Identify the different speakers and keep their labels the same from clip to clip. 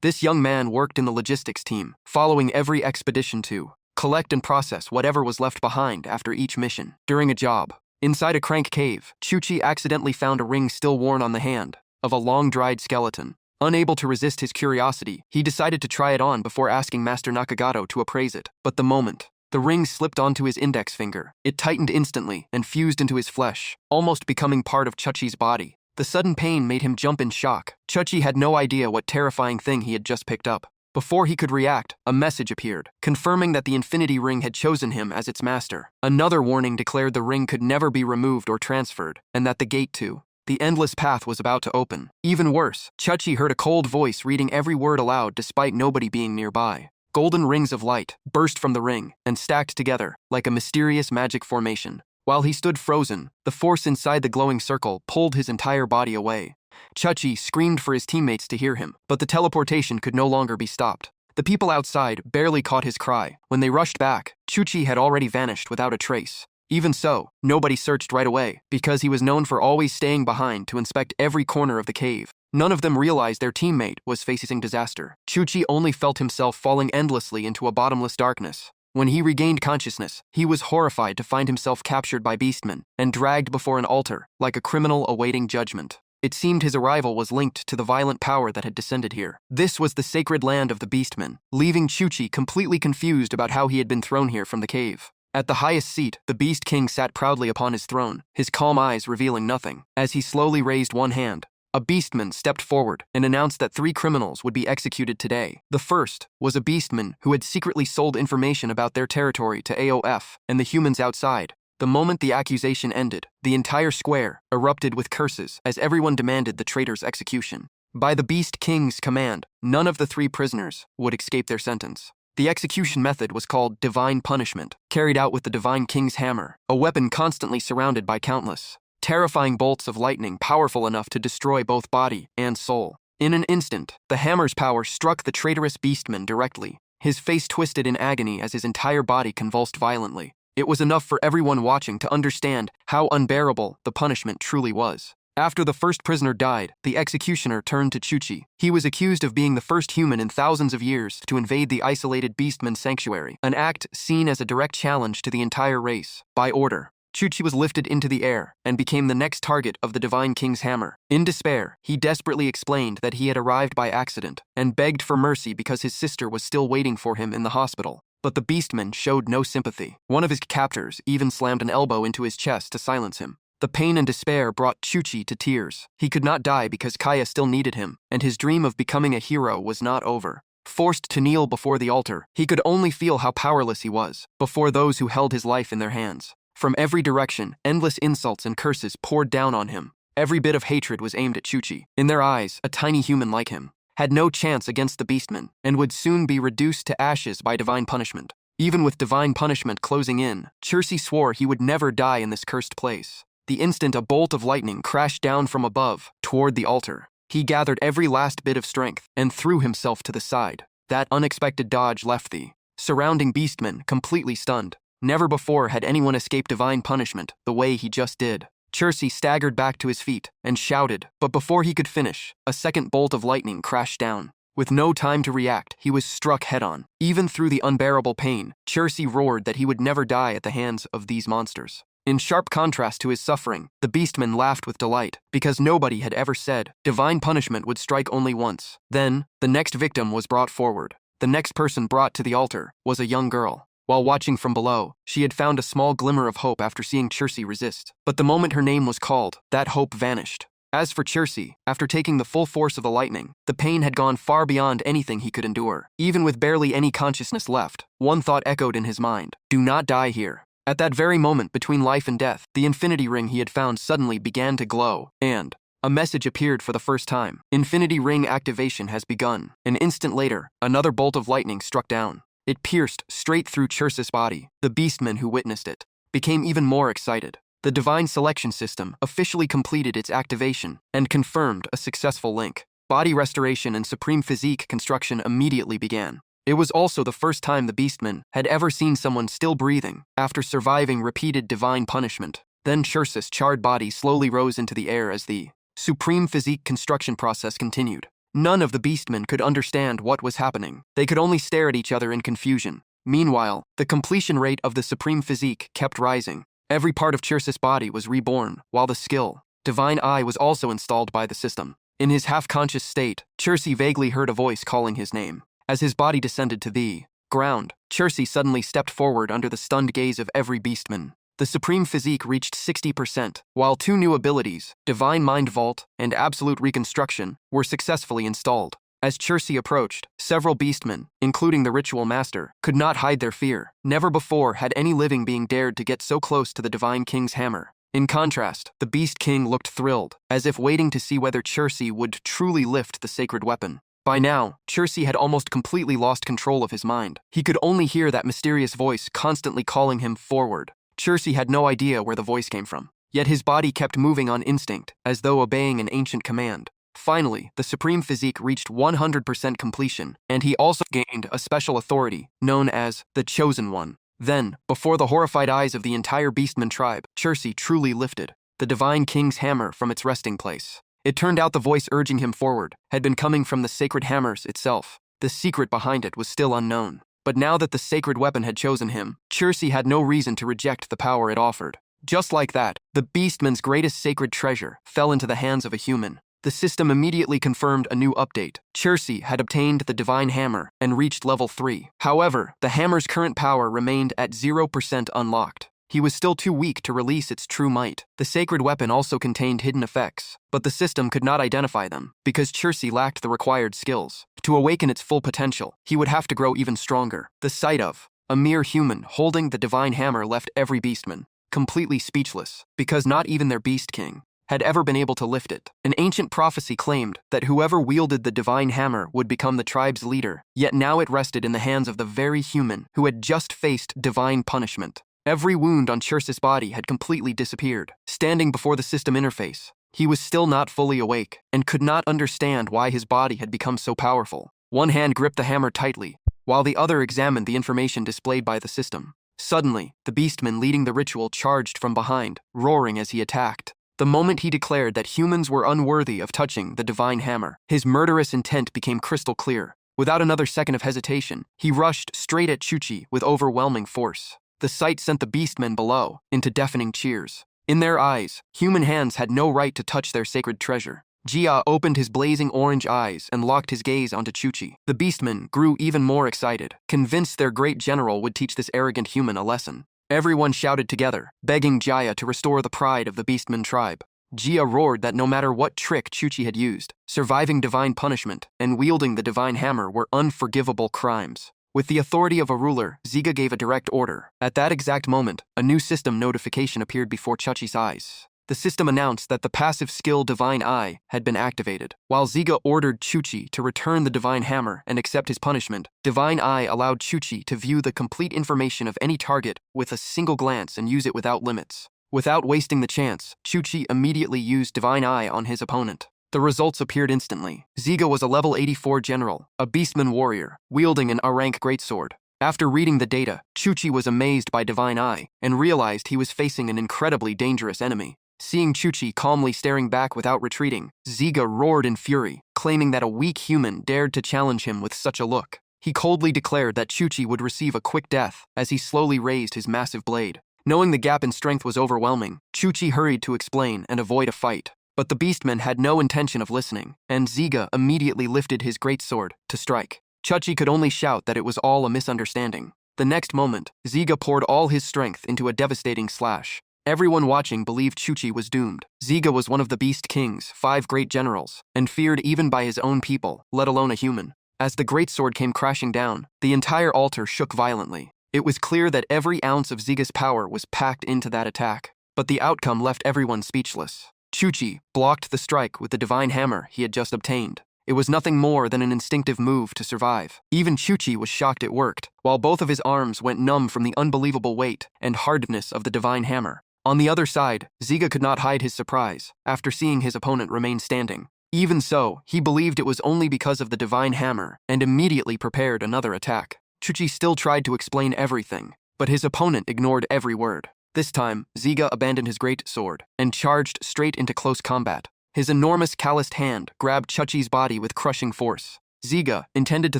Speaker 1: This young man worked in the logistics team, following every expedition to collect and process whatever was left behind after each mission. During a job, inside a crank cave, Chuchi accidentally found a ring still worn on the hand of a long-dried skeleton. Unable to resist his curiosity, he decided to try it on before asking Master Nakagato to appraise it. But the moment the ring slipped onto his index finger, it tightened instantly and fused into his flesh, almost becoming part of Chuchi's body. The sudden pain made him jump in shock. Chuchi had no idea what terrifying thing he had just picked up. Before he could react, a message appeared, confirming that the Infinity Ring had chosen him as its master. Another warning declared the ring could never be removed or transferred, and that the gate to the endless path was about to open. Even worse, Chuchi heard a cold voice reading every word aloud despite nobody being nearby. Golden rings of light burst from the ring and stacked together like a mysterious magic formation. While he stood frozen, the force inside the glowing circle pulled his entire body away. Chuchi screamed for his teammates to hear him, but the teleportation could no longer be stopped. The people outside barely caught his cry. When they rushed back, Chuchi had already vanished without a trace. Even so, nobody searched right away, because he was known for always staying behind to inspect every corner of the cave. None of them realized their teammate was facing disaster. Chuchi only felt himself falling endlessly into a bottomless darkness. When he regained consciousness, he was horrified to find himself captured by beastmen and dragged before an altar, like a criminal awaiting judgment. It seemed his arrival was linked to the violent power that had descended here. This was the sacred land of the beastmen, leaving Chuchi completely confused about how he had been thrown here from the cave. At the highest seat, the Beast King sat proudly upon his throne, his calm eyes revealing nothing. As he slowly raised one hand, a beastman stepped forward and announced that 3 criminals would be executed today. The first was a beastman who had secretly sold information about their territory to AOF and the humans outside. The moment the accusation ended, the entire square erupted with curses as everyone demanded the traitor's execution. By the Beast King's command, none of the 3 prisoners would escape their sentence. The execution method was called divine punishment, carried out with the Divine King's hammer, a weapon constantly surrounded by countless terrifying bolts of lightning powerful enough to destroy both body and soul. In an instant, the hammer's power struck the traitorous beastman directly. His face twisted in agony as his entire body convulsed violently. It was enough for everyone watching to understand how unbearable the punishment truly was. After the first prisoner died, the executioner turned to Chuchi. He was accused of being the first human in thousands of years to invade the isolated beastman sanctuary, an act seen as a direct challenge to the entire race. By order, Chuchi was lifted into the air and became the next target of the Divine King's hammer. In despair, he desperately explained that he had arrived by accident and begged for mercy because his sister was still waiting for him in the hospital. But the beastman showed no sympathy. One of his captors even slammed an elbow into his chest to silence him. The pain and despair brought Chuchi to tears. He could not die because Kaya still needed him, and his dream of becoming a hero was not over. Forced to kneel before the altar, he could only feel how powerless he was before those who held his life in their hands. From every direction, endless insults and curses poured down on him. Every bit of hatred was aimed at Chuchi. In their eyes, a tiny human like him had no chance against the beastmen and would soon be reduced to ashes by divine punishment. Even with divine punishment closing in, Chuchi swore he would never die in this cursed place. The instant a bolt of lightning crashed down from above toward the altar, he gathered every last bit of strength and threw himself to the side. That unexpected dodge left the surrounding beastmen completely stunned. Never before had anyone escaped divine punishment the way he just did. Chuchi staggered back to his feet and shouted, but before he could finish, a second bolt of lightning crashed down. With no time to react, he was struck head-on. Even through the unbearable pain, Chuchi roared that he would never die at the hands of these monsters. In sharp contrast to his suffering, the beastman laughed with delight, because nobody had ever said divine punishment would strike only once. Then, the next victim was brought forward. The next person brought to the altar was a young girl. While watching from below, she had found a small glimmer of hope after seeing Chuchi resist. But the moment her name was called, that hope vanished. As for Chuchi, after taking the full force of the lightning, the pain had gone far beyond anything he could endure. Even with barely any consciousness left, one thought echoed in his mind: do not die here. At that very moment between life and death, the infinity ring he had found suddenly began to glow, and a message appeared for the first time. Infinity ring activation has begun. An instant later, another bolt of lightning struck down. It pierced straight through Chuchi's body. The beastman who witnessed it became even more excited. The divine selection system officially completed its activation and confirmed a successful link. Body restoration and supreme physique construction immediately began. It was also the first time the beastman had ever seen someone still breathing after surviving repeated divine punishment. Then Chuchi's charred body slowly rose into the air as the supreme physique construction process continued. None of the beastmen could understand what was happening. They could only stare at each other in confusion. Meanwhile, the completion rate of the supreme physique kept rising. Every part of Chirce's body was reborn, while the skill, Divine Eye, was also installed by the system. In his half-conscious state, Chirce vaguely heard a voice calling his name. As his body descended to the ground, Chirce suddenly stepped forward under the stunned gaze of every beastman. The supreme physique reached 60%, while two new abilities, Divine Mind Vault and Absolute Reconstruction, were successfully installed. As Chirce approached, several beastmen, including the ritual master, could not hide their fear. Never before had any living being dared to get so close to the Divine King's hammer. In contrast, the Beast King looked thrilled, as if waiting to see whether Chirce would truly lift the sacred weapon. By now, Chirce had almost completely lost control of his mind. He could only hear that mysterious voice constantly calling him forward. Chirce had no idea where the voice came from, yet his body kept moving on instinct, as though obeying an ancient command. Finally, the supreme physique reached 100% completion, and he also gained a special authority, known as the Chosen One. Then, before the horrified eyes of the entire Beastman tribe, Chirce truly lifted the Divine King's hammer from its resting place. It turned out the voice urging him forward had been coming from the sacred hammers itself. The secret behind it was still unknown. But now that the sacred weapon had chosen him, Chirce had no reason to reject the power it offered. Just like that, the Beastman's greatest sacred treasure fell into the hands of a human. The system immediately confirmed a new update. Chirce had obtained the Divine Hammer and reached level 3. However, the hammer's current power remained at 0% unlocked. He was still too weak to release its true might. The sacred weapon also contained hidden effects, but the system could not identify them because Chirce lacked the required skills. To awaken its full potential, he would have to grow even stronger. The sight of a mere human holding the Divine Hammer left every beastman completely speechless, because not even their Beast King had ever been able to lift it. An ancient prophecy claimed that whoever wielded the Divine Hammer would become the tribe's leader, yet now it rested in the hands of the very human who had just faced divine punishment. Every wound on Chirce's body had completely disappeared. Standing before the system interface, he was still not fully awake and could not understand why his body had become so powerful. One hand gripped the hammer tightly, while the other examined the information displayed by the system. Suddenly, the beastman leading the ritual charged from behind, roaring as he attacked. The moment he declared that humans were unworthy of touching the Divine Hammer, his murderous intent became crystal clear. Without another second of hesitation, he rushed straight at Chirce with overwhelming force. The sight sent the beastmen below into deafening cheers. In their eyes, human hands had no right to touch their sacred treasure. Jia opened his blazing orange eyes and locked his gaze onto Chirce. The beastmen grew even more excited, convinced their great general would teach this arrogant human a lesson. Everyone shouted together, begging Jia to restore the pride of the Beastman tribe. Jia roared that no matter what trick Chirce had used, surviving divine punishment and wielding the Divine Hammer were unforgivable crimes. With the authority of a ruler, Ziga gave a direct order. At that exact moment, a new system notification appeared before Chirce's eyes. The system announced that the passive skill Divine Eye had been activated. While Ziga ordered Chirce to return the Divine Hammer and accept his punishment, Divine Eye allowed Chirce to view the complete information of any target with a single glance and use it without limits. Without wasting the chance, Chirce immediately used Divine Eye on his opponent. The results appeared instantly. Ziga was a level 84 general, a beastman warrior, wielding an A-rank greatsword. After reading the data, Chirce was amazed by Divine Eye and realized he was facing an incredibly dangerous enemy. Seeing Chirce calmly staring back without retreating, Ziga roared in fury, claiming that a weak human dared to challenge him with such a look. He coldly declared that Chirce would receive a quick death as he slowly raised his massive blade. Knowing the gap in strength was overwhelming, Chirce hurried to explain and avoid a fight. But the beastman had no intention of listening, and Ziga immediately lifted his greatsword to strike. Chirce could only shout that it was all a misunderstanding. The next moment, Ziga poured all his strength into a devastating slash. Everyone watching believed Chirce was doomed. Ziga was one of the Beast King's 5 great generals, and feared even by his own people, let alone a human. As the greatsword came crashing down, the entire altar shook violently. It was clear that every ounce of Ziga's power was packed into that attack, but the outcome left everyone speechless. Chirce blocked the strike with the Divine Hammer he had just obtained. It was nothing more than an instinctive move to survive. Even Chirce was shocked it worked, while both of his arms went numb from the unbelievable weight and hardness of the Divine Hammer. On the other side, Ziga could not hide his surprise after seeing his opponent remain standing. Even so, he believed it was only because of the Divine Hammer and immediately prepared another attack. Chirce still tried to explain everything, but his opponent ignored every word. This time, Ziga abandoned his great sword and charged straight into close combat. His enormous calloused hand grabbed Chuchi's body with crushing force. Ziga intended to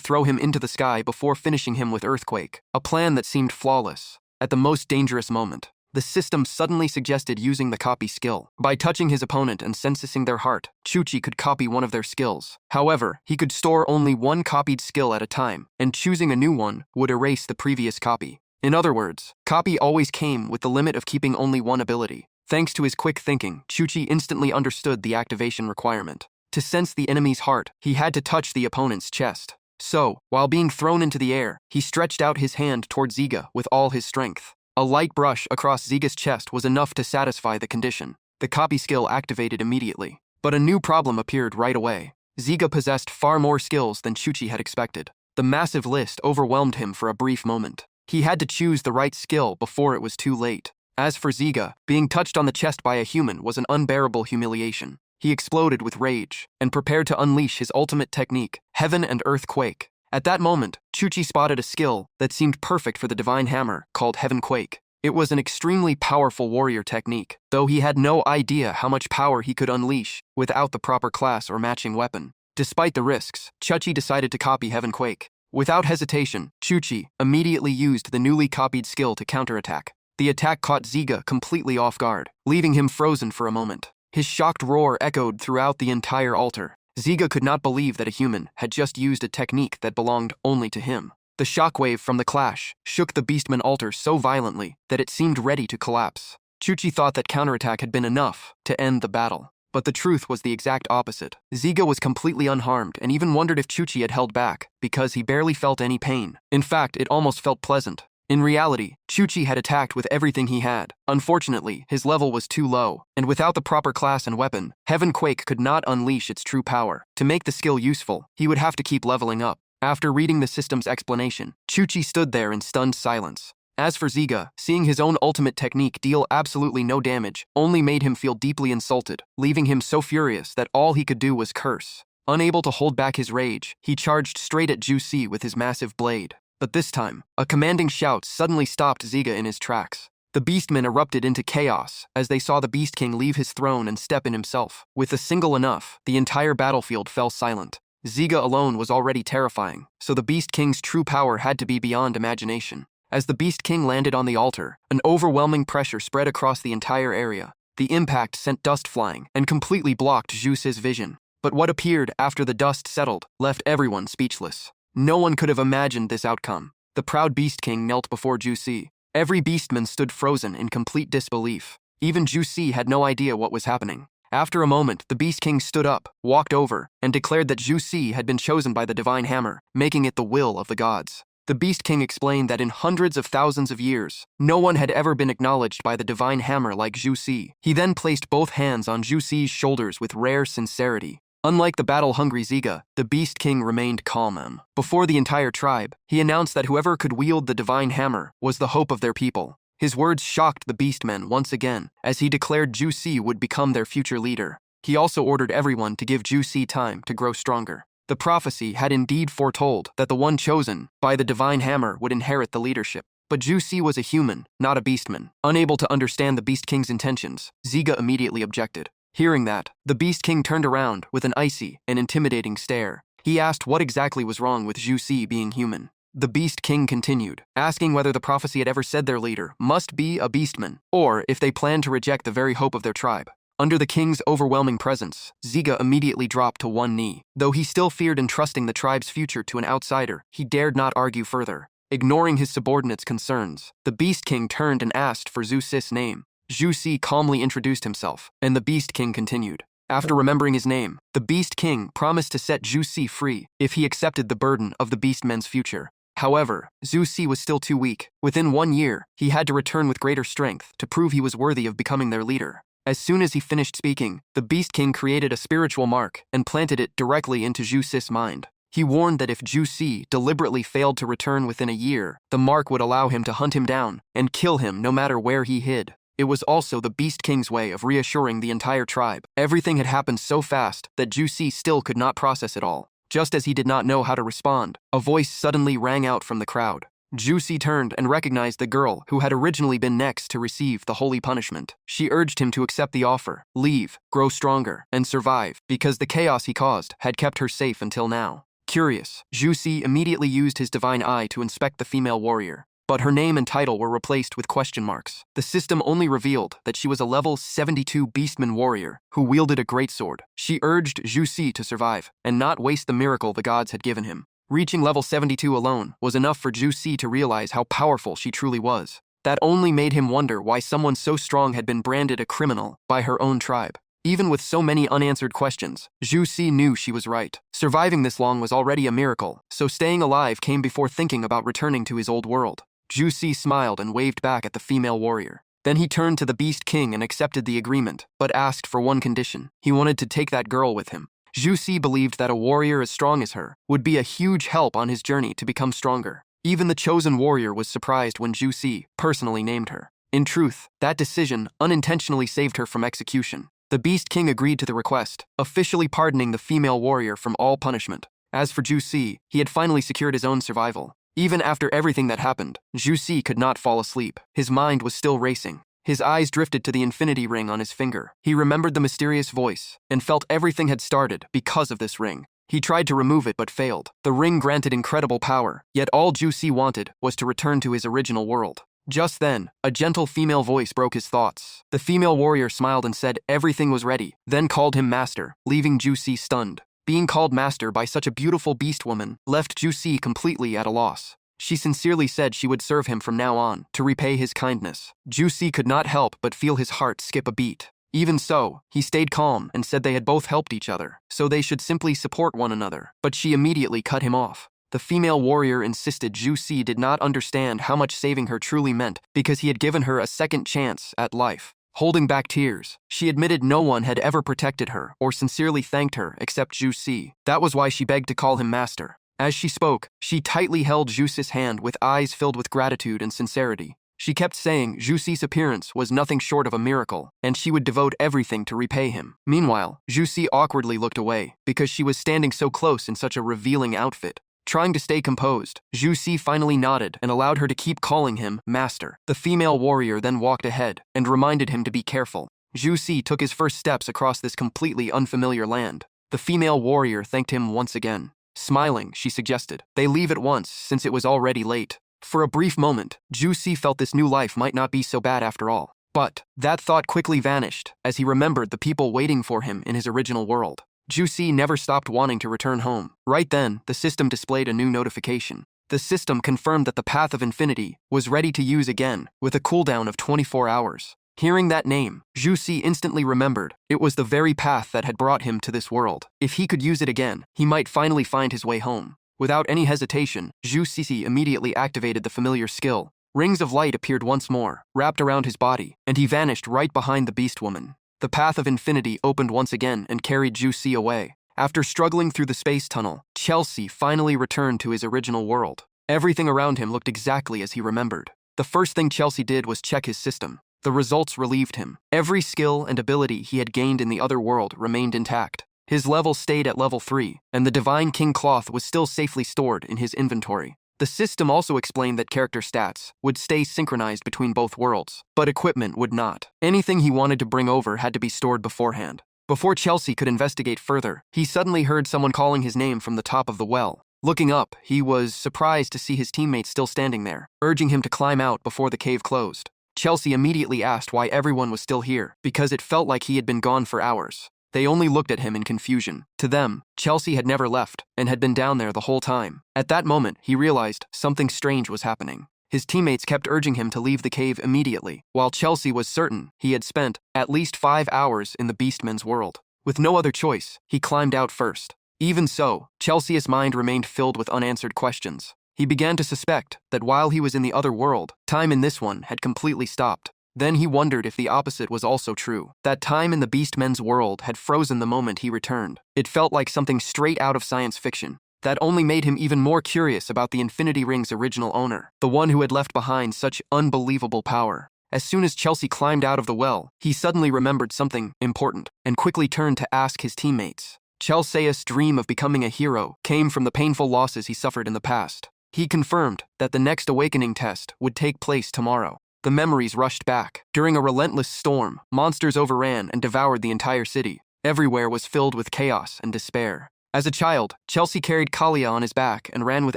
Speaker 1: throw him into the sky before finishing him with earthquake, a plan that seemed flawless. At the most dangerous moment, the system suddenly suggested using the copy skill. By touching his opponent and sensing their heart, Chuchi could copy one of their skills. However, he could store only one copied skill at a time, and choosing a new one would erase the previous copy. In other words, copy always came with the limit of keeping only one ability. Thanks to his quick thinking, Chuchi instantly understood the activation requirement. To sense the enemy's heart, he had to touch the opponent's chest. So, while being thrown into the air, he stretched out his hand toward Ziga with all his strength. A light brush across Ziga's chest was enough to satisfy the condition. The copy skill activated immediately. But a new problem appeared right away. Ziga possessed far more skills than Chuchi had expected. The massive list overwhelmed him for a brief moment. He had to choose the right skill before it was too late. As for Ziga, being touched on the chest by a human was an unbearable humiliation. He exploded with rage and prepared to unleash his ultimate technique, Heaven and Earthquake. At that moment, Chuchi spotted a skill that seemed perfect for the divine hammer, called Heaven Quake. It was an extremely powerful warrior technique, though he had no idea how much power he could unleash without the proper class or matching weapon. Despite the risks, Chuchi decided to copy Heaven Quake. Without hesitation, Chuchi immediately used the newly copied skill to counterattack. The attack caught Ziga completely off guard, leaving him frozen for a moment. His shocked roar echoed throughout the entire altar. Ziga could not believe that a human had just used a technique that belonged only to him. The shockwave from the clash shook the Beastman altar so violently that it seemed ready to collapse. Chuchi thought that counterattack had been enough to end the battle. But the truth was the exact opposite. Ziga was completely unharmed and even wondered if Chuchi had held back, because he barely felt any pain. In fact, it almost felt pleasant. In reality, Chuchi had attacked with everything he had. Unfortunately, his level was too low, and without the proper class and weapon, Heaven Quake could not unleash its true power. To make the skill useful, he would have to keep leveling up. After reading the system's explanation, Chuchi stood there in stunned silence. As for Ziga, seeing his own ultimate technique deal absolutely no damage only made him feel deeply insulted, leaving him so furious that all he could do was curse. Unable to hold back his rage, he charged straight at Juicy with his massive blade. But this time, a commanding shout suddenly stopped Ziga in his tracks. The Beastmen erupted into chaos as they saw the Beast King leave his throne and step in himself. With a single enough, the entire battlefield fell silent. Ziga alone was already terrifying, so the Beast King's true power had to be beyond imagination. As the Beast King landed on the altar, an overwhelming pressure spread across the entire area. The impact sent dust flying and completely blocked Juice's vision. But what appeared after the dust settled left everyone speechless. No one could have imagined this outcome. The proud Beast King knelt before Juicy. Every Beastman stood frozen in complete disbelief. Even Juicy had no idea what was happening. After a moment, the Beast King stood up, walked over, and declared that Juicy had been chosen by the Divine Hammer, making it the will of the gods. The Beast King explained that in hundreds of thousands of years, no one had ever been acknowledged by the Divine Hammer like Juicy. He then placed both hands on Juicy's shoulders with rare sincerity. Unlike the battle-hungry Ziga, the Beast King remained calm. Before the entire tribe, he announced that whoever could wield the Divine Hammer was the hope of their people. His words shocked the Beastmen once again, as he declared Juicy would become their future leader. He also ordered everyone to give Juicy time to grow stronger. The prophecy had indeed foretold that the one chosen by the Divine Hammer would inherit the leadership. But Juicy was a human, not a Beastman. Unable to understand the Beast King's intentions, Ziga immediately objected. Hearing that, the Beast King turned around with an icy and intimidating stare. He asked what exactly was wrong with Juicy being human. The Beast King continued, asking whether the prophecy had ever said their leader must be a Beastman, or if they planned to reject the very hope of their tribe. Under the king's overwhelming presence, Ziga immediately dropped to one knee. Though he still feared entrusting the tribe's future to an outsider, he dared not argue further. Ignoring his subordinates' concerns, the Beast King turned and asked for Zusis' name. Juicy calmly introduced himself, and the Beast King continued. After remembering his name, the Beast King promised to set Juicy free if he accepted the burden of the Beastmen's future. However, Juicy was still too weak. Within 1 year, he had to return with greater strength to prove he was worthy of becoming their leader. As soon as he finished speaking, the Beast King created a spiritual mark and planted it directly into Juicy's mind. He warned that if Juicy deliberately failed to return within a year, the mark would allow him to hunt him down and kill him no matter where he hid. It was also the Beast King's way of reassuring the entire tribe. Everything had happened so fast that Juicy still could not process it all. Just as he did not know how to respond, a voice suddenly rang out from the crowd. Juicy turned and recognized the girl who had originally been next to receive the holy punishment. She urged him to accept the offer, leave, grow stronger, and survive, because the chaos he caused had kept her safe until now. Curious, Juicy immediately used his divine eye to inspect the female warrior, but her name and title were replaced with question marks. The system only revealed that she was a level 72 beastman warrior who wielded a greatsword. She urged Juicy to survive and not waste the miracle the gods had given him. Reaching level 72 alone was enough for Juicy to realize how powerful she truly was. That only made him wonder why someone so strong had been branded a criminal by her own tribe. Even with so many unanswered questions, Juicy knew she was right. Surviving this long was already a miracle, so staying alive came before thinking about returning to his old world. Juicy smiled and waved back at the female warrior. Then he turned to the Beast King and accepted the agreement, but asked for one condition. He wanted to take that girl with him. Juicy believed that a warrior as strong as her would be a huge help on his journey to become stronger. Even the chosen warrior was surprised when Juicy personally named her. In truth, that decision unintentionally saved her from execution. The Beast King agreed to the request, officially pardoning the female warrior from all punishment. As for Juicy, he had finally secured his own survival. Even after everything that happened, Juicy could not fall asleep. His mind was still racing. His eyes drifted to the infinity ring on his finger. He remembered the mysterious voice and felt everything had started because of this ring. He tried to remove it but failed. The ring granted incredible power, yet all Juicy wanted was to return to his original world. Just then, a gentle female voice broke his thoughts. The female warrior smiled and said everything was ready, then called him master, leaving Juicy stunned. Being called master by such a beautiful beast woman left Juicy completely at a loss. She sincerely said she would serve him from now on to repay his kindness. Juicy could not help but feel his heart skip a beat. Even so, he stayed calm and said they had both helped each other, so they should simply support one another. But she immediately cut him off. The female warrior insisted Juicy did not understand how much saving her truly meant because he had given her a second chance at life. Holding back tears, she admitted no one had ever protected her or sincerely thanked her except Juicy. That was why she begged to call him master. As she spoke, she tightly held Juicy's hand with eyes filled with gratitude and sincerity. She kept saying Juicy's appearance was nothing short of a miracle, and she would devote everything to repay him. Meanwhile, Juicy awkwardly looked away because she was standing so close in such a revealing outfit. Trying to stay composed, Juicy finally nodded and allowed her to keep calling him master. The female warrior then walked ahead and reminded him to be careful. Juicy took his first steps across this completely unfamiliar land. The female warrior thanked him once again. Smiling, she suggested they leave at once since it was already late. For a brief moment, Juicy felt this new life might not be so bad after all. But that thought quickly vanished as he remembered the people waiting for him in his original world. Juicy never stopped wanting to return home. Right then, the system displayed a new notification. The system confirmed that the Path of Infinity was ready to use again, with a cooldown of 24 hours. Hearing that name, Juicy instantly remembered it was the very path that had brought him to this world. If he could use it again, he might finally find his way home. Without any hesitation, Juicy immediately activated the familiar skill. Rings of light appeared once more, wrapped around his body, and he vanished right behind the beast woman. The Path of Infinity opened once again and carried Juicy away. After struggling through the space tunnel, Chelsea finally returned to his original world. Everything around him looked exactly as he remembered. The first thing Chelsea did was check his system. The results relieved him. Every skill and ability he had gained in the other world remained intact. His level stayed at level 3, and the Divine King cloth was still safely stored in his inventory. The system also explained that character stats would stay synchronized between both worlds, but equipment would not. Anything he wanted to bring over had to be stored beforehand. Before Chelsea could investigate further, he suddenly heard someone calling his name from the top of the well. Looking up, he was surprised to see his teammates still standing there, urging him to climb out before the cave closed. Chelsea immediately asked why everyone was still here, because it felt like he had been gone for hours. They only looked at him in confusion. To them, Chelsea had never left and had been down there the whole time. At that moment, he realized something strange was happening. His teammates kept urging him to leave the cave immediately, while Chelsea was certain he had spent at least 5 hours in the Beastman's world. With no other choice, he climbed out first. Even so, Chelsea's mind remained filled with unanswered questions. He began to suspect that while he was in the other world, time in this one had completely stopped. Then he wondered if the opposite was also true, that time in the Beastmen's world had frozen the moment he returned. It felt like something straight out of science fiction. That only made him even more curious about the Infinity Ring's original owner, the one who had left behind such unbelievable power. As soon as Chelsea climbed out of the well, he suddenly remembered something important and quickly turned to ask his teammates. Chelsea's dream of becoming a hero came from the painful losses he suffered in the past. He confirmed that the next awakening test would take place tomorrow. The memories rushed back. During a relentless storm, monsters overran and devoured the entire city. Everywhere was filled with chaos and despair. As a child, Chelsea carried Kalia on his back and ran with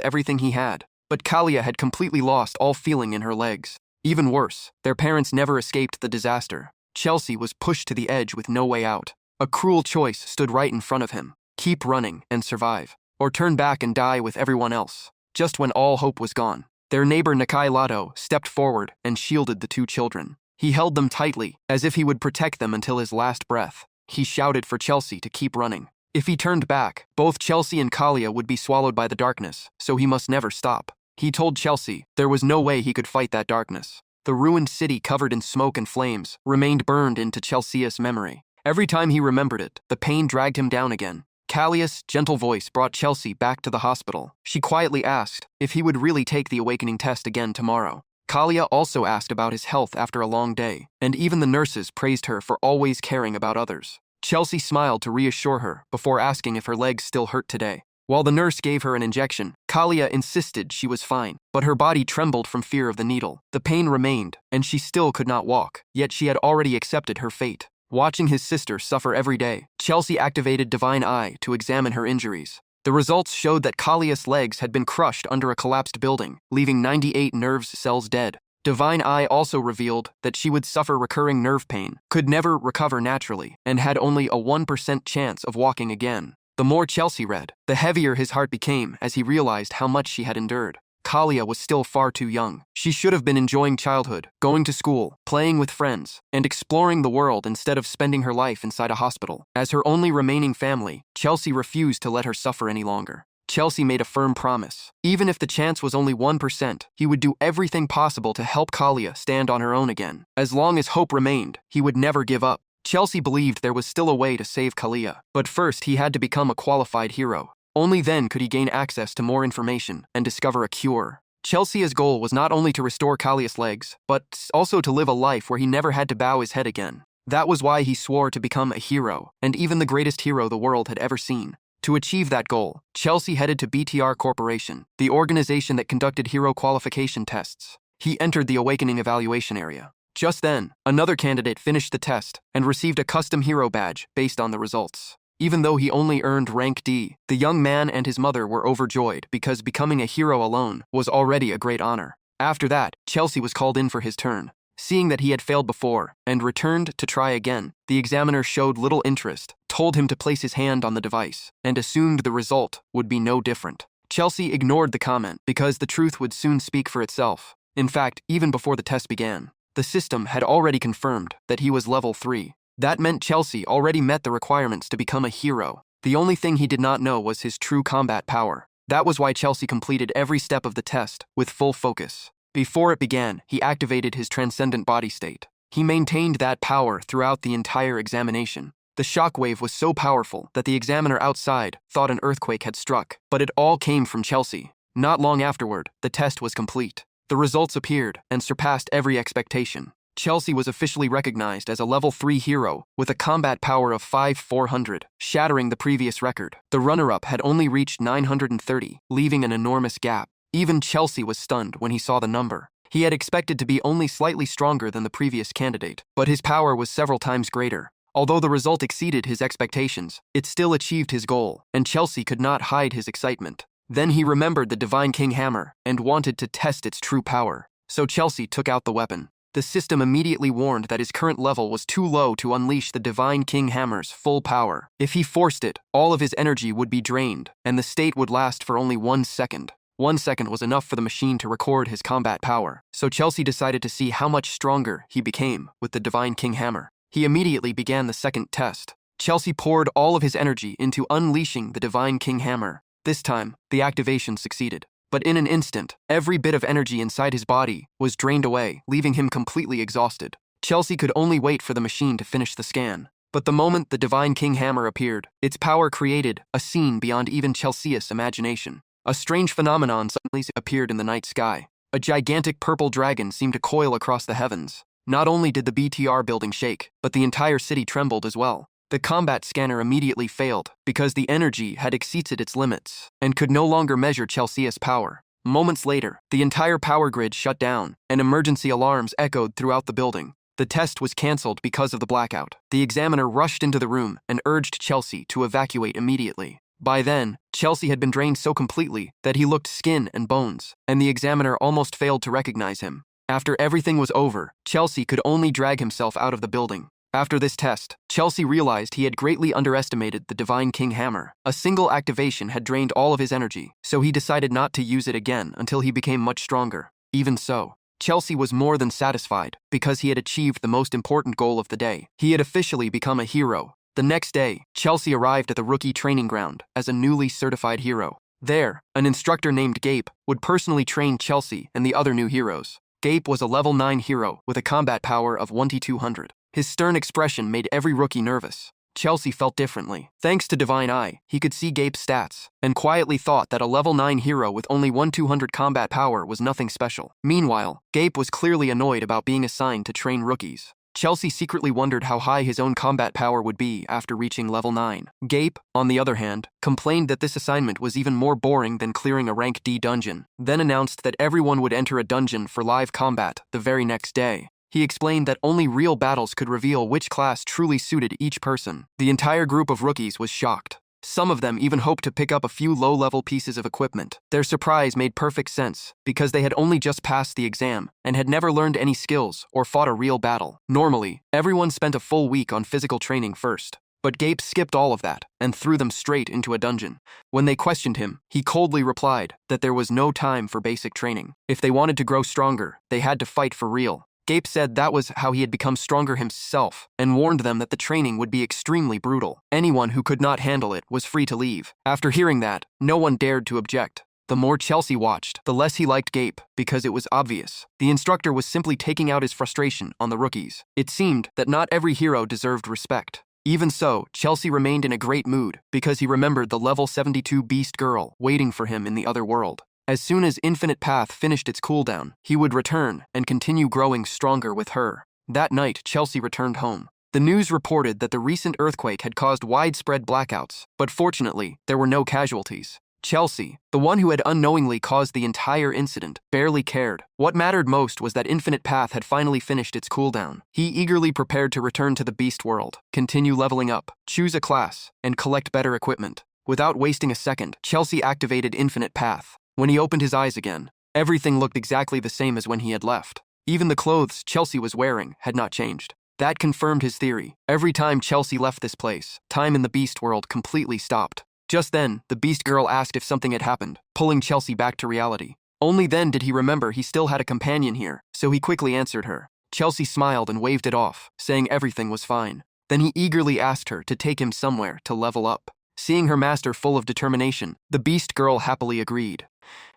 Speaker 1: everything he had. But Kalia had completely lost all feeling in her legs. Even worse, their parents never escaped the disaster. Chelsea was pushed to the edge with no way out. A cruel choice stood right in front of him. Keep running and survive, or turn back and die with everyone else. Just when all hope was gone, their neighbor Nakai Lado stepped forward and shielded the two children. He held them tightly, as if he would protect them until his last breath. He shouted for Chelsea to keep running. If he turned back, both Chelsea and Kalia would be swallowed by the darkness, so he must never stop. He told Chelsea there was no way he could fight that darkness. The ruined city covered in smoke and flames remained burned into Chelsea's memory. Every time he remembered it, the pain dragged him down again. Kalia's gentle voice brought Chelsea back to the hospital. She quietly asked if he would really take the awakening test again tomorrow. Kalia also asked about his health after a long day, and even the nurses praised her for always caring about others. Chelsea smiled to reassure her before asking if her legs still hurt today. While the nurse gave her an injection, Kalia insisted she was fine, but her body trembled from fear of the needle. The pain remained, and she still could not walk, yet she had already accepted her fate. Watching his sister suffer every day, Chelsea activated Divine Eye to examine her injuries. The results showed that Kalia's legs had been crushed under a collapsed building, leaving 98 nerve cells dead. Divine Eye also revealed that she would suffer recurring nerve pain, could never recover naturally, and had only a 1% chance of walking again. The more Chelsea read, the heavier his heart became as he realized how much she had endured. Kalia was still far too young. She should have been enjoying childhood, going to school, playing with friends, and exploring the world instead of spending her life inside a hospital. As her only remaining family, Chelsea refused to let her suffer any longer. Chelsea made a firm promise. Even if the chance was only 1%, he would do everything possible to help Kalia stand on her own again. As long as hope remained, he would never give up. Chelsea believed there was still a way to save Kalia, but first he had to become a qualified hero. Only then could he gain access to more information and discover a cure. Chelsea's goal was not only to restore Kalia's legs, but also to live a life where he never had to bow his head again. That was why he swore to become a hero, and even the greatest hero the world had ever seen. To achieve that goal, Chelsea headed to BTR Corporation, the organization that conducted hero qualification tests. He entered the Awakening evaluation area. Just then, another candidate finished the test and received a custom hero badge based on the results. Even though he only earned rank D, the young man and his mother were overjoyed because becoming a hero alone was already a great honor. After that, Chelsea was called in for his turn. Seeing that he had failed before and returned to try again, the examiner showed little interest, told him to place his hand on the device, and assumed the result would be no different. Chelsea ignored the comment because the truth would soon speak for itself. In fact, even before the test began, the system had already confirmed that he was level 3. That meant Chelsea already met the requirements to become a hero. The only thing he did not know was his true combat power. That was why Chelsea completed every step of the test with full focus. Before it began, he activated his transcendent body state. He maintained that power throughout the entire examination. The shockwave was so powerful that the examiner outside thought an earthquake had struck, but it all came from Chelsea. Not long afterward, the test was complete. The results appeared and surpassed every expectation. Chelsea was officially recognized as a level 3 hero with a combat power of 5,400, shattering the previous record. The runner-up had only reached 930, leaving an enormous gap. Even Chelsea was stunned when he saw the number. He had expected to be only slightly stronger than the previous candidate, but his power was several times greater. Although the result exceeded his expectations, it still achieved his goal, and Chelsea could not hide his excitement. Then he remembered the Divine King Hammer and wanted to test its true power. So Chelsea took out the weapon. The system immediately warned that his current level was too low to unleash the Divine King Hammer's full power. If he forced it, all of his energy would be drained, and the state would last for only 1 second. 1 second was enough for the machine to record his combat power, so Chelsea decided to see how much stronger he became with the Divine King Hammer. He immediately began the second test. Chelsea poured all of his energy into unleashing the Divine King Hammer. This time, the activation succeeded. But in an instant, every bit of energy inside his body was drained away, leaving him completely exhausted. Chelsea could only wait for the machine to finish the scan. But the moment the Divine King Hammer appeared, its power created a scene beyond even Chelsea's imagination. A strange phenomenon suddenly appeared in the night sky. A gigantic purple dragon seemed to coil across the heavens. Not only did the BTR building shake, but the entire city trembled as well. The combat scanner immediately failed because the energy had exceeded its limits and could no longer measure Chelsea's power. Moments later, the entire power grid shut down, and emergency alarms echoed throughout the building. The test was cancelled because of the blackout. The examiner rushed into the room and urged Chelsea to evacuate immediately. By then, Chelsea had been drained so completely that he looked skin and bones, and the examiner almost failed to recognize him. After everything was over, Chelsea could only drag himself out of the building. After this test, Chelsea realized he had greatly underestimated the Divine King Hammer. A single activation had drained all of his energy, so he decided not to use it again until he became much stronger. Even so, Chelsea was more than satisfied because he had achieved the most important goal of the day. He had officially become a hero. The next day, Chelsea arrived at the rookie training ground as a newly certified hero. There, an instructor named Gape would personally train Chelsea and the other new heroes. Gape was a level 9 hero with a combat power of 1,200. His stern expression made every rookie nervous. Chelsea felt differently. Thanks to Divine Eye, he could see Gape's stats, and quietly thought that a level 9 hero with only 1,200 combat power was nothing special. Meanwhile, Gape was clearly annoyed about being assigned to train rookies. Chelsea secretly wondered how high his own combat power would be after reaching level 9. Gape, on the other hand, complained that this assignment was even more boring than clearing a rank D dungeon, then announced that everyone would enter a dungeon for live combat the very next day. He explained that only real battles could reveal which class truly suited each person. The entire group of rookies was shocked. Some of them even hoped to pick up a few low-level pieces of equipment. Their surprise made perfect sense, because they had only just passed the exam and had never learned any skills or fought a real battle. Normally, everyone spent a full week on physical training first. But Gape skipped all of that and threw them straight into a dungeon. When they questioned him, he coldly replied that there was no time for basic training. If they wanted to grow stronger, they had to fight for real. Gape said that was how he had become stronger himself and warned them that the training would be extremely brutal. Anyone who could not handle it was free to leave. After hearing that, no one dared to object. The more Chelsea watched, the less he liked Gape, because it was obvious. The instructor was simply taking out his frustration on the rookies. It seemed that not every hero deserved respect. Even so, Chelsea remained in a great mood because he remembered the level 72 beast girl waiting for him in the other world. As soon as Infinite Path finished its cooldown, he would return and continue growing stronger with her. That night, Chelsea returned home. The news reported that the recent earthquake had caused widespread blackouts, but fortunately, there were no casualties. Chelsea, the one who had unknowingly caused the entire incident, barely cared. What mattered most was that Infinite Path had finally finished its cooldown. He eagerly prepared to return to the Beast World, continue leveling up, choose a class, and collect better equipment. Without wasting a second, Chelsea activated Infinite Path. When he opened his eyes again, everything looked exactly the same as when he had left. Even the clothes Chelsea was wearing had not changed. That confirmed his theory. Every time Chelsea left this place, time in the Beast World completely stopped. Just then, the Beast Girl asked if something had happened, pulling Chelsea back to reality. Only then did he remember he still had a companion here, so he quickly answered her. Chelsea smiled and waved it off, saying everything was fine. Then he eagerly asked her to take him somewhere to level up. Seeing her master full of determination, the Beast Girl happily agreed.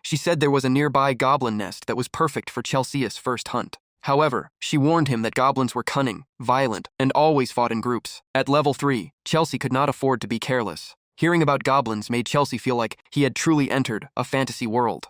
Speaker 1: She said there was a nearby goblin nest that was perfect for Chelsea's first hunt. However, she warned him that goblins were cunning, violent, and always fought in groups. At level 3, Chelsea could not afford to be careless. Hearing about goblins made Chelsea feel like he had truly entered a fantasy world.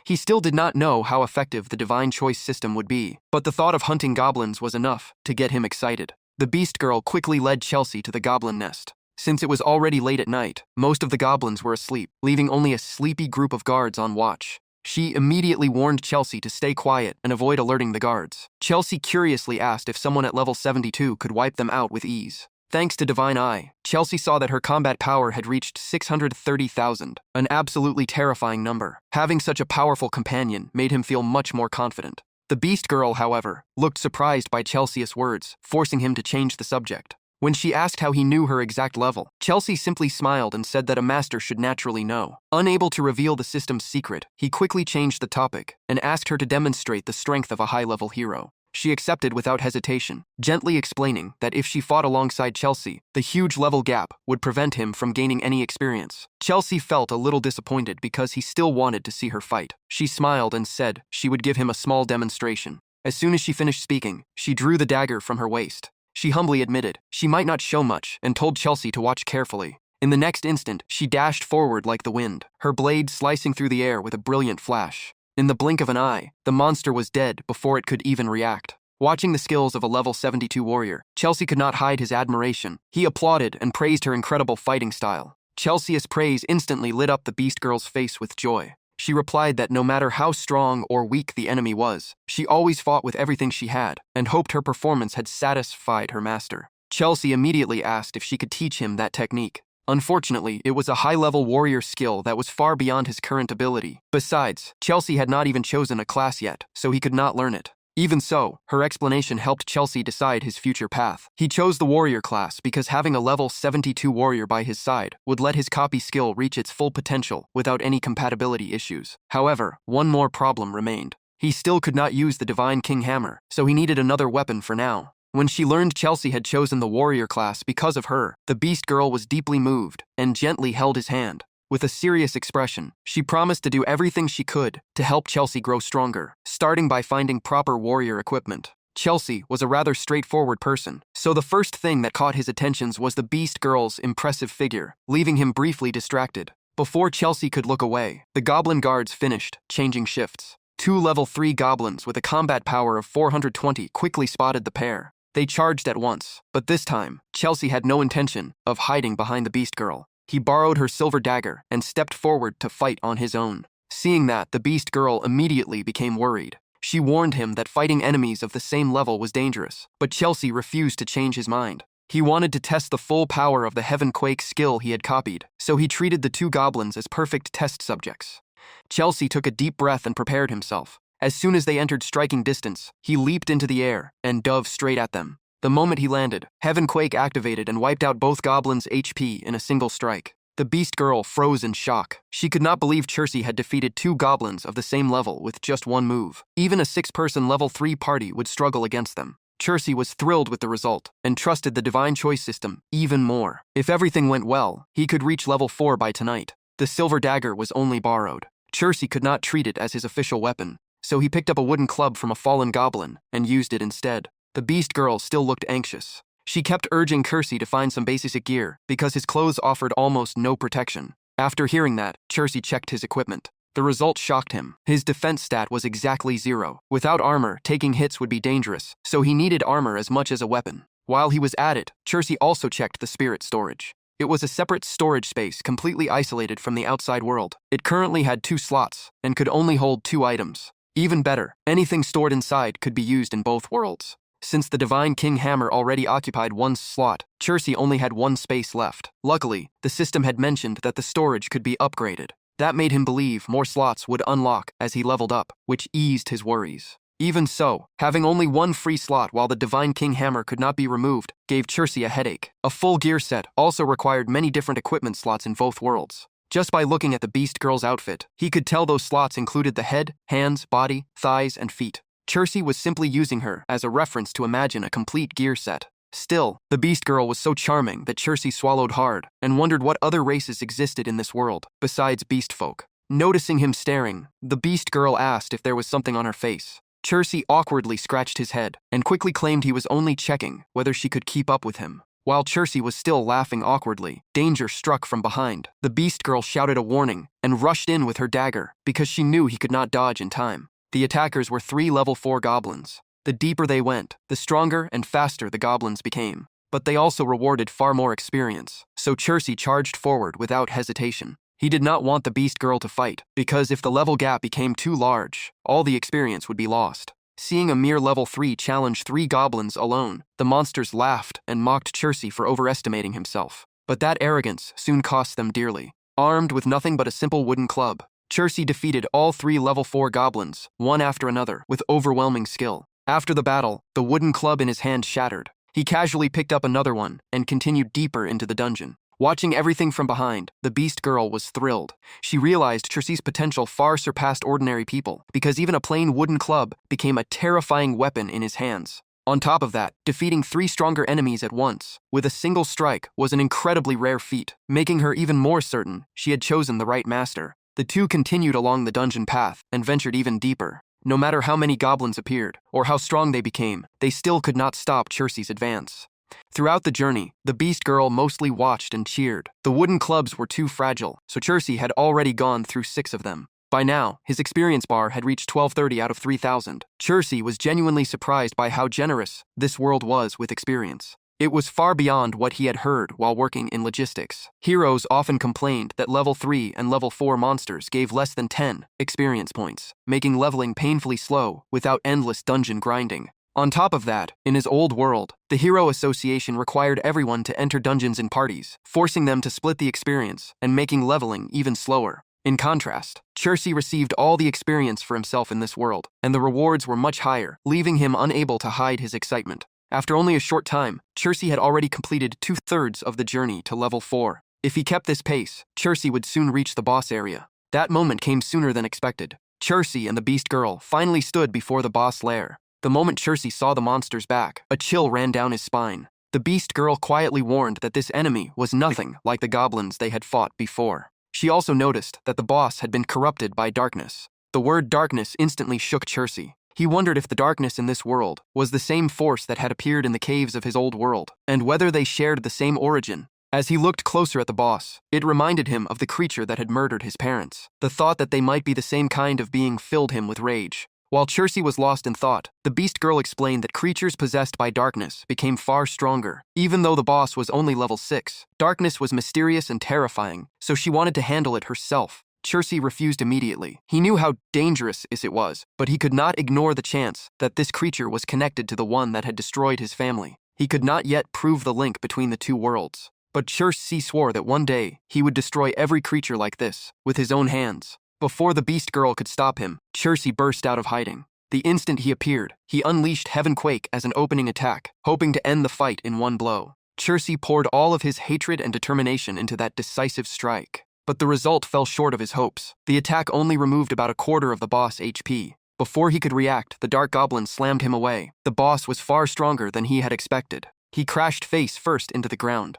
Speaker 1: He still did not know how effective the divine choice system would be, but the thought of hunting goblins was enough to get him excited. The Beast Girl quickly led Chelsea to the goblin nest. Since it was already late at night, most of the goblins were asleep, leaving only a sleepy group of guards on watch. She immediately warned Chelsea to stay quiet and avoid alerting the guards. Chelsea curiously asked if someone at level 72 could wipe them out with ease. Thanks to Divine Eye, Chelsea saw that her combat power had reached 630,000, an absolutely terrifying number. Having such a powerful companion made him feel much more confident. The Beast Girl, however, looked surprised by Chelsea's words, forcing him to change the subject. When she asked how he knew her exact level, Chelsea simply smiled and said that a master should naturally know. Unable to reveal the system's secret, he quickly changed the topic and asked her to demonstrate the strength of a high-level hero. She accepted without hesitation, gently explaining that if she fought alongside Chelsea, the huge level gap would prevent him from gaining any experience. Chelsea felt a little disappointed because he still wanted to see her fight. She smiled and said she would give him a small demonstration. As soon as she finished speaking, she drew the dagger from her waist. She humbly admitted she might not show much and told Chelsea to watch carefully. In the next instant, she dashed forward like the wind, her blade slicing through the air with a brilliant flash. In the blink of an eye, the monster was dead before it could even react. Watching the skills of a level 72 warrior, Chelsea could not hide his admiration. He applauded and praised her incredible fighting style. Chelsea's praise instantly lit up the Beast Girl's face with joy. She replied that no matter how strong or weak the enemy was, she always fought with everything she had and hoped her performance had satisfied her master. Chelsea immediately asked if she could teach him that technique. Unfortunately, it was a high-level warrior skill that was far beyond his current ability. Besides, Chelsea had not even chosen a class yet, so he could not learn it. Even so, her explanation helped Chelsea decide his future path. He chose the warrior class because having a level 72 warrior by his side would let his copy skill reach its full potential without any compatibility issues. However, one more problem remained. He still could not use the Divine King Hammer, so he needed another weapon for now. When she learned Chelsea had chosen the warrior class because of her, the Beast Girl was deeply moved and gently held his hand. With a serious expression, she promised to do everything she could to help Chelsea grow stronger, starting by finding proper warrior equipment. Chelsea was a rather straightforward person, so the first thing that caught his attention was the Beast Girl's impressive figure, leaving him briefly distracted. Before Chelsea could look away, the goblin guards finished, changing shifts. 2 level 3 goblins with a combat power of 420 quickly spotted the pair. They charged at once, but this time, Chelsea had no intention of hiding behind the Beast Girl. He borrowed her silver dagger and stepped forward to fight on his own. Seeing that, the Beast Girl immediately became worried. She warned him that fighting enemies of the same level was dangerous, but Chelsea refused to change his mind. He wanted to test the full power of the Heaven Quake skill he had copied, so he treated the 2 goblins as perfect test subjects. Chelsea took a deep breath and prepared himself. As soon as they entered striking distance, he leaped into the air and dove straight at them. The moment he landed, Heaven Quake activated and wiped out both goblins' HP in a single strike. The Beast Girl froze in shock. She could not believe Chelsea had defeated 2 goblins of the same level with just one move. Even a 6-person level 3 party would struggle against them. Chelsea was thrilled with the result and trusted the Divine Choice system even more. If everything went well, he could reach level 4 by tonight. The silver dagger was only borrowed. Chelsea could not treat it as his official weapon, so he picked up a wooden club from a fallen goblin and used it instead. The Beast Girl still looked anxious. She kept urging Chelsea to find some basic gear because his clothes offered almost no protection. After hearing that, Chelsea checked his equipment. The result shocked him. His defense stat was exactly 0. Without armor, taking hits would be dangerous, so he needed armor as much as a weapon. While he was at it, Chelsea also checked the spirit storage. It was a separate storage space completely isolated from the outside world. It currently had 2 slots and could only hold 2 items. Even better, anything stored inside could be used in both worlds. Since the Divine King Hammer already occupied 1 slot, Chelsea only had 1 space left. Luckily, the system had mentioned that the storage could be upgraded. That made him believe more slots would unlock as he leveled up, which eased his worries. Even so, having only 1 free slot while the Divine King Hammer could not be removed gave Chelsea a headache. A full gear set also required many different equipment slots in both worlds. Just by looking at the Beast Girl's outfit, he could tell those slots included the head, hands, body, thighs, and feet. Chelsea was simply using her as a reference to imagine a complete gear set. Still, the Beast Girl was so charming that Chelsea swallowed hard and wondered what other races existed in this world, besides beast folk. Noticing him staring, the Beast Girl asked if there was something on her face. Chelsea awkwardly scratched his head and quickly claimed he was only checking whether she could keep up with him. While Chelsea was still laughing awkwardly, danger struck from behind. The Beast Girl shouted a warning and rushed in with her dagger because she knew he could not dodge in time. The attackers were 3 level 4 goblins. The deeper they went, the stronger and faster the goblins became. But they also rewarded far more experience, so Chelsea charged forward without hesitation. He did not want the Beast Girl to fight, because if the level gap became too large, all the experience would be lost. Seeing a mere level 3 challenge 3 goblins alone, the monsters laughed and mocked Chelsea for overestimating himself. But that arrogance soon cost them dearly. Armed with nothing but a simple wooden club, Chelsea defeated all 3 level 4 goblins, one after another, with overwhelming skill. After the battle, the wooden club in his hand shattered. He casually picked up another one and continued deeper into the dungeon. Watching everything from behind, the Beast Girl was thrilled. She realized Chelsea's potential far surpassed ordinary people, because even a plain wooden club became a terrifying weapon in his hands. On top of that, defeating 3 stronger enemies at once, with a single strike, was an incredibly rare feat, making her even more certain she had chosen the right master. The 2 continued along the dungeon path and ventured even deeper. No matter how many goblins appeared, or how strong they became, they still could not stop Chelsea's advance. Throughout the journey, the Beast Girl mostly watched and cheered. The wooden clubs were too fragile, so Chelsea had already gone through 6 of them. By now, his experience bar had reached 1230 out of 3000. Chelsea was genuinely surprised by how generous this world was with experience. It was far beyond what he had heard while working in logistics. Heroes often complained that level 3 and level 4 monsters gave less than 10 experience points, making leveling painfully slow without endless dungeon grinding. On top of that, in his old world, the Hero Association required everyone to enter dungeons in parties, forcing them to split the experience and making leveling even slower. In contrast, Chiro received all the experience for himself in this world, and the rewards were much higher, leaving him unable to hide his excitement. After only a short time, Chiro had already completed 2/3 of the journey to level 4. If he kept this pace, Chiro would soon reach the boss area. That moment came sooner than expected. Chiro and the beast girl finally stood before the boss lair. The moment Chiro saw the monster's back, a chill ran down his spine. The beast girl quietly warned that this enemy was nothing like the goblins they had fought before. She also noticed that the boss had been corrupted by darkness. The word darkness instantly shook Chiro. He wondered if the darkness in this world was the same force that had appeared in the caves of his old world, and whether they shared the same origin. As he looked closer at the boss, it reminded him of the creature that had murdered his parents. The thought that they might be the same kind of being filled him with rage. While Chiro was lost in thought, the beast girl explained that creatures possessed by darkness became far stronger. Even though the boss was only level 6, darkness was mysterious and terrifying, so she wanted to handle it herself. Chiro refused immediately. He knew how dangerous it was, but he could not ignore the chance that this creature was connected to the one that had destroyed his family. He could not yet prove the link between the two worlds. But Chiro swore that one day he would destroy every creature like this with his own hands. Before the beast girl could stop him, Chiro burst out of hiding. The instant he appeared, he unleashed Heaven Quake as an opening attack, hoping to end the fight in one blow. Chiro poured all of his hatred and determination into that decisive strike. But the result fell short of his hopes. The attack only removed about a quarter of the boss' HP. Before he could react, the Dark Goblin slammed him away. The boss was far stronger than he had expected. He crashed face first into the ground.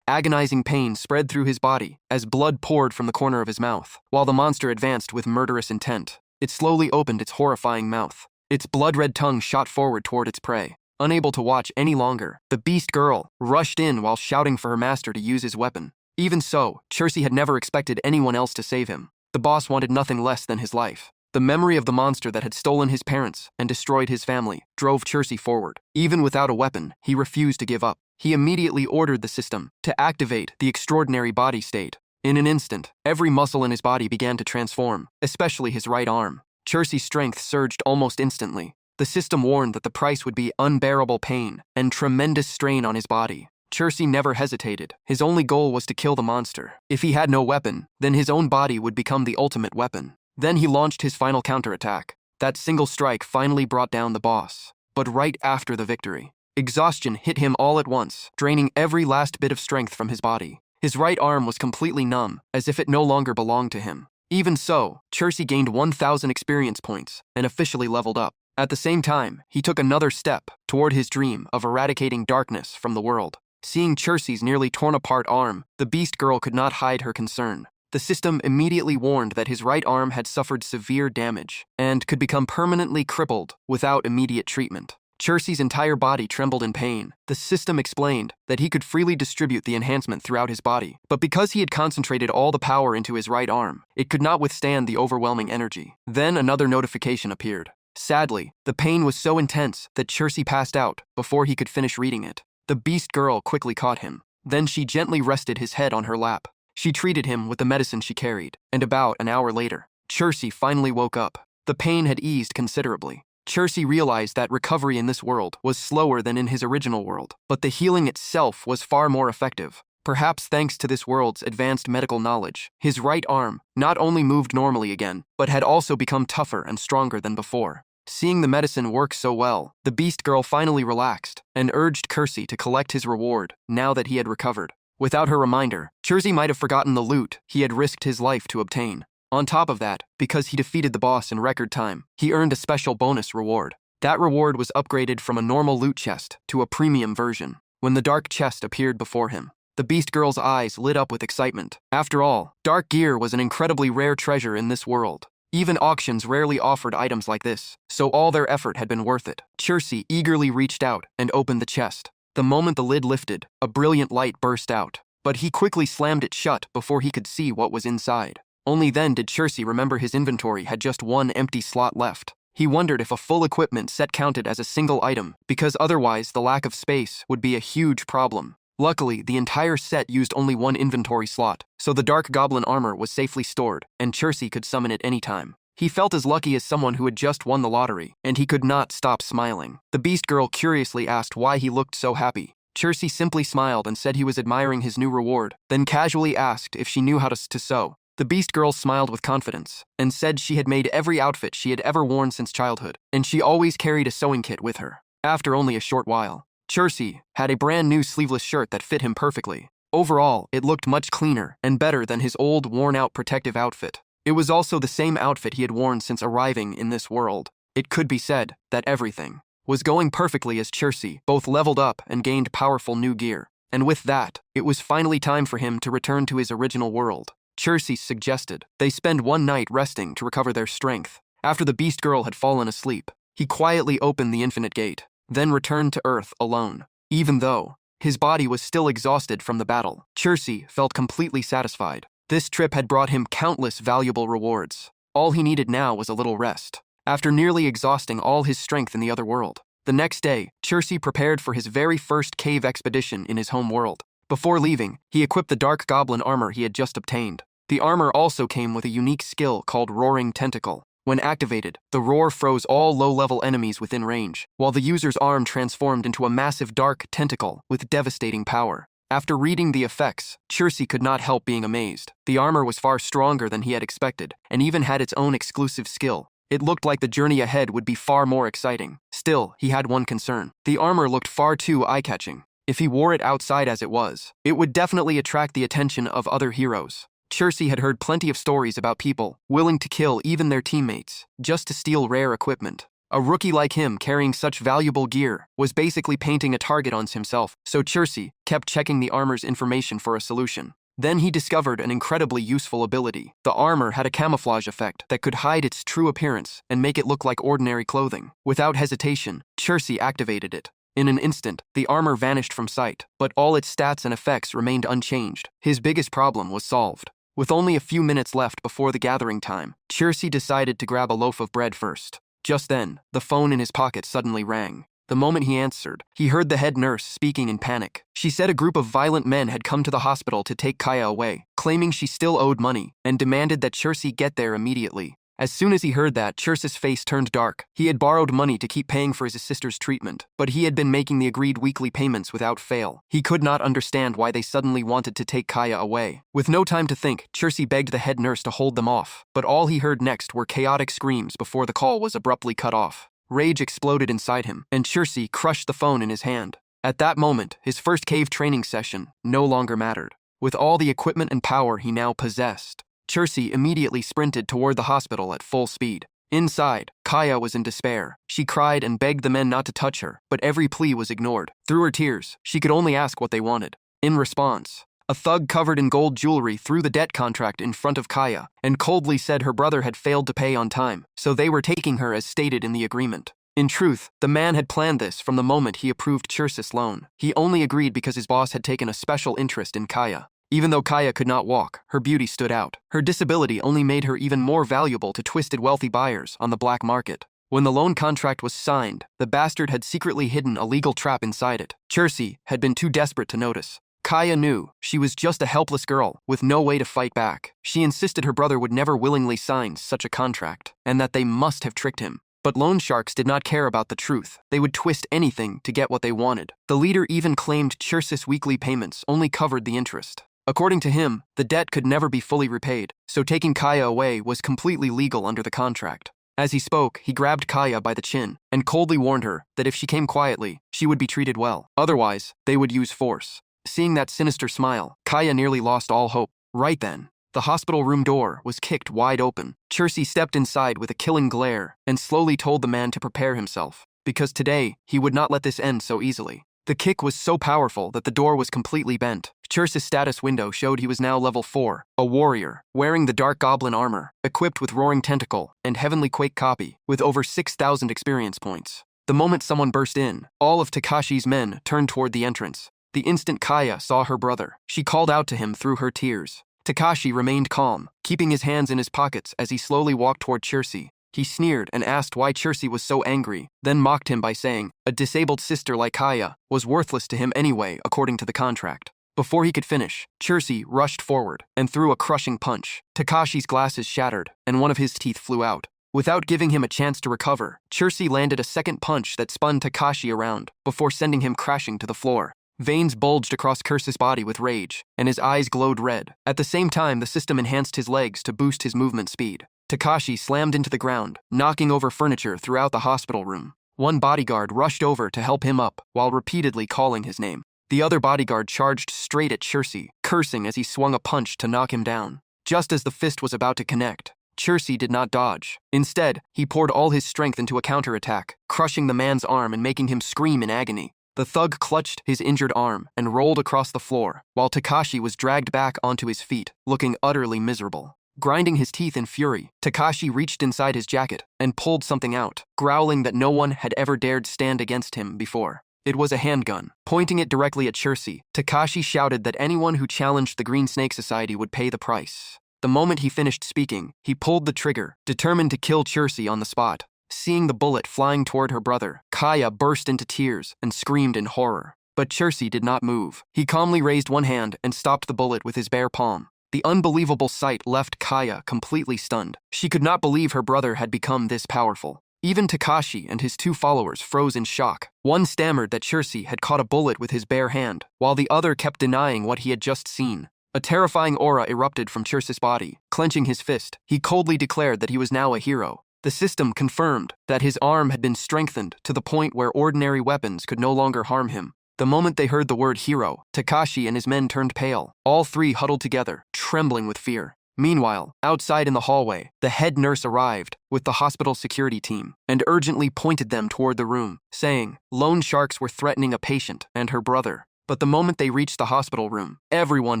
Speaker 1: Agonizing pain spread through his body as blood poured from the corner of his mouth, while the monster advanced with murderous intent. It slowly opened its horrifying mouth. Its blood-red tongue shot forward toward its prey. Unable to watch any longer, the beast girl rushed in while shouting for her master to use his weapon. Even so, Chiro had never expected anyone else to save him. The boss wanted nothing less than his life. The memory of the monster that had stolen his parents and destroyed his family drove Chiro forward. Even without a weapon, he refused to give up. He immediately ordered the system to activate the extraordinary body state. In an instant, every muscle in his body began to transform, especially his right arm. Chiro's strength surged almost instantly. The system warned that the price would be unbearable pain and tremendous strain on his body. Chiro never hesitated. His only goal was to kill the monster. If he had no weapon, then his own body would become the ultimate weapon. Then he launched his final counterattack. That single strike finally brought down the boss. But right after the victory, exhaustion hit him all at once, draining every last bit of strength from his body. His right arm was completely numb, as if it no longer belonged to him. Even so, Chiro gained 1,000 experience points and officially leveled up. At the same time, he took another step toward his dream of eradicating darkness from the world. Seeing Chiro's nearly torn-apart arm, the beast girl could not hide her concern. The system immediately warned that his right arm had suffered severe damage and could become permanently crippled without immediate treatment. Chiro's entire body trembled in pain. The system explained that he could freely distribute the enhancement throughout his body, but because he had concentrated all the power into his right arm, it could not withstand the overwhelming energy. Then another notification appeared. Sadly, the pain was so intense that Chiro passed out before he could finish reading it. The beast girl quickly caught him. Then she gently rested his head on her lap. She treated him with the medicine she carried, and about an hour later, Chiro finally woke up. The pain had eased considerably. Chiro realized that recovery in this world was slower than in his original world, but the healing itself was far more effective. Perhaps thanks to this world's advanced medical knowledge, his right arm not only moved normally again, but had also become tougher and stronger than before. Seeing the medicine work so well, the beast girl finally relaxed and urged Chiro to collect his reward now that he had recovered. Without her reminder, Chiro might have forgotten the loot he had risked his life to obtain. On top of that, because he defeated the boss in record time, he earned a special bonus reward. That reward was upgraded from a normal loot chest to a premium version. When the dark chest appeared before him, the beast girl's eyes lit up with excitement. After all, dark gear was an incredibly rare treasure in this world. Even auctions rarely offered items like this, so all their effort had been worth it. Chiro eagerly reached out and opened the chest. The moment the lid lifted, a brilliant light burst out, but he quickly slammed it shut before he could see what was inside. Only then did Chiro remember his inventory had just one empty slot left. He wondered if a full equipment set counted as a single item, because otherwise the lack of space would be a huge problem. Luckily, the entire set used only one inventory slot, so the dark goblin armor was safely stored, and Chiro could summon it anytime. He felt as lucky as someone who had just won the lottery, and he could not stop smiling. The beast girl curiously asked why he looked so happy. Chiro simply smiled and said he was admiring his new reward, then casually asked if she knew how to sew. The beast girl smiled with confidence and said she had made every outfit she had ever worn since childhood, and she always carried a sewing kit with her. After only a short while, Chiro had a brand new sleeveless shirt that fit him perfectly. Overall, it looked much cleaner and better than his old, worn-out protective outfit. It was also the same outfit he had worn since arriving in this world. It could be said that everything was going perfectly as Chiro both leveled up and gained powerful new gear. And with that, it was finally time for him to return to his original world. Chiro suggested they spend one night resting to recover their strength. After the beast girl had fallen asleep, he quietly opened the infinite gate, then returned to Earth alone. Even though his body was still exhausted from the battle, Chiro felt completely satisfied. This trip had brought him countless valuable rewards. All he needed now was a little rest. After nearly exhausting all his strength in the other world, the next day, Chiro prepared for his very first cave expedition in his home world. Before leaving, he equipped the dark goblin armor he had just obtained. The armor also came with a unique skill called Roaring Tentacle. When activated, the roar froze all low-level enemies within range, while the user's arm transformed into a massive dark tentacle with devastating power. After reading the effects, Chiro could not help being amazed. The armor was far stronger than he had expected, and even had its own exclusive skill. It looked like the journey ahead would be far more exciting. Still, he had one concern. The armor looked far too eye-catching. If he wore it outside as it was, it would definitely attract the attention of other heroes. Chiro had heard plenty of stories about people willing to kill even their teammates just to steal rare equipment. A rookie like him carrying such valuable gear was basically painting a target on himself, so Chiro kept checking the armor's information for a solution. Then he discovered an incredibly useful ability. The armor had a camouflage effect that could hide its true appearance and make it look like ordinary clothing. Without hesitation, Chiro activated it. In an instant, the armor vanished from sight, but all its stats and effects remained unchanged. His biggest problem was solved. With only a few minutes left before the gathering time, Chiro decided to grab a loaf of bread first. Just then, the phone in his pocket suddenly rang. The moment he answered, he heard the head nurse speaking in panic. She said a group of violent men had come to the hospital to take Kaya away, claiming she still owed money, and demanded that Chiro get there immediately. As soon as he heard that, Chiro's face turned dark. He had borrowed money to keep paying for his sister's treatment, but he had been making the agreed weekly payments without fail. He could not understand why they suddenly wanted to take Kaya away. With no time to think, Chiro begged the head nurse to hold them off, but all he heard next were chaotic screams before the call was abruptly cut off. Rage exploded inside him, and Chiro crushed the phone in his hand. At that moment, his first cave training session no longer mattered. With all the equipment and power he now possessed, Chiro immediately sprinted toward the hospital at full speed. Inside, Kaya was in despair. She cried and begged the men not to touch her, but every plea was ignored. Through her tears, she could only ask what they wanted. In response, a thug covered in gold jewelry threw the debt contract in front of Kaya and coldly said her brother had failed to pay on time, so they were taking her as stated in the agreement. In truth, the man had planned this from the moment he approved Chiro's loan. He only agreed because his boss had taken a special interest in Kaya. Even though Kaya could not walk, her beauty stood out. Her disability only made her even more valuable to twisted wealthy buyers on the black market. When the loan contract was signed, the bastard had secretly hidden a legal trap inside it. Chiro had been too desperate to notice. Kaya knew she was just a helpless girl with no way to fight back. She insisted her brother would never willingly sign such a contract, and that they must have tricked him. But loan sharks did not care about the truth. They would twist anything to get what they wanted. The leader even claimed Chiro's weekly payments only covered the interest. According to him, the debt could never be fully repaid, so taking Kaya away was completely legal under the contract. As he spoke, he grabbed Kaya by the chin and coldly warned her that if she came quietly, she would be treated well. Otherwise, they would use force. Seeing that sinister smile, Kaya nearly lost all hope. Right then, the hospital room door was kicked wide open. Chiro stepped inside with a killing glare and slowly told the man to prepare himself, because today, he would not let this end so easily. The kick was so powerful that the door was completely bent. Chiro's status window showed he was now level 4, a warrior, wearing the dark goblin armor, equipped with Roaring Tentacle and Heavenly Quake copy, with over 6,000 experience points. The moment someone burst in, all of Takashi's men turned toward the entrance. The instant Kaya saw her brother, she called out to him through her tears. Takashi remained calm, keeping his hands in his pockets as he slowly walked toward Chiro. He sneered and asked why Chirsi was so angry, then mocked him by saying a disabled sister like Kaya was worthless to him anyway according to the contract. Before he could finish, Chirsi rushed forward and threw a crushing punch. Takashi's glasses shattered, and one of his teeth flew out. Without giving him a chance to recover, Chirsi landed a second punch that spun Takashi around, before sending him crashing to the floor. Veins bulged across Chirsi's body with rage, and his eyes glowed red. At the same time, the system enhanced his legs to boost his movement speed. Takashi slammed into the ground, knocking over furniture throughout the hospital room. One bodyguard rushed over to help him up, while repeatedly calling his name. The other bodyguard charged straight at Chirsi, cursing as he swung a punch to knock him down. Just as the fist was about to connect, Chirsi did not dodge. Instead, he poured all his strength into a counterattack, crushing the man's arm and making him scream in agony. The thug clutched his injured arm and rolled across the floor, while Takashi was dragged back onto his feet, looking utterly miserable. Grinding his teeth in fury, Takashi reached inside his jacket and pulled something out, growling that no one had ever dared stand against him before. It was a handgun. Pointing it directly at Chirsi, Takashi shouted that anyone who challenged the Green Snake Society would pay the price. The moment he finished speaking, he pulled the trigger, determined to kill Chirsi on the spot. Seeing the bullet flying toward her brother, Kaya burst into tears and screamed in horror. But Chirsi did not move. He calmly raised one hand and stopped the bullet with his bare palm. The unbelievable sight left Kaya completely stunned. She could not believe her brother had become this powerful. Even Takashi and his two followers froze in shock. One stammered that Chirsi had caught a bullet with his bare hand, while the other kept denying what he had just seen. A terrifying aura erupted from Chirsi's body. Clenching his fist, he coldly declared that he was now a hero. The system confirmed that his arm had been strengthened to the point where ordinary weapons could no longer harm him. The moment they heard the word hero, Takashi and his men turned pale. All three huddled together, trembling with fear. Meanwhile, outside in the hallway, the head nurse arrived with the hospital security team and urgently pointed them toward the room, saying loan sharks were threatening a patient and her brother. But the moment they reached the hospital room, everyone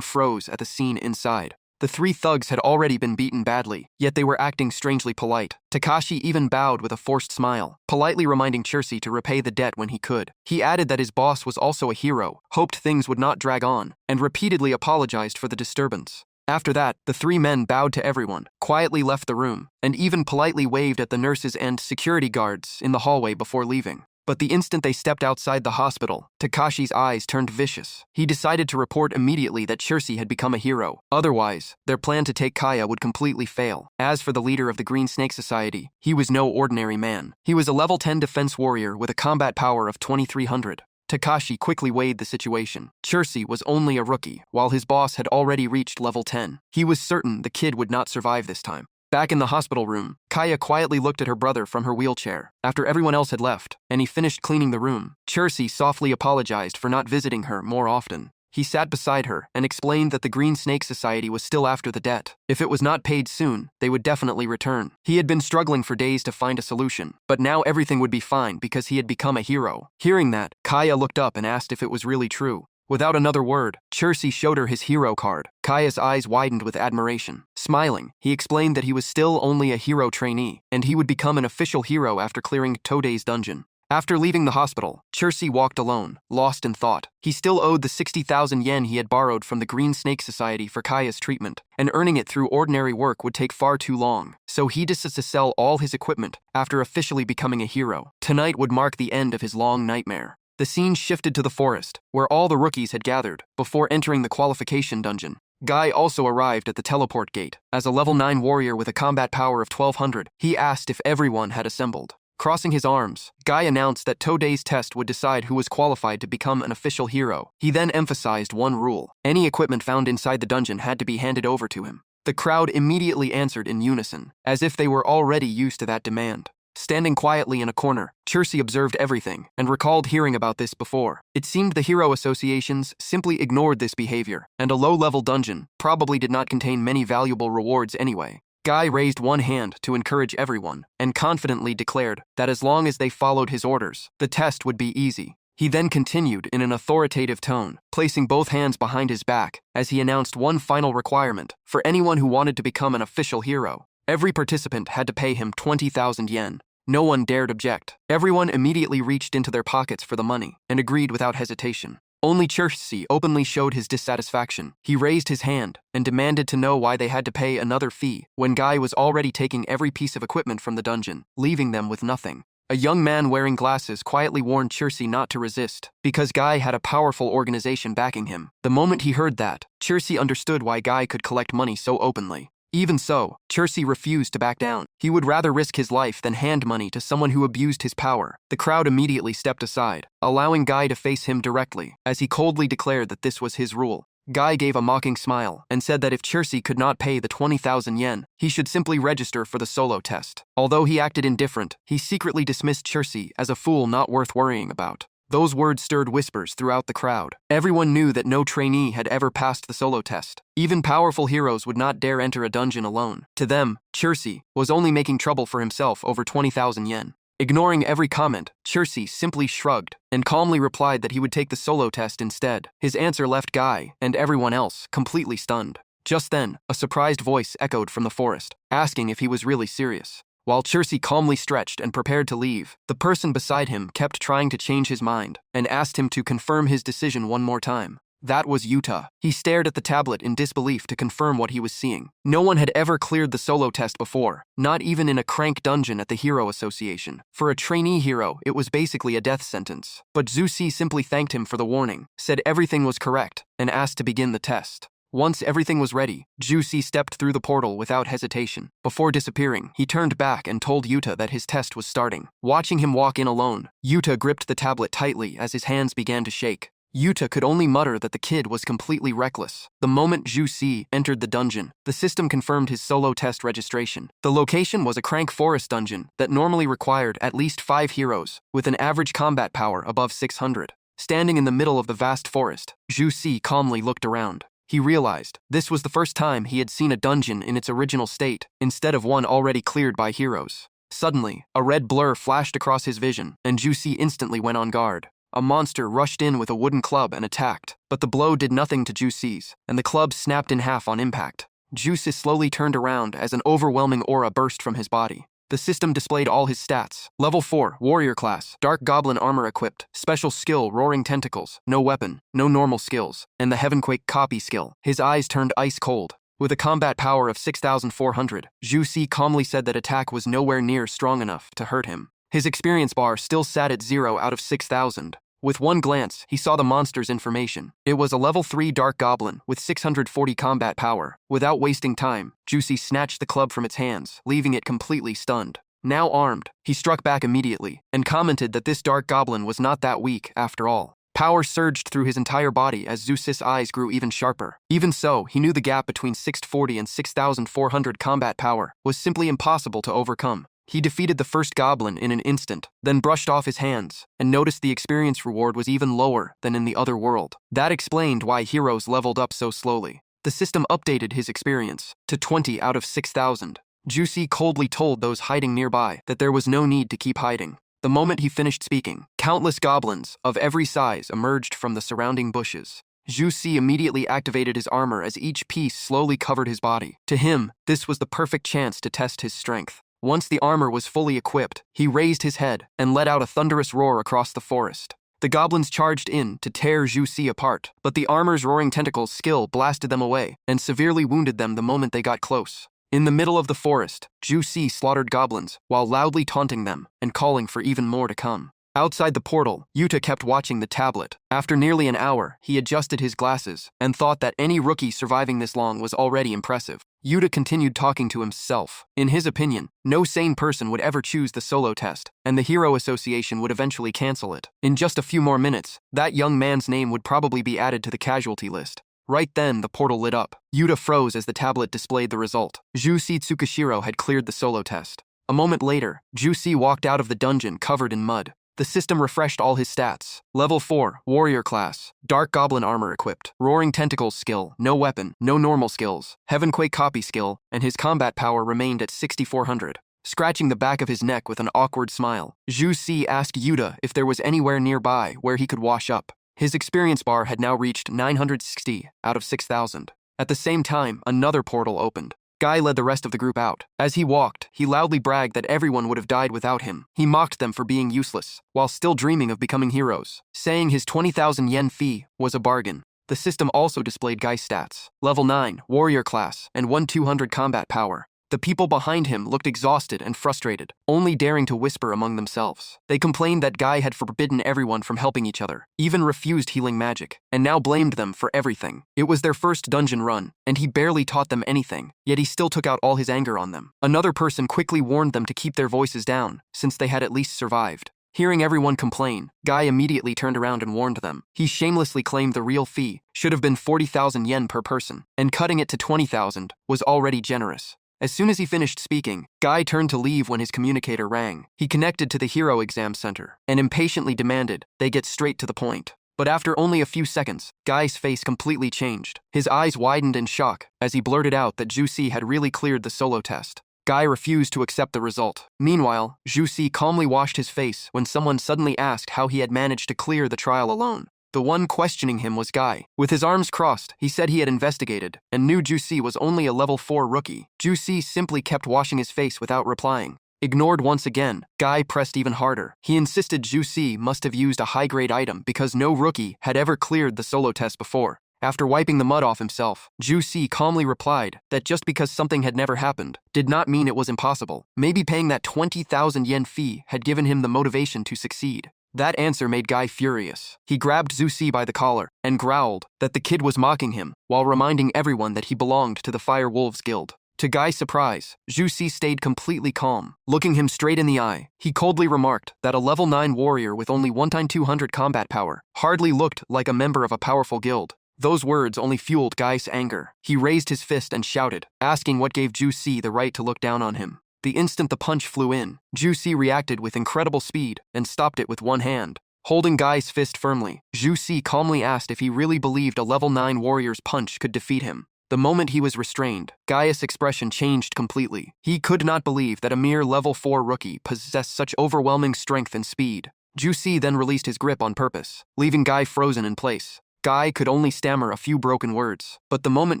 Speaker 1: froze at the scene inside. The three thugs had already been beaten badly, yet they were acting strangely polite. Takashi even bowed with a forced smile, politely reminding Chirsi to repay the debt when he could. He added that his boss was also a hero, hoped things would not drag on, and repeatedly apologized for the disturbance. After that, the three men bowed to everyone, quietly left the room, and even politely waved at the nurses and security guards in the hallway before leaving. But the instant they stepped outside the hospital, Takashi's eyes turned vicious. He decided to report immediately that Chirsi had become a hero. Otherwise, their plan to take Kaya would completely fail. As for the leader of the Green Snake Society, he was no ordinary man. He was a level 10 defense warrior with a combat power of 2300. Takashi quickly weighed the situation. Chirsi was only a rookie, while his boss had already reached level 10. He was certain the kid would not survive this time. Back in the hospital room, Kaya quietly looked at her brother from her wheelchair, after everyone else had left, and he finished cleaning the room. Chirsi softly apologized for not visiting her more often. He sat beside her and explained that the Green Snake Society was still after the debt. If it was not paid soon, they would definitely return. He had been struggling for days to find a solution, but now everything would be fine because he had become a hero. Hearing that, Kaya looked up and asked if it was really true. Without another word, Chirsi showed her his hero card. Kaya's eyes widened with admiration. Smiling, he explained that he was still only a hero trainee, and he would become an official hero after clearing Today's dungeon. After leaving the hospital, Chirsi walked alone, lost in thought. He still owed the 60,000 yen he had borrowed from the Green Snake Society for Kaya's treatment, and earning it through ordinary work would take far too long. So he decided to sell all his equipment after officially becoming a hero. Tonight would mark the end of his long nightmare. The scene shifted to the forest, where all the rookies had gathered, before entering the qualification dungeon. Guy also arrived at the teleport gate. As a level 9 warrior with a combat power of 1200, he asked if everyone had assembled. Crossing his arms, Guy announced that Today's test would decide who was qualified to become an official hero. He then emphasized one rule: any equipment found inside the dungeon had to be handed over to him. The crowd immediately answered in unison, as if they were already used to that demand. Standing quietly in a corner, Chirsi observed everything and recalled hearing about this before. It seemed the hero associations simply ignored this behavior, and a low-level dungeon probably did not contain many valuable rewards anyway. Guy raised one hand to encourage everyone and confidently declared that as long as they followed his orders, the test would be easy. He then continued in an authoritative tone, placing both hands behind his back as he announced one final requirement for anyone who wanted to become an official hero. Every participant had to pay him 20,000 yen. No one dared object. Everyone immediately reached into their pockets for the money and agreed without hesitation. Only Chirsi openly showed his dissatisfaction. He raised his hand and demanded to know why they had to pay another fee when Guy was already taking every piece of equipment from the dungeon, leaving them with nothing. A young man wearing glasses quietly warned Chirsi not to resist, because Guy had a powerful organization backing him. The moment he heard that, Chirsi understood why Guy could collect money so openly. Even so, Chirsi refused to back down. He would rather risk his life than hand money to someone who abused his power. The crowd immediately stepped aside, allowing Guy to face him directly, as he coldly declared that this was his rule. Guy gave a mocking smile and said that if Chirsi could not pay the 20,000 yen, he should simply register for the solo test. Although he acted indifferent, he secretly dismissed Chirsi as a fool not worth worrying about. Those words stirred whispers throughout the crowd. Everyone knew that no trainee had ever passed the solo test. Even powerful heroes would not dare enter a dungeon alone. To them, Chirsi was only making trouble for himself over 20,000 yen. Ignoring every comment, Chirsi simply shrugged and calmly replied that he would take the solo test instead. His answer left Guy and everyone else completely stunned. Just then, a surprised voice echoed from the forest, asking if he was really serious. While Chirsi calmly stretched and prepared to leave, the person beside him kept trying to change his mind and asked him to confirm his decision one more time. That was Yuta. He stared at the tablet in disbelief to confirm what he was seeing. No one had ever cleared the solo test before, not even in a crank dungeon at the Hero Association. For a trainee hero, it was basically a death sentence. But Zusi simply thanked him for the warning, said everything was correct, and asked to begin the test. Once everything was ready, Juicy stepped through the portal without hesitation. Before disappearing, he turned back and told Yuta that his test was starting. Watching him walk in alone, Yuta gripped the tablet tightly as his hands began to shake. Yuta could only mutter that the kid was completely reckless. The moment Juicy entered the dungeon, the system confirmed his solo test registration. The location was a crank forest dungeon that normally required at least 5 heroes, with an average combat power above 600. Standing in the middle of the vast forest, Juicy calmly looked around. He realized this was the first time he had seen a dungeon in its original state, instead of one already cleared by heroes. Suddenly, a red blur flashed across his vision, and Juicy instantly went on guard. A monster rushed in with a wooden club and attacked, but the blow did nothing to Juicy's, and the club snapped in half on impact. Juicy slowly turned around as an overwhelming aura burst from his body. The system displayed all his stats. Level 4, Warrior Class, Dark Goblin Armor equipped, Special Skill, Roaring Tentacles, no weapon, no normal skills, and the Heavenquake Copy skill. His eyes turned ice cold. With a combat power of 6,400, Juicy calmly said that attack was nowhere near strong enough to hurt him. His experience bar still sat at 0 out of 6,000. With one glance, he saw the monster's information. It was a level 3 Dark Goblin with 640 combat power. Without wasting time, Juicy snatched the club from its hands, leaving it completely stunned. Now armed, he struck back immediately, and commented that this Dark Goblin was not that weak after all. Power surged through his entire body as Zeus's eyes grew even sharper. Even so, he knew the gap between 640 and 6,400 combat power was simply impossible to overcome. He defeated the first goblin in an instant, then brushed off his hands, and noticed the experience reward was even lower than in the other world. That explained why heroes leveled up so slowly. The system updated his experience to 20 out of 6,000. Juicy coldly told those hiding nearby that there was no need to keep hiding. The moment he finished speaking, countless goblins of every size emerged from the surrounding bushes. Juicy immediately activated his armor as each piece slowly covered his body. To him, this was the perfect chance to test his strength. Once the armor was fully equipped, he raised his head and let out a thunderous roar across the forest. The goblins charged in to tear Juicy apart, but the armor's roaring tentacles skill blasted them away and severely wounded them the moment they got close. In the middle of the forest, Juicy slaughtered goblins while loudly taunting them and calling for even more to come. Outside the portal, Yuta kept watching the tablet. After nearly an hour, he adjusted his glasses and thought that any rookie surviving this long was already impressive. Yuta continued talking to himself. In his opinion, no sane person would ever choose the solo test, and the Hero Association would eventually cancel it. In just a few more minutes, that young man's name would probably be added to the casualty list. Right then, the portal lit up. Yuta froze as the tablet displayed the result. Juicy Tsukishiro had cleared the solo test. A moment later, Juicy walked out of the dungeon covered in mud. The system refreshed all his stats. Level 4, Warrior Class, Dark Goblin Armor equipped, Roaring Tentacles skill, no weapon, no normal skills, Heavenquake Copy skill, and his combat power remained at 6,400. Scratching the back of his neck with an awkward smile, Juicy asked Yuta if there was anywhere nearby where he could wash up. His experience bar had now reached 960 out of 6,000. At the same time, another portal opened. Guy led the rest of the group out. As he walked, he loudly bragged that everyone would have died without him. He mocked them for being useless, while still dreaming of becoming heroes, saying his 20,000 yen fee was a bargain. The system also displayed Guy's stats: level 9, warrior class, and 1-200 combat power. The people behind him looked exhausted and frustrated, only daring to whisper among themselves. They complained that Guy had forbidden everyone from helping each other, even refused healing magic, and now blamed them for everything. It was their first dungeon run, and he barely taught them anything, yet he still took out all his anger on them. Another person quickly warned them to keep their voices down, since they had at least survived. Hearing everyone complain, Guy immediately turned around and warned them. He shamelessly claimed the real fee should have been 40,000 yen per person, and cutting it to 20,000 was already generous. As soon as he finished speaking, Guy turned to leave when his communicator rang. He connected to the Hero Exam Center and impatiently demanded they get straight to the point. But after only a few seconds, Guy's face completely changed. His eyes widened in shock as he blurted out that Juicy had really cleared the solo test. Guy refused to accept the result. Meanwhile, Juicy calmly washed his face when someone suddenly asked how he had managed to clear the trial alone. The one questioning him was Guy. With his arms crossed, he said he had investigated and knew Juicy was only a level 4 rookie. Juicy simply kept washing his face without replying. Ignored once again, Guy pressed even harder. He insisted Juicy must have used a high-grade item because no rookie had ever cleared the solo test before. After wiping the mud off himself, Juicy calmly replied that just because something had never happened did not mean it was impossible. Maybe paying that 20,000 yen fee had given him the motivation to succeed. That answer made Guy furious. He grabbed Juicy by the collar and growled that the kid was mocking him while reminding everyone that he belonged to the Fire Wolves Guild. To Guy's surprise, Juicy stayed completely calm. Looking him straight in the eye, he coldly remarked that a level 9 warrior with only 1-200 combat power hardly looked like a member of a powerful guild. Those words only fueled Guy's anger. He raised his fist and shouted, asking what gave Juicy the right to look down on him. The instant the punch flew in, Juicy reacted with incredible speed and stopped it with one hand. Holding Guy's fist firmly, Juicy calmly asked if he really believed a level 9 warrior's punch could defeat him. The moment he was restrained, Guy's expression changed completely. He could not believe that a mere level 4 rookie possessed such overwhelming strength and speed. Juicy then released his grip on purpose, leaving Guy frozen in place. Guy could only stammer a few broken words, but the moment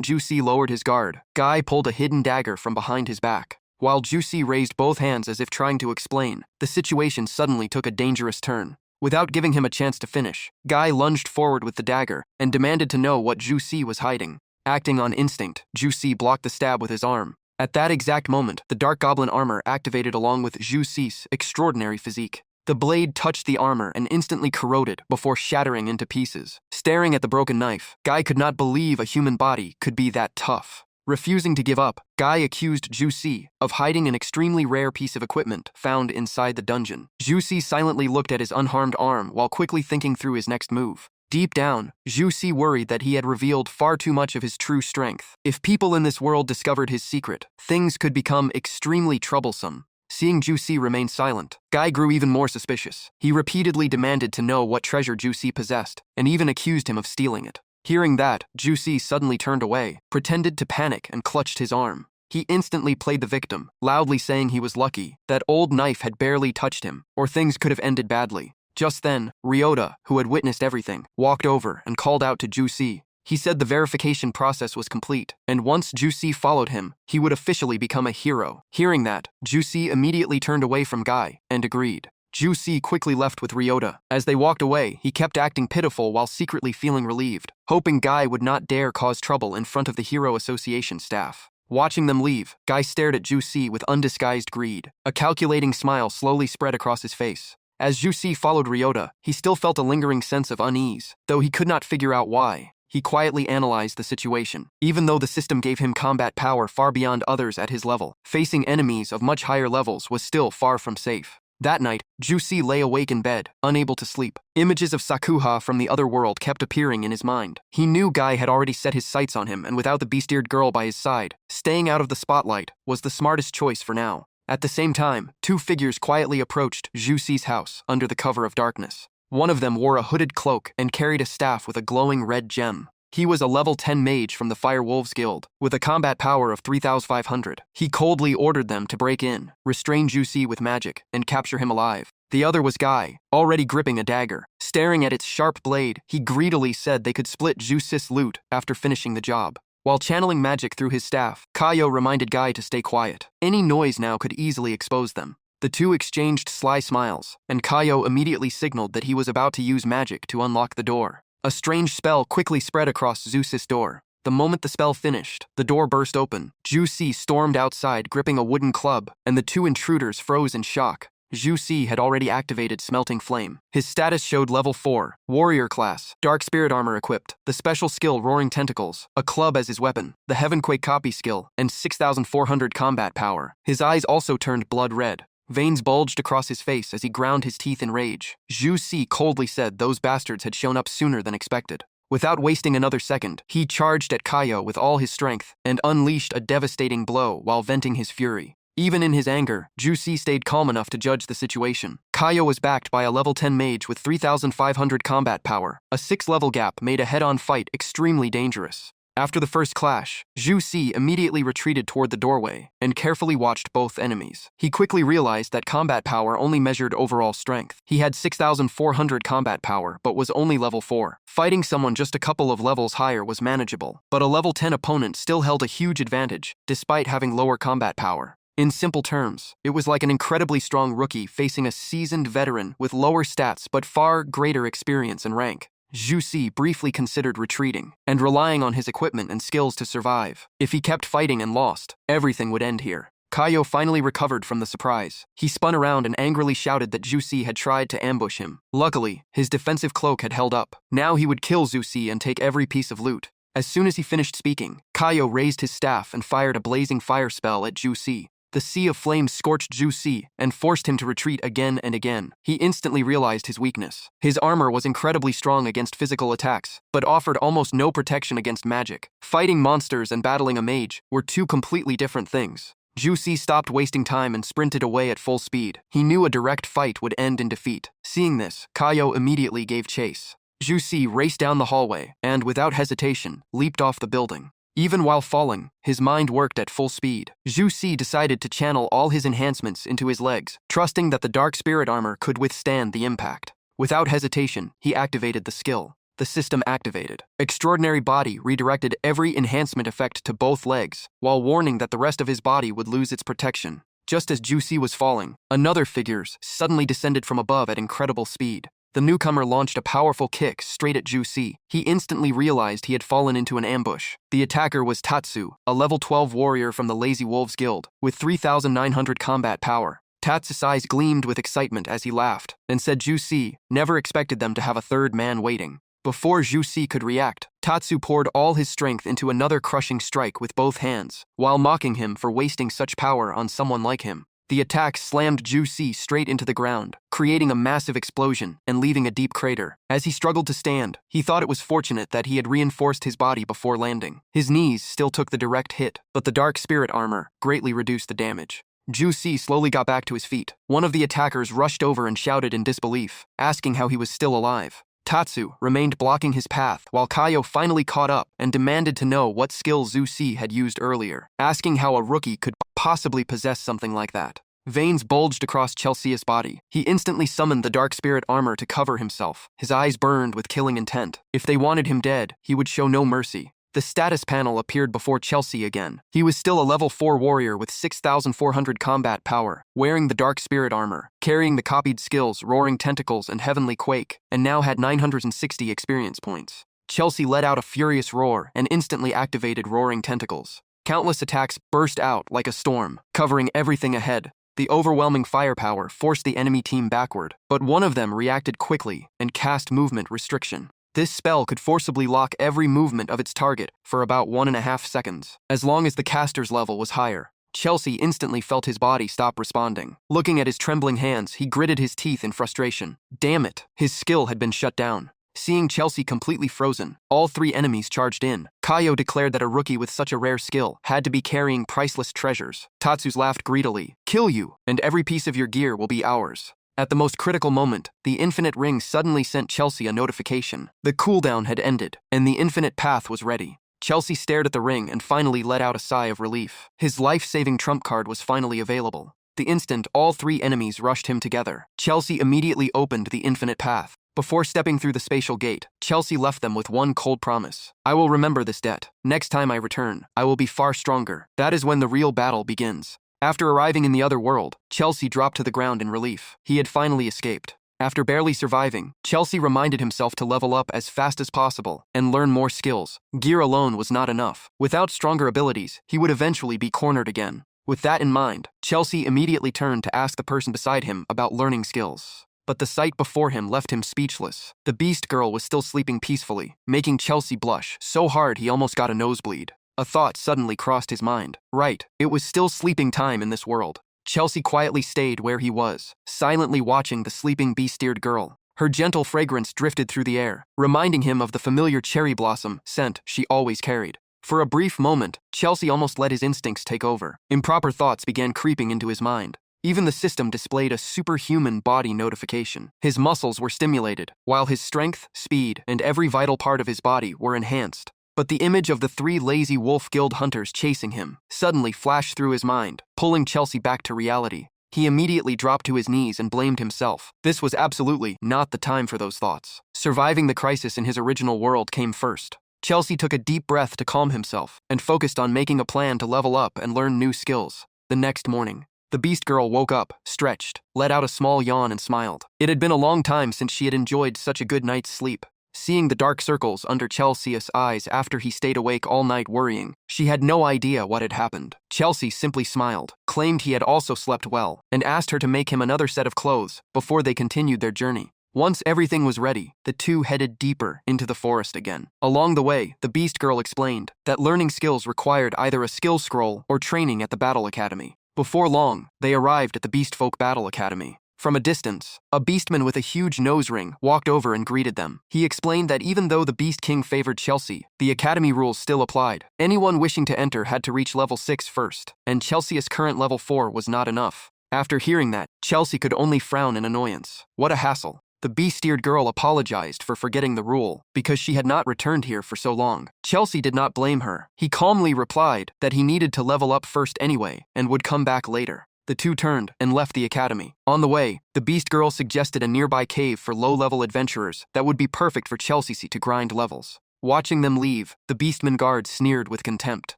Speaker 1: Juicy lowered his guard, Guy pulled a hidden dagger from behind his back. While Juicy raised both hands as if trying to explain, the situation suddenly took a dangerous turn. Without giving him a chance to finish, Guy lunged forward with the dagger and demanded to know what Juicy was hiding. Acting on instinct, Juicy blocked the stab with his arm. At that exact moment, the Dark Goblin armor activated along with Juicy's extraordinary physique. The blade touched the armor and instantly corroded before shattering into pieces. Staring at the broken knife, Guy could not believe a human body could be that tough. Refusing to give up, Guy accused Juicy of hiding an extremely rare piece of equipment found inside the dungeon. Juicy silently looked at his unharmed arm while quickly thinking through his next move. Deep down, Juicy worried that he had revealed far too much of his true strength. If people in this world discovered his secret, things could become extremely troublesome. Seeing Juicy remain silent, Guy grew even more suspicious. He repeatedly demanded to know what treasure Juicy possessed, and even accused him of stealing it. Hearing that, Juicy suddenly turned away, pretended to panic, and clutched his arm. He instantly played the victim, loudly saying he was lucky that old knife had barely touched him, or things could have ended badly. Just then, Ryota, who had witnessed everything, walked over and called out to Juicy. He said the verification process was complete, and once Juicy followed him, he would officially become a hero. Hearing that, Juicy immediately turned away from Guy and agreed. Juicy quickly left with Ryota. As they walked away, he kept acting pitiful while secretly feeling relieved, hoping Guy would not dare cause trouble in front of the Hero Association staff. Watching them leave, Guy stared at Juicy with undisguised greed. A calculating smile slowly spread across his face. As Juicy followed Ryota, he still felt a lingering sense of unease, though he could not figure out why. He quietly analyzed the situation. Even though the system gave him combat power far beyond others at his level, facing enemies of much higher levels was still far from safe. That night, Juicy lay awake in bed, unable to sleep. Images of Sakuha from the other world kept appearing in his mind. He knew Guy had already set his sights on him, and without the beast-eared girl by his side, staying out of the spotlight was the smartest choice for now. At the same time, two figures quietly approached Juicy's house under the cover of darkness. One of them wore a hooded cloak and carried a staff with a glowing red gem. He was a level 10 mage from the Fire Wolves Guild, with a combat power of 3,500. He coldly ordered them to break in, restrain Juicy with magic, and capture him alive. The other was Guy, already gripping a dagger. Staring at its sharp blade, he greedily said they could split Juicy's loot after finishing the job. While channeling magic through his staff, Kaio reminded Guy to stay quiet. Any noise now could easily expose them. The two exchanged sly smiles, and Kaio immediately signaled that he was about to use magic to unlock the door. A strange spell quickly spread across Zeus's door. The moment the spell finished, the door burst open. Zhu Si stormed outside, gripping a wooden club, and the two intruders froze in shock. Zhu Si had already activated Smelting Flame. His status showed level 4, warrior class, dark spirit armor equipped, the special skill Roaring Tentacles, a club as his weapon, the Heavenquake copy skill, and 6,400 combat power. His eyes also turned blood red. Veins bulged across his face as he ground his teeth in rage. Zhu Si coldly said those bastards had shown up sooner than expected. Without wasting another second, he charged at Kaio with all his strength and unleashed a devastating blow while venting his fury. Even in his anger, Zhu Si stayed calm enough to judge the situation. Kaio was backed by a level 10 mage with 3,500 combat power. A 6-level gap made a head-on fight extremely dangerous. After the first clash, Zhu Si immediately retreated toward the doorway and carefully watched both enemies. He quickly realized that combat power only measured overall strength. He had 6,400 combat power, but was only level 4. Fighting someone just a couple of levels higher was manageable, but a level 10 opponent still held a huge advantage, despite having lower combat power. In simple terms, it was like an incredibly strong rookie facing a seasoned veteran with lower stats but far greater experience and rank. Zhu Si briefly considered retreating and relying on his equipment and skills to survive. If he kept fighting and lost, everything would end here. Kaio finally recovered from the surprise. He spun around and angrily shouted that Zhu Si had tried to ambush him. Luckily, his defensive cloak had held up. Now he would kill Zhu Si and take every piece of loot. As soon as he finished speaking, Kaio raised his staff and fired a blazing fire spell at Zhu Si. The sea of flames scorched Zhu Si and forced him to retreat again and again. He instantly realized his weakness. His armor was incredibly strong against physical attacks, but offered almost no protection against magic. Fighting monsters and battling a mage were two completely different things. Zhu Si stopped wasting time and sprinted away at full speed. He knew a direct fight would end in defeat. Seeing this, Kaio immediately gave chase. Zhu Si raced down the hallway and, without hesitation, leaped off the building. Even while falling, his mind worked at full speed. Zhu Si decided to channel all his enhancements into his legs, trusting that the dark spirit armor could withstand the impact. Without hesitation, he activated the skill. The system activated. Extraordinary Body redirected every enhancement effect to both legs, while warning that the rest of his body would lose its protection. Just as Zhu Si was falling, another figure suddenly descended from above at incredible speed. The newcomer launched a powerful kick straight at Zhu Si. He instantly realized he had fallen into an ambush. The attacker was Tatsu, a level 12 warrior from the Lazy Wolves Guild, with 3,900 combat power. Tatsu's eyes gleamed with excitement as he laughed, and said Zhu Si never expected them to have a third man waiting. Before Zhu Si could react, Tatsu poured all his strength into another crushing strike with both hands, while mocking him for wasting such power on someone like him. The attack slammed Zhu Si straight into the ground, creating a massive explosion and leaving a deep crater. As he struggled to stand, he thought it was fortunate that he had reinforced his body before landing. His knees still took the direct hit, but the dark spirit armor greatly reduced the damage. Zhu Si slowly got back to his feet. One of the attackers rushed over and shouted in disbelief, asking how he was still alive. Tatsu remained blocking his path while Kaio finally caught up and demanded to know what skill Zhu Si had used earlier, asking how a rookie could possibly possess something like that. Veins bulged across Chelsea's body. He instantly summoned the dark spirit armor to cover himself. His eyes burned with killing intent. If they wanted him dead, he would show no mercy. The status panel appeared before Chelsea again. He was still a level 4 warrior with 6,400 combat power, wearing the dark spirit armor, carrying the copied skills Roaring Tentacles and Heavenly Quake, and now had 960 experience points. Chelsea let out a furious roar and instantly activated Roaring Tentacles. Countless attacks burst out like a storm, covering everything ahead. The overwhelming firepower forced the enemy team backward, but one of them reacted quickly and cast movement restriction. This spell could forcibly lock every movement of its target for about 1.5 seconds, as long as the caster's level was higher. Chelsea instantly felt his body stop responding. Looking at his trembling hands, he gritted his teeth in frustration. Damn it, his skill had been shut down. Seeing Chelsea completely frozen, all 3 enemies charged in. Kaio declared that a rookie with such a rare skill had to be carrying priceless treasures. Tatsu laughed greedily. Kill you, and every piece of your gear will be ours. At the most critical moment, the Infinite Ring suddenly sent Chelsea a notification. The cooldown had ended, and the Infinite Path was ready. Chelsea stared at the ring and finally let out a sigh of relief. His life-saving trump card was finally available. The instant all 3 enemies rushed him together, Chelsea immediately opened the Infinite Path. Before stepping through the spatial gate, Chelsea left them with one cold promise. I will remember this debt. Next time I return, I will be far stronger. That is when the real battle begins. After arriving in the other world, Chelsea dropped to the ground in relief. He had finally escaped. After barely surviving, Chelsea reminded himself to level up as fast as possible and learn more skills. Gear alone was not enough. Without stronger abilities, he would eventually be cornered again. With that in mind, Chelsea immediately turned to ask the person beside him about learning skills. But the sight before him left him speechless. The beast girl was still sleeping peacefully, making Chelsea blush so hard he almost got a nosebleed. A thought suddenly crossed his mind. Right, it was still sleeping time in this world. Chelsea quietly stayed where he was, silently watching the sleeping beast-eared girl. Her gentle fragrance drifted through the air, reminding him of the familiar cherry blossom scent she always carried. For a brief moment, Chelsea almost let his instincts take over. Improper thoughts began creeping into his mind. Even the system displayed a superhuman body notification. His muscles were stimulated, while his strength, speed, and every vital part of his body were enhanced. But the image of the 3 lazy wolf guild hunters chasing him suddenly flashed through his mind, pulling Chelsea back to reality. He immediately dropped to his knees and blamed himself. This was absolutely not the time for those thoughts. Surviving the crisis in his original world came first. Chelsea took a deep breath to calm himself and focused on making a plan to level up and learn new skills. The next morning, the beast girl woke up, stretched, let out a small yawn and smiled. It had been a long time since she had enjoyed such a good night's sleep. Seeing the dark circles under Chelsea's eyes after he stayed awake all night worrying, she had no idea what had happened. Chelsea simply smiled, claimed he had also slept well, and asked her to make him another set of clothes before they continued their journey. Once everything was ready, the two headed deeper into the forest again. Along the way, the beast girl explained that learning skills required either a skill scroll or training at the Battle Academy. Before long, they arrived at the Beastfolk Battle Academy. From a distance, a beastman with a huge nose ring walked over and greeted them. He explained that even though the Beast King favored Chelsea, the academy rules still applied. Anyone wishing to enter had to reach level 6 first, and Chelsea's current level 4 was not enough. After hearing that, Chelsea could only frown in annoyance. What a hassle. The beast-eared girl apologized for forgetting the rule because she had not returned here for so long. Chelsea did not blame her. He calmly replied that he needed to level up first anyway and would come back later. The two turned and left the academy. On the way, the beast girl suggested a nearby cave for low-level adventurers that would be perfect for Chelsea to grind levels. Watching them leave, the beastman guard sneered with contempt.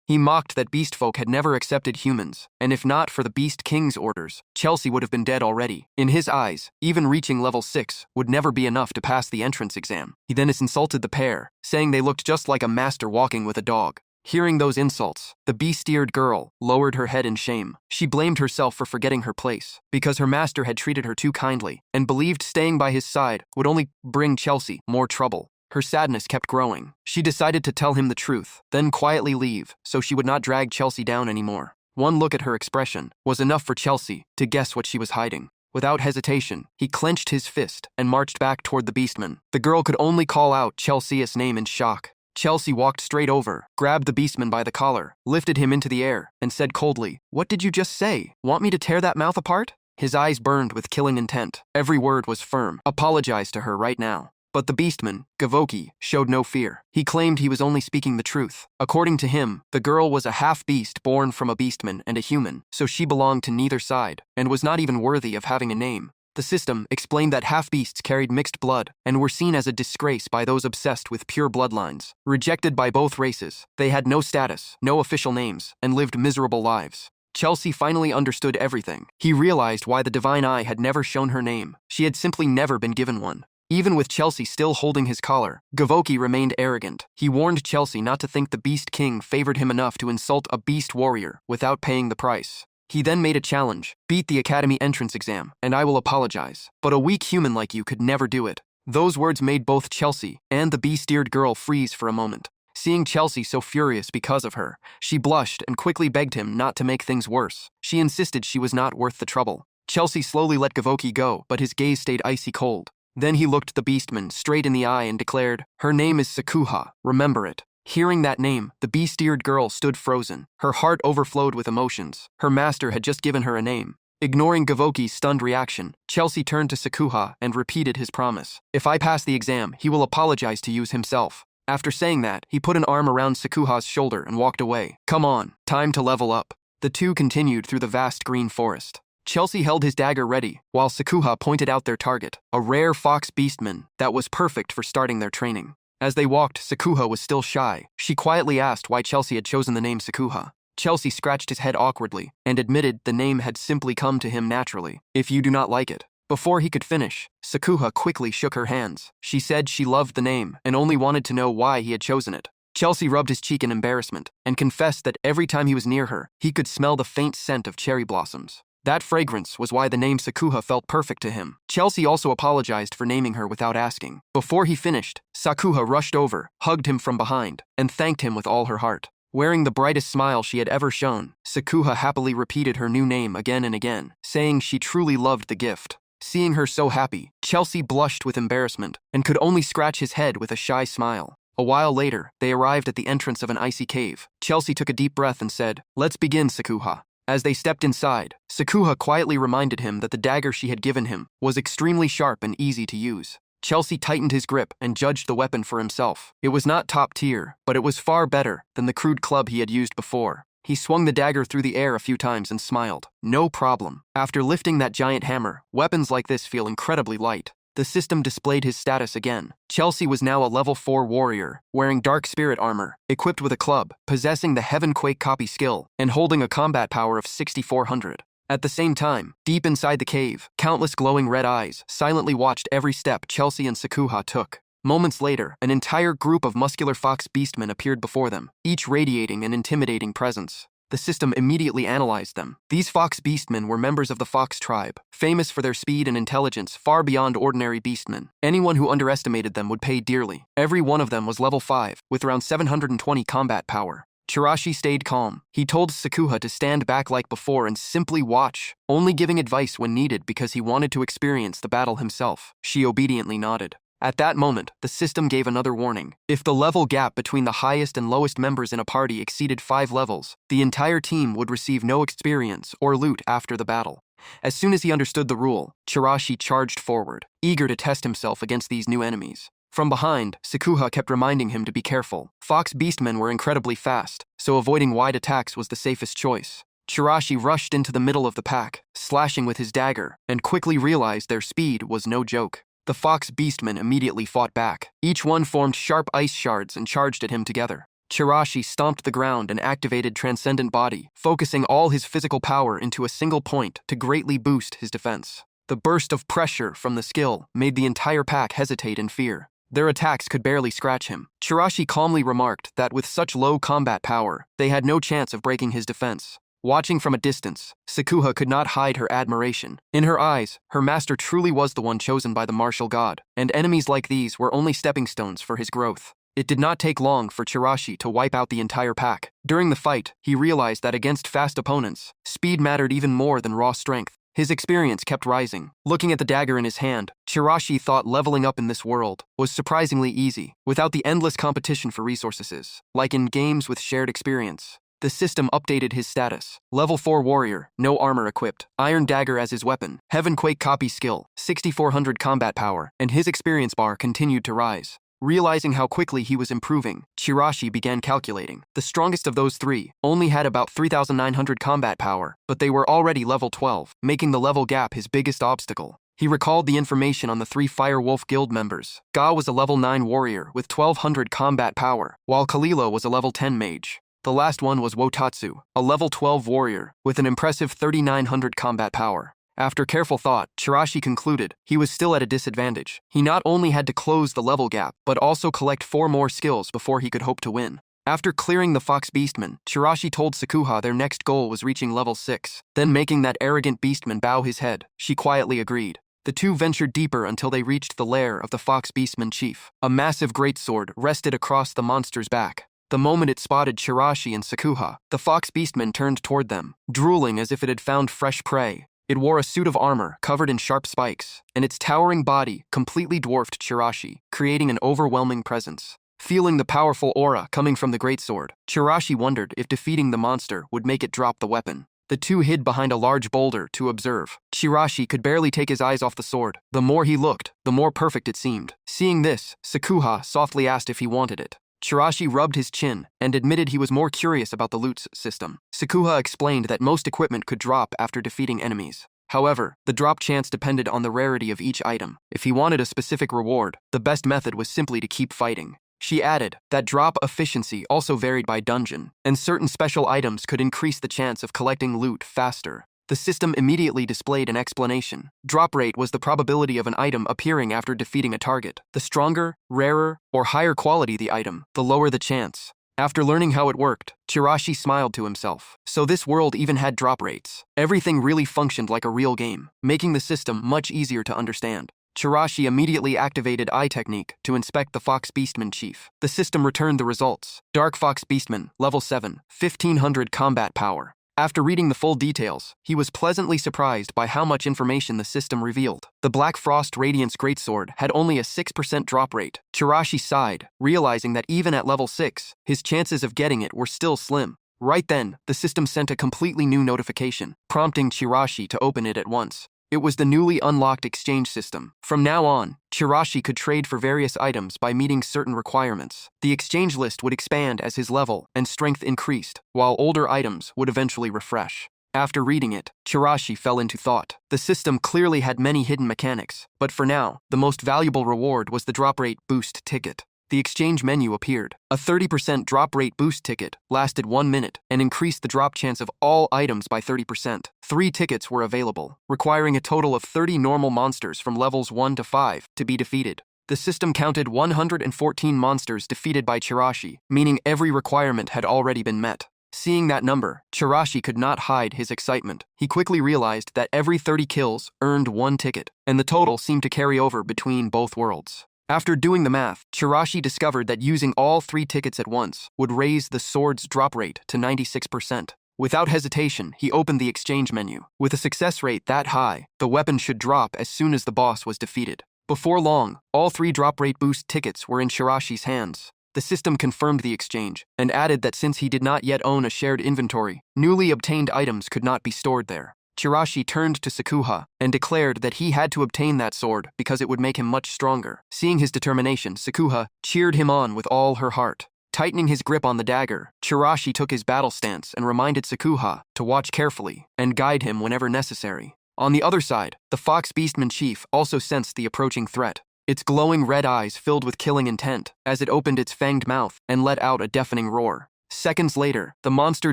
Speaker 1: He mocked that beastfolk had never accepted humans, and if not for the Beast King's orders, Chelsea would have been dead already. In his eyes, even reaching level 6 would never be enough to pass the entrance exam. He then insulted the pair, saying they looked just like a master walking with a dog. Hearing those insults, the beast-eared girl lowered her head in shame. She blamed herself for forgetting her place, because her master had treated her too kindly, and believed staying by his side would only bring Chelsea more trouble. Her sadness kept growing. She decided to tell him the truth, then quietly leave, so she would not drag Chelsea down anymore. One look at her expression was enough for Chelsea to guess what she was hiding. Without hesitation, he clenched his fist and marched back toward the beastman. The girl could only call out Chelsea's name in shock. Chelsea walked straight over, grabbed the beastman by the collar, lifted him into the air, and said coldly, "What did you just say? Want me to tear that mouth apart?" His eyes burned with killing intent. Every word was firm. Apologize to her right now. But the beastman, Gavoki, showed no fear. He claimed he was only speaking the truth. According to him, the girl was a half-beast born from a beastman and a human, so she belonged to neither side, and was not even worthy of having a name. The system explained that half-beasts carried mixed blood and were seen as a disgrace by those obsessed with pure bloodlines. Rejected by both races, they had no status, no official names, and lived miserable lives. Chelsea finally understood everything. He realized why the Divine Eye had never shown her name. She had simply never been given one. Even with Chelsea still holding his collar, Gavoki remained arrogant. He warned Chelsea not to think the Beast King favored him enough to insult a beast warrior without paying the price. He then made a challenge: beat the academy entrance exam, and I will apologize. But a weak human like you could never do it. Those words made both Chelsea and the beast-eared girl freeze for a moment. Seeing Chelsea so furious because of her, she blushed and quickly begged him not to make things worse. She insisted she was not worth the trouble. Chelsea slowly let Gavoki go, but his gaze stayed icy cold. Then he looked the beastman straight in the eye and declared, "Her name is Sakuha, remember it." Hearing that name, the beast-eared girl stood frozen. Her heart overflowed with emotions. Her master had just given her a name. Ignoring Gavoki's stunned reaction, Chelsea turned to Sakuha and repeated his promise. "If I pass the exam, he will apologize to you himself." After saying that, he put an arm around Sakuha's shoulder and walked away. "Come on, time to level up." The two continued through the vast green forest. Chelsea held his dagger ready, while Sakuha pointed out their target, a rare fox beastman that was perfect for starting their training. As they walked, Sakuha was still shy. She quietly asked why Chelsea had chosen the name Sakuha. Chelsea scratched his head awkwardly and admitted the name had simply come to him naturally. If you do not like it. Before he could finish, Sakuha quickly shook her hands. She said she loved the name and only wanted to know why he had chosen it. Chelsea rubbed his cheek in embarrassment and confessed that every time he was near her, he could smell the faint scent of cherry blossoms. That fragrance was why the name Sakuha felt perfect to him. Chelsea also apologized for naming her without asking. Before he finished, Sakuha rushed over, hugged him from behind, and thanked him with all her heart. Wearing the brightest smile she had ever shown, Sakuha happily repeated her new name again and again, saying she truly loved the gift. Seeing her so happy, Chelsea blushed with embarrassment and could only scratch his head with a shy smile. A while later, they arrived at the entrance of an icy cave. Chelsea took a deep breath and said, "Let's begin, Sakuha." As they stepped inside, Sakuha quietly reminded him that the dagger she had given him was extremely sharp and easy to use. Chelsea tightened his grip and judged the weapon for himself. It was not top tier, but it was far better than the crude club he had used before. He swung the dagger through the air a few times and smiled. No problem. After lifting that giant hammer, weapons like this feel incredibly light. The system displayed his status again. Chelsea was now a level 4 warrior, wearing dark spirit armor, equipped with a club, possessing the Heavenquake copy skill, and holding a combat power of 6,400. At the same time, deep inside the cave, countless glowing red eyes silently watched every step Chelsea and Sakuha took. Moments later, an entire group of muscular fox beastmen appeared before them, each radiating an intimidating presence. The system immediately analyzed them. These fox beastmen were members of the fox tribe, famous for their speed and intelligence far beyond ordinary beastmen. Anyone who underestimated them would pay dearly. Every one of them was level 5, with around 720 combat power. Chirashi stayed calm. He told Sakuha to stand back like before and simply watch, only giving advice when needed because he wanted to experience the battle himself. She obediently nodded. At that moment, the system gave another warning. If the level gap between the highest and lowest members in a party exceeded 5 levels, the entire team would receive no experience or loot after the battle. As soon as he understood the rule, Chirashi charged forward, eager to test himself against these new enemies. From behind, Sakuha kept reminding him to be careful. Fox beastmen were incredibly fast, so avoiding wide attacks was the safest choice. Chirashi rushed into the middle of the pack, slashing with his dagger, and quickly realized their speed was no joke. The fox beastmen immediately fought back. Each one formed sharp ice shards and charged at him together. Chirashi stomped the ground and activated Transcendent Body, focusing all his physical power into a single point to greatly boost his defense. The burst of pressure from the skill made the entire pack hesitate in fear. Their attacks could barely scratch him. Chirashi calmly remarked that with such low combat power, they had no chance of breaking his defense. Watching from a distance, Sakuha could not hide her admiration. In her eyes, her master truly was the one chosen by the martial god, and enemies like these were only stepping stones for his growth. It did not take long for Chirashi to wipe out the entire pack. During the fight, he realized that against fast opponents, speed mattered even more than raw strength. His experience kept rising. Looking at the dagger in his hand, Chirashi thought leveling up in this world was surprisingly easy, without the endless competition for resources, like in games with shared experience. The system updated his status. Level 4 warrior, no armor equipped, iron dagger as his weapon, Heavenquake copy skill, 6,400 combat power, and his experience bar continued to rise. Realizing how quickly he was improving, Chirashi began calculating. The strongest of those three only had about 3,900 combat power, but they were already level 12, making the level gap his biggest obstacle. He recalled the information on the 3 Fire Wolf Guild members. Ga was a level 9 warrior with 1,200 combat power, while Kalilo was a level 10 mage. The last one was Wotatsu, a level 12 warrior with an impressive 3,900 combat power. After careful thought, Chirashi concluded he was still at a disadvantage. He not only had to close the level gap, but also collect 4 more skills before he could hope to win. After clearing the Fox Beastman, Chirashi told Sakuha their next goal was reaching level 6. Then making that arrogant beastman bow his head, she quietly agreed. The two ventured deeper until they reached the lair of the Fox Beastman chief. A massive greatsword rested across the monster's back. The moment it spotted Chirashi and Sakuha, the Fox Beastman turned toward them, drooling as if it had found fresh prey. It wore a suit of armor covered in sharp spikes, and its towering body completely dwarfed Chirashi, creating an overwhelming presence. Feeling the powerful aura coming from the greatsword, Chirashi wondered if defeating the monster would make it drop the weapon. The two hid behind a large boulder to observe. Chirashi could barely take his eyes off the sword. The more he looked, the more perfect it seemed. Seeing this, Sakuha softly asked if he wanted it. Chirashi rubbed his chin and admitted he was more curious about the loot system. Sakuha explained that most equipment could drop after defeating enemies. However, the drop chance depended on the rarity of each item. If he wanted a specific reward, the best method was simply to keep fighting. She added that drop efficiency also varied by dungeon, and certain special items could increase the chance of collecting loot faster. The system immediately displayed an explanation. Drop rate was the probability of an item appearing after defeating a target. The stronger, rarer, or higher quality the item, the lower the chance. After learning how it worked, Chirashi smiled to himself. So this world even had drop rates. Everything really functioned like a real game, making the system much easier to understand. Chirashi immediately activated Eye Technique to inspect the Fox Beastman chief. The system returned the results. Dark Fox Beastman, level 7, 1500 combat power. After reading the full details, he was pleasantly surprised by how much information the system revealed. The Black Frost Radiance Greatsword had only a 6% drop rate. Chirashi sighed, realizing that even at level 6, his chances of getting it were still slim. Right then, the system sent a completely new notification, prompting Chirashi to open it at once. It was the newly unlocked exchange system. From now on, Chirashi could trade for various items by meeting certain requirements. The exchange list would expand as his level and strength increased, while older items would eventually refresh. After reading it, Chirashi fell into thought. The system clearly had many hidden mechanics, but for now, the most valuable reward was the drop rate boost ticket. The exchange menu appeared. A 30% drop rate boost ticket lasted 1 minute and increased the drop chance of all items by 30%. 3 tickets were available, requiring a total of 30 normal monsters from levels 1 to 5 to be defeated. The system counted 114 monsters defeated by Chirashi, meaning every requirement had already been met. Seeing that number, Chirashi could not hide his excitement. He quickly realized that every 30 kills earned 1 ticket, and the total seemed to carry over between both worlds. After doing the math, Chirashi discovered that using all 3 tickets at once would raise the sword's drop rate to 96%. Without hesitation, he opened the exchange menu. With a success rate that high, the weapon should drop as soon as the boss was defeated. Before long, all 3 drop rate boost tickets were in Chirashi's hands. The system confirmed the exchange, and added that since he did not yet own a shared inventory, newly obtained items could not be stored there. Chirashi turned to Sakuha and declared that he had to obtain that sword because it would make him much stronger. Seeing his determination, Sakuha cheered him on with all her heart. Tightening his grip on the dagger, Chirashi took his battle stance and reminded Sakuha to watch carefully and guide him whenever necessary. On the other side, the Fox Beastman chief also sensed the approaching threat. Its glowing red eyes filled with killing intent as it opened its fanged mouth and let out a deafening roar. Seconds later, the monster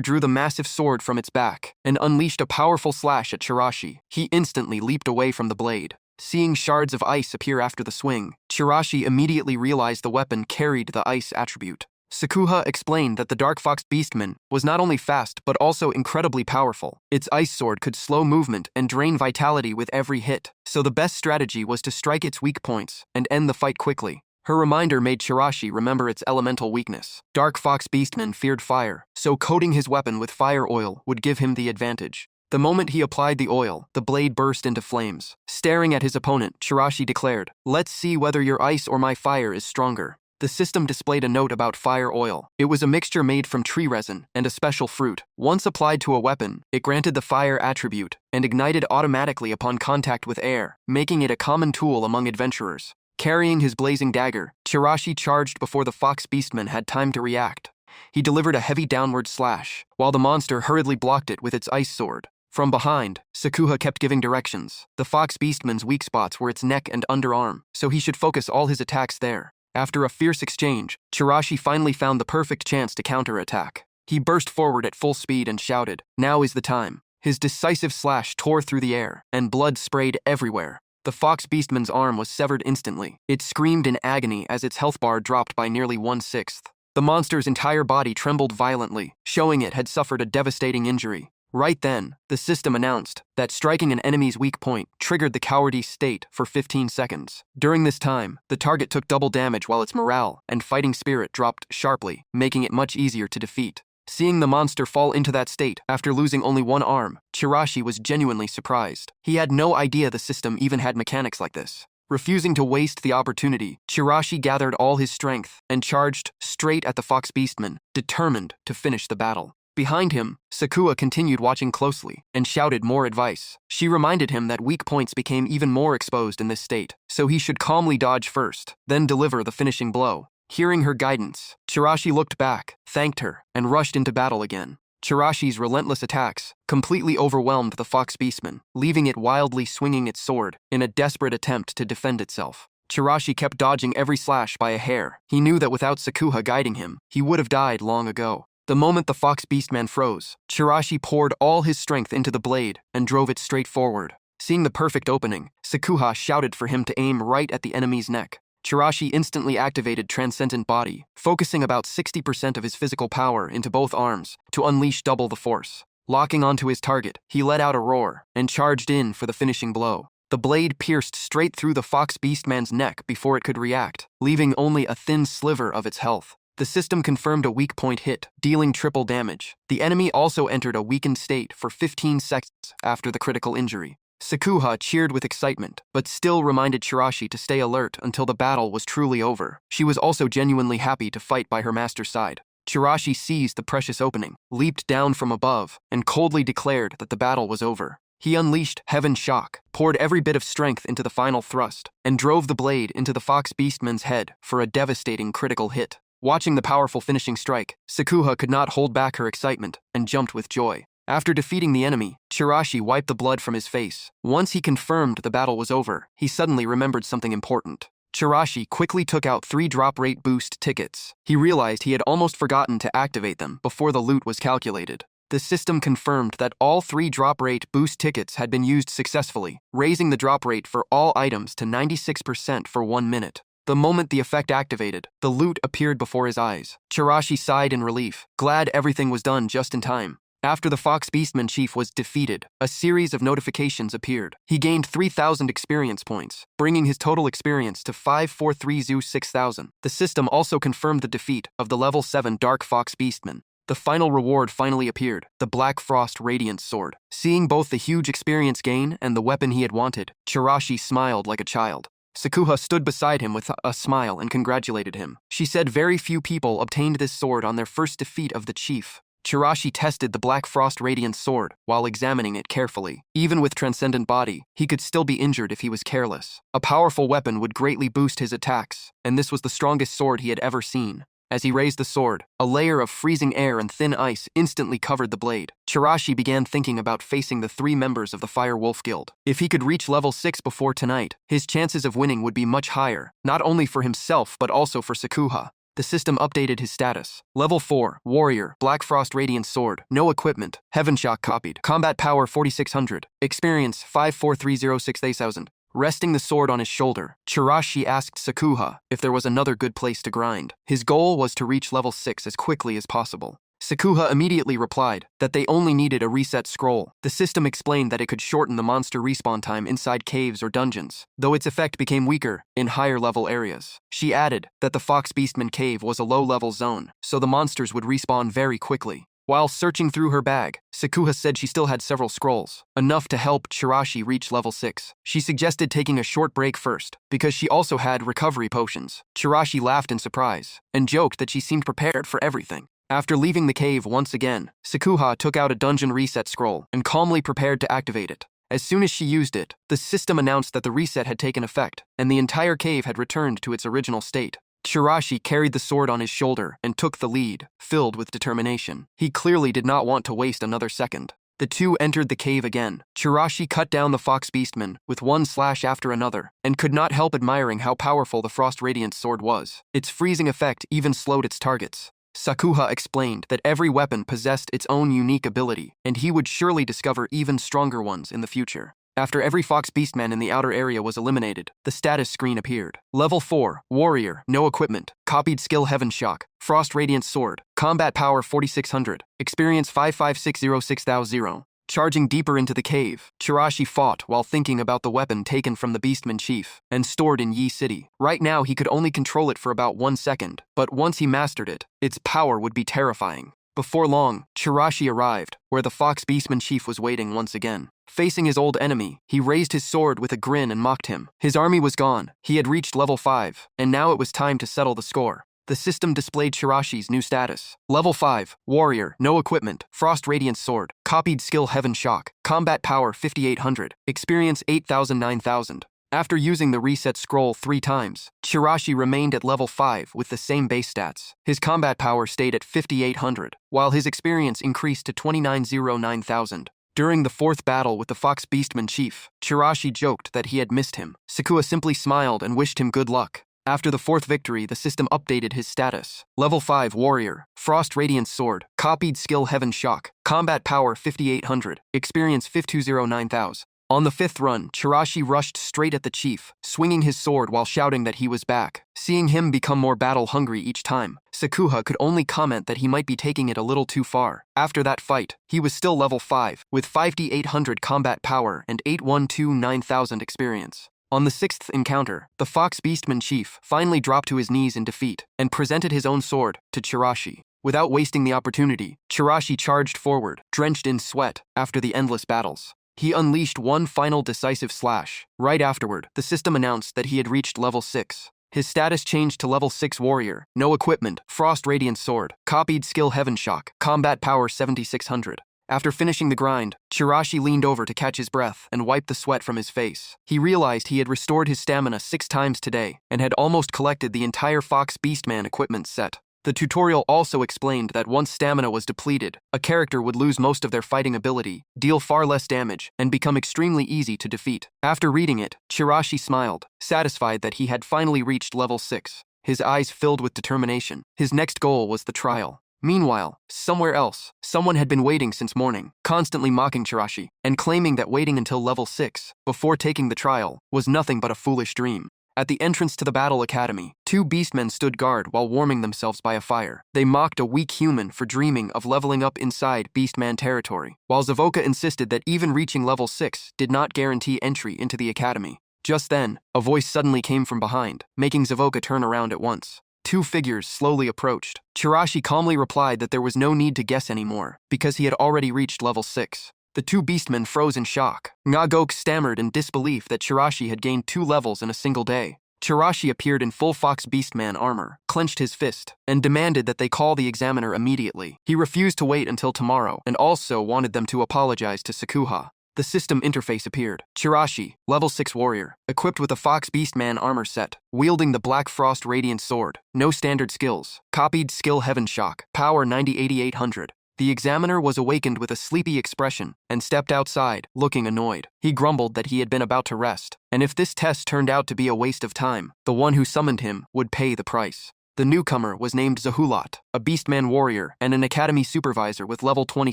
Speaker 1: drew the massive sword from its back and unleashed a powerful slash at Chirashi. He instantly leaped away from the blade. Seeing shards of ice appear after the swing, Chirashi immediately realized the weapon carried the ice attribute. Sakuha explained that the Dark Fox Beastman was not only fast but also incredibly powerful. Its ice sword could slow movement and drain vitality with every hit, so the best strategy was to strike its weak points and end the fight quickly. Her reminder made Chirashi remember its elemental weakness. Dark Fox Beastman feared fire, so coating his weapon with fire oil would give him the advantage. The moment he applied the oil, the blade burst into flames. Staring at his opponent, Chirashi declared, "Let's see whether your ice or my fire is stronger." The system displayed a note about fire oil. It was a mixture made from tree resin and a special fruit. Once applied to a weapon, it granted the fire attribute and ignited automatically upon contact with air, making it a common tool among adventurers. Carrying his blazing dagger, Chirashi charged before the Fox Beastman had time to react. He delivered a heavy downward slash, while the monster hurriedly blocked it with its ice sword. From behind, Sakuha kept giving directions. The Fox Beastman's weak spots were its neck and underarm, so he should focus all his attacks there. After a fierce exchange, Chirashi finally found the perfect chance to counterattack. He burst forward at full speed and shouted, "Now is the time." His decisive slash tore through the air, and blood sprayed everywhere. The Fox Beastman's arm was severed instantly. It screamed in agony as its health bar dropped by nearly 1/6. The monster's entire body trembled violently, showing it had suffered a devastating injury. Right then, the system announced that striking an enemy's weak point triggered the cowardice state for 15 seconds. During this time, the target took double damage while its morale and fighting spirit dropped sharply, making it much easier to defeat. Seeing the monster fall into that state after losing only one arm, Chirashi was genuinely surprised. He had no idea the system even had mechanics like this. Refusing to waste the opportunity, Chirashi gathered all his strength and charged straight at the Fox Beastman, determined to finish the battle. Behind him, Sakuha continued watching closely and shouted more advice. She reminded him that weak points became even more exposed in this state, so he should calmly dodge first, then deliver the finishing blow. Hearing her guidance, Chirashi looked back, thanked her, and rushed into battle again. Chirashi's relentless attacks completely overwhelmed the fox beastman, leaving it wildly swinging its sword in a desperate attempt to defend itself. Chirashi kept dodging every slash by a hair. He knew that without Sakuha guiding him, he would have died long ago. The moment the fox beastman froze, Chirashi poured all his strength into the blade and drove it straight forward. Seeing the perfect opening, Sakuha shouted for him to aim right at the enemy's neck. Chirashi instantly activated Transcendent Body, focusing about 60% of his physical power into both arms to unleash double the force. Locking onto his target, he let out a roar and charged in for the finishing blow. The blade pierced straight through the fox beastman's neck before it could react, leaving only a thin sliver of its health. The system confirmed a weak point hit, dealing triple damage. The enemy also entered a weakened state for 15 seconds after the critical injury. Sakuha cheered with excitement, but still reminded Chirashi to stay alert until the battle was truly over. She was also genuinely happy to fight by her master's side. Chirashi seized the precious opening, leaped down from above, and coldly declared that the battle was over. He unleashed Heaven Shock, poured every bit of strength into the final thrust, and drove the blade into the fox beastman's head for a devastating critical hit. Watching the powerful finishing strike, Sakuha could not hold back her excitement and jumped with joy. After defeating the enemy, Chirashi wiped the blood from his face. Once he confirmed the battle was over, he suddenly remembered something important. Chirashi quickly took out 3 drop rate boost tickets. He realized he had almost forgotten to activate them before the loot was calculated. The system confirmed that all 3 drop rate boost tickets had been used successfully, raising the drop rate for all items to 96% for 1 minute. The moment the effect activated, the loot appeared before his eyes. Chirashi sighed in relief, glad everything was done just in time. After the Fox Beastman chief was defeated, a series of notifications appeared. He gained 3,000 experience points, bringing his total experience to 543,6,000. The system also confirmed the defeat of the level 7 Dark Fox Beastman. The final reward finally appeared, the Black Frost Radiance Sword. Seeing both the huge experience gain and the weapon he had wanted, Chirashi smiled like a child. Sakuha stood beside him with a smile and congratulated him. She said very few people obtained this sword on their first defeat of the chief. Chirashi tested the Black Frost Radiance Sword while examining it carefully. Even with Transcendent Body, he could still be injured if he was careless. A powerful weapon would greatly boost his attacks, and this was the strongest sword he had ever seen. As he raised the sword, a layer of freezing air and thin ice instantly covered the blade. Chirashi began thinking about facing the 3 members of the Fire Wolf Guild. If he could reach level 6 before tonight, his chances of winning would be much higher, not only for himself but also for Sakuha. The system updated his status. Level 4, Warrior, Black Frost Radiance Sword, no equipment, Heaven Shock copied, combat power 4600, experience 54306,000. Resting the sword on his shoulder, Chirashi asked Sakuha if there was another good place to grind. His goal was to reach level 6 as quickly as possible. Sakuha immediately replied that they only needed a reset scroll. The system explained that it could shorten the monster respawn time inside caves or dungeons, though its effect became weaker in higher level areas. She added that the Fox Beastman cave was a low-level zone, so the monsters would respawn very quickly. While searching through her bag, Sakuha said she still had several scrolls, enough to help Chirashi reach level 6. She suggested taking a short break first, because she also had recovery potions. Chirashi laughed in surprise, and joked that she seemed prepared for everything. After leaving the cave once again, Sakuha took out a dungeon reset scroll and calmly prepared to activate it. As soon as she used it, the system announced that the reset had taken effect, and the entire cave had returned to its original state. Chirashi carried the sword on his shoulder and took the lead, filled with determination. He clearly did not want to waste another second. The two entered the cave again. Chirashi cut down the Fox Beastman with one slash after another, and could not help admiring how powerful the Frost Radiance sword was. Its freezing effect even slowed its targets. Sakuha explained that every weapon possessed its own unique ability, and he would surely discover even stronger ones in the future. After every Fox Beastman in the outer area was eliminated, the status screen appeared. Level 4, Warrior, no equipment, copied skill Heaven Shock, Frost Radiance Sword, combat power 4600, experience 55606,000. Charging deeper into the cave, Chirashi fought while thinking about the weapon taken from the Beastman chief and stored in Yi City. Right now he could only control it for about 1 second, but once he mastered it, its power would be terrifying. Before long, Chirashi arrived, where the Fox Beastman chief was waiting once again. Facing his old enemy, he raised his sword with a grin and mocked him. His army was gone, he had reached level 5, and now it was time to settle the score. The system displayed Chirashi's new status. Level 5, Warrior, no equipment, Frost Radiance Sword, copied skill Heaven Shock, combat power 5800, experience 8,000 9,000. After using the reset scroll 3 times, Chirashi remained at level 5 with the same base stats. His combat power stayed at 5800, while his experience increased to 29,090,000. During the 4th battle with the Fox Beastman chief, Chirashi joked that he had missed him. Sakua simply smiled and wished him good luck. After the 4th victory, the system updated his status. Level 5 Warrior, Frost Radiance Sword, copied skill Heaven Shock, combat power 5800, experience 5209,000. On the 5th run, Chirashi rushed straight at the chief, swinging his sword while shouting that he was back. Seeing him become more battle-hungry each time, Sakua could only comment that he might be taking it a little too far. After that fight, he was still level 5, with 5800 combat power and 8129,000 experience. On the 6th encounter, the Fox Beastman chief finally dropped to his knees in defeat and presented his own sword to Chirashi. Without wasting the opportunity, Chirashi charged forward, drenched in sweat after the endless battles. He unleashed one final decisive slash. Right afterward, the system announced that he had reached level 6. His status changed to level 6 Warrior, no equipment, Frost Radiance Sword, copied skill Heaven Shock, combat power 7600. After finishing the grind, Chirashi leaned over to catch his breath and wiped the sweat from his face. He realized he had restored his stamina 6 times today and had almost collected the entire Fox Beastman equipment set. The tutorial also explained that once stamina was depleted, a character would lose most of their fighting ability, deal far less damage, and become extremely easy to defeat. After reading it, Chirashi smiled, satisfied that he had finally reached level 6. His eyes filled with determination. His next goal was the trial. Meanwhile, somewhere else, someone had been waiting since morning, constantly mocking Chirashi, and claiming that waiting until level 6, before taking the trial, was nothing but a foolish dream. At the entrance to the battle academy, 2 beastmen stood guard while warming themselves by a fire. They mocked a weak human for dreaming of leveling up inside beastman territory, while Zavoka insisted that even reaching level 6 did not guarantee entry into the academy. Just then, a voice suddenly came from behind, making Zavoka turn around at once. 2 figures slowly approached. Chirashi calmly replied that there was no need to guess anymore, because he had already reached level 6. The 2 beastmen froze in shock. Ngagok stammered in disbelief that Chirashi had gained 2 levels in a single day. Chirashi appeared in full Fox Beastman armor, clenched his fist, and demanded that they call the examiner immediately. He refused to wait until tomorrow, and also wanted them to apologize to Sakua. The system interface appeared. Chirashi, level 6 warrior, equipped with a Fox Beastman armor set, wielding the Black Frost Radiant Sword, no standard skills, copied skill Heaven Shock, power 88,800. The examiner was awakened with a sleepy expression and stepped outside, looking annoyed. He grumbled that he had been about to rest, and if this test turned out to be a waste of time, the one who summoned him would pay the price. The newcomer was named Zahulat, a Beastman warrior and an academy supervisor with level 20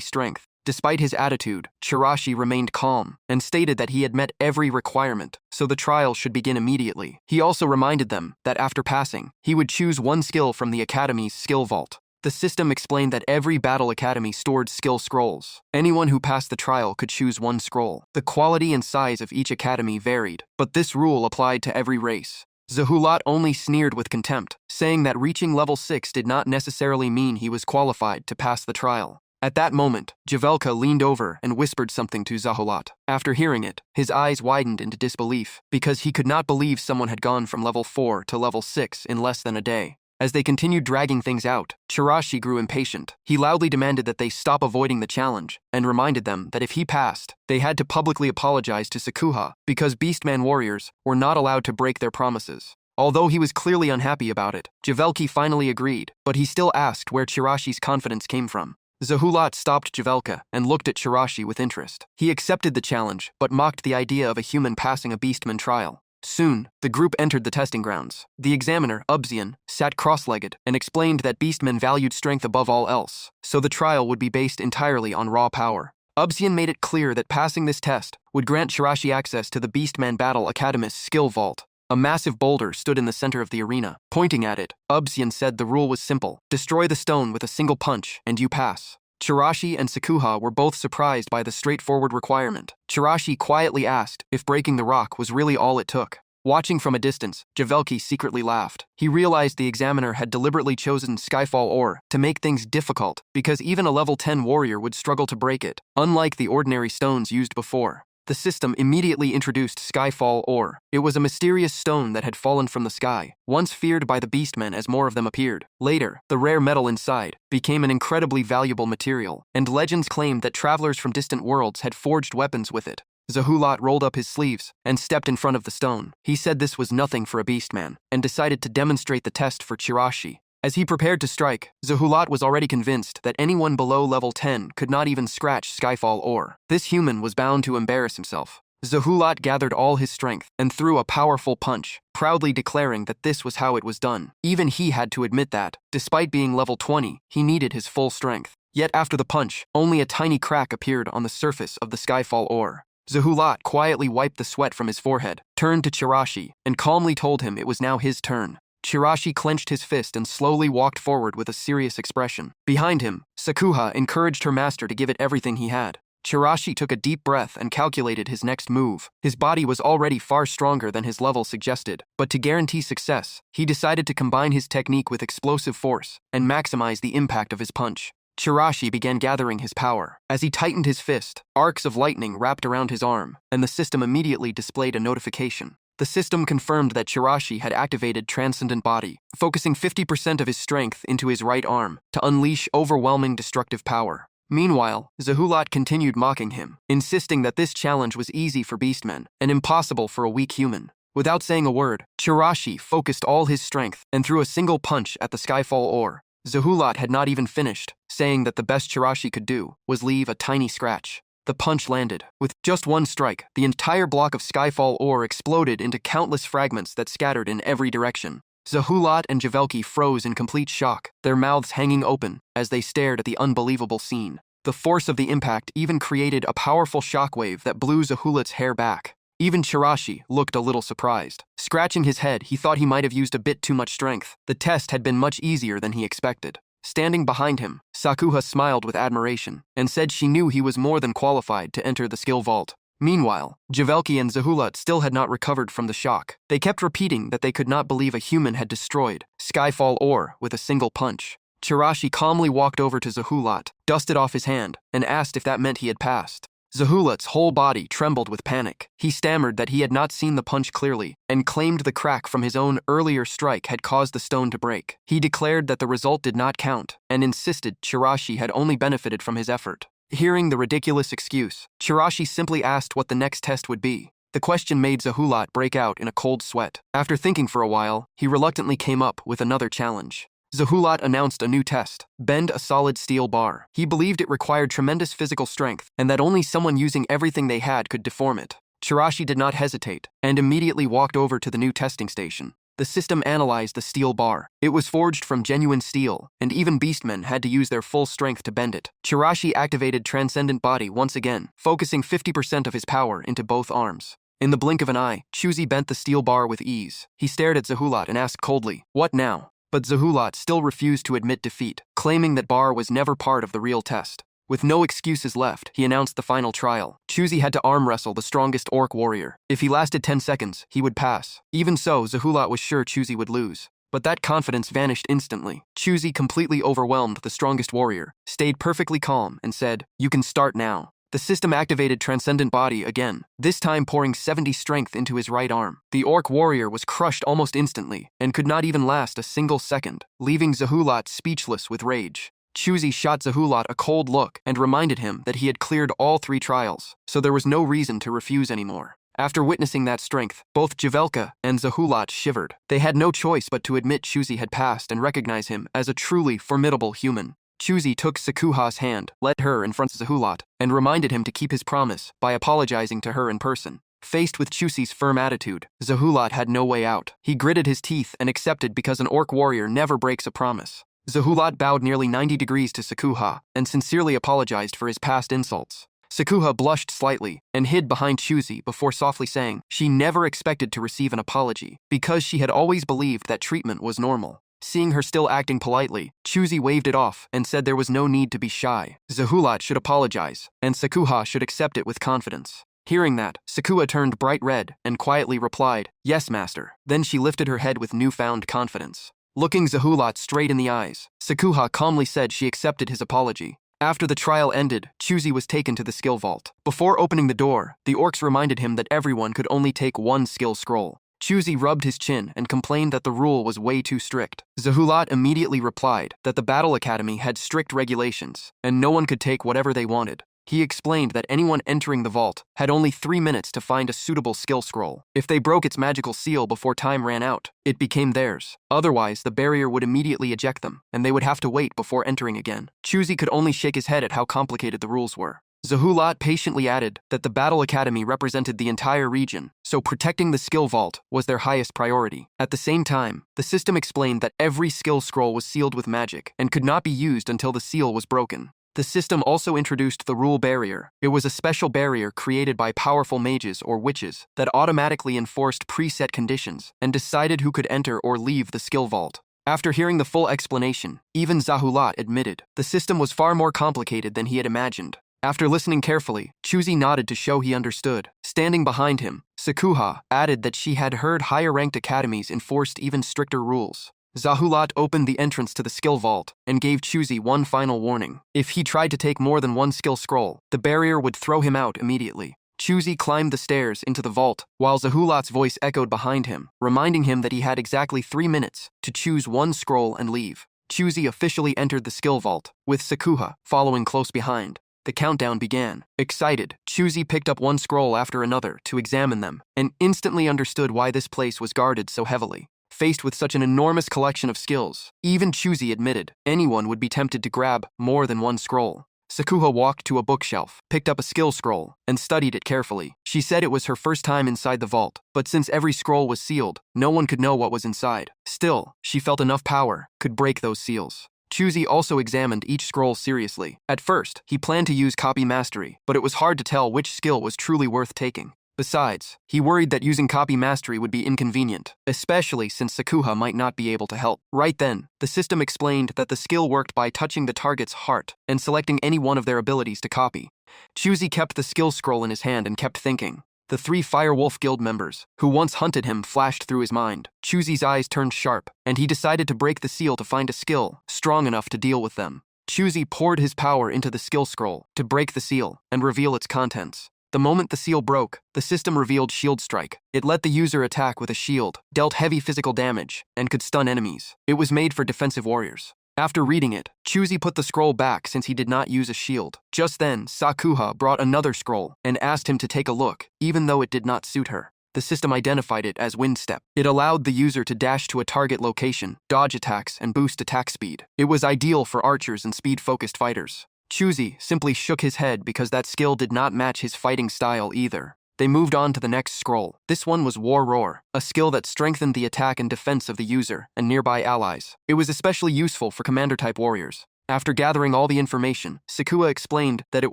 Speaker 1: strength. Despite his attitude, Chirashi remained calm and stated that he had met every requirement, so the trial should begin immediately. He also reminded them that after passing, he would choose one skill from the academy's skill vault. The system explained that every battle academy stored skill scrolls. Anyone who passed the trial could choose one scroll. The quality and size of each academy varied, but this rule applied to every race. Zahulat only sneered with contempt, saying that reaching level 6 did not necessarily mean he was qualified to pass the trial. At that moment, Javelka leaned over and whispered something to Zahulat. After hearing it, his eyes widened into disbelief, because he could not believe someone had gone from level 4 to level 6 in less than a day. As they continued dragging things out, Chirashi grew impatient. He loudly demanded that they stop avoiding the challenge, and reminded them that if he passed, they had to publicly apologize to Sakua, because Beastman warriors were not allowed to break their promises. Although he was clearly unhappy about it, Javelki finally agreed, but he still asked where Chirashi's confidence came from. Zahulat stopped Javelka and looked at Chirashi with interest. He accepted the challenge, but mocked the idea of a human passing a Beastman trial. Soon, the group entered the testing grounds. The examiner, Ubzian, sat cross-legged and explained that Beastmen valued strength above all else, so the trial would be based entirely on raw power. Ubzian made it clear that passing this test would grant Chirashi access to the Beastman Battle Academist's skill vault. A massive boulder stood in the center of the arena. Pointing at it, Ubzian said the rule was simple. Destroy the stone with a single punch, and you pass. Chirashi and Sakua were both surprised by the straightforward requirement. Chirashi quietly asked if breaking the rock was really all it took. Watching from a distance, Javelki secretly laughed. He realized the examiner had deliberately chosen Skyfall ore to make things difficult, because even a level 10 warrior would struggle to break it, unlike the ordinary stones used before. The system immediately introduced Skyfall ore. It was a mysterious stone that had fallen from the sky, once feared by the beastmen as more of them appeared. Later, the rare metal inside became an incredibly valuable material, and legends claimed that travelers from distant worlds had forged weapons with it. Zahulat rolled up his sleeves and stepped in front of the stone. He said this was nothing for a beastman and decided to demonstrate the test for Chirashi. As he prepared to strike, Zahulat was already convinced that anyone below level 10 could not even scratch Skyfall ore. This human was bound to embarrass himself. Zahulat gathered all his strength and threw a powerful punch, proudly declaring that this was how it was done. Even he had to admit that, despite being level 20, he needed his full strength. Yet after the punch, only a tiny crack appeared on the surface of the Skyfall ore. Zahulat quietly wiped the sweat from his forehead, turned to Chirashi, and calmly told him it was now his turn. Chirashi clenched his fist and slowly walked forward with a serious expression. Behind him, Sakuha encouraged her master to give it everything he had. Chirashi took a deep breath and calculated his next move. His body was already far stronger than his level suggested, but to guarantee success, he decided to combine his technique with explosive force and maximize the impact of his punch. Chirashi began gathering his power. As he tightened his fist, arcs of lightning wrapped around his arm, and the system immediately displayed a notification. The system confirmed that Chirashi had activated Transcendent Body, focusing 50% of his strength into his right arm to unleash overwhelming destructive power. Meanwhile, Zahulat continued mocking him, insisting that this challenge was easy for beastmen and impossible for a weak human. Without saying a word, Chirashi focused all his strength and threw a single punch at the Skyfall ore. Zahulat had not even finished, saying that the best Chirashi could do was leave a tiny scratch. The punch landed. With just one strike, the entire block of Skyfall ore exploded into countless fragments that scattered in every direction. Zahulat and Javelki froze in complete shock, their mouths hanging open as they stared at the unbelievable scene. The force of the impact even created a powerful shockwave that blew Zahulat's hair back. Even Chirashi looked a little surprised. Scratching his head, he thought he might have used a bit too much strength. The test had been much easier than he expected. Standing behind him, Sakuha smiled with admiration and said she knew he was more than qualified to enter the skill vault. Meanwhile, Javelki and Zahulat still had not recovered from the shock. They kept repeating that they could not believe a human had destroyed Skyfall ore with a single punch. Chirashi calmly walked over to Zahulat, dusted off his hand, and asked if that meant he had passed. Zahulat's whole body trembled with panic. He stammered that he had not seen the punch clearly and claimed the crack from his own earlier strike had caused the stone to break. He declared that the result did not count and insisted Chirashi had only benefited from his effort. Hearing the ridiculous excuse, Chirashi simply asked what the next test would be. The question made Zahulat break out in a cold sweat. After thinking for a while, he reluctantly came up with another challenge. Zahulat announced a new test: bend a solid steel bar. He believed it required tremendous physical strength and that only someone using everything they had could deform it. Chirashi did not hesitate and immediately walked over to the new testing station. The system analyzed the steel bar. It was forged from genuine steel, and even beastmen had to use their full strength to bend it. Chirashi activated Transcendent Body once again, focusing 50% of his power into both arms. In the blink of an eye, Chuzi bent the steel bar with ease. He stared at Zahulat and asked coldly, "What now?" But Zahulat still refused to admit defeat, claiming that bar was never part of the real test. With no excuses left, he announced the final trial. Chuzi had to arm wrestle the strongest orc warrior. If he lasted 10 seconds, he would pass. Even so, Zahulat was sure Chuzi would lose. But that confidence vanished instantly. Chuzi completely overwhelmed the strongest warrior, stayed perfectly calm, and said, "You can start now." The system activated Transcendent Body again, this time pouring 70 strength into his right arm. The orc warrior was crushed almost instantly and could not even last a single second, leaving Zahulat speechless with rage. Chuzi shot Zahulat a cold look and reminded him that he had cleared all 3 trials, so there was no reason to refuse anymore. After witnessing that strength, both Javelka and Zahulat shivered. They had no choice but to admit Chuzi had passed and recognize him as a truly formidable human. Chuzi took Sakuha's hand, led her in front of Zahulat, and reminded him to keep his promise by apologizing to her in person. Faced with Chuzi's firm attitude, Zahulat had no way out. He gritted his teeth and accepted because an orc warrior never breaks a promise. Zahulat bowed nearly 90 degrees to Sakuha and sincerely apologized for his past insults. Sakuha blushed slightly and hid behind Chuzi before softly saying she never expected to receive an apology because she had always believed that treatment was normal. Seeing her still acting politely, Chuzi waved it off and said there was no need to be shy. Zahulat should apologize, and Sakuha should accept it with confidence. Hearing that, Sakuha turned bright red and quietly replied, "Yes, master." Then she lifted her head with newfound confidence. Looking Zahulat straight in the eyes, Sakuha calmly said she accepted his apology. After the trial ended, Chuzi was taken to the skill vault. Before opening the door, the orcs reminded him that everyone could only take 1 skill scroll. Chuzi rubbed his chin and complained that the rule was way too strict. Zahulat immediately replied that the Battle Academy had strict regulations, and no one could take whatever they wanted. He explained that anyone entering the vault had only 3 minutes to find a suitable skill scroll. If they broke its magical seal before time ran out, it became theirs. Otherwise, the barrier would immediately eject them, and they would have to wait before entering again. Chuzi could only shake his head at how complicated the rules were. Zahulat patiently added that the Battle Academy represented the entire region, so protecting the skill vault was their highest priority. At the same time, the system explained that every skill scroll was sealed with magic and could not be used until the seal was broken. The system also introduced the rule barrier. It was a special barrier created by powerful mages or witches that automatically enforced preset conditions and decided who could enter or leave the skill vault. After hearing the full explanation, even Zahulat admitted the system was far more complicated than he had imagined. After listening carefully, Chuzi nodded to show he understood. Standing behind him, Sakuha added that she had heard higher-ranked academies enforced even stricter rules. Zahulat opened the entrance to the skill vault and gave Chuzi one final warning. If he tried to take more than one skill scroll, the barrier would throw him out immediately. Chuzi climbed the stairs into the vault, while Zahulat's voice echoed behind him, reminding him that he had exactly 3 minutes to choose one scroll and leave. Chuzi officially entered the skill vault, with Sakuha following close behind. The countdown began. Excited, Chuzi picked up one scroll after another to examine them, and instantly understood why this place was guarded so heavily. Faced with such an enormous collection of skills, even Chuzi admitted anyone would be tempted to grab more than one scroll. Sakuha walked to a bookshelf, picked up a skill scroll, and studied it carefully. She said it was her first time inside the vault, but since every scroll was sealed, no one could know what was inside. Still, she felt enough power could break those seals. Chuzi also examined each scroll seriously. At first, he planned to use copy mastery, but it was hard to tell which skill was truly worth taking. Besides, he worried that using copy mastery would be inconvenient, especially since Sakuha might not be able to help. Right then, the system explained that the skill worked by touching the target's heart and selecting any one of their abilities to copy. Chuzi kept the skill scroll in his hand and kept thinking. The 3 Firewolf Guild members, who once hunted him, flashed through his mind. Chuzi's eyes turned sharp, and he decided to break the seal to find a skill strong enough to deal with them. Chuzi poured his power into the skill scroll to break the seal and reveal its contents. The moment the seal broke, the system revealed Shield Strike. It let the user attack with a shield, dealt heavy physical damage, and could stun enemies. It was made for defensive warriors. After reading it, Chuzi put the scroll back since he did not use a shield. Just then, Sakuha brought another scroll and asked him to take a look, even though it did not suit her. The system identified it as Wind Step. It allowed the user to dash to a target location, dodge attacks, and boost attack speed. It was ideal for archers and speed-focused fighters. Chuzi simply shook his head because that skill did not match his fighting style either. They moved on to the next scroll. This one was War Roar, a skill that strengthened the attack and defense of the user and nearby allies. It was especially useful for commander-type warriors. After gathering all the information, Sakuha explained that it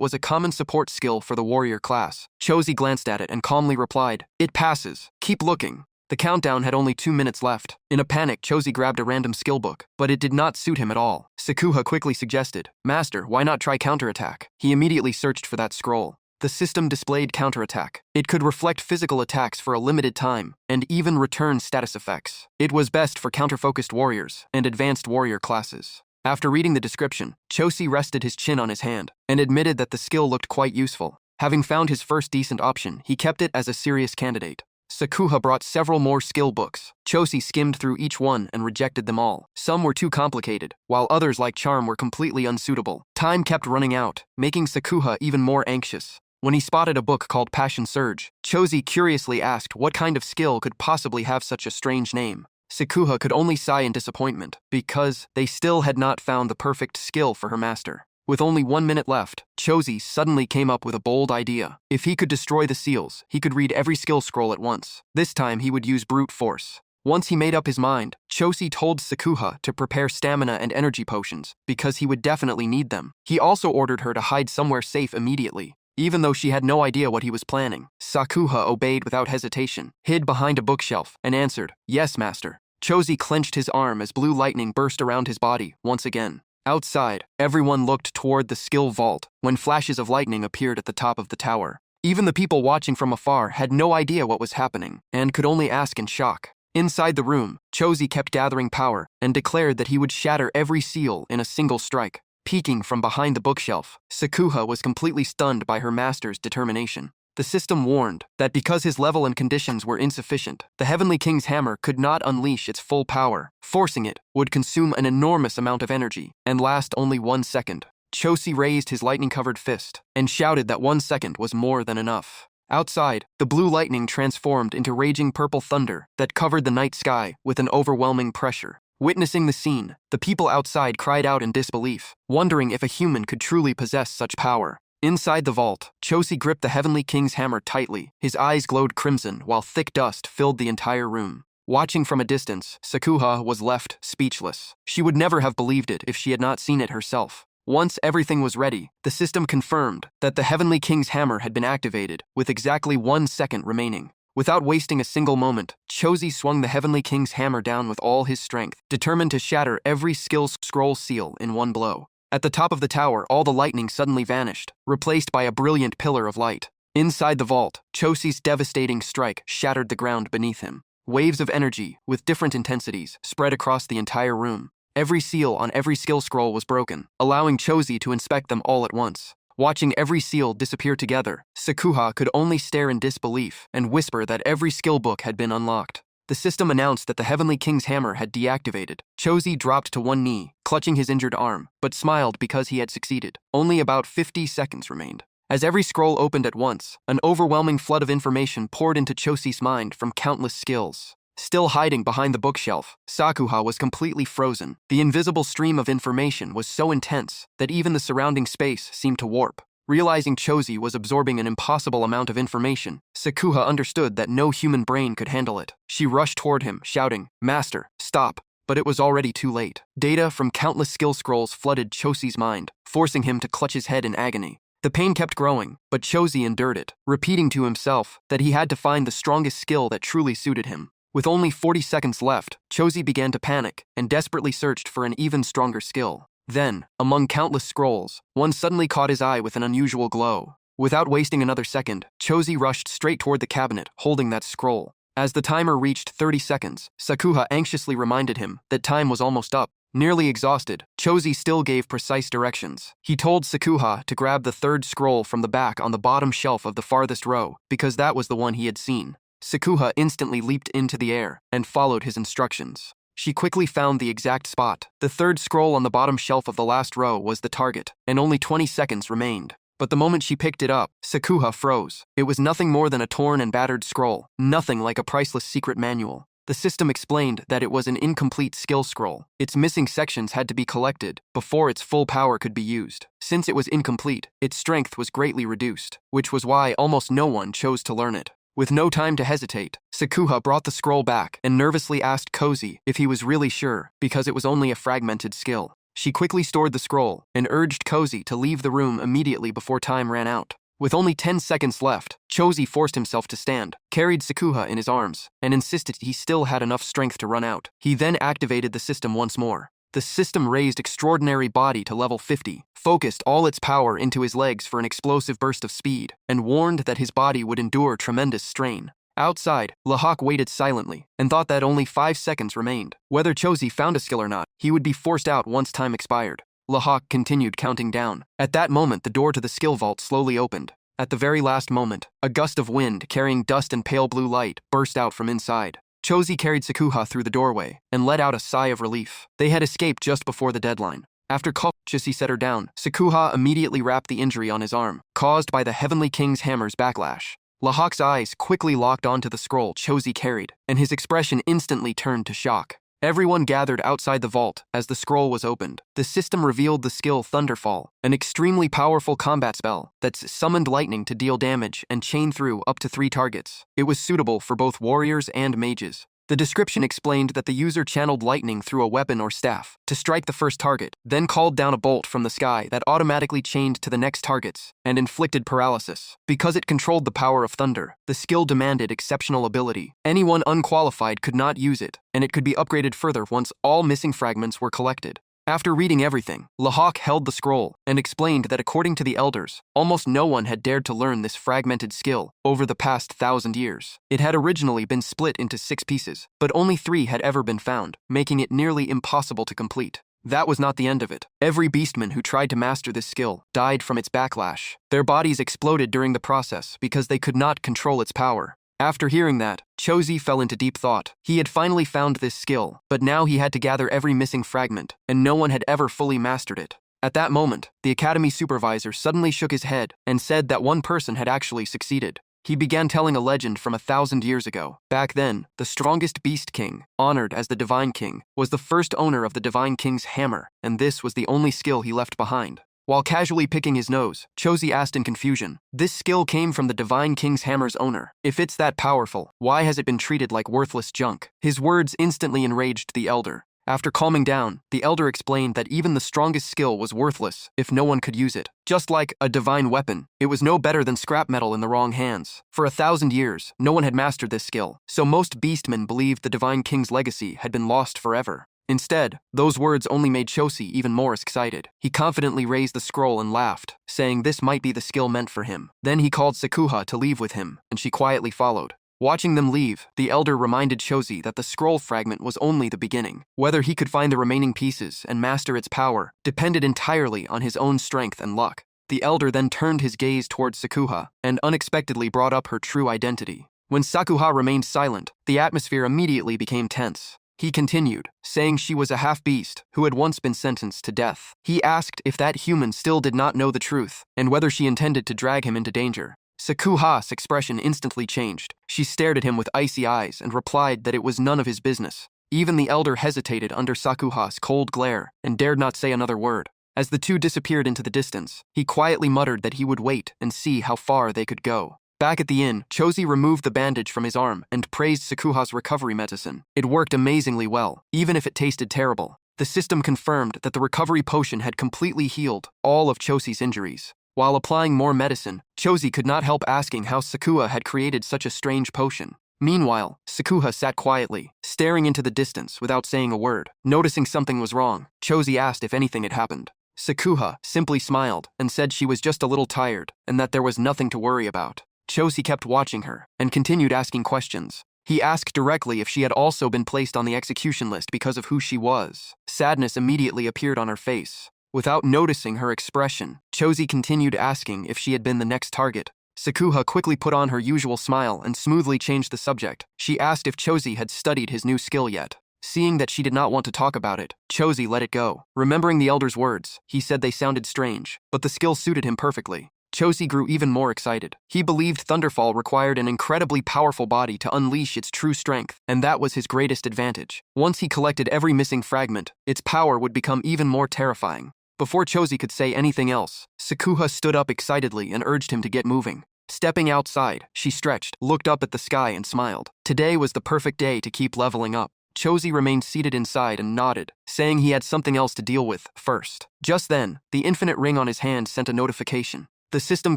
Speaker 1: was a common support skill for the warrior class. Chuzi glanced at it and calmly replied, "It passes. Keep looking." The countdown had only 2 minutes left. In a panic, Chuzi grabbed a random skill book, but it did not suit him at all. Sakuha quickly suggested, "Master, why not try counterattack?" He immediately searched for that scroll. The system displayed counterattack. It could reflect physical attacks for a limited time, and even return status effects. It was best for counter-focused warriors and advanced warrior classes. After reading the description, Chuzi rested his chin on his hand and admitted that the skill looked quite useful. Having found his first decent option, he kept it as a serious candidate. Sakuha brought several more skill books. Chuzi skimmed through each one and rejected them all. Some were too complicated, while others like Charm were completely unsuitable. Time kept running out, making Sakuha even more anxious. When he spotted a book called Passion Surge, Chuzi curiously asked what kind of skill could possibly have such a strange name. Sakuha could only sigh in disappointment, because they still had not found the perfect skill for her master. With only 1 minute left, Chuzi suddenly came up with a bold idea. If he could destroy the seals, he could read every skill scroll at once. This time he would use brute force. Once he made up his mind, Chuzi told Sakuha to prepare stamina and energy potions, because he would definitely need them. He also ordered her to hide somewhere safe immediately. Even though she had no idea what he was planning, Sakuha obeyed without hesitation, hid behind a bookshelf, and answered, "Yes, master." Chuzi clenched his arm as blue lightning burst around his body once again. Outside, everyone looked toward the skill vault when flashes of lightning appeared at the top of the tower. Even the people watching from afar had no idea what was happening and could only ask in shock. Inside the room, Chuzi kept gathering power and declared that he would shatter every seal in a single strike. Peeking from behind the bookshelf, Sakuha was completely stunned by her master's determination. The system warned that because his level and conditions were insufficient, the Heavenly King's hammer could not unleash its full power. Forcing it would consume an enormous amount of energy and last only 1 second. Chosi raised his lightning-covered fist and shouted that 1 second was more than enough. Outside, the blue lightning transformed into raging purple thunder that covered the night sky with an overwhelming pressure. Witnessing the scene, the people outside cried out in disbelief, wondering if a human could truly possess such power. Inside the vault, Chosi gripped the Heavenly King's hammer tightly. His eyes glowed crimson while thick dust filled the entire room. Watching from a distance, Sakuha was left speechless. She would never have believed it if she had not seen it herself. Once everything was ready, the system confirmed that the Heavenly King's hammer had been activated, with exactly 1 second remaining. Without wasting a single moment, Chosi swung the Heavenly King's hammer down with all his strength, determined to shatter every skill scroll seal in one blow. At the top of the tower, all the lightning suddenly vanished, replaced by a brilliant pillar of light. Inside the vault, Chosi's devastating strike shattered the ground beneath him. Waves of energy, with different intensities, spread across the entire room. Every seal on every skill scroll was broken, allowing Chosi to inspect them all at once. Watching every seal disappear together, Sakuha could only stare in disbelief and whisper that every skill book had been unlocked. The system announced that the Heavenly King's hammer had deactivated. Chosi dropped to one knee, clutching his injured arm, but smiled because he had succeeded. Only about 50 seconds remained. As every scroll opened at once, an overwhelming flood of information poured into Chosi's mind from countless skills. Still hiding behind the bookshelf, Sakuha was completely frozen. The invisible stream of information was so intense that even the surrounding space seemed to warp. Realizing Chosi was absorbing an impossible amount of information, Sakuha understood that no human brain could handle it. She rushed toward him, shouting, "Master, stop!" But it was already too late. Data from countless skill scrolls flooded Chosi's mind, forcing him to clutch his head in agony. The pain kept growing, but Chosi endured it, repeating to himself that he had to find the strongest skill that truly suited him. With only 40 seconds left, Chosi began to panic and desperately searched for an even stronger skill. Then, among countless scrolls, one suddenly caught his eye with an unusual glow. Without wasting another second, Chosi rushed straight toward the cabinet, holding that scroll. As the timer reached 30 seconds, Sakuha anxiously reminded him that time was almost up. Nearly exhausted, Chosi still gave precise directions. He told Sakuha to grab the third scroll from the back on the bottom shelf of the farthest row, because that was the one he had seen. Sakuha instantly leaped into the air and followed his instructions. She quickly found the exact spot. The third scroll on the bottom shelf of the last row was the target, and only 20 seconds remained. But the moment she picked it up, Sakuha froze. It was nothing more than a torn and battered scroll, nothing like a priceless secret manual. The system explained that it was an incomplete skill scroll. Its missing sections had to be collected before its full power could be used. Since it was incomplete, its strength was greatly reduced, which was why almost no one chose to learn it. With no time to hesitate, Sakuha brought the scroll back and nervously asked Chosi if he was really sure, because it was only a fragmented skill. She quickly stored the scroll and urged Chosi to leave the room immediately before time ran out. With only 10 seconds left, Chosi forced himself to stand, carried Sakuha in his arms, and insisted he still had enough strength to run out. He then activated the system once more. The system raised Extraordinary Body to level 50, focused all its power into his legs for an explosive burst of speed, and warned that his body would endure tremendous strain. Outside, Lahak waited silently and thought that only 5 seconds remained. Whether Chosi found a skill or not, he would be forced out once time expired. Lahak continued counting down. At that moment, the door to the skill vault slowly opened. At the very last moment, a gust of wind carrying dust and pale blue light burst out from inside. Chosi carried Sakuha through the doorway and let out a sigh of relief. They had escaped just before the deadline. After Chosi set her down, Sakuha immediately wrapped the injury on his arm, caused by the Heavenly King's hammer's backlash. Lahak's eyes quickly locked onto the scroll Chosi carried, and his expression instantly turned to shock. Everyone gathered outside the vault as the scroll was opened. The system revealed the skill Thunderfall, an extremely powerful combat spell that summoned lightning to deal damage and chain through up to 3 targets. It was suitable for both warriors and mages. The description explained that the user channeled lightning through a weapon or staff to strike the first target, then called down a bolt from the sky that automatically chained to the next targets and inflicted paralysis. Because it controlled the power of thunder, the skill demanded exceptional ability. Anyone unqualified could not use it, and it could be upgraded further once all missing fragments were collected. After reading everything, Lahak held the scroll and explained that according to the elders, almost no one had dared to learn this fragmented skill over the past 1,000 years. It had originally been split into 6 pieces, but only 3 had ever been found, making it nearly impossible to complete. That was not the end of it. Every beastman who tried to master this skill died from its backlash. Their bodies exploded during the process because they could not control its power. After hearing that, Chosi fell into deep thought. He had finally found this skill, but now he had to gather every missing fragment, and no one had ever fully mastered it. At that moment, the academy supervisor suddenly shook his head and said that one person had actually succeeded. He began telling a legend from 1,000 years ago. Back then, the strongest Beast King, honored as the Divine King, was the first owner of the Divine King's hammer, and this was the only skill he left behind. While casually picking his nose, Chozi asked in confusion, "This skill came from the Divine King's hammer's owner. If it's that powerful, why has it been treated like worthless junk?" His words instantly enraged the elder. After calming down, the elder explained that even the strongest skill was worthless if no one could use it. Just like a divine weapon, it was no better than scrap metal in the wrong hands. For 1,000 years, no one had mastered this skill, so most beastmen believed the Divine King's legacy had been lost forever. Instead, those words only made Chozi even more excited. He confidently raised the scroll and laughed, saying this might be the skill meant for him. Then he called Sakuha to leave with him, and she quietly followed. Watching them leave, the elder reminded Chozi that the scroll fragment was only the beginning. Whether he could find the remaining pieces and master its power depended entirely on his own strength and luck. The elder then turned his gaze towards Sakuha and unexpectedly brought up her true identity. When Sakuha remained silent, the atmosphere immediately became tense. He continued, saying she was a half-beast who had once been sentenced to death. He asked if that human still did not know the truth and whether she intended to drag him into danger. Sakuha's expression instantly changed. She stared at him with icy eyes and replied that it was none of his business. Even the elder hesitated under Sakuha's cold glare and dared not say another word. As the two disappeared into the distance, he quietly muttered that he would wait and see how far they could go. Back at the inn, Chozi removed the bandage from his arm and praised Sakuha's recovery medicine. It worked amazingly well, even if it tasted terrible. The system confirmed that the recovery potion had completely healed all of Chozi's injuries. While applying more medicine, Chozi could not help asking how Sakuha had created such a strange potion. Meanwhile, Sakuha sat quietly, staring into the distance without saying a word. Noticing something was wrong, Chozi asked if anything had happened. Sakuha simply smiled and said she was just a little tired and that there was nothing to worry about. Chozi kept watching her and continued asking questions. He asked directly if she had also been placed on the execution list because of who she was. Sadness immediately appeared on her face. Without noticing her expression, Chozi continued asking if she had been the next target. Sakuha quickly put on her usual smile and smoothly changed the subject. She asked if Chozi had studied his new skill yet. Seeing that she did not want to talk about it, Chozi let it go. Remembering the elder's words, he said they sounded strange, but the skill suited him perfectly. Chozi grew even more excited. He believed Thunderfall required an incredibly powerful body to unleash its true strength, and that was his greatest advantage. Once he collected every missing fragment, its power would become even more terrifying. Before Chozi could say anything else, Sakuha stood up excitedly and urged him to get moving. Stepping outside, she stretched, looked up at the sky and smiled. Today was the perfect day to keep leveling up. Chozi remained seated inside and nodded, saying he had something else to deal with first. Just then, the infinite ring on his hand sent a notification. The system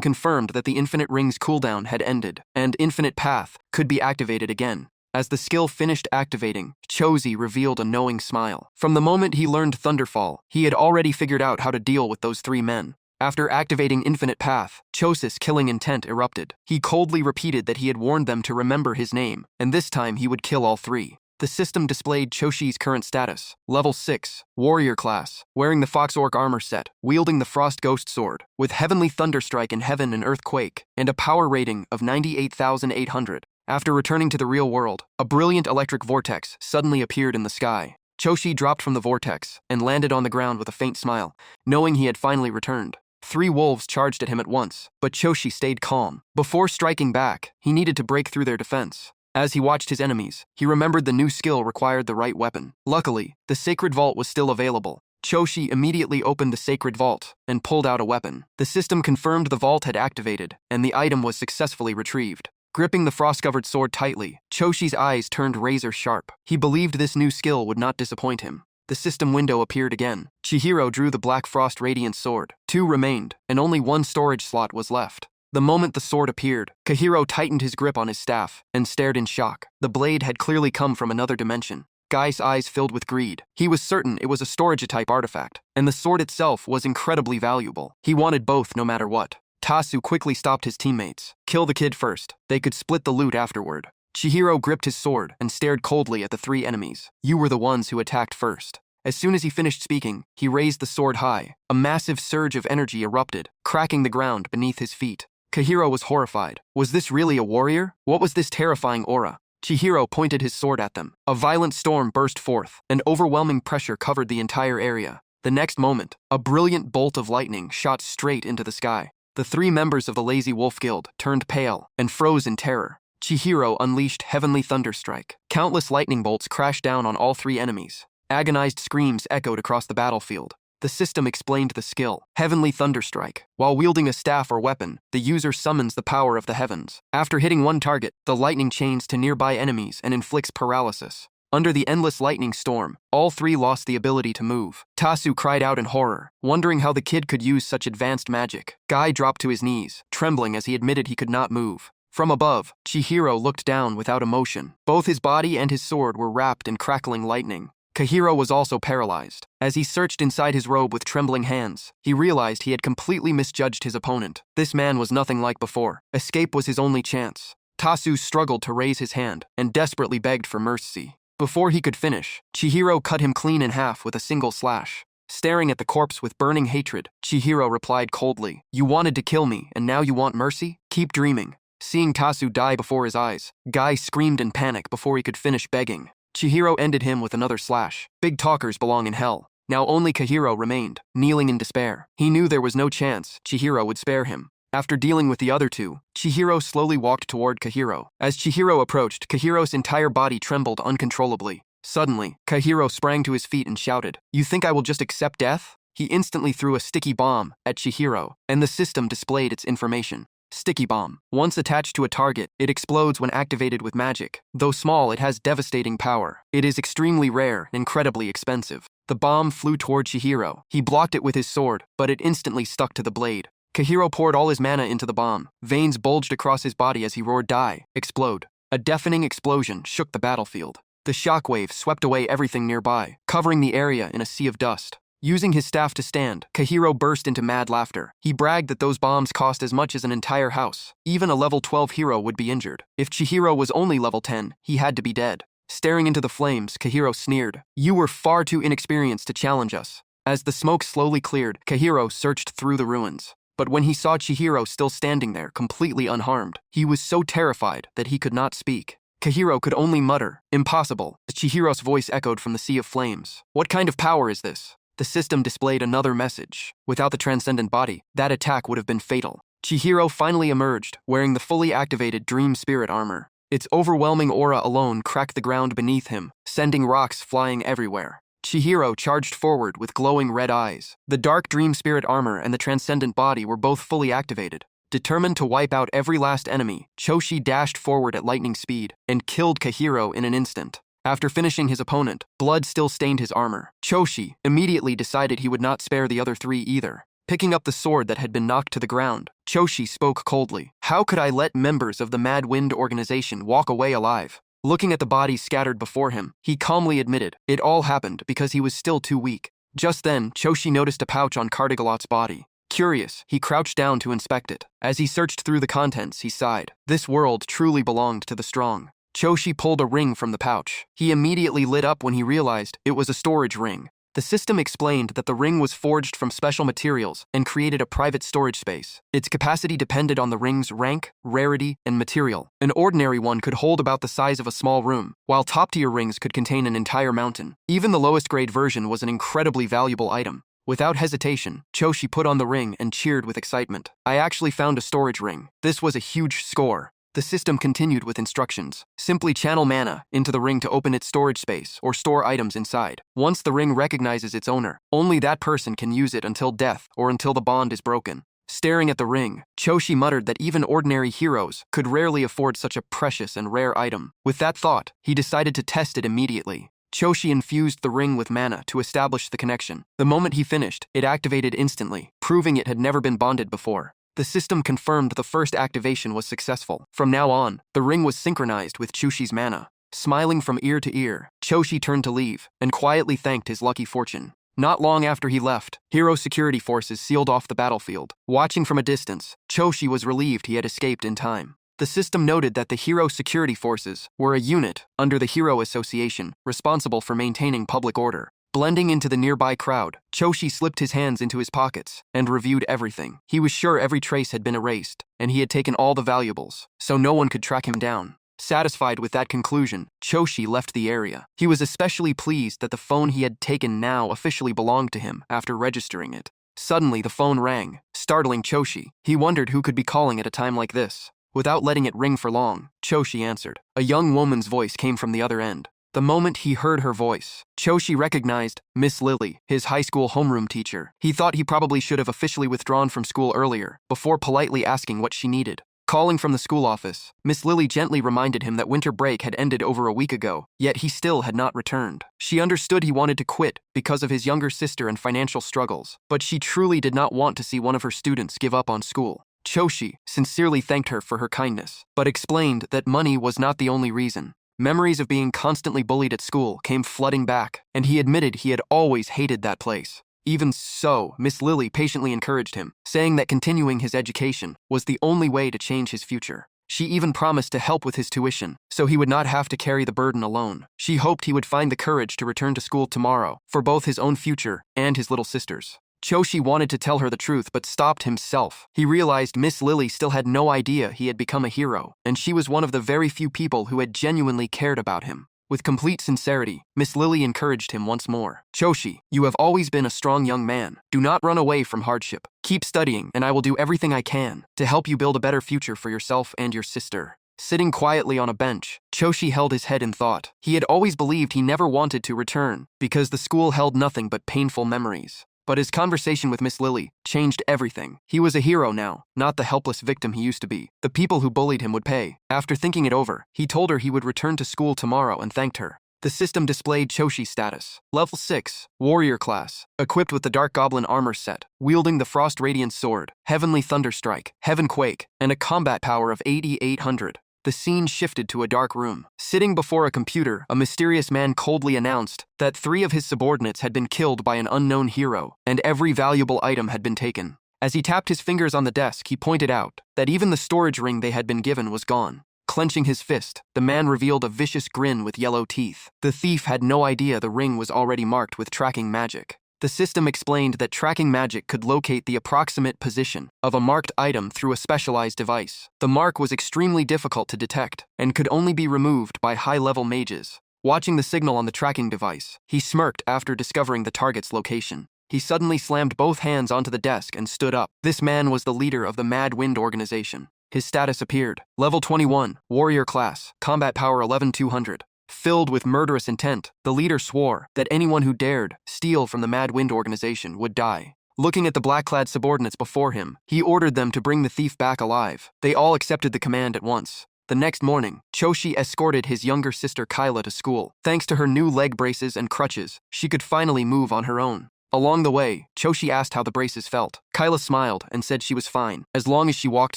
Speaker 1: confirmed that the Infinite Ring's cooldown had ended, and Infinite Path could be activated again. As the skill finished activating, Chozi revealed a knowing smile. From the moment he learned Thunderfall, he had already figured out how to deal with those three men. After activating Infinite Path, Chosi's killing intent erupted. He coldly repeated that he had warned them to remember his name, and this time he would kill all three. The system displayed Choshi's current status, level 6, warrior class, wearing the Fox Orc armor set, wielding the Frost Ghost sword, with Heavenly Thunderstrike in Heaven and Earthquake, and a power rating of 98,800. After returning to the real world, a brilliant electric vortex suddenly appeared in the sky. Choshi dropped from the vortex and landed on the ground with a faint smile, knowing he had finally returned. 3 wolves charged at him at once, but Choshi stayed calm. Before striking back, he needed to break through their defense. As he watched his enemies, he remembered the new skill required the right weapon. Luckily, the Sacred Vault was still available. Choshi immediately opened the Sacred Vault and pulled out a weapon. The system confirmed the vault had activated, and the item was successfully retrieved. Gripping the frost-covered sword tightly, Choshi's eyes turned razor-sharp. He believed this new skill would not disappoint him. The system window appeared again. Chihiro drew the Black Frost Radiant Sword. 2 remained, and only 1 storage slot was left. The moment the sword appeared, Chihiro tightened his grip on his staff and stared in shock. The blade had clearly come from another dimension. Guy's eyes filled with greed. He was certain it was a storage-type artifact, and the sword itself was incredibly valuable. He wanted both no matter what. Tasu quickly stopped his teammates. Kill the kid first. They could split the loot afterward. Chihiro gripped his sword and stared coldly at the 3 enemies. You were the ones who attacked first. As soon as he finished speaking, he raised the sword high. A massive surge of energy erupted, cracking the ground beneath his feet. Chihiro was horrified. Was this really a warrior? What was this terrifying aura? Chihiro pointed his sword at them. A violent storm burst forth, and overwhelming pressure covered the entire area. The next moment, a brilliant bolt of lightning shot straight into the sky. The 3 members of the Lazy Wolf Guild turned pale and froze in terror. Chihiro unleashed Heavenly Thunderstrike. Countless lightning bolts crashed down on all 3 enemies. Agonized screams echoed across the battlefield. The system explained the skill, Heavenly Thunderstrike. While wielding a staff or weapon, the user summons the power of the heavens. After hitting one target, the lightning chains to nearby enemies and inflicts paralysis. Under the endless lightning storm, all 3 lost the ability to move. Tasu cried out in horror, wondering how the kid could use such advanced magic. Guy dropped to his knees, trembling as he admitted he could not move. From above, Chihiro looked down without emotion. Both his body and his sword were wrapped in crackling lightning. Chihiro was also paralyzed. As he searched inside his robe with trembling hands, he realized he had completely misjudged his opponent. This man was nothing like before. Escape was his only chance. Tasu struggled to raise his hand and desperately begged for mercy. Before he could finish, Chihiro cut him clean in half with a single slash. Staring at the corpse with burning hatred, Chihiro replied coldly, "You wanted to kill me, and now you want mercy? Keep dreaming." Seeing Tasu die before his eyes, Guy screamed in panic before he could finish begging. Chihiro ended him with another slash. Big talkers belong in hell. Now only Chihiro remained, kneeling in despair. He knew there was no chance Chihiro would spare him. After dealing with the other 2, Chihiro slowly walked toward Chihiro. As Chihiro approached, Chihiro's entire body trembled uncontrollably. Suddenly, Chihiro sprang to his feet and shouted, "You think I will just accept death?" He instantly threw a sticky bomb at Chihiro, and the system displayed its information. Sticky bomb. Once attached to a target, it explodes when activated with magic. Though small, it has devastating power. It is extremely rare and incredibly expensive. The bomb flew toward Chihiro. He blocked it with his sword, but it instantly stuck to the blade. Chihiro poured all his mana into the bomb. Veins bulged across his body as he roared, "Die! Explode!" A deafening explosion shook the battlefield. The shockwave swept away everything nearby, covering the area in a sea of dust. Using his staff to stand, Chihiro burst into mad laughter. He bragged that those bombs cost as much as an entire house. Even a level 12 hero would be injured. If Chihiro was only level 10, he had to be dead. Staring into the flames, Chihiro sneered, "You were far too inexperienced to challenge us." As the smoke slowly cleared, Chihiro searched through the ruins. But when he saw Chihiro still standing there, completely unharmed, he was so terrified that he could not speak. Chihiro could only mutter, "Impossible," as Chihiro's voice echoed from the sea of flames. "What kind of power is this?" The system displayed another message. Without the transcendent body, that attack would have been fatal. Chihiro finally emerged, wearing the fully activated Dream Spirit armor. Its overwhelming aura alone cracked the ground beneath him, sending rocks flying everywhere. Chihiro charged forward with glowing red eyes. The dark Dream Spirit armor and the transcendent body were both fully activated. Determined to wipe out every last enemy, Choshi dashed forward at lightning speed and killed Chihiro in an instant. After finishing his opponent, blood still stained his armor. Choshi immediately decided he would not spare the other 3 either. Picking up the sword that had been knocked to the ground, Choshi spoke coldly, "How could I let members of the Mad Wind organization walk away alive?" Looking at the bodies scattered before him, he calmly admitted it all happened because he was still too weak. Just then, Choshi noticed a pouch on Cardigalot's body. Curious, he crouched down to inspect it. As he searched through the contents, he sighed. This world truly belonged to the strong. Choshi pulled a ring from the pouch. He immediately lit up when he realized it was a storage ring. The system explained that the ring was forged from special materials and created a private storage space. Its capacity depended on the ring's rank, rarity, and material. An ordinary one could hold about the size of a small room, while top-tier rings could contain an entire mountain. Even the lowest-grade version was an incredibly valuable item. Without hesitation, Choshi put on the ring and cheered with excitement. "I actually found a storage ring." This was a huge score. The system continued with instructions. Simply channel mana into the ring to open its storage space or store items inside. Once the ring recognizes its owner, only that person can use it until death or until the bond is broken. Staring at the ring, Choshi muttered that even ordinary heroes could rarely afford such a precious and rare item. With that thought, he decided to test it immediately. Choshi infused the ring with mana to establish the connection. The moment he finished, it activated instantly, proving it had never been bonded before. The system confirmed the first activation was successful. From now on, the ring was synchronized with Choshi's mana. Smiling from ear to ear, Choshi turned to leave and quietly thanked his lucky fortune. Not long after he left, Hero security forces sealed off the battlefield. Watching from a distance, Choshi was relieved he had escaped in time. The system noted that the Hero security forces were a unit under the Hero Association responsible for maintaining public order. Blending into the nearby crowd, Choshi slipped his hands into his pockets and reviewed everything. He was sure every trace had been erased, and he had taken all the valuables, so no one could track him down. Satisfied with that conclusion, Choshi left the area. He was especially pleased that the phone he had taken now officially belonged to him after registering it. Suddenly, the phone rang, startling Choshi. He wondered who could be calling at a time like this. Without letting it ring for long, Choshi answered. A young woman's voice came from the other end. The moment he heard her voice, Choshi recognized Miss Lily, his high school homeroom teacher. He thought he probably should have officially withdrawn from school earlier, before politely asking what she needed. Calling from the school office, Miss Lily gently reminded him that winter break had ended over a week ago, yet he still had not returned. She understood he wanted to quit because of his younger sister and financial struggles, but she truly did not want to see one of her students give up on school. Choshi sincerely thanked her for her kindness, but explained that money was not the only reason. Memories of being constantly bullied at school came flooding back, and he admitted he had always hated that place. Even so, Miss Lily patiently encouraged him, saying that continuing his education was the only way to change his future. She even promised to help with his tuition, so he would not have to carry the burden alone. She hoped he would find the courage to return to school tomorrow, for both his own future and his little sister's. Choshi wanted to tell her the truth but stopped himself. He realized Miss Lily still had no idea he had become a hero, and she was one of the very few people who had genuinely cared about him. With complete sincerity, Miss Lily encouraged him once more. Choshi, you have always been a strong young man. Do not run away from hardship. Keep studying, and I will do everything I can to help you build a better future for yourself and your sister. Sitting quietly on a bench, Choshi held his head in thought. He had always believed he never wanted to return, because the school held nothing but painful memories. But his conversation with Miss Lily changed everything. He was a hero now, not the helpless victim he used to be. The people who bullied him would pay. After thinking it over, he told her he would return to school tomorrow and thanked her. The system displayed Choshi's status. Level 6, Warrior Class, equipped with the Dark Goblin armor set, wielding the Frost Radiance Sword, Heavenly Thunderstrike, Heaven Quake, and a combat power of 8,800. The scene shifted to a dark room. Sitting before a computer, a mysterious man coldly announced that 3 of his subordinates had been killed by an unknown hero, and every valuable item had been taken. As he tapped his fingers on the desk, he pointed out that even the storage ring they had been given was gone. Clenching his fist, the man revealed a vicious grin with yellow teeth. The thief had no idea the ring was already marked with tracking magic. The system explained that tracking magic could locate the approximate position of a marked item through a specialized device. The mark was extremely difficult to detect and could only be removed by high-level mages. Watching the signal on the tracking device, he smirked after discovering the target's location. He suddenly slammed both hands onto the desk and stood up. This man was the leader of the Mad Wind organization. His status appeared. Level 21, Warrior Class, Combat Power 11,200. Filled with murderous intent, the leader swore that anyone who dared steal from the Mad Wind organization would die. Looking at the black-clad subordinates before him, he ordered them to bring the thief back alive. They all accepted the command at once. The next morning, Choshi escorted his younger sister Kyla to school. Thanks to her new leg braces and crutches, she could finally move on her own. Along the way, Choshi asked how the braces felt. Kyla smiled and said she was fine, as long as she walked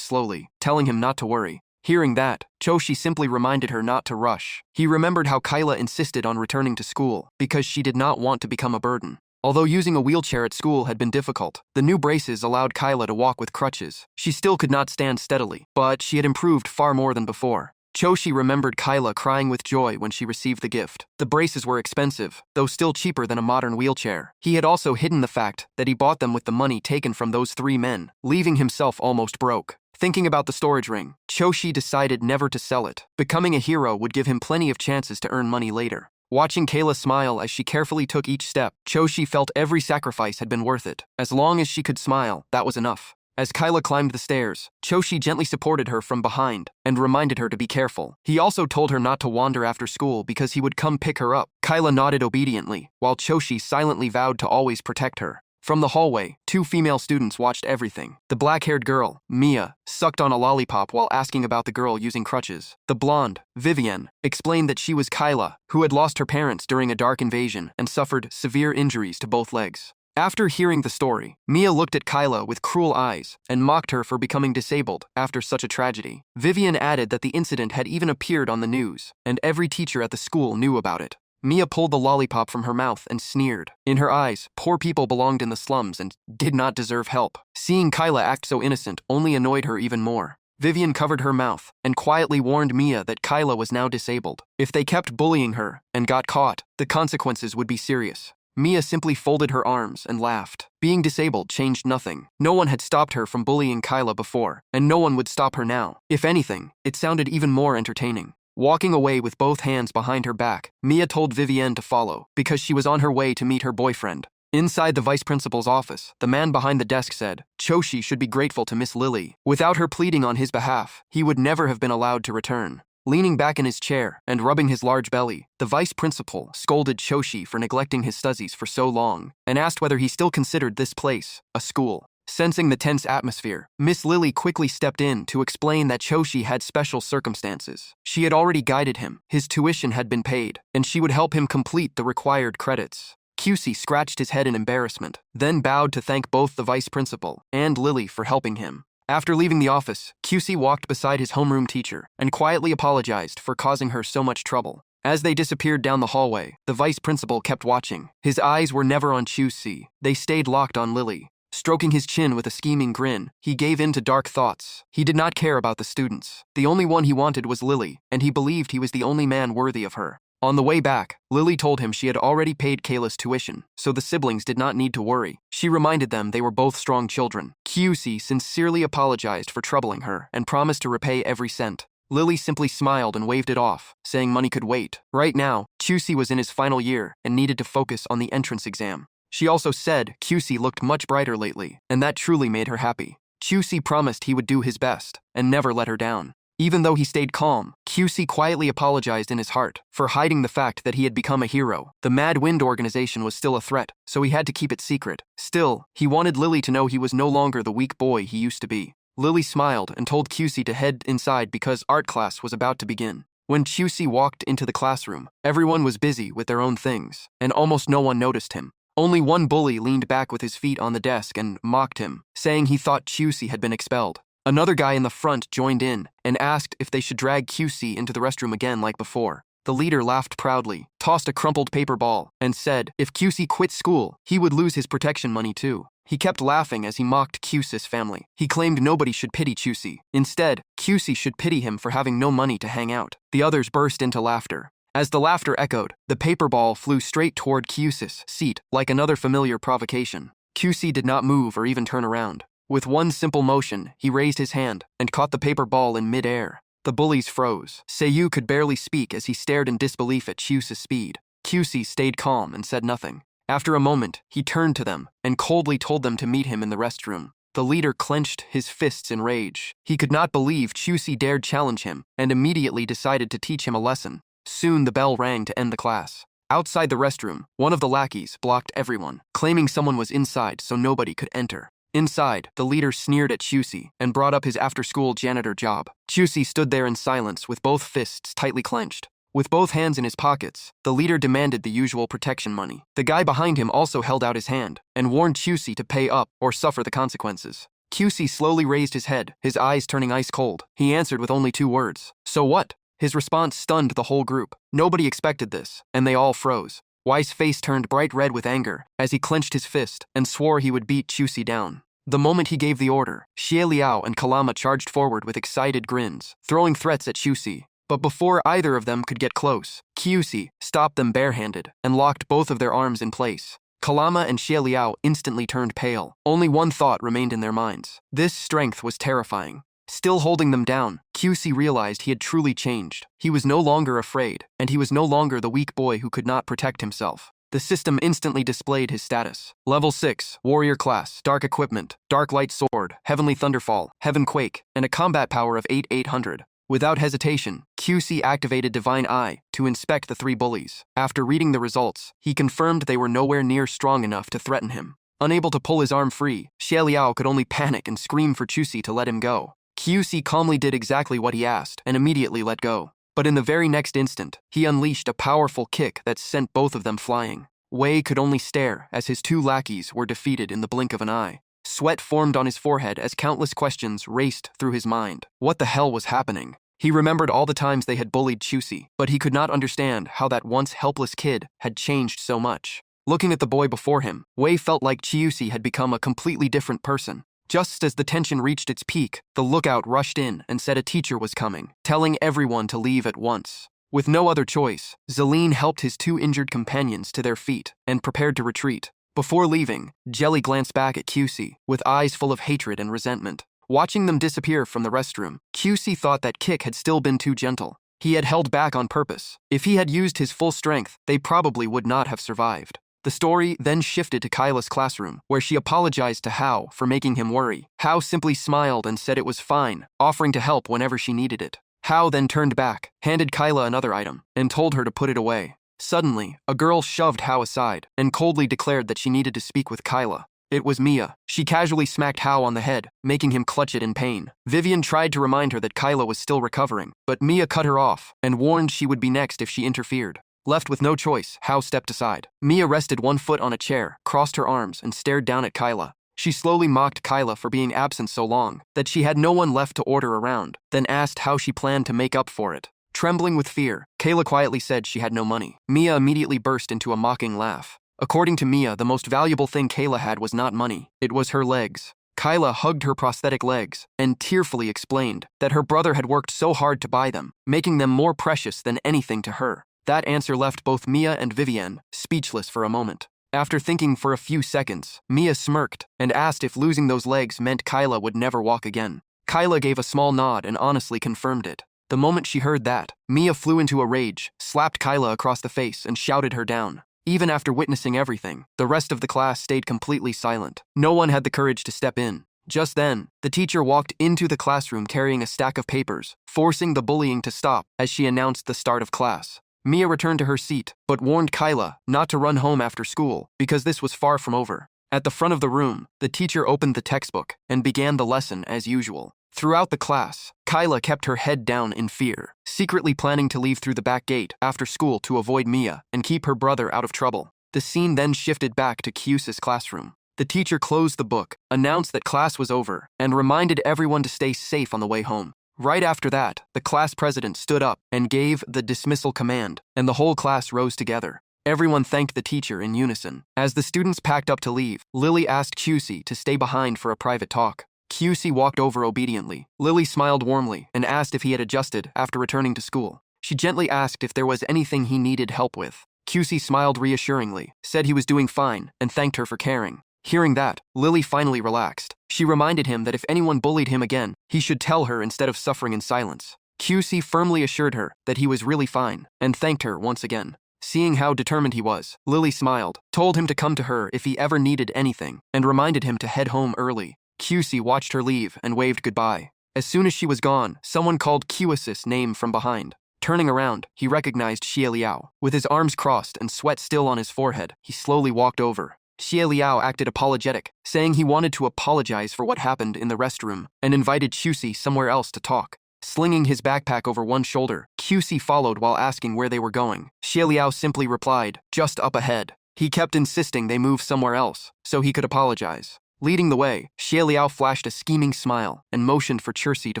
Speaker 1: slowly, telling him not to worry. Hearing that, Choshi simply reminded her not to rush. He remembered how Kyla insisted on returning to school because she did not want to become a burden. Although using a wheelchair at school had been difficult, the new braces allowed Kyla to walk with crutches. She still could not stand steadily, but she had improved far more than before. Choshi remembered Kyla crying with joy when she received the gift. The braces were expensive, though still cheaper than a modern wheelchair. He had also hidden the fact that he bought them with the money taken from those 3 men, leaving himself almost broke. Thinking about the storage ring, Choshi decided never to sell it. Becoming a hero would give him plenty of chances to earn money later. Watching Kayla smile as she carefully took each step, Choshi felt every sacrifice had been worth it. As long as she could smile, that was enough. As Kyla climbed the stairs, Choshi gently supported her from behind and reminded her to be careful. He also told her not to wander after school because he would come pick her up. Kyla nodded obediently, while Choshi silently vowed to always protect her. From the hallway, 2 female students watched everything. The black-haired girl, Mia, sucked on a lollipop while asking about the girl using crutches. The blonde, Vivienne, explained that she was Kyla, who had lost her parents during a dark invasion and suffered severe injuries to both legs. After hearing the story, Mia looked at Kyla with cruel eyes and mocked her for becoming disabled after such a tragedy. Vivienne added that the incident had even appeared on the news, and every teacher at the school knew about it. Mia pulled the lollipop from her mouth and sneered. In her eyes, poor people belonged in the slums and did not deserve help. Seeing Kyla act so innocent only annoyed her even more. Vivian covered her mouth and quietly warned Mia that Kyla was now disabled. If they kept bullying her and got caught, the consequences would be serious. Mia simply folded her arms and laughed. Being disabled changed nothing. No one had stopped her from bullying Kyla before, and no one would stop her now. If anything, it sounded even more entertaining. Walking away with both hands behind her back, Mia told Vivienne to follow, because she was on her way to meet her boyfriend. Inside the vice principal's office, the man behind the desk said, Choshi should be grateful to Miss Lily. Without her pleading on his behalf, he would never have been allowed to return. Leaning back in his chair and rubbing his large belly, the vice principal scolded Choshi for neglecting his studies for so long and asked whether he still considered this place a school. Sensing the tense atmosphere, Miss Lily quickly stepped in to explain that Choshi had special circumstances. She had already guided him, his tuition had been paid, and she would help him complete the required credits. QC scratched his head in embarrassment, then bowed to thank both the vice principal and Lily for helping him. After leaving the office, QC walked beside his homeroom teacher and quietly apologized for causing her so much trouble. As they disappeared down the hallway, the vice principal kept watching. His eyes were never on QC, they stayed locked on Lily. Stroking his chin with a scheming grin, he gave in to dark thoughts. He did not care about the students. The only one he wanted was Lily, and he believed he was the only man worthy of her. On the way back, Lily told him she had already paid Kayla's tuition, so the siblings did not need to worry. She reminded them they were both strong children. QC sincerely apologized for troubling her and promised to repay every cent. Lily simply smiled and waved it off, saying money could wait. Right now, QC was in his final year and needed to focus on the entrance exam. She also said QC looked much brighter lately, and that truly made her happy. QC promised he would do his best and never let her down. Even though he stayed calm, QC quietly apologized in his heart for hiding the fact that he had become a hero. The Mad Wind organization was still a threat, so he had to keep it secret. Still, he wanted Lily to know he was no longer the weak boy he used to be. Lily smiled and told QC to head inside because art class was about to begin. When QC walked into the classroom, everyone was busy with their own things, and almost no one noticed him. Only one bully leaned back with his feet on the desk and mocked him, saying he thought QC had been expelled. Another guy in the front joined in and asked if they should drag QC into the restroom again like before. The leader laughed proudly, tossed a crumpled paper ball, and said if QC quit school, he would lose his protection money too. He kept laughing as he mocked QC's family. He claimed nobody should pity QC. Instead, QC should pity him for having no money to hang out. The others burst into laughter. As the laughter echoed, the paper ball flew straight toward QC's seat like another familiar provocation. QC did not move or even turn around. With one simple motion, he raised his hand and caught the paper ball in mid-air. The bullies froze. Seiyu could barely speak as he stared in disbelief at QC's speed. QC stayed calm and said nothing. After a moment, he turned to them and coldly told them to meet him in the restroom. The leader clenched his fists in rage. He could not believe QC dared challenge him and immediately decided to teach him a lesson. Soon the bell rang to end the class. Outside the restroom, one of the lackeys blocked everyone, claiming someone was inside so nobody could enter. Inside, the leader sneered at Chusi and brought up his after-school janitor job. Chusi stood there in silence with both fists tightly clenched. With both hands in his pockets, the leader demanded the usual protection money. The guy behind him also held out his hand and warned Chusi to pay up or suffer the consequences. Chusi slowly raised his head, his eyes turning ice cold. He answered with only 2 words. So what? His response stunned the whole group. Nobody expected this, and they all froze. Wai's face turned bright red with anger as he clenched his fist and swore he would beat Chusi down. The moment he gave the order, Xie Liao and Kalama charged forward with excited grins, throwing threats at Chusi. But before either of them could get close, Chusi stopped them barehanded and locked both of their arms in place. Kalama and Xie Liao instantly turned pale. Only one thought remained in their minds. This strength was terrifying. Still holding them down, QC realized he had truly changed. He was no longer afraid, and he was no longer the weak boy who could not protect himself. The system instantly displayed his status. Level 6, Warrior Class, Dark Equipment, Dark Light Sword, Heavenly Thunderfall, Heaven Quake, and a combat power of 8,800. Without hesitation, QC activated Divine Eye to inspect the 3 bullies. After reading the results, he confirmed they were nowhere near strong enough to threaten him. Unable to pull his arm free, Xie Liao could only panic and scream for Chusi to let him go. QC calmly did exactly what he asked and immediately let go. But in the very next instant, he unleashed a powerful kick that sent both of them flying. Wei could only stare as his 2 lackeys were defeated in the blink of an eye. Sweat formed on his forehead as countless questions raced through his mind. What the hell was happening? He remembered all the times they had bullied Chusi, but he could not understand how that once helpless kid had changed so much. Looking at the boy before him, Wei felt like Chusi had become a completely different person. Just as the tension reached its peak, the lookout rushed in and said a teacher was coming, telling everyone to leave at once. With no other choice, Zeline helped his 2 injured companions to their feet and prepared to retreat. Before leaving, Jelly glanced back at QC with eyes full of hatred and resentment. Watching them disappear from the restroom, QC thought that kick had still been too gentle. He had held back on purpose. If he had used his full strength, they probably would not have survived. The story then shifted to Kyla's classroom, where she apologized to Hao for making him worry. Hao simply smiled and said it was fine, offering to help whenever she needed it. Hao then turned back, handed Kyla another item, and told her to put it away. Suddenly, a girl shoved Hao aside and coldly declared that she needed to speak with Kyla. It was Mia. She casually smacked Hao on the head, making him clutch it in pain. Vivian tried to remind her that Kyla was still recovering, but Mia cut her off and warned she would be next if she interfered. Left with no choice, Hao stepped aside. Mia rested one foot on a chair, crossed her arms, and stared down at Kyla. She slowly mocked Kyla for being absent so long that she had no one left to order around, then asked how she planned to make up for it. Trembling with fear, Kyla quietly said she had no money. Mia immediately burst into a mocking laugh. According to Mia, the most valuable thing Kyla had was not money, it was her legs. Kyla hugged her prosthetic legs and tearfully explained that her brother had worked so hard to buy them, making them more precious than anything to her. That answer left both Mia and Vivian speechless for a moment. After thinking for a few seconds, Mia smirked and asked if losing those legs meant Kyla would never walk again. Kyla gave a small nod and honestly confirmed it. The moment she heard that, Mia flew into a rage, slapped Kyla across the face, and shouted her down. Even after witnessing everything, the rest of the class stayed completely silent. No one had the courage to step in. Just then, the teacher walked into the classroom carrying a stack of papers, forcing the bullying to stop as she announced the start of class. Mia returned to her seat, but warned Kyla not to run home after school because this was far from over. At the front of the room, the teacher opened the textbook and began the lesson as usual. Throughout the class, Kyla kept her head down in fear, secretly planning to leave through the back gate after school to avoid Mia and keep her brother out of trouble. The scene then shifted back to Kyusa's classroom. The teacher closed the book, announced that class was over, and reminded everyone to stay safe on the way home. Right after that, the class president stood up and gave the dismissal command, and the whole class rose together. Everyone thanked the teacher in unison. As the students packed up to leave, Lily asked Kyusi to stay behind for a private talk. Kyusi walked over obediently. Lily smiled warmly and asked if he had adjusted after returning to school. She gently asked if there was anything he needed help with. Kyusi smiled reassuringly, said he was doing fine, and thanked her for caring. Hearing that, Lily finally relaxed. She reminded him that if anyone bullied him again, he should tell her instead of suffering in silence. Kyusi firmly assured her that he was really fine, and thanked her once again. Seeing how determined he was, Lily smiled, told him to come to her if he ever needed anything, and reminded him to head home early. Kyusi watched her leave and waved goodbye. As soon as she was gone, someone called Kyusi's name from behind. Turning around, he recognized Xie Liao. With his arms crossed and sweat still on his forehead, he slowly walked over. Xie Liao acted apologetic, saying he wanted to apologize for what happened in the restroom, and invited Kyusi somewhere else to talk. Slinging his backpack over one shoulder, Kyusi followed while asking where they were going. Xie Liao simply replied, "Just up ahead." He kept insisting they move somewhere else, so he could apologize. Leading the way, Xie Liao flashed a scheming smile and motioned for Chirsi to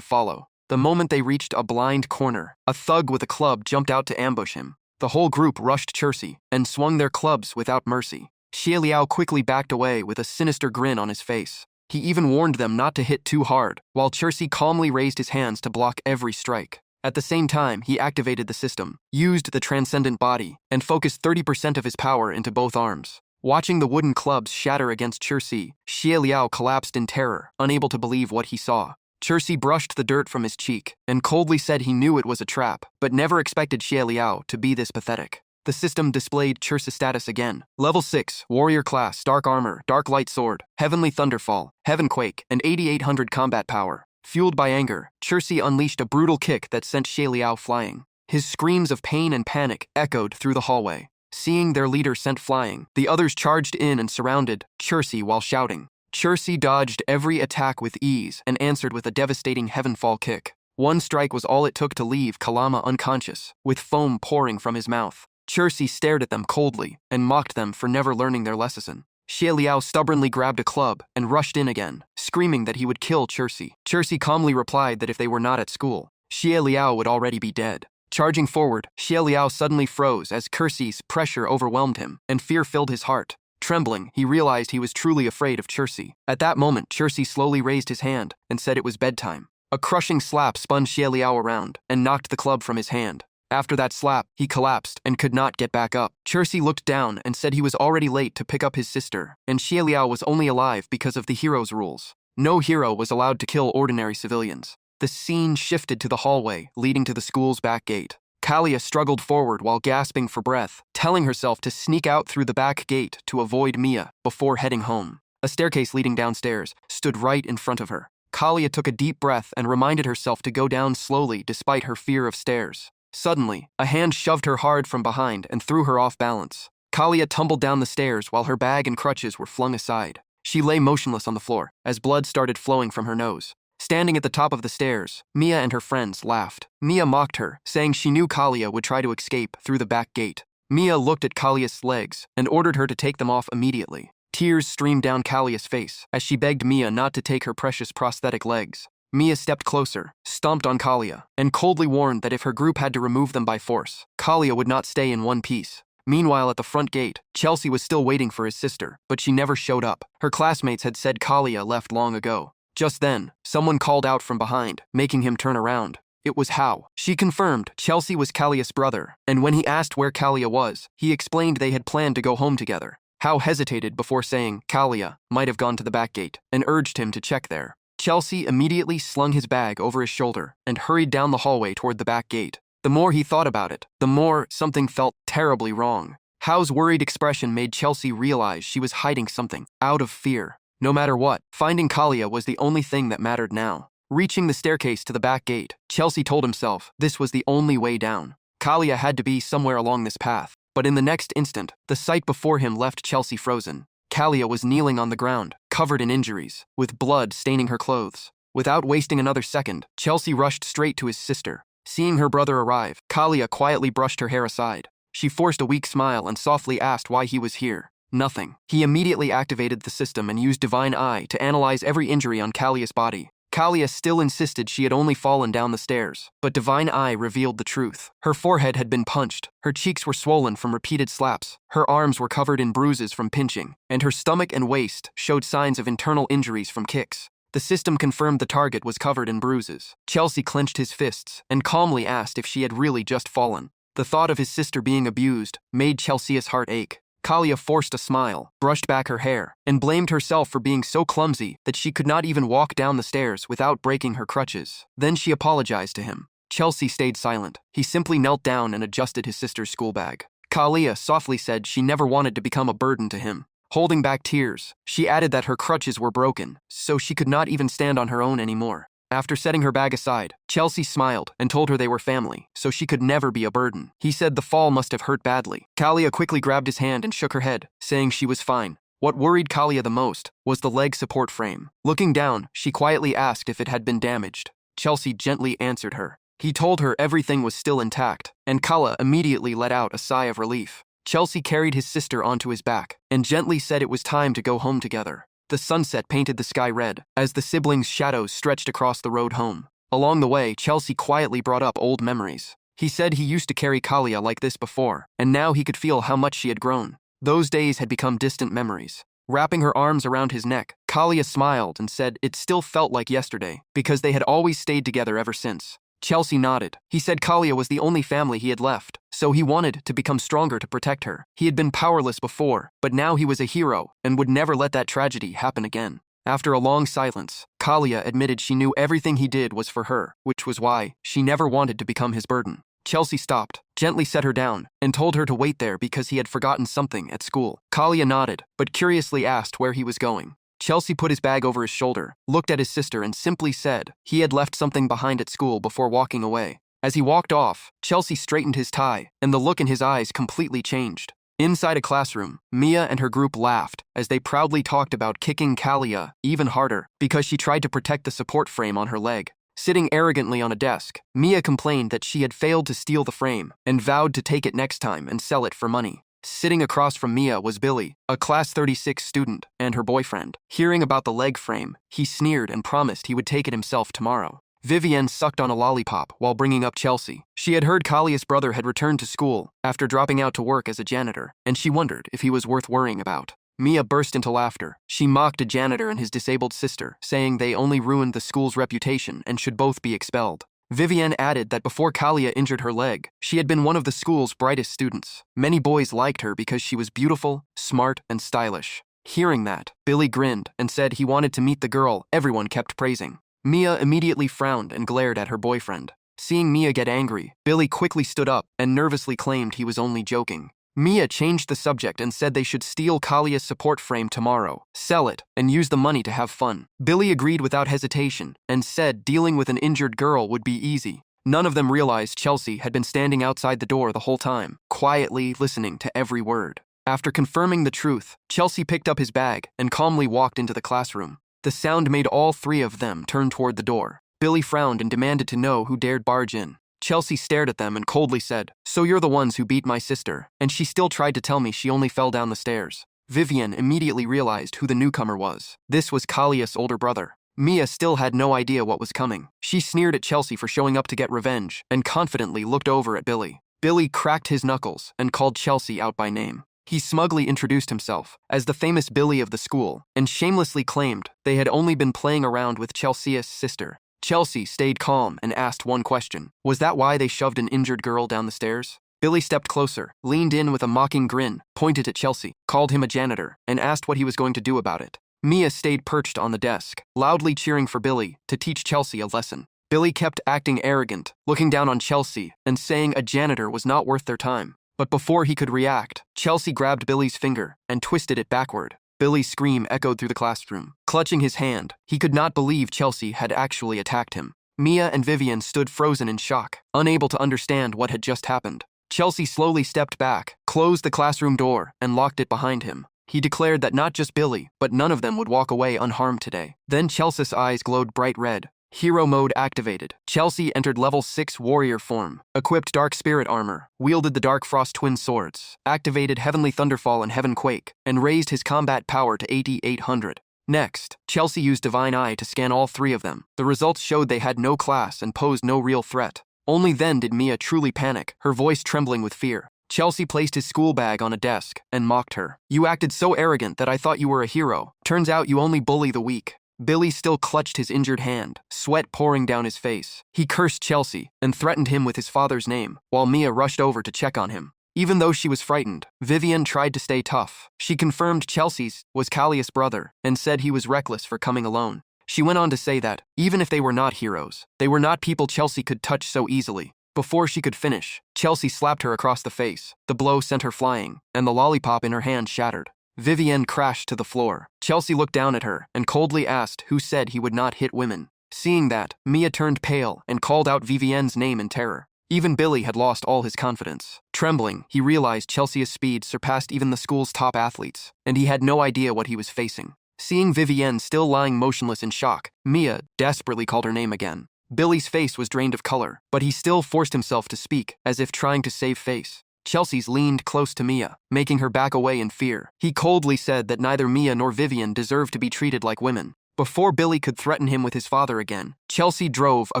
Speaker 1: follow. The moment they reached a blind corner, a thug with a club jumped out to ambush him. The whole group rushed Chirsi and swung their clubs without mercy. Xie Liao quickly backed away with a sinister grin on his face. He even warned them not to hit too hard, while Chirsi calmly raised his hands to block every strike. At the same time, he activated the system, used the transcendent body, and focused 30% of his power into both arms. Watching the wooden clubs shatter against Chirsi, Xie Liao collapsed in terror, unable to believe what he saw. Chirsi brushed the dirt from his cheek and coldly said he knew it was a trap, but never expected Xie Liao to be this pathetic. The system displayed Chirsi's status again. Level 6, Warrior Class, Dark Armor, Dark Light Sword, Heavenly Thunderfall, Heaven Quake, and 8800 combat power. Fueled by anger, Chirsi unleashed a brutal kick that sent Xie Liao flying. His screams of pain and panic echoed through the hallway. Seeing their leader sent flying, the others charged in and surrounded Chirsi while shouting. Chirsi dodged every attack with ease and answered with a devastating Heavenfall kick. One strike was all it took to leave Kalama unconscious, with foam pouring from his mouth. Chirsi stared at them coldly and mocked them for never learning their lesson. Xie Liao stubbornly grabbed a club and rushed in again, screaming that he would kill Chirsi. Chirsi calmly replied that if they were not at school, Xie Liao would already be dead. Charging forward, Xie Liao suddenly froze as Chirsi's pressure overwhelmed him, and fear filled his heart. Trembling, he realized he was truly afraid of Chirsi. At that moment, Chirsi slowly raised his hand and said it was bedtime. A crushing slap spun Xie Liao around and knocked the club from his hand. After that slap, he collapsed and could not get back up. Chirsi looked down and said he was already late to pick up his sister, and Xie Liao was only alive because of the hero's rules. No hero was allowed to kill ordinary civilians. the scene shifted to the hallway leading to the school's back gate. Kalia struggled forward while gasping for breath, telling herself to sneak out through the back gate to avoid Mia before heading home. A staircase leading downstairs stood right in front of her. Kalia took a deep breath and reminded herself to go down slowly despite her fear of stairs. Suddenly, a hand shoved her hard from behind and threw her off balance. Kalia tumbled down the stairs while her bag and crutches were flung aside. She lay motionless on the floor as blood started flowing from her nose. Standing at the top of the stairs, Mia and her friends laughed. Mia mocked her, saying she knew Kalia would try to escape through the back gate. Mia looked at Kalia's legs and ordered her to take them off immediately. Tears streamed down Kalia's face as she begged Mia not to take her precious prosthetic legs. Mia stepped closer, stomped on Kalia, and coldly warned that if her group had to remove them by force, Kalia would not stay in one piece. Meanwhile, at the front gate, Chelsea was still waiting for his sister, but she never showed up. Her classmates had said Kalia left long ago. Just then, someone called out from behind, making him turn around. It was Hao. She confirmed Chelsea was Kalia's brother, and when he asked where Kalia was, he explained they had planned to go home together. Hao hesitated before saying Kalia might have gone to the back gate and urged him to check there. Chelsea immediately slung his bag over his shoulder and hurried down the hallway toward the back gate. The more he thought about it, the more something felt terribly wrong. Hao's worried expression made Chelsea realize she was hiding something, out of fear. No matter what, finding Kalia was the only thing that mattered now. Reaching the staircase to the back gate, Chelsea told himself this was the only way down. Kalia had to be somewhere along this path. But in the next instant, the sight before him left Chelsea frozen. Kalia was kneeling on the ground, covered in injuries, with blood staining her clothes. Without wasting another second, Chelsea rushed straight to his sister. Seeing her brother arrive, Kalia quietly brushed her hair aside. She forced a weak smile and softly asked why he was here. Nothing. He immediately activated the system and used Divine Eye to analyze every injury on Kalia's body. Kalia still insisted she had only fallen down the stairs, but Divine Eye revealed the truth. Her forehead had been punched, her cheeks were swollen from repeated slaps, her arms were covered in bruises from pinching, and her stomach and waist showed signs of internal injuries from kicks. The system confirmed the target was covered in bruises. Chelsea clenched his fists and calmly asked if she had really just fallen. The thought of his sister being abused made Chelsea's heart ache. Kalia forced a smile, brushed back her hair, and blamed herself for being so clumsy that she could not even walk down the stairs without breaking her crutches. Then she apologized to him. Chelsea stayed silent. He simply knelt down and adjusted his sister's school bag. Kalia softly said she never wanted to become a burden to him. Holding back tears, she added that her crutches were broken, so she could not even stand on her own anymore. After setting her bag aside, Chelsea smiled and told her they were family, so she could never be a burden. He said the fall must have hurt badly. Kalia quickly grabbed his hand and shook her head, saying she was fine. What worried Kalia the most was the leg support frame. Looking down, she quietly asked if it had been damaged. Chelsea gently answered her. He told her everything was still intact, and Kalia immediately let out a sigh of relief. Chelsea carried his sister onto his back and gently said it was time to go home together. The sunset painted the sky red as the siblings' shadows stretched across the road home. Along the way, Chelsea quietly brought up old memories. He said he used to carry Kalia like this before, and now he could feel how much she had grown. Those days had become distant memories. Wrapping her arms around his neck, Kalia smiled and said it still felt like yesterday because they had always stayed together ever since. Chelsea nodded. He said Kalia was the only family he had left, so he wanted to become stronger to protect her. He had been powerless before, but now he was a hero and would never let that tragedy happen again. After a long silence, Kalia admitted she knew everything he did was for her, which was why she never wanted to become his burden. Chelsea stopped, gently set her down, and told her to wait there because he had forgotten something at school. Kalia nodded, but curiously asked where he was going. Chelsea put his bag over his shoulder, looked at his sister, and simply said he had left something behind at school before walking away. As he walked off, Chelsea straightened his tie, and the look in his eyes completely changed. Inside a classroom, Mia and her group laughed as they proudly talked about kicking Kalia even harder because she tried to protect the support frame on her leg. Sitting arrogantly on a desk, Mia complained that she had failed to steal the frame and vowed to take it next time and sell it for money. Sitting across from Mia was Billy, a Class 36 student, and her boyfriend. Hearing about the leg frame, he sneered and promised he would take it himself tomorrow. Vivienne sucked on a lollipop while bringing up Chelsea. She had heard Kalia's brother had returned to school after dropping out to work as a janitor, and she wondered if he was worth worrying about. Mia burst into laughter. She mocked a janitor and his disabled sister, saying they only ruined the school's reputation and should both be expelled. Vivienne added that before Kalia injured her leg, she had been one of the school's brightest students. Many boys liked her because she was beautiful, smart, and stylish. Hearing that, Billy grinned and said he wanted to meet the girl everyone kept praising. Mia immediately frowned and glared at her boyfriend. Seeing Mia get angry, Billy quickly stood up and nervously claimed he was only joking. Mia changed the subject and said they should steal Kalia's support frame tomorrow, sell it, and use the money to have fun. Billy agreed without hesitation and said dealing with an injured girl would be easy. None of them realized Chelsea had been standing outside the door the whole time, quietly listening to every word. After confirming the truth, Chelsea picked up his bag and calmly walked into the classroom. The sound made all three of them turn toward the door. Billy frowned and demanded to know who dared barge in. Chelsea stared at them and coldly said, "So you're the ones who beat my sister," and she still tried to tell me she only fell down the stairs. Vivian immediately realized who the newcomer was. This was Kalia's older brother. Mia still had no idea what was coming. She sneered at Chelsea for showing up to get revenge and confidently looked over at Billy. Billy cracked his knuckles and called Chelsea out by name. He smugly introduced himself as the famous Billy of the school and shamelessly claimed they had only been playing around with Chelsea's sister. Chelsea stayed calm and asked one question. Was that why they shoved an injured girl down the stairs? Billy stepped closer, leaned in with a mocking grin, pointed at Chelsea, called him a janitor, and asked what he was going to do about it. Mia stayed perched on the desk, loudly cheering for Billy to teach Chelsea a lesson. Billy kept acting arrogant, looking down on Chelsea and saying a janitor was not worth their time. But before he could react, Chelsea grabbed Billy's finger and twisted it backward. Billy's scream echoed through the classroom. Clutching his hand, he could not believe Chelsea had actually attacked him. Mia and Vivian stood frozen in shock, unable to understand what had just happened. Chelsea slowly stepped back, closed the classroom door, and locked it behind him. He declared that not just Billy, but none of them would walk away unharmed today. Then Chelsea's eyes glowed bright red. Hero mode activated. Chelsea entered level 6 warrior form, equipped dark spirit armor, wielded the Dark Frost twin swords, activated Heavenly Thunderfall and Heaven Quake, and raised his combat power to 8800. Next, Chelsea used Divine Eye to scan all three of them. The results showed they had no class and posed no real threat. Only then did Mia truly panic, her voice trembling with fear. Chelsea placed his school bag on a desk and mocked her. "You acted so arrogant that I thought you were a hero. Turns out you only bully the weak." Billy still clutched his injured hand, sweat pouring down his face. He cursed Chelsea and threatened him with his father's name, while Mia rushed over to check on him. Even though she was frightened, Vivian tried to stay tough. She confirmed Chelsea's was Kalia's brother and said he was reckless for coming alone. She went on to say that, even if they were not heroes, they were not people Chelsea could touch so easily. Before she could finish, Chelsea slapped her across the face. The blow sent her flying, and the lollipop in her hand shattered. Vivienne crashed to the floor. Chelsea looked down at her and coldly asked who said he would not hit women. Seeing that, Mia turned pale and called out Vivienne's name in terror. Even Billy had lost all his confidence. Trembling, he realized Chelsea's speed surpassed even the school's top athletes, and he had no idea what he was facing. Seeing Vivienne still lying motionless in shock, Mia desperately called her name again. Billy's face was drained of color, but he still forced himself to speak, as if trying to save face. Chelsea's leaned close to Mia, making her back away in fear. He coldly said that neither Mia nor Vivian deserved to be treated like women. Before Billy could threaten him with his father again, Chelsea drove a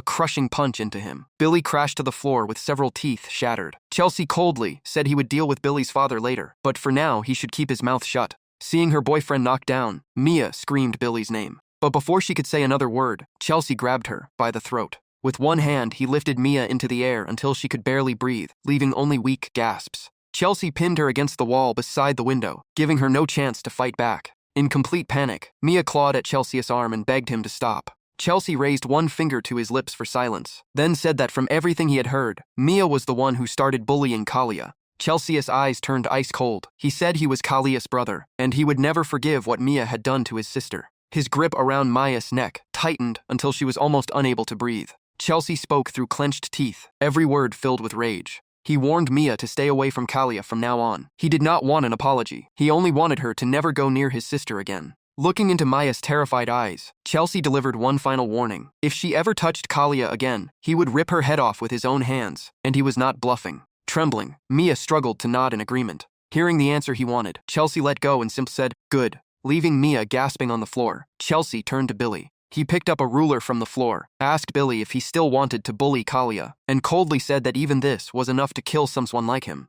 Speaker 1: crushing punch into him. Billy crashed to the floor with several teeth shattered. Chelsea coldly said he would deal with Billy's father later, but for now he should keep his mouth shut. Seeing her boyfriend knocked down, Mia screamed Billy's name. But before she could say another word, Chelsea grabbed her by the throat. With one hand, he lifted Mia into the air until she could barely breathe, leaving only weak gasps. Chelsea pinned her against the wall beside the window, giving her no chance to fight back. In complete panic, Mia clawed at Chelsea's arm and begged him to stop. Chelsea raised one finger to his lips for silence, then said that from everything he had heard, Mia was the one who started bullying Kalia. Chelsea's eyes turned ice cold. He said he was Kalia's brother, and he would never forgive what Mia had done to his sister. His grip around Maya's neck tightened until she was almost unable to breathe. Chelsea spoke through clenched teeth, every word filled with rage. He warned Mia to stay away from Kalia from now on. He did not want an apology. He only wanted her to never go near his sister again. Looking into Maya's terrified eyes, Chelsea delivered one final warning. If she ever touched Kalia again, he would rip her head off with his own hands, and he was not bluffing. Trembling, Mia struggled to nod in agreement. Hearing the answer he wanted, Chelsea let go and simply said, "Good." Leaving Mia gasping on the floor, Chelsea turned to Billy. He picked up a ruler from the floor, asked Billy if he still wanted to bully Kalia, and coldly said that even this was enough to kill someone like him.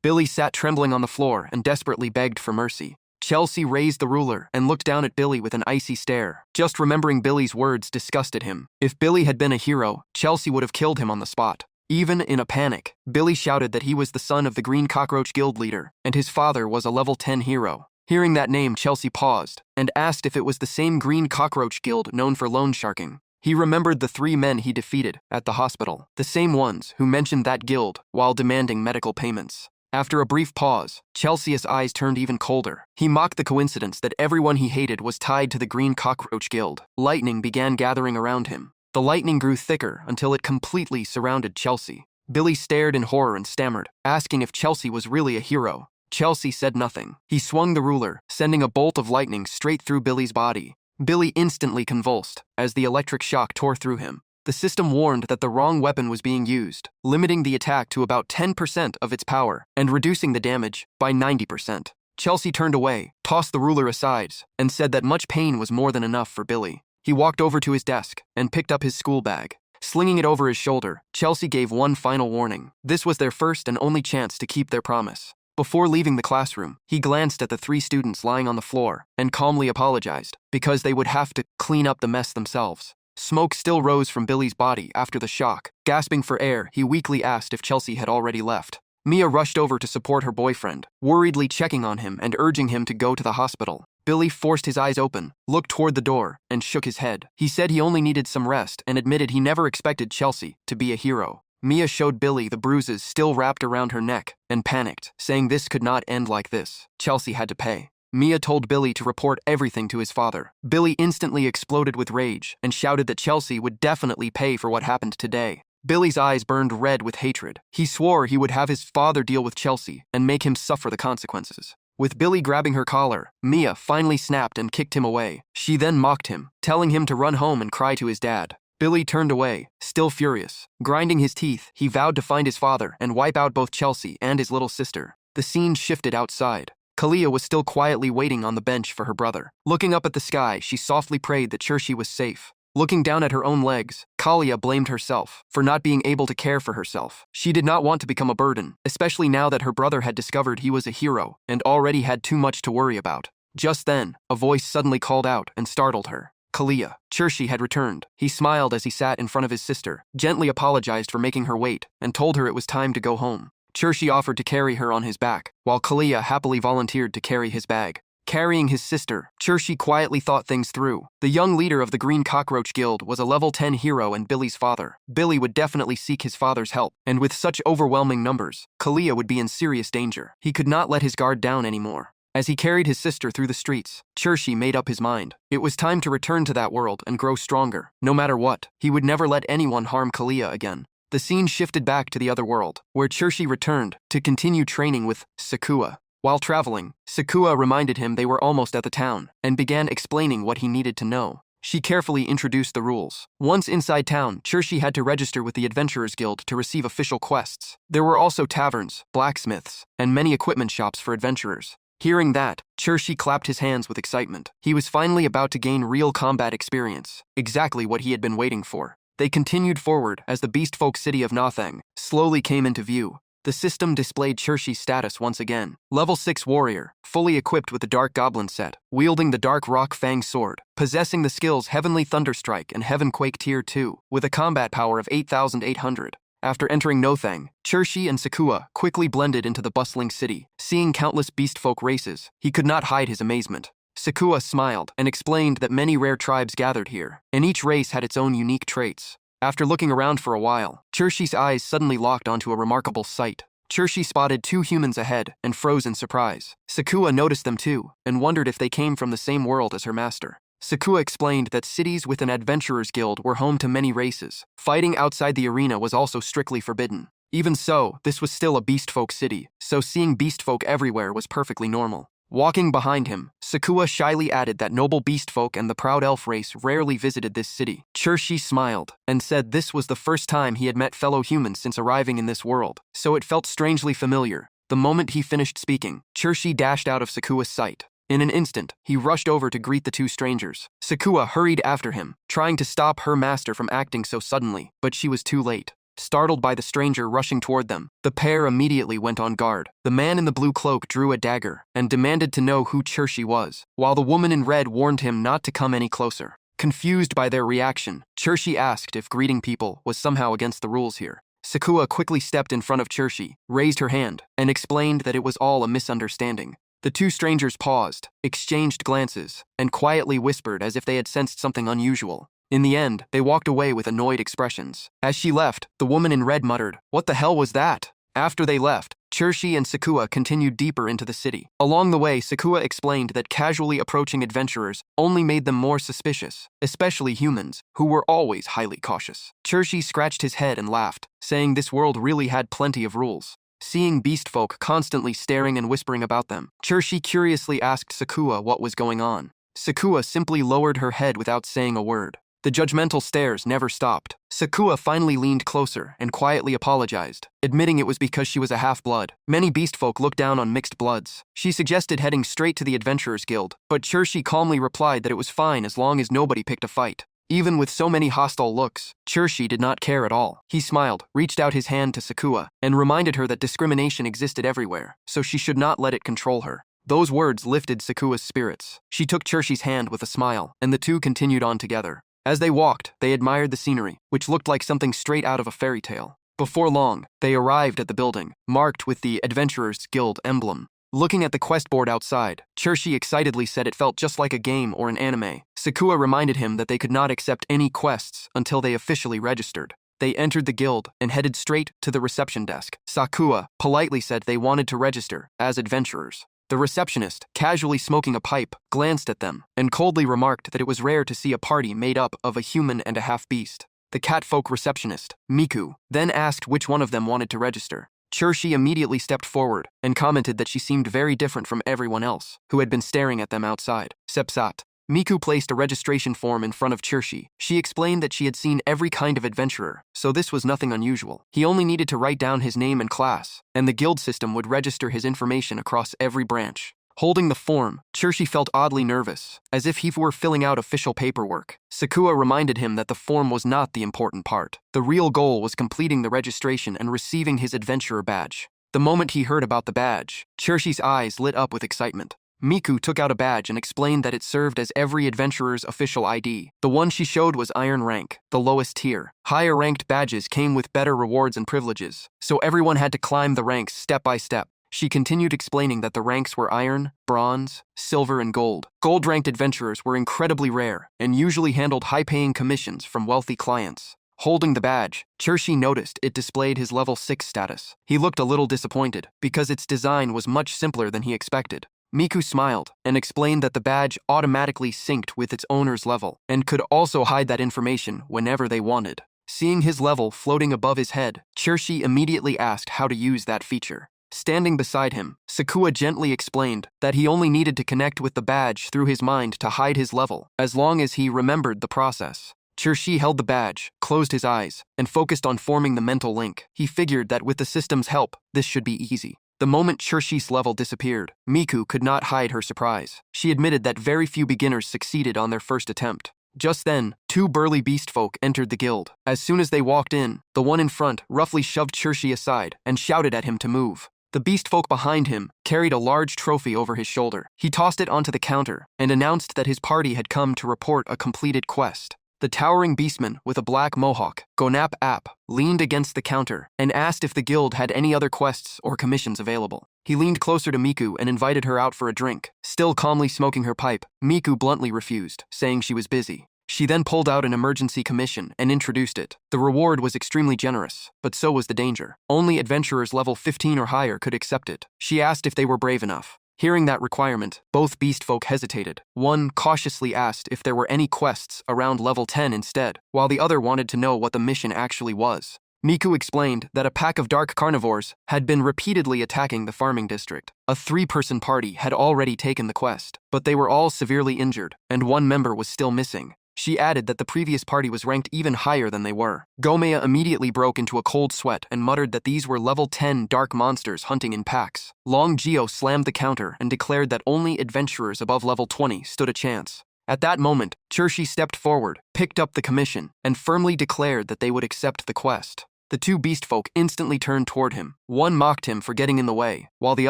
Speaker 1: Billy sat trembling on the floor and desperately begged for mercy. Chelsea raised the ruler and looked down at Billy with an icy stare. Just remembering Billy's words disgusted him. If Billy had been a hero, Chelsea would have killed him on the spot. Even in a panic, Billy shouted that he was the son of the Green Cockroach Guild leader, and his father was a level 10 hero. Hearing that name, Chelsea paused and asked if it was the same Green Cockroach Guild known for loan sharking. He remembered the 3 men he defeated at the hospital, the same ones who mentioned that guild while demanding medical payments. After a brief pause, Chelsea's eyes turned even colder. He mocked the coincidence that everyone he hated was tied to the Green Cockroach Guild. Lightning began gathering around him. The lightning grew thicker until it completely surrounded Chelsea. Billy stared in horror and stammered, asking if Chelsea was really a hero. Chelsea said nothing. He swung the ruler, sending a bolt of lightning straight through Billy's body. Billy instantly convulsed as the electric shock tore through him. The system warned that the wrong weapon was being used, limiting the attack to about 10% of its power and reducing the damage by 90%. Chelsea turned away, tossed the ruler aside, and said that much pain was more than enough for Billy. He walked over to his desk and picked up his school bag. Slinging it over his shoulder, Chelsea gave one final warning. This was their first and only chance to keep their promise. Before leaving the classroom, he glanced at the 3 students lying on the floor and calmly apologized because they would have to clean up the mess themselves. Smoke still rose from Billy's body after the shock. Gasping for air, he weakly asked if Chelsea had already left. Mia rushed over to support her boyfriend, worriedly checking on him and urging him to go to the hospital. Billy forced his eyes open, looked toward the door, and shook his head. He said he only needed some rest and admitted he never expected Chelsea to be a hero. Mia showed Billy the bruises still wrapped around her neck and panicked, saying this could not end like this. Chelsea had to pay. Mia told Billy to report everything to his father. Billy instantly exploded with rage and shouted that Chelsea would definitely pay for what happened today. Billy's eyes burned red with hatred. He swore he would have his father deal with Chelsea and make him suffer the consequences. With Billy grabbing her collar, Mia finally snapped and kicked him away. She then mocked him, telling him to run home and cry to his dad. Billy turned away, still furious. Grinding his teeth, he vowed to find his father and wipe out both Chelsea and his little sister. The scene shifted outside. Kalia was still quietly waiting on the bench for her brother. Looking up at the sky, she softly prayed that Chelsea was safe. Looking down at her own legs, Kalia blamed herself for not being able to care for herself. She did not want to become a burden, especially now that her brother had discovered he was a hero and already had too much to worry about. Just then, a voice suddenly called out and startled her. Kalia. Chelsea had returned. He smiled as he sat in front of his sister, gently apologized for making her wait, and told her it was time to go home. Chelsea offered to carry her on his back, while Kalia happily volunteered to carry his bag. Carrying his sister, Chelsea quietly thought things through. The young leader of the Green Cockroach Guild was a level 10 hero and Billy's father. Billy would definitely seek his father's help, and with such overwhelming numbers, Kalia would be in serious danger. He could not let his guard down anymore. As he carried his sister through the streets, Chelsea made up his mind. It was time to return to that world and grow stronger. No matter what, he would never let anyone harm Kalia again. The scene shifted back to the other world, where Chelsea returned to continue training with Sakua. While traveling, Sakua reminded him they were almost at the town and began explaining what he needed to know. She carefully introduced the rules. Once inside town, Chelsea had to register with the Adventurers Guild to receive official quests. There were also taverns, blacksmiths, and many equipment shops for adventurers. Hearing that, Chelsea clapped his hands with excitement. He was finally about to gain real combat experience, exactly what he had been waiting for. They continued forward as the beastfolk city of Nothang slowly came into view. The system displayed Chelsea's status once again. Level 6 warrior, fully equipped with the Dark Goblin set, wielding the Dark Rock Fang sword, possessing the skills Heavenly Thunderstrike and Heavenquake Tier 2, with a combat power of 8,800. After entering Nothang, Chelsea and Sakua quickly blended into the bustling city. Seeing countless beastfolk races, he could not hide his amazement. Sakua smiled and explained that many rare tribes gathered here, and each race had its own unique traits. After looking around for a while, Chelsea's eyes suddenly locked onto a remarkable sight. Chelsea spotted 2 humans ahead and froze in surprise. Sakua noticed them too and wondered if they came from the same world as her master. Sakua explained that cities with an adventurers guild were home to many races. Fighting outside the arena was also strictly forbidden. Even so, this was still a beastfolk city, so seeing beastfolk everywhere was perfectly normal. Walking behind him, Sakua shyly added that noble beastfolk and the proud elf race rarely visited this city. Chelsea smiled and said this was the first time he had met fellow humans since arriving in this world, so it felt strangely familiar. The moment he finished speaking, Chelsea dashed out of Sakua's sight. In an instant, he rushed over to greet the 2 strangers. Sakua hurried after him, trying to stop her master from acting so suddenly, but she was too late. Startled by the stranger rushing toward them, the pair immediately went on guard. The man in the blue cloak drew a dagger and demanded to know who Chelsea was, while the woman in red warned him not to come any closer. Confused by their reaction, Chelsea asked if greeting people was somehow against the rules here. Sakua quickly stepped in front of Chelsea, raised her hand, and explained that it was all a misunderstanding. The 2 strangers paused, exchanged glances, and quietly whispered as if they had sensed something unusual. In the end, they walked away with annoyed expressions. As she left, the woman in red muttered, "What the hell was that?" After they left, Churshi and Sakua continued deeper into the city. Along the way, Sakua explained that casually approaching adventurers only made them more suspicious, especially humans, who were always highly cautious. Churshi scratched his head and laughed, saying this world really had plenty of rules. Seeing beast folk constantly staring and whispering about them, Churshi curiously asked Sakua what was going on. Sakua simply lowered her head without saying a word. The judgmental stares never stopped. Sakua finally leaned closer and quietly apologized, admitting it was because she was a half-blood. Many beast folk look down on mixed bloods. She suggested heading straight to the Adventurers Guild, but Churshi calmly replied that it was fine as long as nobody picked a fight. Even with so many hostile looks, Churshi did not care at all. He smiled, reached out his hand to Sakua, and reminded her that discrimination existed everywhere, so she should not let it control her. Those words lifted Sakua's spirits. She took Churshi's hand with a smile, and the two continued on together. As they walked, they admired the scenery, which looked like something straight out of a fairy tale. Before long, they arrived at the building, marked with the Adventurers Guild emblem. Looking at the quest board outside, Churshi excitedly said it felt just like a game or an anime. Sakua reminded him that they could not accept any quests until they officially registered. They entered the guild and headed straight to the reception desk. Sakua politely said they wanted to register as adventurers. The receptionist, casually smoking a pipe, glanced at them and coldly remarked that it was rare to see a party made up of a human and a half-beast. The catfolk receptionist, Miku, then asked which one of them wanted to register. Churshi immediately stepped forward and commented that she seemed very different from everyone else, who had been staring at them outside. Sepsat. Miku placed a registration form in front of Churshi. She explained that she had seen every kind of adventurer, so this was nothing unusual. He only needed to write down his name and class, and the guild system would register his information across every branch. Holding the form, Churshi felt oddly nervous, as if he were filling out official paperwork. Sakua reminded him that the form was not the important part. The real goal was completing the registration and receiving his adventurer badge. The moment he heard about the badge, Churshi's eyes lit up with excitement. Miku took out a badge and explained that it served as every adventurer's official ID. The one she showed was Iron Rank, the lowest tier. Higher-ranked badges came with better rewards and privileges, so everyone had to climb the ranks step by step. She continued explaining that the ranks were Iron, Bronze, Silver, and Gold. Gold-ranked adventurers were incredibly rare and usually handled high-paying commissions from wealthy clients. Holding the badge, Churshi noticed it displayed his level 6 status. He looked a little disappointed because its design was much simpler than he expected. Miku smiled and explained that the badge automatically synced with its owner's level and could also hide that information whenever they wanted. Seeing his level floating above his head, Churshi immediately asked how to use that feature. Standing beside him, Sakua gently explained that he only needed to connect with the badge through his mind to hide his level, as long as he remembered the process. Churshi held the badge, closed his eyes, and focused on forming the mental link. He figured that with the system's help, this should be easy. The moment Churshi's level disappeared, Miku could not hide her surprise. She admitted that very few beginners succeeded on their first attempt. Just then, two burly beast folk entered the guild. As soon as they walked in, the one in front roughly shoved Churshi aside and shouted at him to move. The beast folk behind him carried a large trophy over his shoulder. He tossed it onto the counter and announced that his party had come to report a completed quest. The towering beastman with a black mohawk, Gonap App, leaned against the counter and asked if the guild had any other quests or commissions available. He leaned closer to Miku and invited her out for a drink. Still calmly smoking her pipe, Miku bluntly refused, saying she was busy. She then pulled out an emergency commission and introduced it. The reward was extremely generous, but so was the danger. Only adventurers level 15 or higher could accept it. She asked if they were brave enough. Hearing that requirement, both beast folk hesitated. One cautiously asked if there were any quests around level 10 instead, while the other wanted to know what the mission actually was. Miku explained that a pack of dark carnivores had been repeatedly attacking the farming district. A 3-person party had already taken the quest, but they were all severely injured, and one member was still missing. She added that the previous party was ranked even higher than they were. Gomea immediately broke into a cold sweat and muttered that these were level 10 dark monsters hunting in packs. Long Geo slammed the counter and declared that only adventurers above level 20 stood a chance. At that moment, Churshi stepped forward, picked up the commission, and firmly declared that they would accept the quest. The two beast folk instantly turned toward him. One mocked him for getting in the way, while the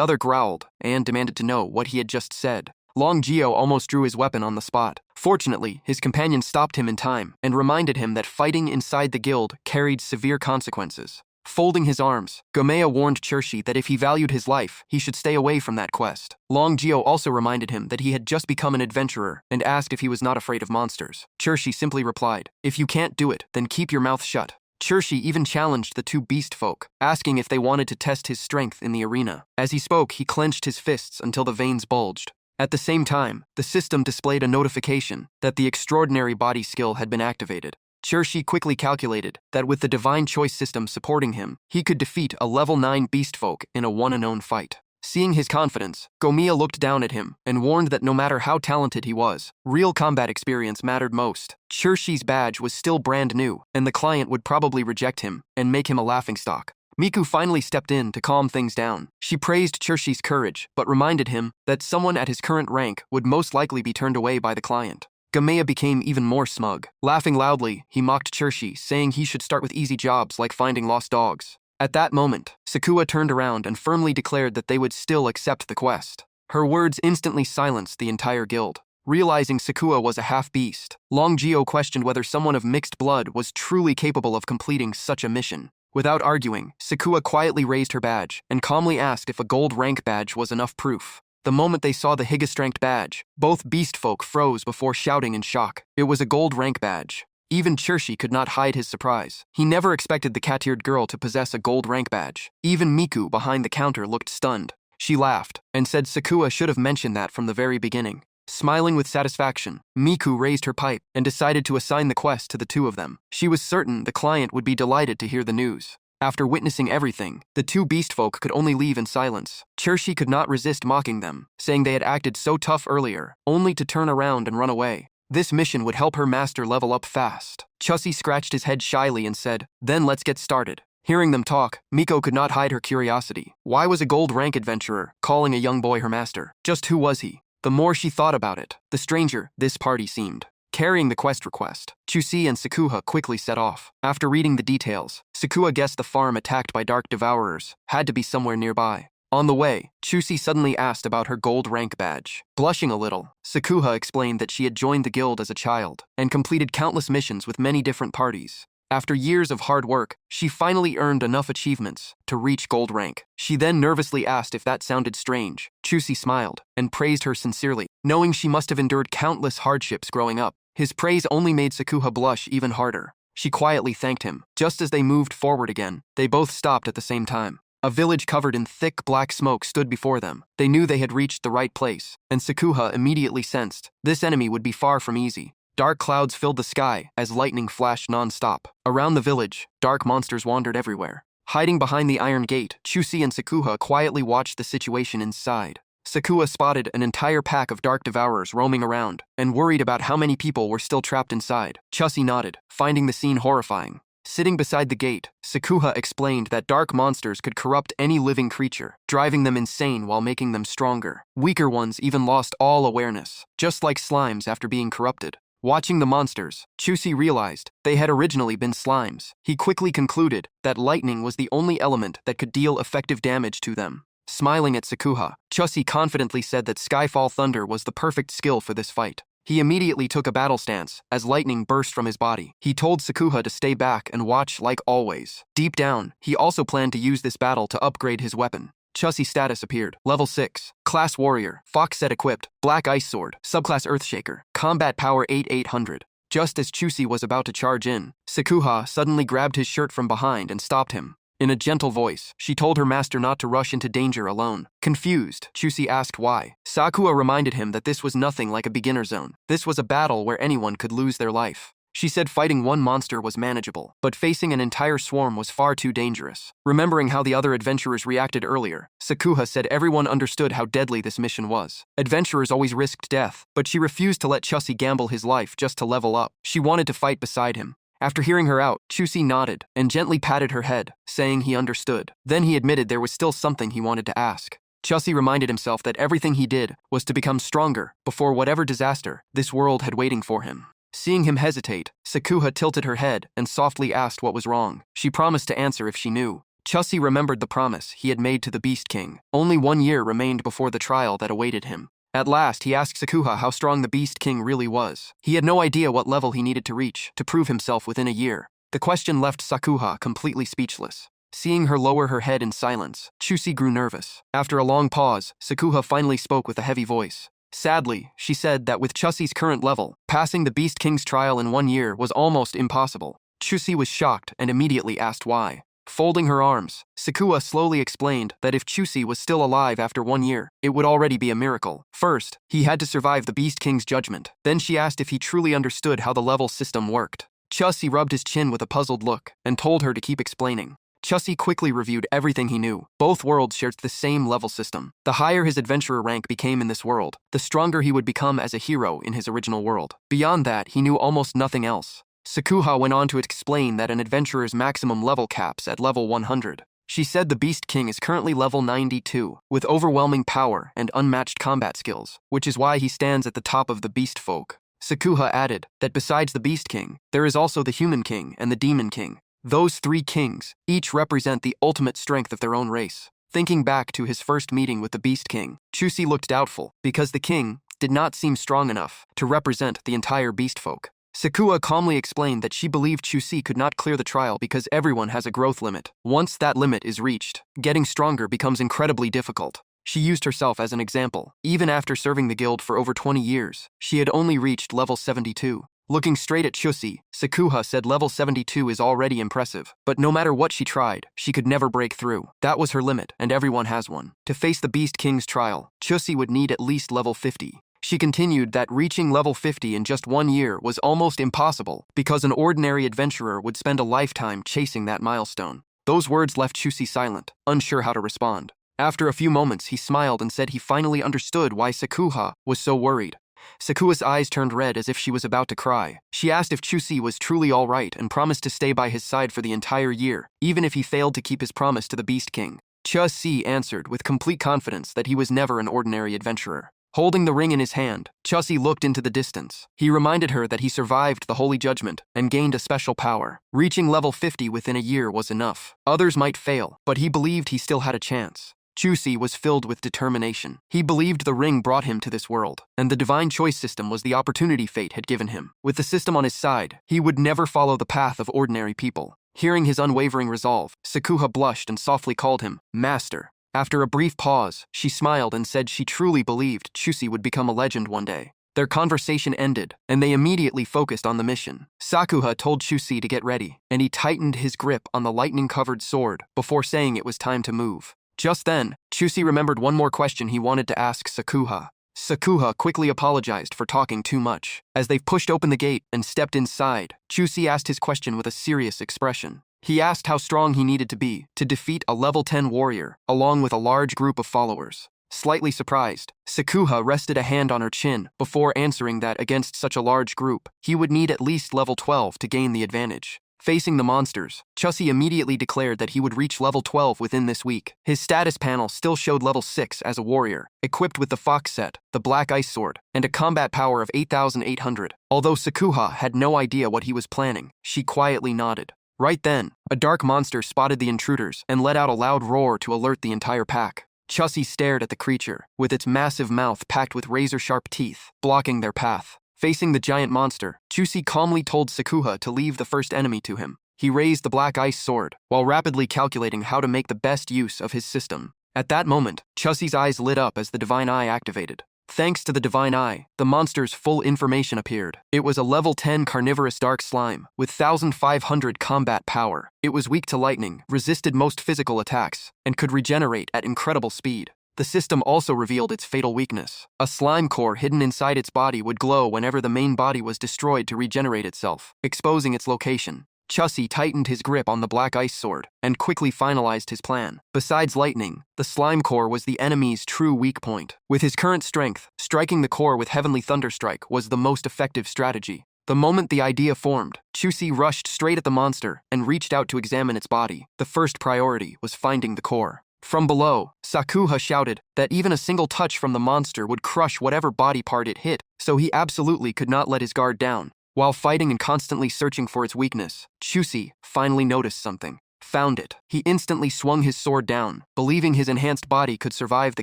Speaker 1: other growled and demanded to know what he had just said. Long Geo almost drew his weapon on the spot. Fortunately, his companion stopped him in time and reminded him that fighting inside the guild carried severe consequences. Folding his arms, Gomea warned Churshi that if he valued his life, he should stay away from that quest. Long Jio also reminded him that he had just become an adventurer and asked if he was not afraid of monsters. Churshi simply replied, "If you can't do it, then keep your mouth shut." Churshi even challenged the two beast folk, asking if they wanted to test his strength in the arena. As he spoke, he clenched his fists until the veins bulged. At the same time, the system displayed a notification that the extraordinary body skill had been activated. Churshi quickly calculated that with the divine choice system supporting him, he could defeat a level 9 beast folk in a one-and-own fight. Seeing his confidence, Gomea looked down at him and warned that no matter how talented he was, real combat experience mattered most. Churshi's badge was still brand new, and the client would probably reject him and make him a laughingstock. Miku finally stepped in to calm things down. She praised Churshi's courage, but reminded him that someone at his current rank would most likely be turned away by the client. Gomea became even more smug. Laughing loudly, he mocked Churshi, saying he should start with easy jobs like finding lost dogs. At that moment, Sakua turned around and firmly declared that they would still accept the quest. Her words instantly silenced the entire guild. Realizing Sakua was a half-beast, Long Jio questioned whether someone of mixed blood was truly capable of completing such a mission. Without arguing, Sakua quietly raised her badge and calmly asked if a gold rank badge was enough proof. The moment they saw the Higastranked badge, both beast folk froze before shouting in shock. It was a gold rank badge. Even Churshi could not hide his surprise. He never expected the cat-eared girl to possess a gold rank badge. Even Miku behind the counter looked stunned. She laughed and said Sakua should have mentioned that from the very beginning. Smiling with satisfaction, Miku raised her pipe and decided to assign the quest to the two of them. She was certain the client would be delighted to hear the news. After witnessing everything, the two beast folk could only leave in silence. Churshi could not resist mocking them, saying they had acted so tough earlier, only to turn around and run away. This mission would help her master level up fast. Chussie scratched his head shyly and said, "Then let's get started." Hearing them talk, Miko could not hide her curiosity. Why was a gold rank adventurer calling a young boy her master? Just who was he? The more she thought about it, the stranger this party seemed. Carrying the quest request, Chusi and Sakua quickly set off. After reading the details, Sakua guessed the farm attacked by dark devourers had to be somewhere nearby. On the way, Chusi suddenly asked about her gold rank badge. Blushing a little, Sakua explained that she had joined the guild as a child and completed countless missions with many different parties. After years of hard work, she finally earned enough achievements to reach gold rank. She then nervously asked if that sounded strange. Chusi smiled and praised her sincerely, knowing she must have endured countless hardships growing up. His praise only made Sakua blush even harder. She quietly thanked him. Just as they moved forward again, they both stopped at the same time. A village covered in thick black smoke stood before them. They knew they had reached the right place, and Sakua immediately sensed this enemy would be far from easy. Dark clouds filled the sky as lightning flashed non-stop. Around the village, dark monsters wandered everywhere. Hiding behind the iron gate, Chusi and Sakua quietly watched the situation inside. Sakua spotted an entire pack of dark devourers roaming around and worried about how many people were still trapped inside. Chusi nodded, finding the scene horrifying. Sitting beside the gate, Sakua explained that dark monsters could corrupt any living creature, driving them insane while making them stronger. Weaker ones even lost all awareness, just like slimes after being corrupted. Watching the monsters, Chusi realized they had originally been slimes. He quickly concluded that lightning was the only element that could deal effective damage to them. Smiling at Sakua, Chusi confidently said that Skyfall Thunder was the perfect skill for this fight. He immediately took a battle stance as lightning burst from his body. He told Sakua to stay back and watch like always. Deep down, he also planned to use this battle to upgrade his weapon. Chusi status appeared. Level 6. Class Warrior. Fox set equipped. Black Ice Sword. Subclass Earthshaker. Combat Power 8800. Just as Chusi was about to charge in, Sakua suddenly grabbed his shirt from behind and stopped him. In a gentle voice, she told her master not to rush into danger alone. Confused, Chusi asked why. Sakua reminded him that this was nothing like a beginner zone. This was a battle where anyone could lose their life. She said fighting one monster was manageable, but facing an entire swarm was far too dangerous. Remembering how the other adventurers reacted earlier, Sakua said everyone understood how deadly this mission was. Adventurers always risked death, but she refused to let Chusi gamble his life just to level up. She wanted to fight beside him. After hearing her out, Chusi nodded and gently patted her head, saying he understood. Then he admitted there was still something he wanted to ask. Chusi reminded himself that everything he did was to become stronger before whatever disaster this world had waiting for him. Seeing him hesitate, Sakua tilted her head and softly asked what was wrong. She promised to answer if she knew. Chusi remembered the promise he had made to the Beast King. Only 1 year remained before the trial that awaited him. At last, he asked Sakua how strong the Beast King really was. He had no idea what level he needed to reach to prove himself within a year. The question left Sakua completely speechless. Seeing her lower her head in silence, Chusi grew nervous. After a long pause, Sakuha finally spoke with a heavy voice. Sadly, she said that with Chusi's current level, passing the Beast King's trial in 1 year was almost impossible. Chusi was shocked and immediately asked why. Folding her arms, Sakuha slowly explained that if Chusi was still alive after 1 year, it would already be a miracle. First, he had to survive the Beast King's judgment. Then she asked if he truly understood how the level system worked. Chusi rubbed his chin with a puzzled look and told her to keep explaining. Chusi quickly reviewed everything he knew. Both worlds shared the same level system. The higher his adventurer rank became in this world, the stronger he would become as a hero in his original world. Beyond that, he knew almost nothing else. Sakuha went on to explain that an adventurer's maximum level caps at level 100. She said the Beast King is currently level 92, with overwhelming power and unmatched combat skills, which is why he stands at the top of the Beast Folk. Sakuha added that besides the Beast King, there is also the Human King and the Demon King. Those 3 kings each represent the ultimate strength of their own race. Thinking back to his first meeting with the Beast King, Chusi looked doubtful because the king did not seem strong enough to represent the entire Beast Folk. Sakuha calmly explained that she believed Chusi could not clear the trial because everyone has a growth limit. Once that limit is reached, getting stronger becomes incredibly difficult. She used herself as an example. Even after serving the guild for over 20 years, she had only reached level 72. Looking straight at Chusi, Sakuha said level 72 is already impressive, but no matter what she tried, she could never break through. That was her limit, and everyone has one. To face the Beast King's trial, Chusi would need at least level 50. She continued that reaching level 50 in just 1 year was almost impossible because an ordinary adventurer would spend a lifetime chasing that milestone. Those words left Chusi silent, unsure how to respond. After a few moments, he smiled and said he finally understood why Sakuha was so worried. Sakuha's eyes turned red as if she was about to cry. She asked if Chusi was truly all right and promised to stay by his side for the entire year, even if he failed to keep his promise to the Beast King. Chusi answered with complete confidence that he was never an ordinary adventurer. Holding the ring in his hand, Chusi looked into the distance. He reminded her that he survived the Holy Judgment and gained a special power. Reaching level 50 within a year was enough. Others might fail, but he believed he still had a chance. Chusi was filled with determination. He believed the ring brought him to this world, and the divine choice system was the opportunity fate had given him. With the system on his side, he would never follow the path of ordinary people. Hearing his unwavering resolve, Sakuha blushed and softly called him Master. After a brief pause, she smiled and said she truly believed Chusi would become a legend one day. Their conversation ended, and they immediately focused on the mission. Sakuha told Chusi to get ready, and he tightened his grip on the lightning-covered sword before saying it was time to move. Just then, Chusi remembered one more question he wanted to ask Sakuha. Sakuha quickly apologized for talking too much. As they pushed open the gate and stepped inside, Chusi asked his question with a serious expression. He asked how strong he needed to be to defeat a level 10 warrior, along with a large group of followers. Slightly surprised, Sakuha rested a hand on her chin before answering that against such a large group, he would need at least level 12 to gain the advantage. Facing the monsters, Chusi immediately declared that he would reach level 12 within this week. His status panel still showed level 6 as a warrior, equipped with the Fox set, the Black Ice Sword, and a combat power of 8,800. Although Sakuha had no idea what he was planning, she quietly nodded. Right then, a dark monster spotted the intruders and let out a loud roar to alert the entire pack. Chusi stared at the creature, with its massive mouth packed with razor-sharp teeth, blocking their path. Facing the giant monster, Chusi calmly told Sakuha to leave the first enemy to him. He raised the Black Ice Sword, while rapidly calculating how to make the best use of his system. At that moment, Chusi's eyes lit up as the Divine Eye activated. Thanks to the Divine Eye, the monster's full information appeared. It was a level 10 carnivorous dark slime, with 1,500 combat power. It was weak to lightning, resisted most physical attacks, and could regenerate at incredible speed. The system also revealed its fatal weakness. A slime core hidden inside its body would glow whenever the main body was destroyed to regenerate itself, exposing its location. Chusi tightened his grip on the Black Ice Sword and quickly finalized his plan. Besides lightning, the slime core was the enemy's true weak point. With his current strength, striking the core with Heavenly Thunderstrike was the most effective strategy. The moment the idea formed, Chusi rushed straight at the monster and reached out to examine its body. The first priority was finding the core. From below, Sakuha shouted that even a single touch from the monster would crush whatever body part it hit, so he absolutely could not let his guard down. While fighting and constantly searching for its weakness, Chusi finally noticed something. Found it. He instantly swung his sword down, believing his enhanced body could survive the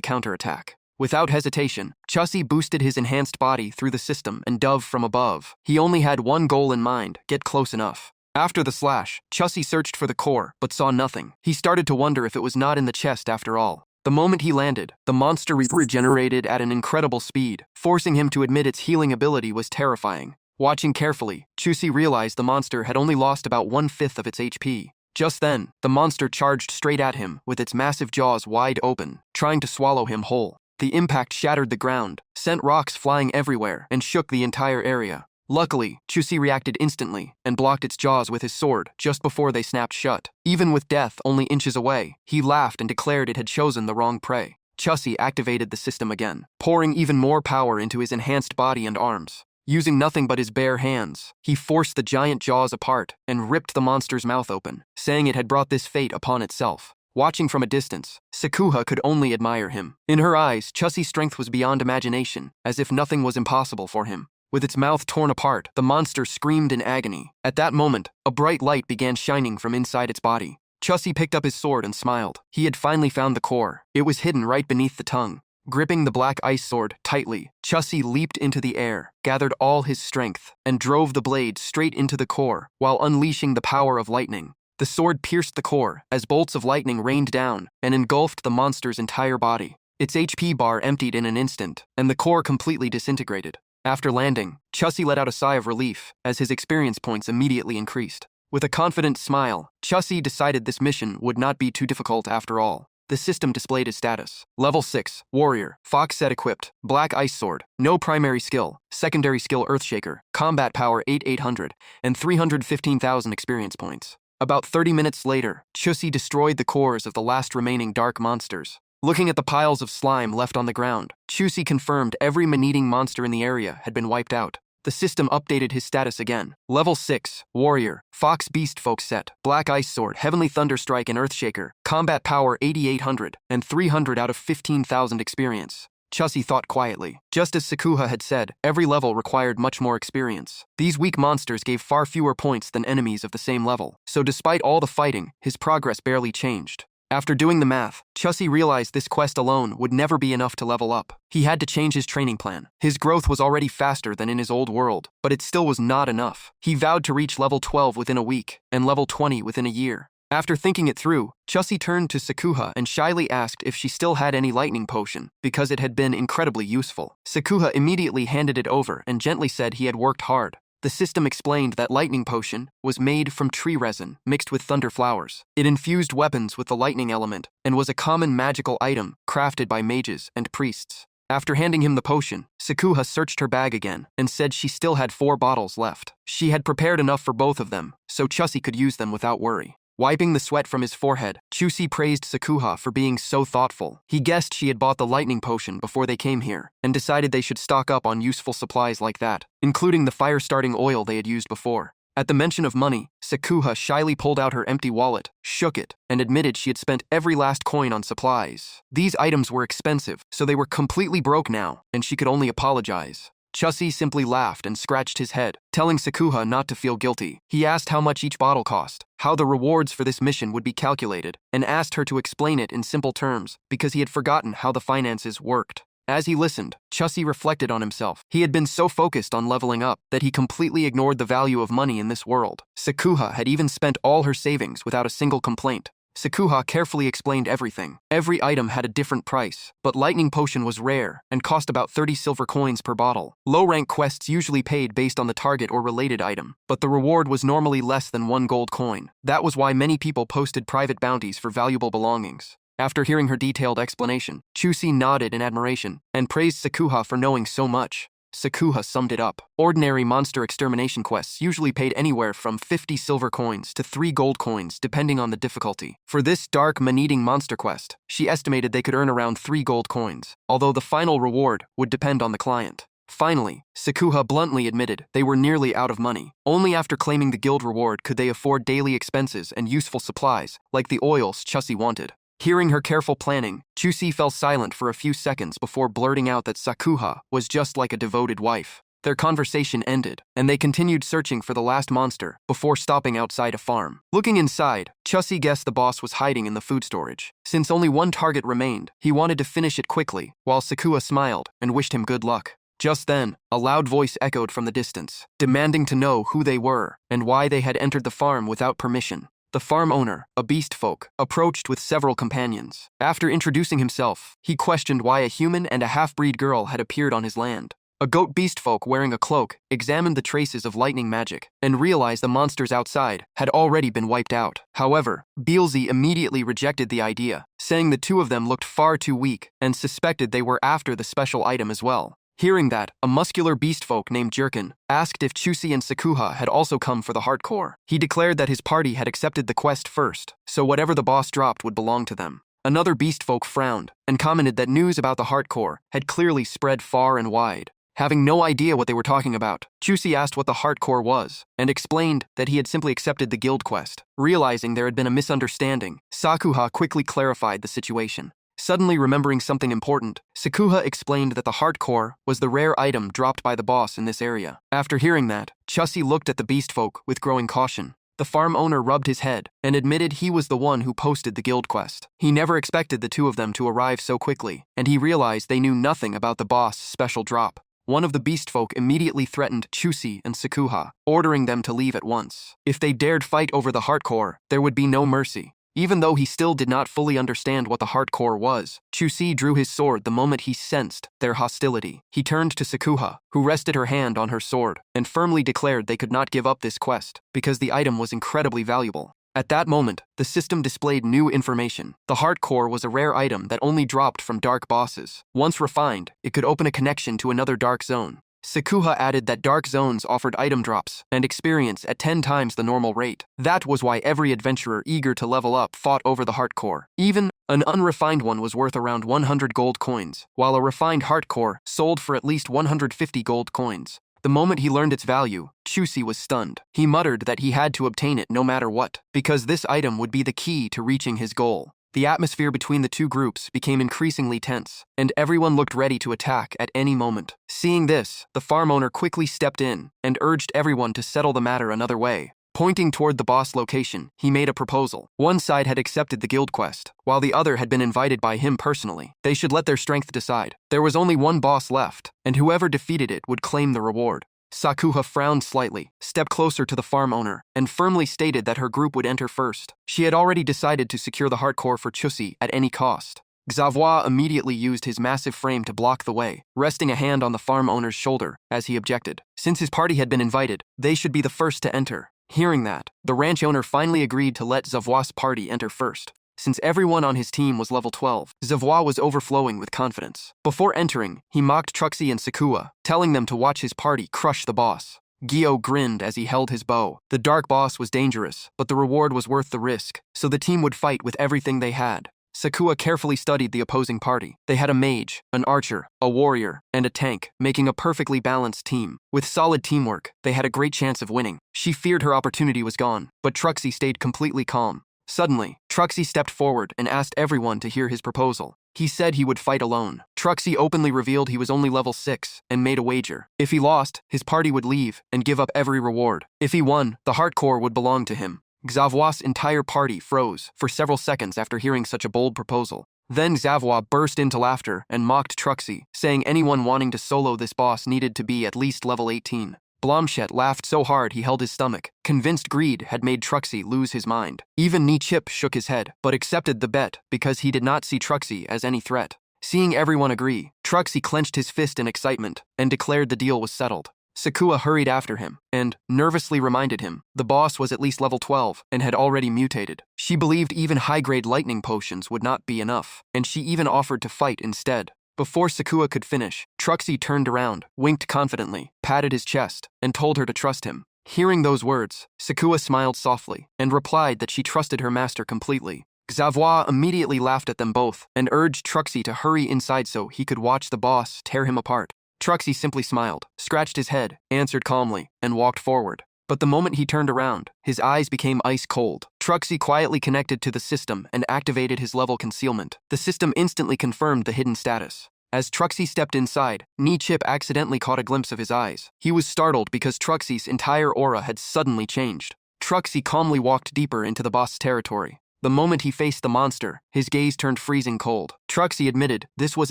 Speaker 1: counterattack. Without hesitation, Chusi boosted his enhanced body through the system and dove from above. He only had one goal in mind: get close enough. After the slash, Chussie searched for the core, but saw nothing. He started to wonder if it was not in the chest after all. The moment he landed, the monster regenerated at an incredible speed, forcing him to admit its healing ability was terrifying. Watching carefully, Chussie realized the monster had only lost about 1/5 of its HP. Just then, the monster charged straight at him, with its massive jaws wide open, trying to swallow him whole. The impact shattered the ground, sent rocks flying everywhere, and shook the entire area. Luckily, Chussie reacted instantly and blocked its jaws with his sword just before they snapped shut. Even with death only inches away, he laughed and declared it had chosen the wrong prey. Chussie activated the system again, pouring even more power into his enhanced body and arms. Using nothing but his bare hands, he forced the giant jaws apart and ripped the monster's mouth open, saying it had brought this fate upon itself. Watching from a distance, Sakuha could only admire him. In her eyes, Chussie's strength was beyond imagination, as if nothing was impossible for him. With its mouth torn apart, the monster screamed in agony. At that moment, a bright light began shining from inside its body. Chussie picked up his sword and smiled. He had finally found the core. It was hidden right beneath the tongue. Gripping the black ice sword tightly, Chussie leaped into the air, gathered all his strength, and drove the blade straight into the core, while unleashing the power of lightning. The sword pierced the core as bolts of lightning rained down and engulfed the monster's entire body. Its HP bar emptied in an instant, and the core completely disintegrated. After landing, Chussie let out a sigh of relief as his experience points immediately increased. With a confident smile, Chussie decided this mission would not be too difficult after all. The system displayed his status. Level 6, Warrior, Fox set equipped, Black Ice Sword, no primary skill, secondary skill Earthshaker, combat power 8,800, and 315,000 experience points. About 30 minutes later, Chussie destroyed the cores of the last remaining dark monsters. Looking at the piles of slime left on the ground, Chussie confirmed every man-eating monster in the area had been wiped out. The system updated his status again. Level 6, Warrior, Fox Beast Folk Set, Black Ice Sword, Heavenly Thunderstrike and Earthshaker, combat power 8,800, and 300 out of 15,000 experience. Chussie thought quietly. Just as Sakuha had said, every level required much more experience. These weak monsters gave far fewer points than enemies of the same level, so despite all the fighting, his progress barely changed. After doing the math, Chussie realized this quest alone would never be enough to level up. He had to change his training plan. His growth was already faster than in his old world, but it still was not enough. He vowed to reach level 12 within a week, and level 20 within a year. After thinking it through, Chussie turned to Sakuha and shyly asked if she still had any lightning potion, because it had been incredibly useful. Sakuha immediately handed it over and gently said he had worked hard. The system explained that lightning potion was made from tree resin mixed with thunder flowers. It infused weapons with the lightning element and was a common magical item crafted by mages and priests. After handing him the potion, Sakuha searched her bag again and said she still had 4 bottles left. She had prepared enough for both of them, so Chussie could use them without worry. Wiping the sweat from his forehead, Chussie praised Sakuha for being so thoughtful. He guessed she had bought the lightning potion before they came here, and decided they should stock up on useful supplies like that, including the fire-starting oil they had used before. At the mention of money, Sakuha shyly pulled out her empty wallet, shook it, and admitted she had spent every last coin on supplies. These items were expensive, so they were completely broke now, and she could only apologize. Chussie simply laughed and scratched his head, telling Sakuha not to feel guilty. He asked how much each bottle cost, how the rewards for this mission would be calculated, and asked her to explain it in simple terms because he had forgotten how the finances worked. As he listened, Chussie reflected on himself. He had been so focused on leveling up that he completely ignored the value of money in this world. Sakuha had even spent all her savings without a single complaint. Sakuha carefully explained everything. Every item had a different price, but lightning potion was rare and cost about 30 silver coins per bottle. Low-rank quests usually paid based on the target or related item, but the reward was normally less than 1 gold coin. That was why many people posted private bounties for valuable belongings. After hearing her detailed explanation, Chussie nodded in admiration and praised Sakuha for knowing so much. Sakuha summed it up. Ordinary monster extermination quests usually paid anywhere from 50 silver coins to 3 gold coins depending on the difficulty. For this dark man-eating monster quest, she estimated they could earn around 3 gold coins, although the final reward would depend on the client. Finally, Sakuha bluntly admitted they were nearly out of money. Only after claiming the guild reward could they afford daily expenses and useful supplies, like the oils Chussie wanted. Hearing her careful planning, Chussie fell silent for a few seconds before blurting out that Sakuha was just like a devoted wife. Their conversation ended, and they continued searching for the last monster before stopping outside a farm. Looking inside, Chussie guessed the boss was hiding in the food storage. Since only one target remained, he wanted to finish it quickly, while Sakuha smiled and wished him good luck. Just then, a loud voice echoed from the distance, demanding to know who they were and why they had entered the farm without permission. The farm owner, a beast folk, approached with several companions. After introducing himself, he questioned why a human and a half-breed girl had appeared on his land. A goat beast folk wearing a cloak examined the traces of lightning magic and realized the monsters outside had already been wiped out. However, Beelzy immediately rejected the idea, saying the two of them looked far too weak and suspected they were after the special item as well. Hearing that, a muscular beast folk named Jerkin asked if Chusi and Sakuha had also come for the hardcore. He declared that his party had accepted the quest first, so whatever the boss dropped would belong to them. Another beast folk frowned and commented that news about the hardcore had clearly spread far and wide. Having no idea what they were talking about, Chusi asked what the hardcore was and explained that he had simply accepted the guild quest. Realizing there had been a misunderstanding, Sakuha quickly clarified the situation. Suddenly remembering something important, Sakuha explained that the hardcore was the rare item dropped by the boss in this area. After hearing that, Chusi looked at the beast folk with growing caution. The farm owner rubbed his head and admitted he was the one who posted the guild quest. He never expected the two of them to arrive so quickly, and he realized they knew nothing about the boss' special drop. One of the beast folk immediately threatened Chusi and Sakuha, ordering them to leave at once. If they dared fight over the hardcore, there would be no mercy. Even though he still did not fully understand what the hardcore was, Chusi drew his sword the moment he sensed their hostility. He turned to Sakuha, who rested her hand on her sword, and firmly declared they could not give up this quest, because the item was incredibly valuable. At that moment, the system displayed new information. The hardcore was a rare item that only dropped from dark bosses. Once refined, it could open a connection to another dark zone. Sakuha added that dark zones offered item drops and experience at 10 times the normal rate. That was why every adventurer eager to level up fought over the hardcore. Even an unrefined one was worth around 100 gold coins, while a refined hardcore sold for at least 150 gold coins. The moment he learned its value, Chusi was stunned. He muttered that he had to obtain it no matter what, because this item would be the key to reaching his goal. The atmosphere between the two groups became increasingly tense, and everyone looked ready to attack at any moment. Seeing this, the farm owner quickly stepped in and urged everyone to settle the matter another way. Pointing toward the boss location, he made a proposal. One side had accepted the guild quest, while the other had been invited by him personally. They should let their strength decide. There was only one boss left, and whoever defeated it would claim the reward. Sakuha frowned slightly, stepped closer to the farm owner, and firmly stated that her group would enter first. She had already decided to secure the hardcore for Chusi at any cost. Xavois immediately used his massive frame to block the way, resting a hand on the farm owner's shoulder as he objected. Since his party had been invited, they should be the first to enter. Hearing that, the ranch owner finally agreed to let Xavois' party enter first. Since everyone on his team was level 12, Xavois was overflowing with confidence. Before entering, he mocked Truxie and Sakua, telling them to watch his party crush the boss. Gyo grinned as he held his bow. The dark boss was dangerous, but the reward was worth the risk, so the team would fight with everything they had. Sakua carefully studied the opposing party. They had a mage, an archer, a warrior, and a tank, making a perfectly balanced team. With solid teamwork, they had a great chance of winning. She feared her opportunity was gone, but Truxie stayed completely calm. Suddenly, Truxie stepped forward and asked everyone to hear his proposal. He said he would fight alone. Truxie openly revealed he was only level 6 and made a wager. If he lost, his party would leave and give up every reward. If he won, the hardcore would belong to him. Xavois' entire party froze for several seconds after hearing such a bold proposal. Then Xavois burst into laughter and mocked Truxie, saying anyone wanting to solo this boss needed to be at least level 18. Blomchet laughed so hard he held his stomach, convinced greed had made Truxie lose his mind. Even Ni-Chip shook his head, but accepted the bet because he did not see Truxie as any threat. Seeing everyone agree, Truxie clenched his fist in excitement and declared the deal was settled. Sakua hurried after him and nervously reminded him the boss was at least level 12 and had already mutated. She believed even high-grade lightning potions would not be enough, and she even offered to fight instead. Before Sakua could finish, Truxie turned around, winked confidently, patted his chest, and told her to trust him. Hearing those words, Sakua smiled softly and replied that she trusted her master completely. Xavois immediately laughed at them both and urged Truxie to hurry inside so he could watch the boss tear him apart. Truxie simply smiled, scratched his head, answered calmly, and walked forward. But the moment he turned around, his eyes became ice cold. Truxie quietly connected to the system and activated his level concealment. The system instantly confirmed the hidden status. As Truxie stepped inside, Ni-Chip accidentally caught a glimpse of his eyes. He was startled because Truxie's entire aura had suddenly changed. Truxie calmly walked deeper into the boss' territory. The moment he faced the monster, his gaze turned freezing cold. Truxie admitted this was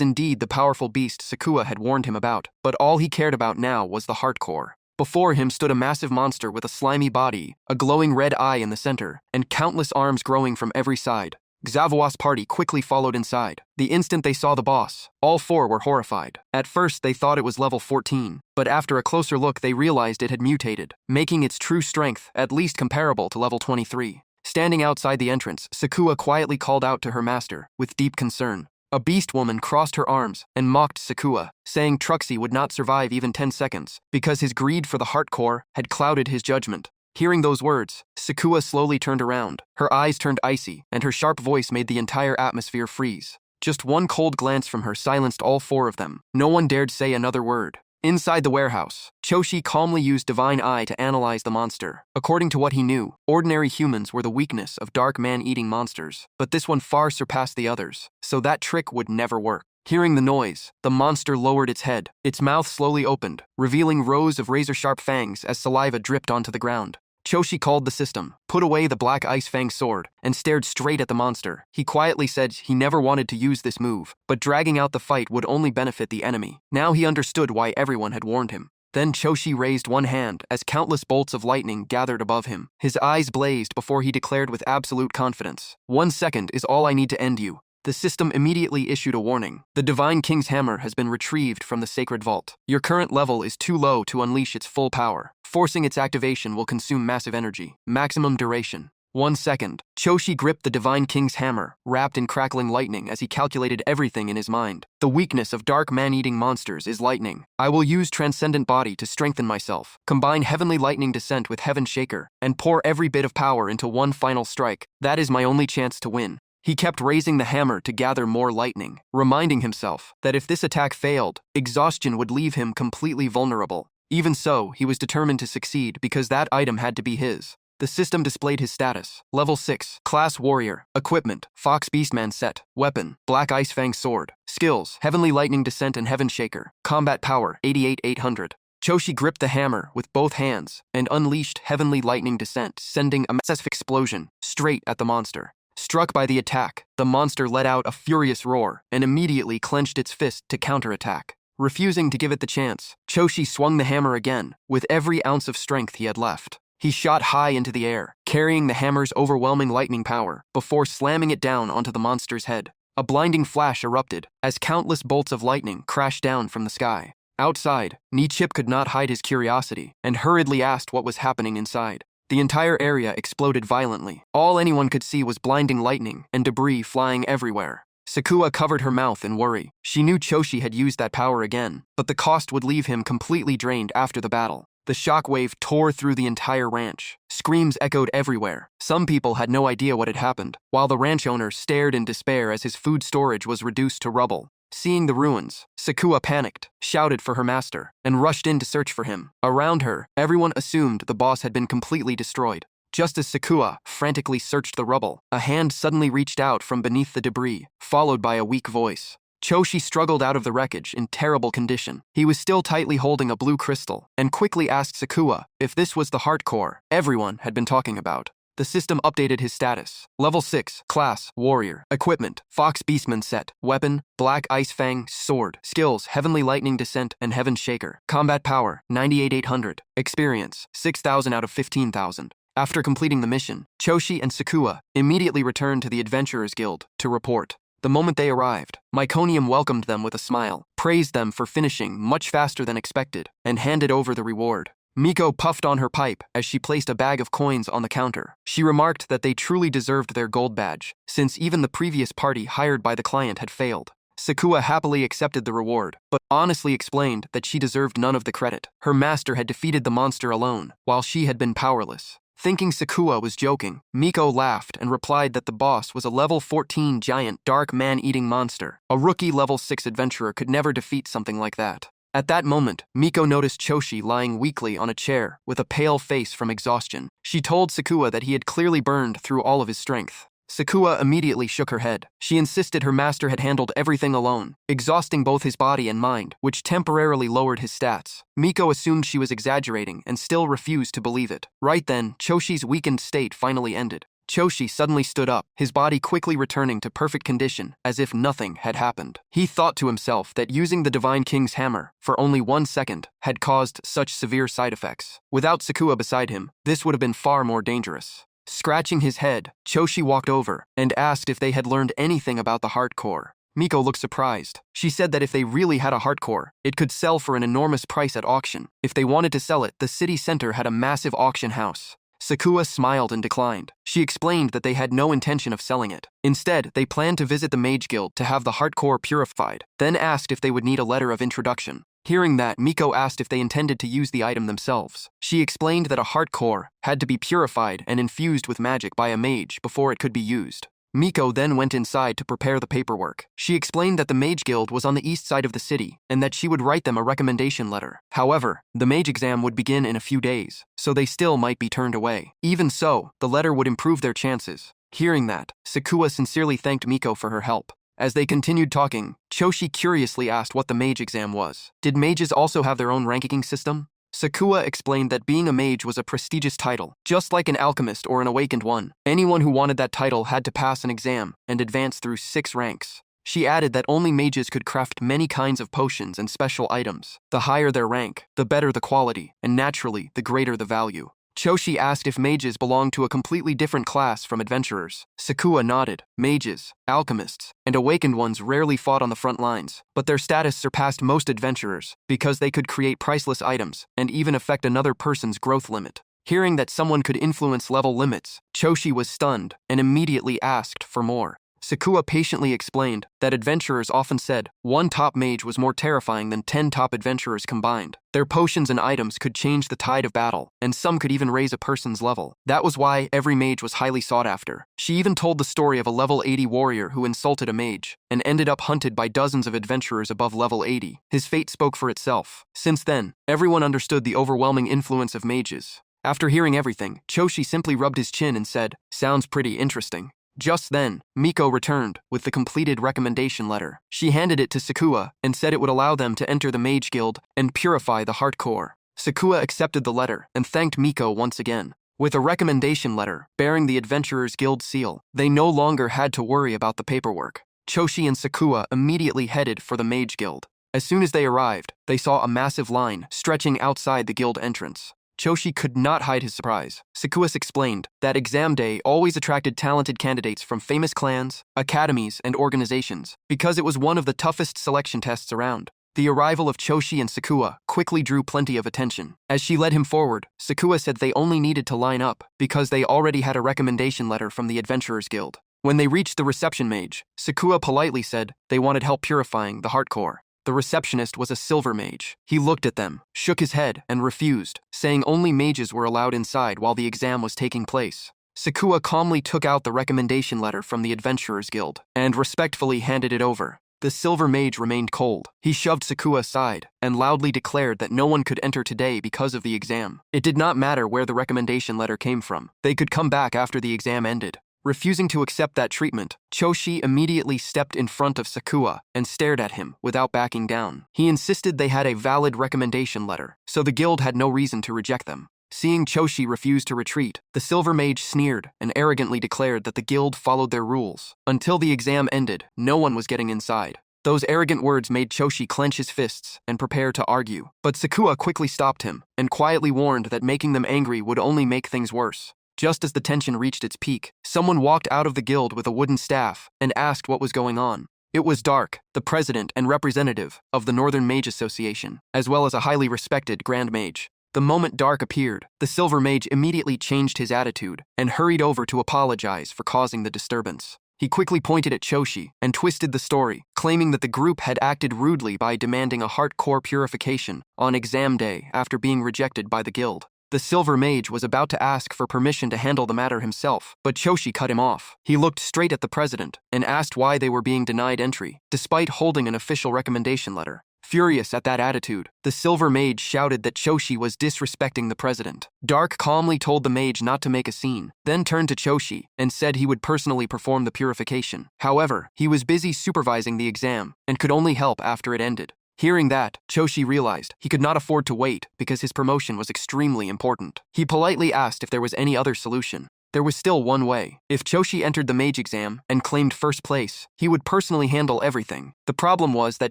Speaker 1: indeed the powerful beast Sakua had warned him about, but all he cared about now was the heart core. Before him stood a massive monster with a slimy body, a glowing red eye in the center, and countless arms growing from every side. Xavoua's party quickly followed inside. The instant they saw the boss, all four were horrified. At first, they thought it was level 14, but after a closer look, they realized it had mutated, making its true strength at least comparable to level 23. Standing outside the entrance, Sakua quietly called out to her master, with deep concern. A beast woman crossed her arms and mocked Sakua, saying Truxie would not survive even 10 seconds, because his greed for the heart core had clouded his judgment. Hearing those words, Sakua slowly turned around. Her eyes turned icy, and her sharp voice made the entire atmosphere freeze. Just one cold glance from her silenced all four of them. No one dared say another word. Inside the warehouse, Choshi calmly used Divine Eye to analyze the monster. According to what he knew, ordinary humans were the weakness of dark man-eating monsters, but this one far surpassed the others, so that trick would never work. Hearing the noise, the monster lowered its head. Its mouth slowly opened, revealing rows of razor-sharp fangs as saliva dripped onto the ground. Choshi called the system, put away the black ice fang sword, and stared straight at the monster. He quietly said he never wanted to use this move, but dragging out the fight would only benefit the enemy. Now he understood why everyone had warned him. Then Choshi raised one hand as countless bolts of lightning gathered above him. His eyes blazed before he declared with absolute confidence, 1 second is all I need to end you. The system immediately issued a warning. The Divine King's Hammer has been retrieved from the Sacred Vault. Your current level is too low to unleash its full power. Forcing its activation will consume massive energy. Maximum duration. 1 second. Choshi gripped the Divine King's Hammer, wrapped in crackling lightning as he calculated everything in his mind. The weakness of dark man-eating monsters is lightning. I will use Transcendent Body to strengthen myself, combine Heavenly Lightning Descent with Heaven Shaker, and pour every bit of power into one final strike. That is my only chance to win. He kept raising the hammer to gather more lightning, reminding himself that if this attack failed, exhaustion would leave him completely vulnerable. Even so, he was determined to succeed because that item had to be his. The system displayed his status. Level 6. Class Warrior. Equipment. Fox Beastman Set. Weapon. Black Ice Fang Sword. Skills. Heavenly Lightning Descent and Heaven Shaker. Combat Power. 88,800. Choshi gripped the hammer with both hands and unleashed Heavenly Lightning Descent, sending a massive explosion straight at the monster. Struck by the attack, the monster let out a furious roar and immediately clenched its fist to counterattack. Refusing to give it the chance, Choshi swung the hammer again with every ounce of strength he had left. He shot high into the air, carrying the hammer's overwhelming lightning power before slamming it down onto the monster's head. A blinding flash erupted as countless bolts of lightning crashed down from the sky. Outside, Nichip could not hide his curiosity and hurriedly asked what was happening inside. The entire area exploded violently. All anyone could see was blinding lightning and debris flying everywhere. Sakua covered her mouth in worry. She knew Choshi had used that power again, but the cost would leave him completely drained after the battle. The shockwave tore through the entire ranch. Screams echoed everywhere. Some people had no idea what had happened, while the ranch owner stared in despair as his food storage was reduced to rubble. Seeing the ruins, Sakua panicked, shouted for her master, and rushed in to search for him. Around her, everyone assumed the boss had been completely destroyed. Just as Sakua frantically searched the rubble, a hand suddenly reached out from beneath the debris, followed by a weak voice. Choshi struggled out of the wreckage in terrible condition. He was still tightly holding a blue crystal, and quickly asked Sakua if this was the heart core everyone had been talking about. The system updated his status. Level 6. Class. Warrior. Equipment. Fox Beastman Set. Weapon. Black Ice Fang Sword. Skills. Heavenly Lightning Descent and Heaven Shaker. Combat Power. 98,800. Experience. 6,000 out of 15,000. After completing the mission, Choshi and Sakua immediately returned to the Adventurers Guild to report. The moment they arrived, Myconium welcomed them with a smile, praised them for finishing much faster than expected, and handed over the reward. Miko puffed on her pipe as she placed a bag of coins on the counter. She remarked that they truly deserved their gold badge, since even the previous party hired by the client had failed. Sakua happily accepted the reward, but honestly explained that she deserved none of the credit. Her master had defeated the monster alone, while she had been powerless. Thinking Sakua was joking, Miko laughed and replied that the boss was a level 14 giant dark man-eating monster. A rookie level 6 adventurer could never defeat something like that. At that moment, Miko noticed Choshi lying weakly on a chair with a pale face from exhaustion. She told Sakua that he had clearly burned through all of his strength. Sakua immediately shook her head. She insisted her master had handled everything alone, exhausting both his body and mind, which temporarily lowered his stats. Miko assumed she was exaggerating and still refused to believe it. Right then, Choshi's weakened state finally ended. Choshi suddenly stood up, his body quickly returning to perfect condition, as if nothing had happened. He thought to himself that using the Divine King's hammer for only 1 second had caused such severe side effects. Without Sakua beside him, this would have been far more dangerous. Scratching his head, Choshi walked over and asked if they had learned anything about the heart core. Miko looked surprised. She said that if they really had a heart core, it could sell for an enormous price at auction. If they wanted to sell it, the city center had a massive auction house. Sakua smiled and declined. She explained that they had no intention of selling it. Instead, they planned to visit the Mage Guild to have the heart core purified, then asked if they would need a letter of introduction. Hearing that, Miko asked if they intended to use the item themselves. She explained that a heart core had to be purified and infused with magic by a mage before it could be used. Miko then went inside to prepare the paperwork. She explained that the Mage Guild was on the east side of the city and that she would write them a recommendation letter. However, the mage exam would begin in a few days, so they still might be turned away. Even so, the letter would improve their chances. Hearing that, Sakua sincerely thanked Miko for her help. As they continued talking, Choshi curiously asked what the mage exam was. Did mages also have their own ranking system? Sakua explained that being a mage was a prestigious title, just like an alchemist or an awakened one. Anyone who wanted that title had to pass an exam and advance through 6 ranks. She added that only mages could craft many kinds of potions and special items. The higher their rank, the better the quality, and naturally, the greater the value. Choshi asked if mages belonged to a completely different class from adventurers. Sakua nodded. Mages, alchemists, and awakened ones rarely fought on the front lines, but their status surpassed most adventurers because they could create priceless items and even affect another person's growth limit. Hearing that someone could influence level limits, Choshi was stunned and immediately asked for more. Sakua patiently explained that adventurers often said 1 top mage was more terrifying than 10 top adventurers combined. Their potions and items could change the tide of battle, and some could even raise a person's level. That was why every mage was highly sought after. She even told the story of a level 80 warrior who insulted a mage and ended up hunted by dozens of adventurers above level 80. His fate spoke for itself. Since then, everyone understood the overwhelming influence of mages. After hearing everything, Choshi simply rubbed his chin and said, "Sounds pretty interesting." Just then, Miko returned with the completed recommendation letter. She handed it to Sakua and said it would allow them to enter the Mage Guild and purify the heart core. Sakua accepted the letter and thanked Miko once again. With a recommendation letter bearing the Adventurers Guild seal, they no longer had to worry about the paperwork. Choshi and Sakua immediately headed for the Mage Guild. As soon as they arrived, they saw a massive line stretching outside the guild entrance. Choshi could not hide his surprise. Sakua explained that exam day always attracted talented candidates from famous clans, academies, and organizations because it was one of the toughest selection tests around. The arrival of Choshi and Sakua quickly drew plenty of attention. As she led him forward, Sakua said they only needed to line up because they already had a recommendation letter from the Adventurers Guild. When they reached the reception mage, Sakua politely said they wanted help purifying the heart core. The receptionist was a silver mage. He looked at them, shook his head, and refused, saying only mages were allowed inside while the exam was taking place. Sakua calmly took out the recommendation letter from the Adventurers Guild and respectfully handed it over. The silver mage remained cold. He shoved Sakua aside and loudly declared that no one could enter today because of the exam. It did not matter where the recommendation letter came from. They could come back after the exam ended. Refusing to accept that treatment, Choshi immediately stepped in front of Sakua and stared at him without backing down. He insisted they had a valid recommendation letter, so the guild had no reason to reject them. Seeing Choshi refuse to retreat, the silver mage sneered and arrogantly declared that the guild followed their rules. Until the exam ended, no one was getting inside. Those arrogant words made Choshi clench his fists and prepare to argue. But Sakua quickly stopped him and quietly warned that making them angry would only make things worse. Just as the tension reached its peak, someone walked out of the guild with a wooden staff and asked what was going on. It was Dark, the president and representative of the Northern Mage Association, as well as a highly respected Grand Mage. The moment Dark appeared, the Silver Mage immediately changed his attitude and hurried over to apologize for causing the disturbance. He quickly pointed at Choshi and twisted the story, claiming that the group had acted rudely by demanding a heart core purification on exam day after being rejected by the guild. The Silver Mage was about to ask for permission to handle the matter himself, but Choshi cut him off. He looked straight at the president and asked why they were being denied entry, despite holding an official recommendation letter. Furious at that attitude, the Silver Mage shouted that Choshi was disrespecting the president. Dark calmly told the mage not to make a scene, then turned to Choshi and said he would personally perform the purification. However, he was busy supervising the exam and could only help after it ended. Hearing that, Choshi realized he could not afford to wait because his promotion was extremely important. He politely asked if there was any other solution. There was still one way. If Choshi entered the mage exam and claimed first place, he would personally handle everything. The problem was that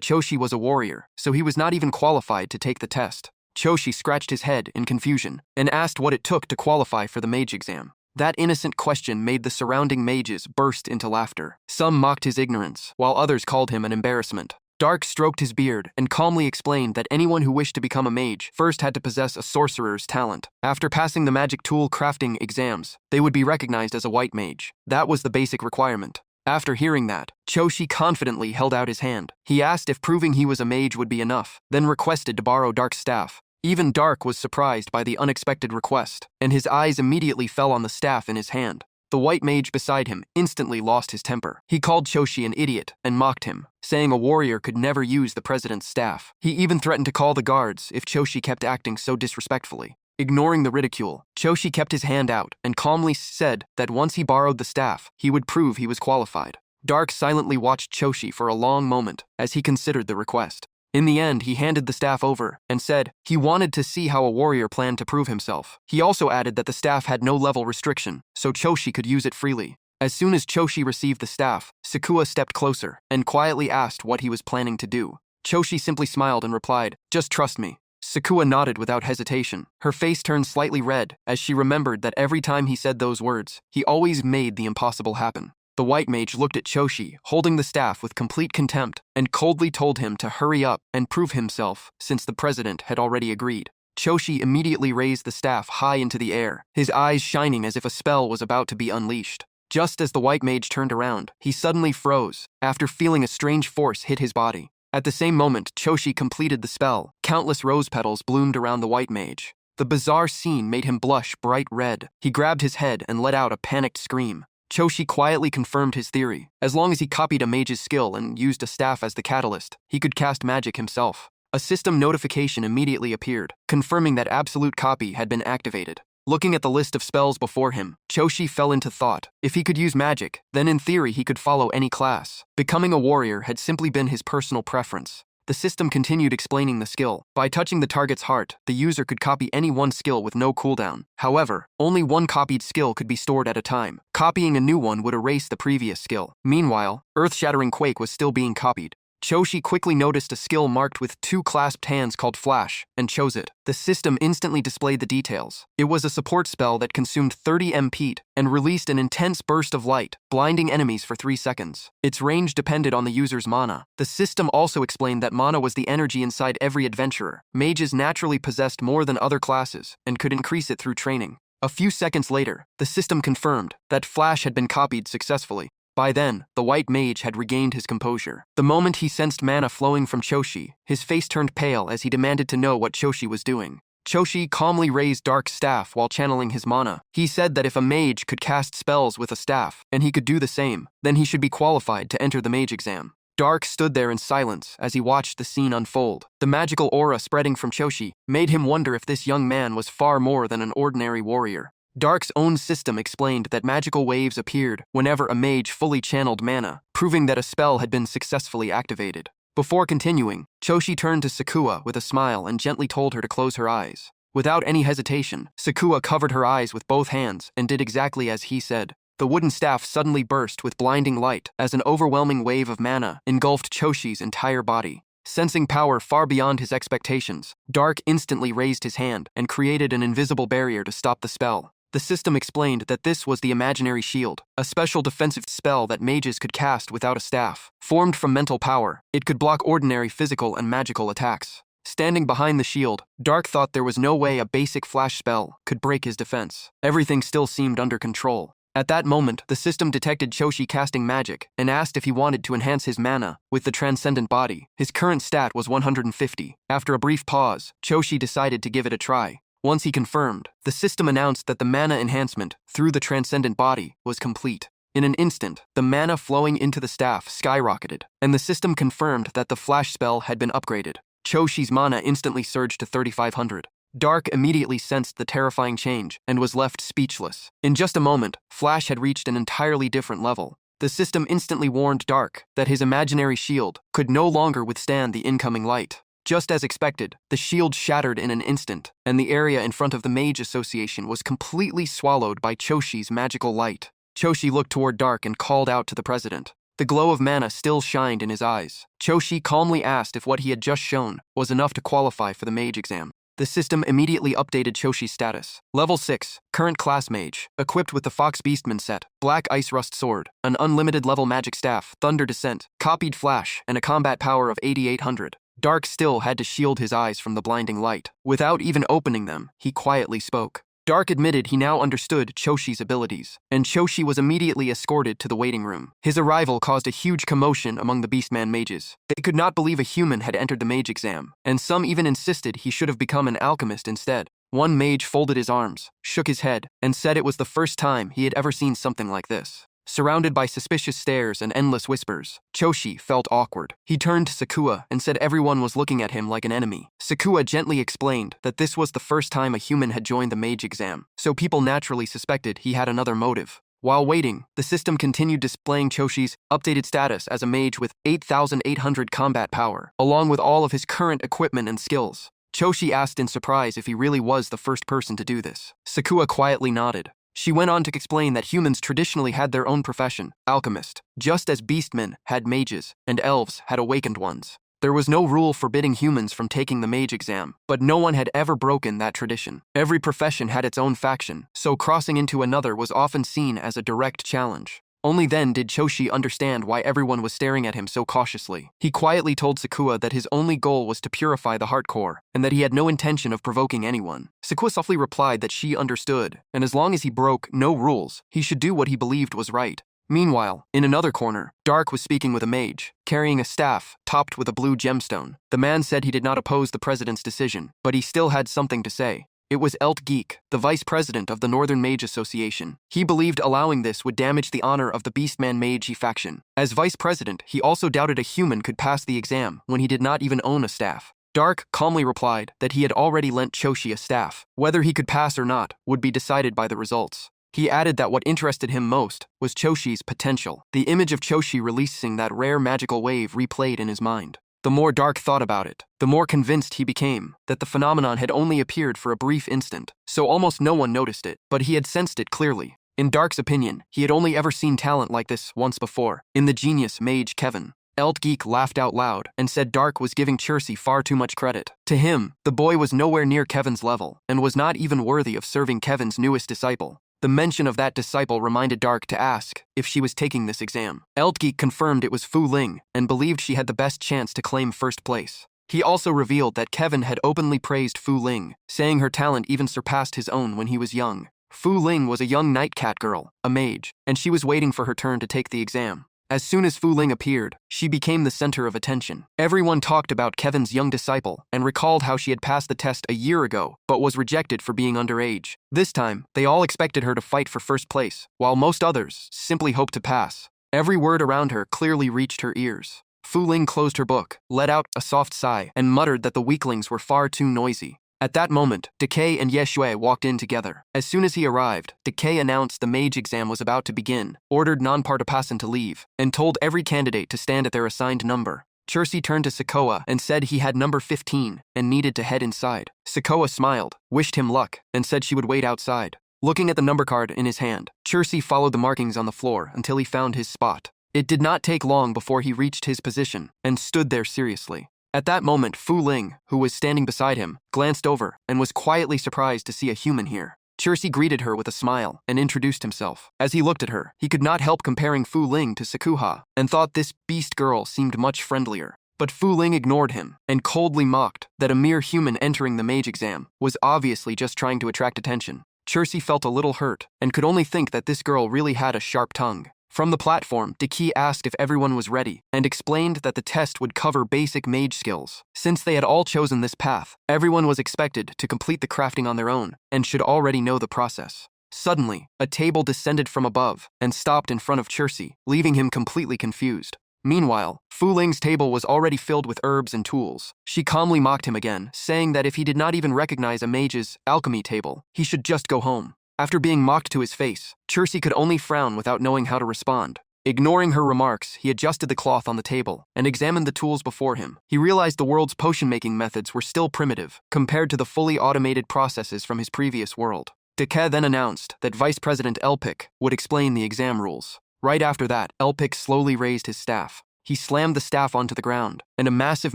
Speaker 1: Choshi was a warrior, so he was not even qualified to take the test. Choshi scratched his head in confusion and asked what it took to qualify for the mage exam. That innocent question made the surrounding mages burst into laughter. Some mocked his ignorance, while others called him an embarrassment. Dark stroked his beard and calmly explained that anyone who wished to become a mage first had to possess a sorcerer's talent. After passing the magic tool crafting exams, they would be recognized as a white mage. That was the basic requirement. After hearing that, Choshi confidently held out his hand. He asked if proving he was a mage would be enough, then requested to borrow Dark's staff. Even Dark was surprised by the unexpected request, and his eyes immediately fell on the staff in his hand. The white mage beside him instantly lost his temper. He called Choshi an idiot and mocked him, saying a warrior could never use the president's staff. He even threatened to call the guards if Choshi kept acting so disrespectfully. Ignoring the ridicule, Choshi kept his hand out and calmly said that once he borrowed the staff, he would prove he was qualified. Dark silently watched Choshi for a long moment as he considered the request. In the end, he handed the staff over and said he wanted to see how a warrior planned to prove himself. He also added that the staff had no level restriction, so Choshi could use it freely. As soon as Choshi received the staff, Sakua stepped closer and quietly asked what he was planning to do. Choshi simply smiled and replied, "Just trust me." Sakua nodded without hesitation. Her face turned slightly red as she remembered that every time he said those words, he always made the impossible happen. The white mage looked at Choshi, holding the staff with complete contempt, and coldly told him to hurry up and prove himself, since the president had already agreed. Choshi immediately raised the staff high into the air, his eyes shining as if a spell was about to be unleashed. Just as the white mage turned around, he suddenly froze, after feeling a strange force hit his body. At the same moment, Choshi completed the spell. Countless rose petals bloomed around the white mage. The bizarre scene made him blush bright red. He grabbed his head and let out a panicked scream. Choshi quietly confirmed his theory. As long as he copied a mage's skill and used a staff as the catalyst, he could cast magic himself. A system notification immediately appeared, confirming that absolute copy had been activated. Looking at the list of spells before him, Choshi fell into thought. If he could use magic, then in theory he could follow any class. Becoming a warrior had simply been his personal preference. The system continued explaining the skill. By touching the target's heart, the user could copy any one skill with no cooldown. However, only one copied skill could be stored at a time. Copying a new one would erase the previous skill. Meanwhile, earth-shattering quake was still being copied. Choshi quickly noticed a skill marked with two clasped hands called Flash, and chose it. The system instantly displayed the details. It was a support spell that consumed 30 MP and released an intense burst of light, blinding enemies for 3 seconds. Its range depended on the user's mana. The system also explained that mana was the energy inside every adventurer. Mages naturally possessed more than other classes, and could increase it through training. A few seconds later, the system confirmed that Flash had been copied successfully. By then, the white mage had regained his composure. The moment he sensed mana flowing from Choshi, his face turned pale as he demanded to know what Choshi was doing. Choshi calmly raised Dark's staff while channeling his mana. He said that if a mage could cast spells with a staff, and he could do the same, then he should be qualified to enter the mage exam. Dark stood there in silence as he watched the scene unfold. The magical aura spreading from Choshi made him wonder if this young man was far more than an ordinary warrior. Dark's own system explained that magical waves appeared whenever a mage fully channeled mana, proving that a spell had been successfully activated. Before continuing, Choshi turned to Sakua with a smile and gently told her to close her eyes. Without any hesitation, Sakua covered her eyes with both hands and did exactly as he said. The wooden staff suddenly burst with blinding light as an overwhelming wave of mana engulfed Choshi's entire body. Sensing power far beyond his expectations, Dark instantly raised his hand and created an invisible barrier to stop the spell. The system explained that this was the imaginary shield, a special defensive spell that mages could cast without a staff. Formed from mental power, it could block ordinary physical and magical attacks. Standing behind the shield, Dark thought there was no way a basic flash spell could break his defense. Everything still seemed under control. At that moment, the system detected Choshi casting magic and asked if he wanted to enhance his mana with the transcendent body. His current stat was 150. After a brief pause, Choshi decided to give it a try. Once he confirmed, the system announced that the mana enhancement through the transcendent body was complete. In an instant, the mana flowing into the staff skyrocketed, and the system confirmed that the flash spell had been upgraded. Choshi's mana instantly surged to 3,500. Dark immediately sensed the terrifying change and was left speechless. In just a moment, Flash had reached an entirely different level. The system instantly warned Dark that his imaginary shield could no longer withstand the incoming light. Just as expected, the shield shattered in an instant, and the area in front of the Mage Association was completely swallowed by Choshi's magical light. Choshi looked toward Dark and called out to the president. The glow of mana still shined in his eyes. Choshi calmly asked if what he had just shown was enough to qualify for the mage exam. The system immediately updated Choshi's status. Level 6, current class mage, equipped with the Fox Beastman set, Black Ice Rust Sword, an unlimited level magic staff, Thunder Descent, copied flash, and a combat power of 8800. Dark still had to shield his eyes from the blinding light. Without even opening them, he quietly spoke. Dark admitted he now understood Choshi's abilities, and Choshi was immediately escorted to the waiting room. His arrival caused a huge commotion among the Beastman mages. They could not believe a human had entered the mage exam, and some even insisted he should have become an alchemist instead. One mage folded his arms, shook his head, and said it was the first time he had ever seen something like this. Surrounded by suspicious stares and endless whispers, Choshi felt awkward. He turned to Sakua and said everyone was looking at him like an enemy. Sakua gently explained that this was the first time a human had joined the mage exam, so people naturally suspected he had another motive. While waiting, the system continued displaying Choshi's updated status as a mage with 8,800 combat power, along with all of his current equipment and skills. Choshi asked in surprise if he really was the first person to do this. Sakua quietly nodded. She went on to explain that humans traditionally had their own profession, alchemist, just as beastmen had mages and elves had awakened ones. There was no rule forbidding humans from taking the mage exam, but no one had ever broken that tradition. Every profession had its own faction, so crossing into another was often seen as a direct challenge. Only then did Choshi understand why everyone was staring at him so cautiously. He quietly told Sakua that his only goal was to purify the heart core, and that he had no intention of provoking anyone. Sakua softly replied that she understood, and as long as he broke no rules, he should do what he believed was right. Meanwhile, in another corner, Dark was speaking with a mage, carrying a staff topped with a blue gemstone. The man said he did not oppose the president's decision, but he still had something to say. It was Geek, the vice president of the Northern Mage Association. He believed allowing this would damage the honor of the Beastman Mage faction. As vice president, he also doubted a human could pass the exam when he did not even own a staff. Dark calmly replied that he had already lent Choshi a staff. Whether he could pass or not would be decided by the results. He added that what interested him most was Choshi's potential. The image of Choshi releasing that rare magical wave replayed in his mind. The more Dark thought about it, the more convinced he became that the phenomenon had only appeared for a brief instant, so almost no one noticed it, but he had sensed it clearly. In Dark's opinion, he had only ever seen talent like this once before, in the genius mage Kevin. Geek laughed out loud and said Dark was giving Chircy far too much credit. To him, the boy was nowhere near Kevin's level, and was not even worthy of serving Kevin's newest disciple. The mention of that disciple reminded Dark to ask if she was taking this exam. Geek confirmed it was Fu Ling and believed she had the best chance to claim first place. He also revealed that Kevin had openly praised Fu Ling, saying her talent even surpassed his own when he was young. Fu Ling was a young nightcat girl, a mage, and she was waiting for her turn to take the exam. As soon as Fu Ling appeared, she became the center of attention. Everyone talked about Kevin's young disciple and recalled how she had passed the test a year ago, but was rejected for being underage. This time, they all expected her to fight for first place, while most others simply hoped to pass. Every word around her clearly reached her ears. Fu Ling closed her book, let out a soft sigh, and muttered that the weaklings were far too noisy. At that moment, Decay and Yeshui walked in together. As soon as he arrived, Decay announced the mage exam was about to begin, ordered non-participason to leave, and told every candidate to stand at their assigned number. Chircy turned to Sakua and said he had number 15 and needed to head inside. Sakua smiled, wished him luck, and said she would wait outside. Looking at the number card in his hand, Chircy followed the markings on the floor until he found his spot. It did not take long before he reached his position and stood there seriously. At that moment, Fu Ling, who was standing beside him, glanced over and was quietly surprised to see a human here. Chircy greeted her with a smile and introduced himself. As he looked at her, he could not help comparing Fu Ling to Sakuha and thought this beast girl seemed much friendlier. But Fu Ling ignored him and coldly mocked that a mere human entering the mage exam was obviously just trying to attract attention. Chircy felt a little hurt and could only think that this girl really had a sharp tongue. From the platform, Deki asked if everyone was ready and explained that the test would cover basic mage skills. Since they had all chosen this path, everyone was expected to complete the crafting on their own and should already know the process. Suddenly, a table descended from above and stopped in front of Chircy, leaving him completely confused. Meanwhile, Fu Ling's table was already filled with herbs and tools. She calmly mocked him again, saying that if he did not even recognize a mage's alchemy table, he should just go home. After being mocked to his face, Chircy could only frown without knowing how to respond. Ignoring her remarks, he adjusted the cloth on the table and examined the tools before him. He realized the world's potion-making methods were still primitive compared to the fully automated processes from his previous world. Decay then announced that Vice President Elpic would explain the exam rules. Right after that, Elpic slowly raised his staff. He slammed the staff onto the ground, and a massive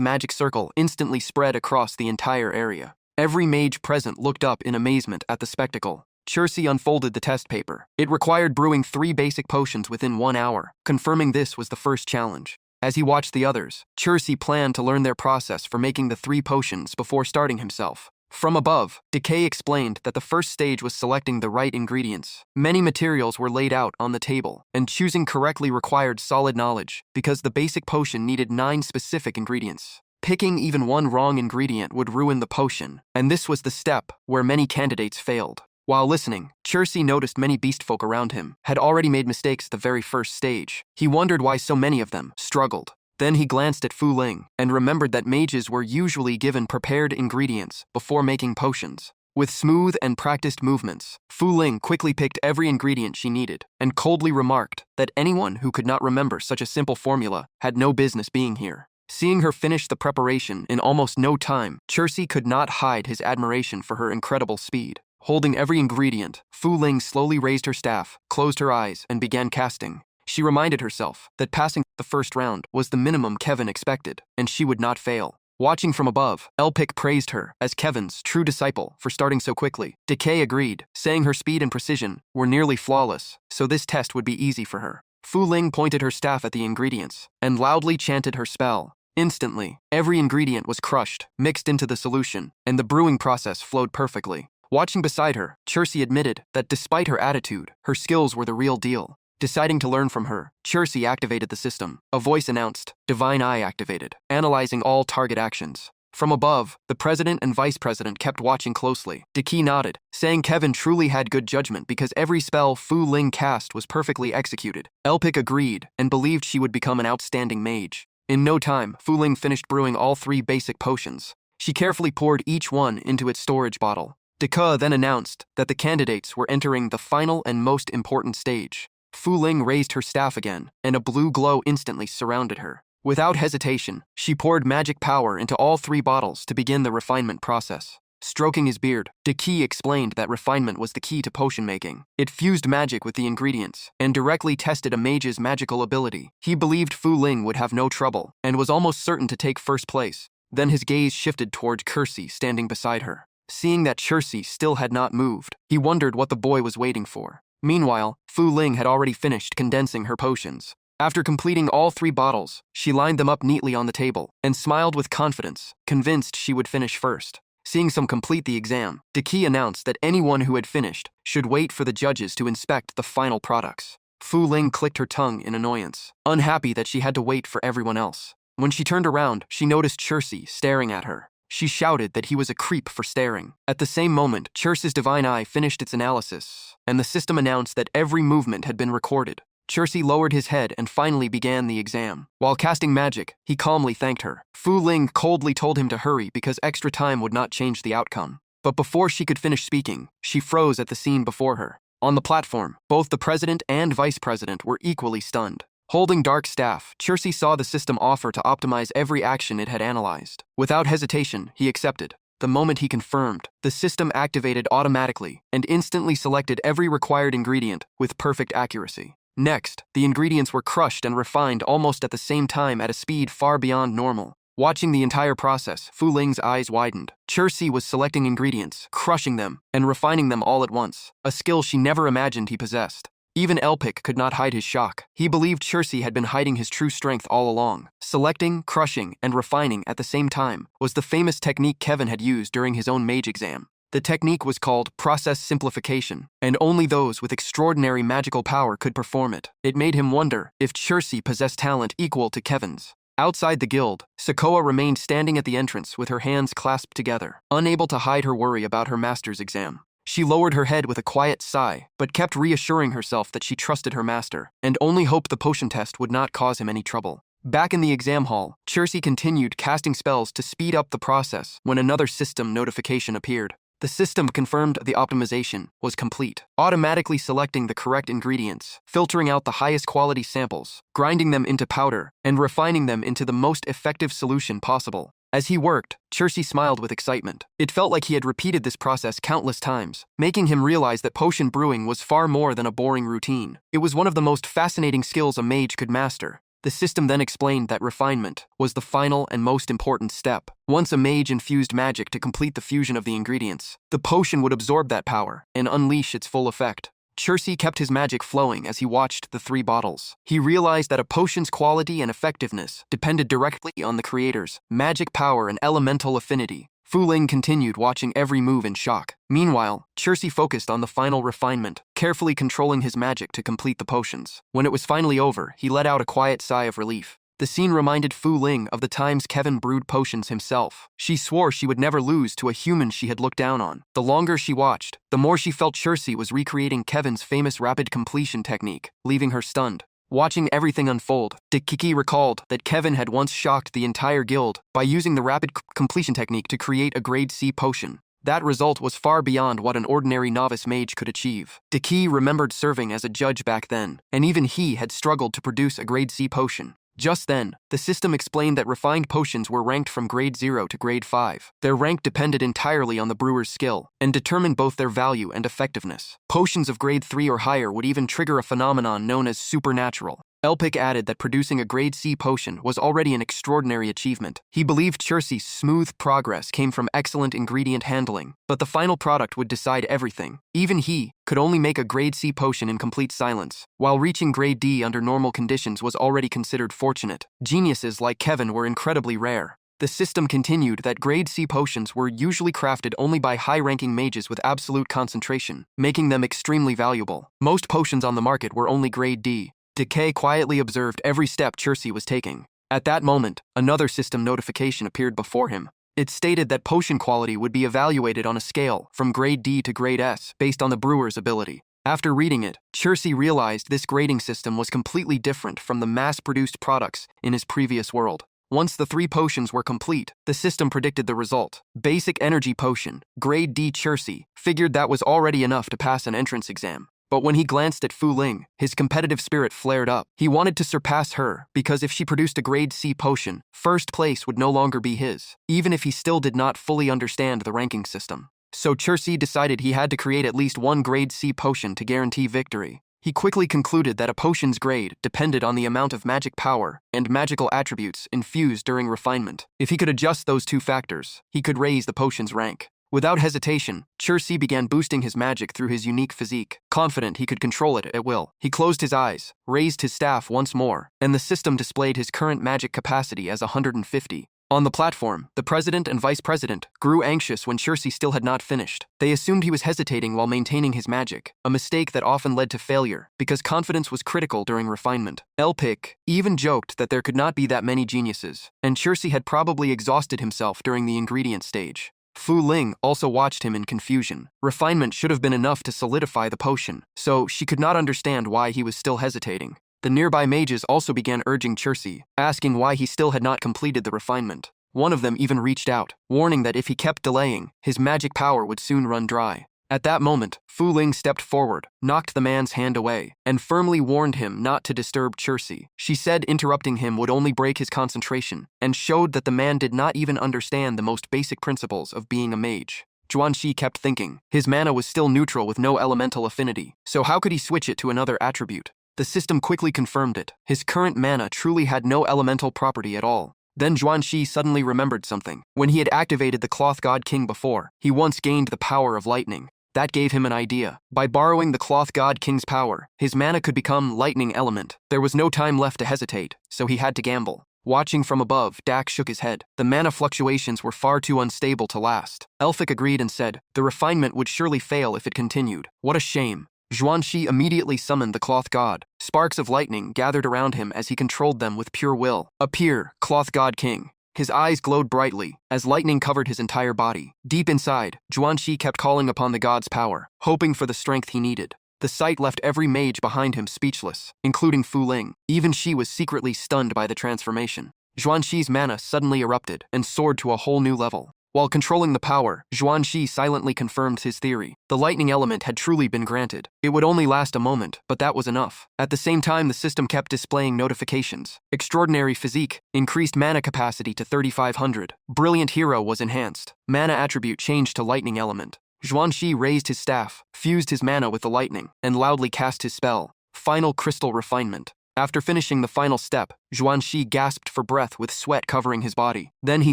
Speaker 1: magic circle instantly spread across the entire area. Every mage present looked up in amazement at the spectacle. Chiro unfolded the test paper. It required brewing 3 basic potions within 1 hour, confirming this was the first challenge. As he watched the others, Chiro planned to learn their process for making the 3 potions before starting himself. From above, Decay explained that the first stage was selecting the right ingredients. Many materials were laid out on the table, and choosing correctly required solid knowledge, because the basic potion needed 9 specific ingredients. Picking even one wrong ingredient would ruin the potion, and this was the step where many candidates failed. While listening, Chiro noticed many beastfolk around him had already made mistakes at the very first stage. He wondered why so many of them struggled. Then he glanced at Fu Ling and remembered that mages were usually given prepared ingredients before making potions. With smooth and practiced movements, Fu Ling quickly picked every ingredient she needed and coldly remarked that anyone who could not remember such a simple formula had no business being here. Seeing her finish the preparation in almost no time, Chiro could not hide his admiration for her incredible speed. Holding every ingredient, Fu Ling slowly raised her staff, closed her eyes, and began casting. She reminded herself that passing the first round was the minimum Kevin expected, and she would not fail. Watching from above, Elpic praised her as Kevin's true disciple for starting so quickly. Decay agreed, saying her speed and precision were nearly flawless, so this test would be easy for her. Fu Ling pointed her staff at the ingredients and loudly chanted her spell. Instantly, every ingredient was crushed, mixed into the solution, and the brewing process flowed perfectly. Watching beside her, Chiro admitted that despite her attitude, her skills were the real deal. Deciding to learn from her, Chiro activated the system. A voice announced, "Divine Eye activated," analyzing all target actions. From above, the president and vice president kept watching closely. Decay nodded, saying Kevin truly had good judgment because every spell Fu Ling cast was perfectly executed. Elpic agreed and believed she would become an outstanding mage. In no time, Fu Ling finished brewing all 3 basic potions. She carefully poured each one into its storage bottle. Decay then announced that the candidates were entering the final and most important stage. Fu Ling raised her staff again, and a blue glow instantly surrounded her. Without hesitation, she poured magic power into all 3 bottles to begin the refinement process. Stroking his beard, Decay explained that refinement was the key to potion making. It fused magic with the ingredients and directly tested a mage's magical ability. He believed Fu Ling would have no trouble and was almost certain to take first place. Then his gaze shifted toward Chiro standing beside her. Seeing that Chiro still had not moved, he wondered what the boy was waiting for. Meanwhile, Fu Ling had already finished condensing her potions. After completing all 3 bottles, she lined them up neatly on the table and smiled with confidence, convinced she would finish first. Seeing some complete the exam, Decay announced that anyone who had finished should wait for the judges to inspect the final products. Fu Ling clicked her tongue in annoyance, unhappy that she had to wait for everyone else. When she turned around, she noticed Chiro staring at her. She shouted that he was a creep for staring. At the same moment, Chiro's divine eye finished its analysis, and the system announced that every movement had been recorded. Chiro lowered his head and finally began the exam. While casting magic, he calmly thanked her. Fu Ling coldly told him to hurry because extra time would not change the outcome. But before she could finish speaking, she froze at the scene before her. On the platform, both the president and vice president were equally stunned. Holding Dark Staff, Chiro saw the system offer to optimize every action it had analyzed. Without hesitation, he accepted. The moment he confirmed, the system activated automatically and instantly selected every required ingredient with perfect accuracy. Next, the ingredients were crushed and refined almost at the same time at a speed far beyond normal. Watching the entire process, Fu Ling's eyes widened. Chiro was selecting ingredients, crushing them, and refining them all at once, a skill she never imagined he possessed. Even Elpic could not hide his shock. He believed Chiro had been hiding his true strength all along. Selecting, crushing, and refining at the same time was the famous technique Kevin had used during his own mage exam. The technique was called process simplification, and only those with extraordinary magical power could perform it. It made him wonder if Chiro possessed talent equal to Kevin's. Outside the guild, Sakoa remained standing at the entrance with her hands clasped together, unable to hide her worry about her master's exam. She lowered her head with a quiet sigh, but kept reassuring herself that she trusted her master, and only hoped the potion test would not cause him any trouble. Back in the exam hall, Chiro continued casting spells to speed up the process when another system notification appeared. The system confirmed the optimization was complete, automatically selecting the correct ingredients, filtering out the highest quality samples, grinding them into powder, and refining them into the most effective solution possible. As he worked, Chiro smiled with excitement. It felt like he had repeated this process countless times, making him realize that potion brewing was far more than a boring routine. It was one of the most fascinating skills a mage could master. The system then explained that refinement was the final and most important step. Once a mage infused magic to complete the fusion of the ingredients, the potion would absorb that power and unleash its full effect. Chiro kept his magic flowing as he watched the 3 bottles. He realized that a potion's quality and effectiveness depended directly on the creator's magic power and elemental affinity. Fu Ling continued watching every move in shock. Meanwhile, Chiro focused on the final refinement, carefully controlling his magic to complete the potions. When it was finally over, he let out a quiet sigh of relief. The scene reminded Fu Ling of the times Kevin brewed potions himself. She swore she would never lose to a human she had looked down on. The longer she watched, the more she felt Chiro was recreating Kevin's famous rapid completion technique, leaving her stunned. Watching everything unfold, Kiki recalled that Kevin had once shocked the entire guild by using the rapid completion technique to create a grade C potion. That result was far beyond what an ordinary novice mage could achieve. Kiki remembered serving as a judge back then, and even he had struggled to produce a grade C potion. Just then, the system explained that refined potions were ranked from grade 0 to grade 5. Their rank depended entirely on the brewer's skill, and determined both their value and effectiveness. Potions of grade 3 or higher would even trigger a phenomenon known as supernatural. Elpic added that producing a grade C potion was already an extraordinary achievement. He believed Chiro's smooth progress came from excellent ingredient handling, but the final product would decide everything. Even he could only make a grade C potion in complete silence, while reaching grade D under normal conditions was already considered fortunate. Geniuses like Kevin were incredibly rare. The system continued that grade C potions were usually crafted only by high-ranking mages with absolute concentration, making them extremely valuable. Most potions on the market were only grade D. Decay quietly observed every step Chiro was taking. At that moment, another system notification appeared before him. It stated that potion quality would be evaluated on a scale from grade D to grade S based on the brewer's ability. After reading it, Chiro realized this grading system was completely different from the mass-produced products in his previous world. Once the 3 potions were complete, the system predicted the result. Basic energy potion, grade D. Chiro figured that was already enough to pass an entrance exam. But when he glanced at Fu Ling, his competitive spirit flared up. He wanted to surpass her, because if she produced a grade C potion, first place would no longer be his, even if he still did not fully understand the ranking system. So Chiro decided he had to create at least 1 grade C potion to guarantee victory. He quickly concluded that a potion's grade depended on the amount of magic power and magical attributes infused during refinement. If he could adjust those 2 factors, he could raise the potion's rank. Without hesitation, Chiro began boosting his magic through his unique physique, confident he could control it at will. He closed his eyes, raised his staff once more, and the system displayed his current magic capacity as 150. On the platform, the president and vice president grew anxious when Chiro still had not finished. They assumed he was hesitating while maintaining his magic, a mistake that often led to failure, because confidence was critical during refinement. Elpic even joked that there could not be that many geniuses, and Chiro had probably exhausted himself during the ingredient stage. Fu Ling also watched him in confusion. Refinement should have been enough to solidify the potion, so she could not understand why he was still hesitating. The nearby mages also began urging Chiro, asking why he still had not completed the refinement. One of them even reached out, warning that if he kept delaying, his magic power would soon run dry. At that moment, Fu Ling stepped forward, knocked the man's hand away, and firmly warned him not to disturb Chiro. She said interrupting him would only break his concentration, and showed that the man did not even understand the most basic principles of being a mage. Zhuanxi kept thinking. His mana was still neutral with no elemental affinity, so how could he switch it to another attribute? The system quickly confirmed it. His current mana truly had no elemental property at all. Then Zhuanxi suddenly remembered something. When he had activated the Cloth God King before, he once gained the power of lightning. That gave him an idea. By borrowing the Cloth God King's power, his mana could become lightning element. There was no time left to hesitate, so he had to gamble. Watching from above, Dak shook his head. The mana fluctuations were far too unstable to last. Elphic agreed and said, the refinement would surely fail if it continued. What a shame. Zhuanxi immediately summoned the Cloth God. Sparks of lightning gathered around him as he controlled them with pure will. Appear, Cloth God King. His eyes glowed brightly, as lightning covered his entire body. Deep inside, Zhuanxi kept calling upon the god's power, hoping for the strength he needed. The sight left every mage behind him speechless, including Fu Ling. Even she was secretly stunned by the transformation. Zhuanxi's mana suddenly erupted and soared to a whole new level. While controlling the power, Xuanxi silently confirmed his theory. The lightning element had truly been granted. It would only last a moment, but that was enough. At the same time, the system kept displaying notifications. Extraordinary physique, increased mana capacity to 3500. Brilliant hero was enhanced. Mana attribute changed to lightning element. Xuanxi raised his staff, fused his mana with the lightning, and loudly cast his spell. Final crystal refinement. After finishing the final step, Xuanxi gasped for breath with sweat covering his body. Then he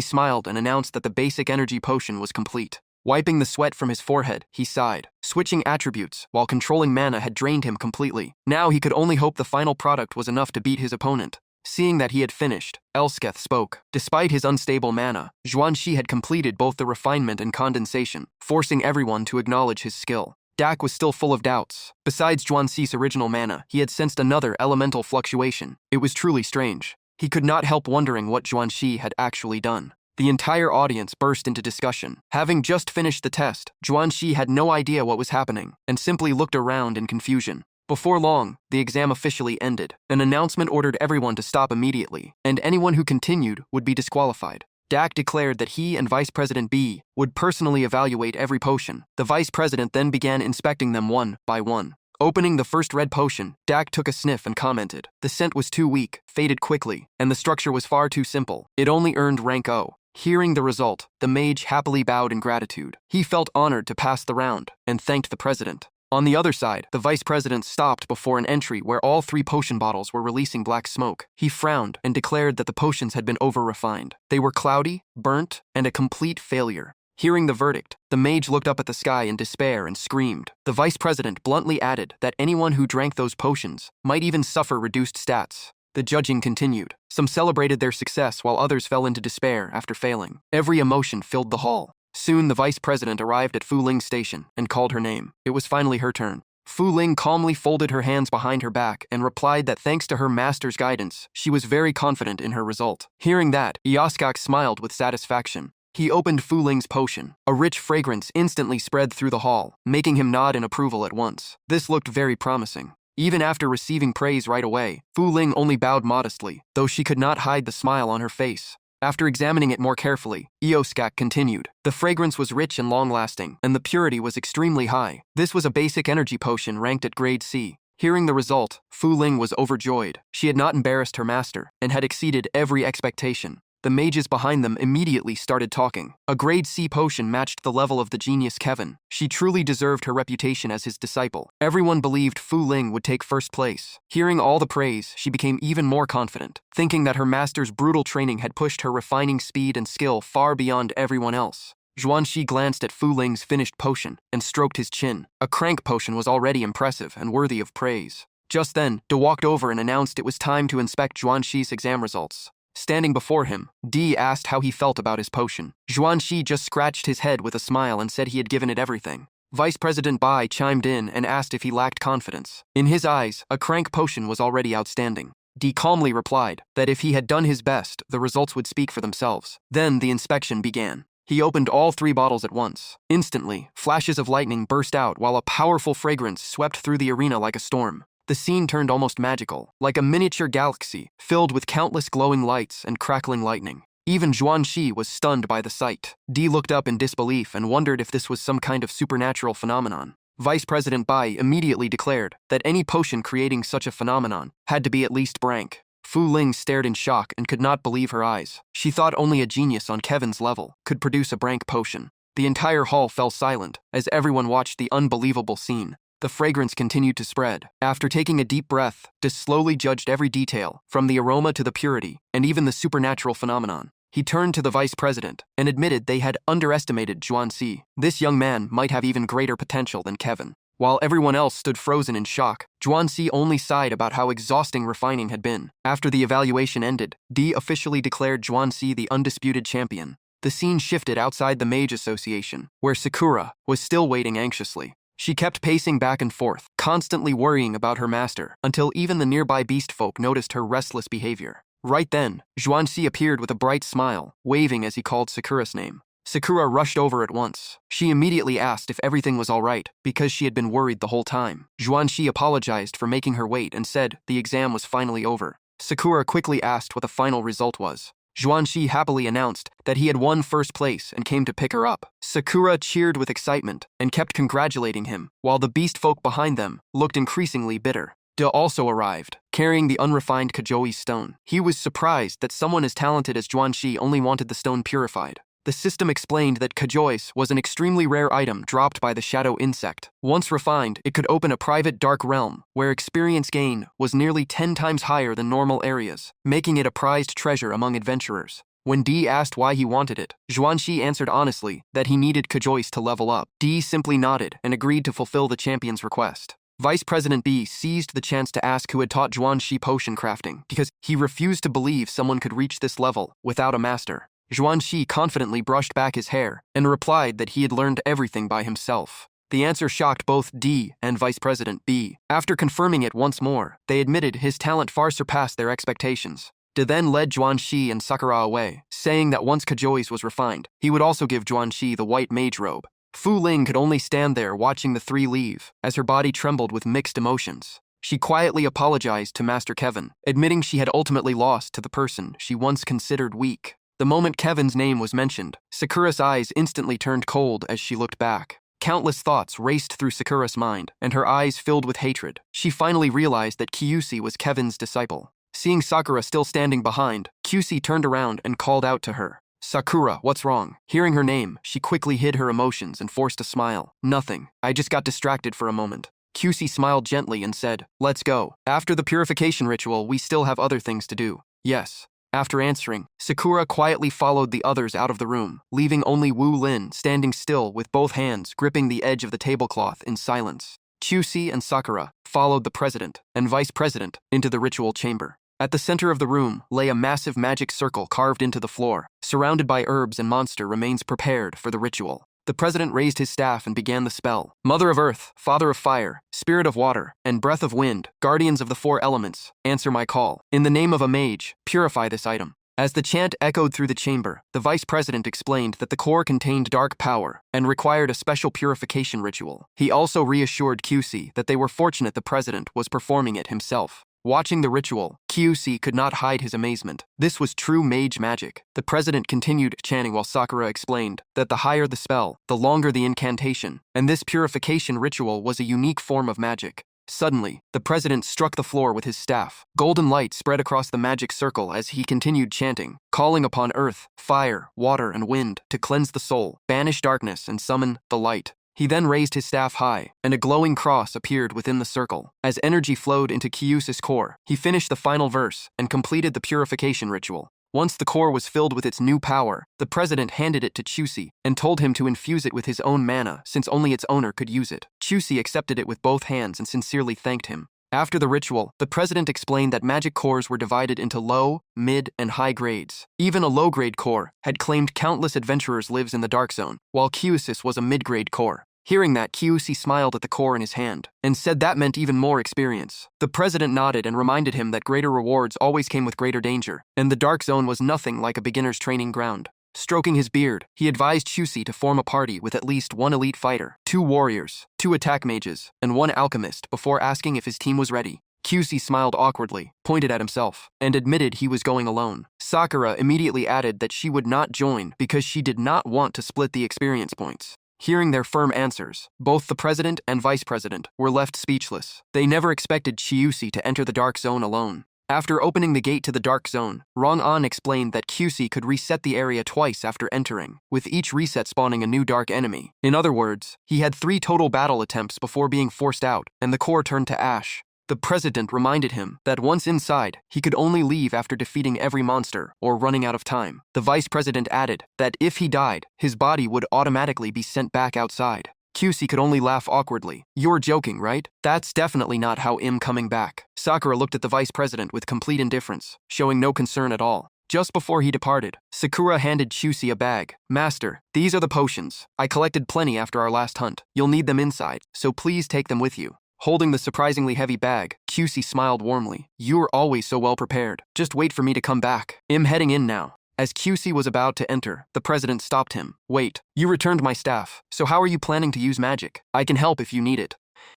Speaker 1: smiled and announced that the basic energy potion was complete. Wiping the sweat from his forehead, he sighed. Switching attributes while controlling mana had drained him completely. Now he could only hope the final product was enough to beat his opponent. Seeing that he had finished, Elsketh spoke. Despite his unstable mana, Xuanxi had completed both the refinement and condensation, forcing everyone to acknowledge his skill. Dak was still full of doubts. Besides Xuanxi's original mana, he had sensed another elemental fluctuation. It was truly strange. He could not help wondering what Xuanxi had actually done. The entire audience burst into discussion. Having just finished the test, Xuanxi had no idea what was happening and simply looked around in confusion. Before long, the exam officially ended. An announcement ordered everyone to stop immediately, and anyone who continued would be disqualified. Dak declared that he and Vice President B would personally evaluate every potion. The Vice President then began inspecting them one by one. Opening the first red potion, Dak took a sniff and commented. The scent was too weak, faded quickly, and the structure was far too simple. It only earned rank O. Hearing the result, the mage happily bowed in gratitude. He felt honored to pass the round and thanked the president. On the other side, the vice president stopped before an entry where all 3 potion bottles were releasing black smoke. He frowned and declared that the potions had been over-refined. They were cloudy, burnt, and a complete failure. Hearing the verdict, the mage looked up at the sky in despair and screamed. The vice president bluntly added that anyone who drank those potions might even suffer reduced stats. The judging continued. Some celebrated their success while others fell into despair after failing. Every emotion filled the hall. Soon, the vice president arrived at Fu Ling's station and called her name. It was finally her turn. Fu Ling calmly folded her hands behind her back and replied that thanks to her master's guidance, she was very confident in her result. Hearing that, Iaskak smiled with satisfaction. He opened Fu Ling's potion. A rich fragrance instantly spread through the hall, making him nod in approval at once. This looked very promising. Even after receiving praise right away, Fu Ling only bowed modestly, though she could not hide the smile on her face. After examining it more carefully, Ioskak continued. The fragrance was rich and long-lasting, and the purity was extremely high. This was a basic energy potion ranked at grade C. Hearing the result, Fu Ling was overjoyed. She had not embarrassed her master, and had exceeded every expectation. The mages behind them immediately started talking. A grade C potion matched the level of the genius Kevin. She truly deserved her reputation as his disciple. Everyone believed Fu Ling would take first place. Hearing all the praise, she became even more confident, thinking that her master's brutal training had pushed her refining speed and skill far beyond everyone else. Xuanxi glanced at Fu Ling's finished potion and stroked his chin. A crank potion was already impressive and worthy of praise. Just then, De walked over and announced it was time to inspect Xuanxi's exam results. Standing before him, Di asked how he felt about his potion. Xuanxi just scratched his head with a smile and said he had given it everything. Vice President Bai chimed in and asked if he lacked confidence. In his eyes, a crank potion was already outstanding. Di calmly replied that if he had done his best, the results would speak for themselves. Then the inspection began. He opened all 3 bottles at once. Instantly, flashes of lightning burst out while a powerful fragrance swept through the arena like a storm. The scene turned almost magical, like a miniature galaxy filled with countless glowing lights and crackling lightning. Even Xuanxi was stunned by the sight. Di looked up in disbelief and wondered if this was some kind of supernatural phenomenon. Vice President Bai immediately declared that any potion creating such a phenomenon had to be at least brank. Fu Ling stared in shock and could not believe her eyes. She thought only a genius on Kevin's level could produce a brank potion. The entire hall fell silent as everyone watched the unbelievable scene. The fragrance continued to spread. After taking a deep breath, Di slowly judged every detail, from the aroma to the purity, and even the supernatural phenomenon. He turned to the vice president and admitted they had underestimated Xuanxi. This young man might have even greater potential than Kevin. While everyone else stood frozen in shock, Xuanxi only sighed about how exhausting refining had been. After the evaluation ended, Di officially declared Xuanxi the undisputed champion. The scene shifted outside the Mage Association, where Sakura was still waiting anxiously. She kept pacing back and forth, constantly worrying about her master, until even the nearby beast folk noticed her restless behavior. Right then, Xuanxi appeared with a bright smile, waving as he called Sakura's name. Sakura rushed over at once. She immediately asked if everything was all right, because she had been worried the whole time. Xuanxi apologized for making her wait and said the exam was finally over. Sakura quickly asked what the final result was. Xuanxi happily announced that he had won first place and came to pick her up. Sakura cheered with excitement and kept congratulating him, while the beast folk behind them looked increasingly bitter. De also arrived, carrying the unrefined Kajoi's stone. He was surprised that someone as talented as Xuanxi only wanted the stone purified. The system explained that Kajois was an extremely rare item dropped by the shadow insect. Once refined, it could open a private dark realm, where experience gain was nearly 10 times higher than normal areas, making it a prized treasure among adventurers. When Di asked why he wanted it, Xuanxi answered honestly that he needed Kajois to level up. Di simply nodded and agreed to fulfill the champion's request. Vice President B seized the chance to ask who had taught Xuanxi potion crafting, because he refused to believe someone could reach this level without a master. Xuanxi confidently brushed back his hair and replied that he had learned everything by himself. The answer shocked both D and Vice President B. After confirming it once more, they admitted his talent far surpassed their expectations. De then led Xuanxi and Sakura away, saying that once Kajoi's was refined, he would also give Xuanxi the white mage robe. Fu Ling could only stand there watching the three leave, as her body trembled with mixed emotions. She quietly apologized to Master Kevin, admitting she had ultimately lost to the person she once considered weak. The moment Kevin's name was mentioned, Sakura's eyes instantly turned cold as she looked back. Countless thoughts raced through Sakura's mind, and her eyes filled with hatred. She finally realized that Kyusei was Kevin's disciple. Seeing Sakura still standing behind, Kyusei turned around and called out to her. "Sakura, what's wrong?" Hearing her name, she quickly hid her emotions and forced a smile. "Nothing. I just got distracted for a moment." Kyusei smiled gently and said, "Let's go. After the purification ritual, we still have other things to do." "Yes." After answering, Sakura quietly followed the others out of the room, leaving only Wu Lin standing still with both hands gripping the edge of the tablecloth in silence. Kyusei and Sakura followed the president and vice president into the ritual chamber. At the center of the room lay a massive magic circle carved into the floor, surrounded by herbs and monster remains prepared for the ritual. The president raised his staff and began the spell. "Mother of Earth, Father of Fire, Spirit of Water, and Breath of Wind, Guardians of the Four Elements, answer my call. In the name of a mage, purify this item." As the chant echoed through the chamber, the vice president explained that the core contained dark power and required a special purification ritual. He also reassured Kyusei that they were fortunate the president was performing it himself. Watching the ritual, Kyusei could not hide his amazement. This was true mage magic. The president continued chanting while Sakura explained that the higher the spell, the longer the incantation, and this purification ritual was a unique form of magic. Suddenly, the president struck the floor with his staff. Golden light spread across the magic circle as he continued chanting, calling upon earth, fire, water, and wind to cleanse the soul, banish darkness, and summon the light. He then raised his staff high, and a glowing cross appeared within the circle. As energy flowed into Kyusei's core, he finished the final verse and completed the purification ritual. Once the core was filled with its new power, the president handed it to Kyusei and told him to infuse it with his own mana since only its owner could use it. Kyusei accepted it with both hands and sincerely thanked him. After the ritual, the president explained that magic cores were divided into low, mid, and high grades. Even a low-grade core had claimed countless adventurers lives in the Dark Zone, while Kyusis was a mid-grade core. Hearing that, Kyusei smiled at the core in his hand and said that meant even more experience. The president nodded and reminded him that greater rewards always came with greater danger, and the Dark Zone was nothing like a beginner's training ground. Stroking his beard, he advised Kyusei to form a party with at least one elite fighter, 2 warriors, 2 attack mages, and 1 alchemist before asking if his team was ready. Kyusei smiled awkwardly, pointed at himself, and admitted he was going alone. Sakura immediately added that she would not join because she did not want to split the experience points. Hearing their firm answers, both the president and vice president were left speechless. They never expected Kyusei to enter the Dark Zone alone. After opening the gate to the Dark Zone, Rong-an explained that Kyusei could reset the area twice after entering, with each reset spawning a new dark enemy. In other words, he had 3 total battle attempts before being forced out, and the core turned to ash. The president reminded him that once inside, he could only leave after defeating every monster or running out of time. The vice president added that if he died, his body would automatically be sent back outside. Kyusei could only laugh awkwardly. "You're joking, right? That's definitely not how I'm coming back." Sakura looked at the vice president with complete indifference, showing no concern at all. Just before he departed, Sakura handed Kyusei a bag. "Master, these are the potions. I collected plenty after our last hunt. You'll need them inside, so please take them with you." Holding the surprisingly heavy bag, Kyusei smiled warmly. "You're always so well prepared. Just wait for me to come back. I'm heading in now." As Kyusei was about to enter, the president stopped him. "Wait, you returned my staff, so how are you planning to use magic? I can help if you need it."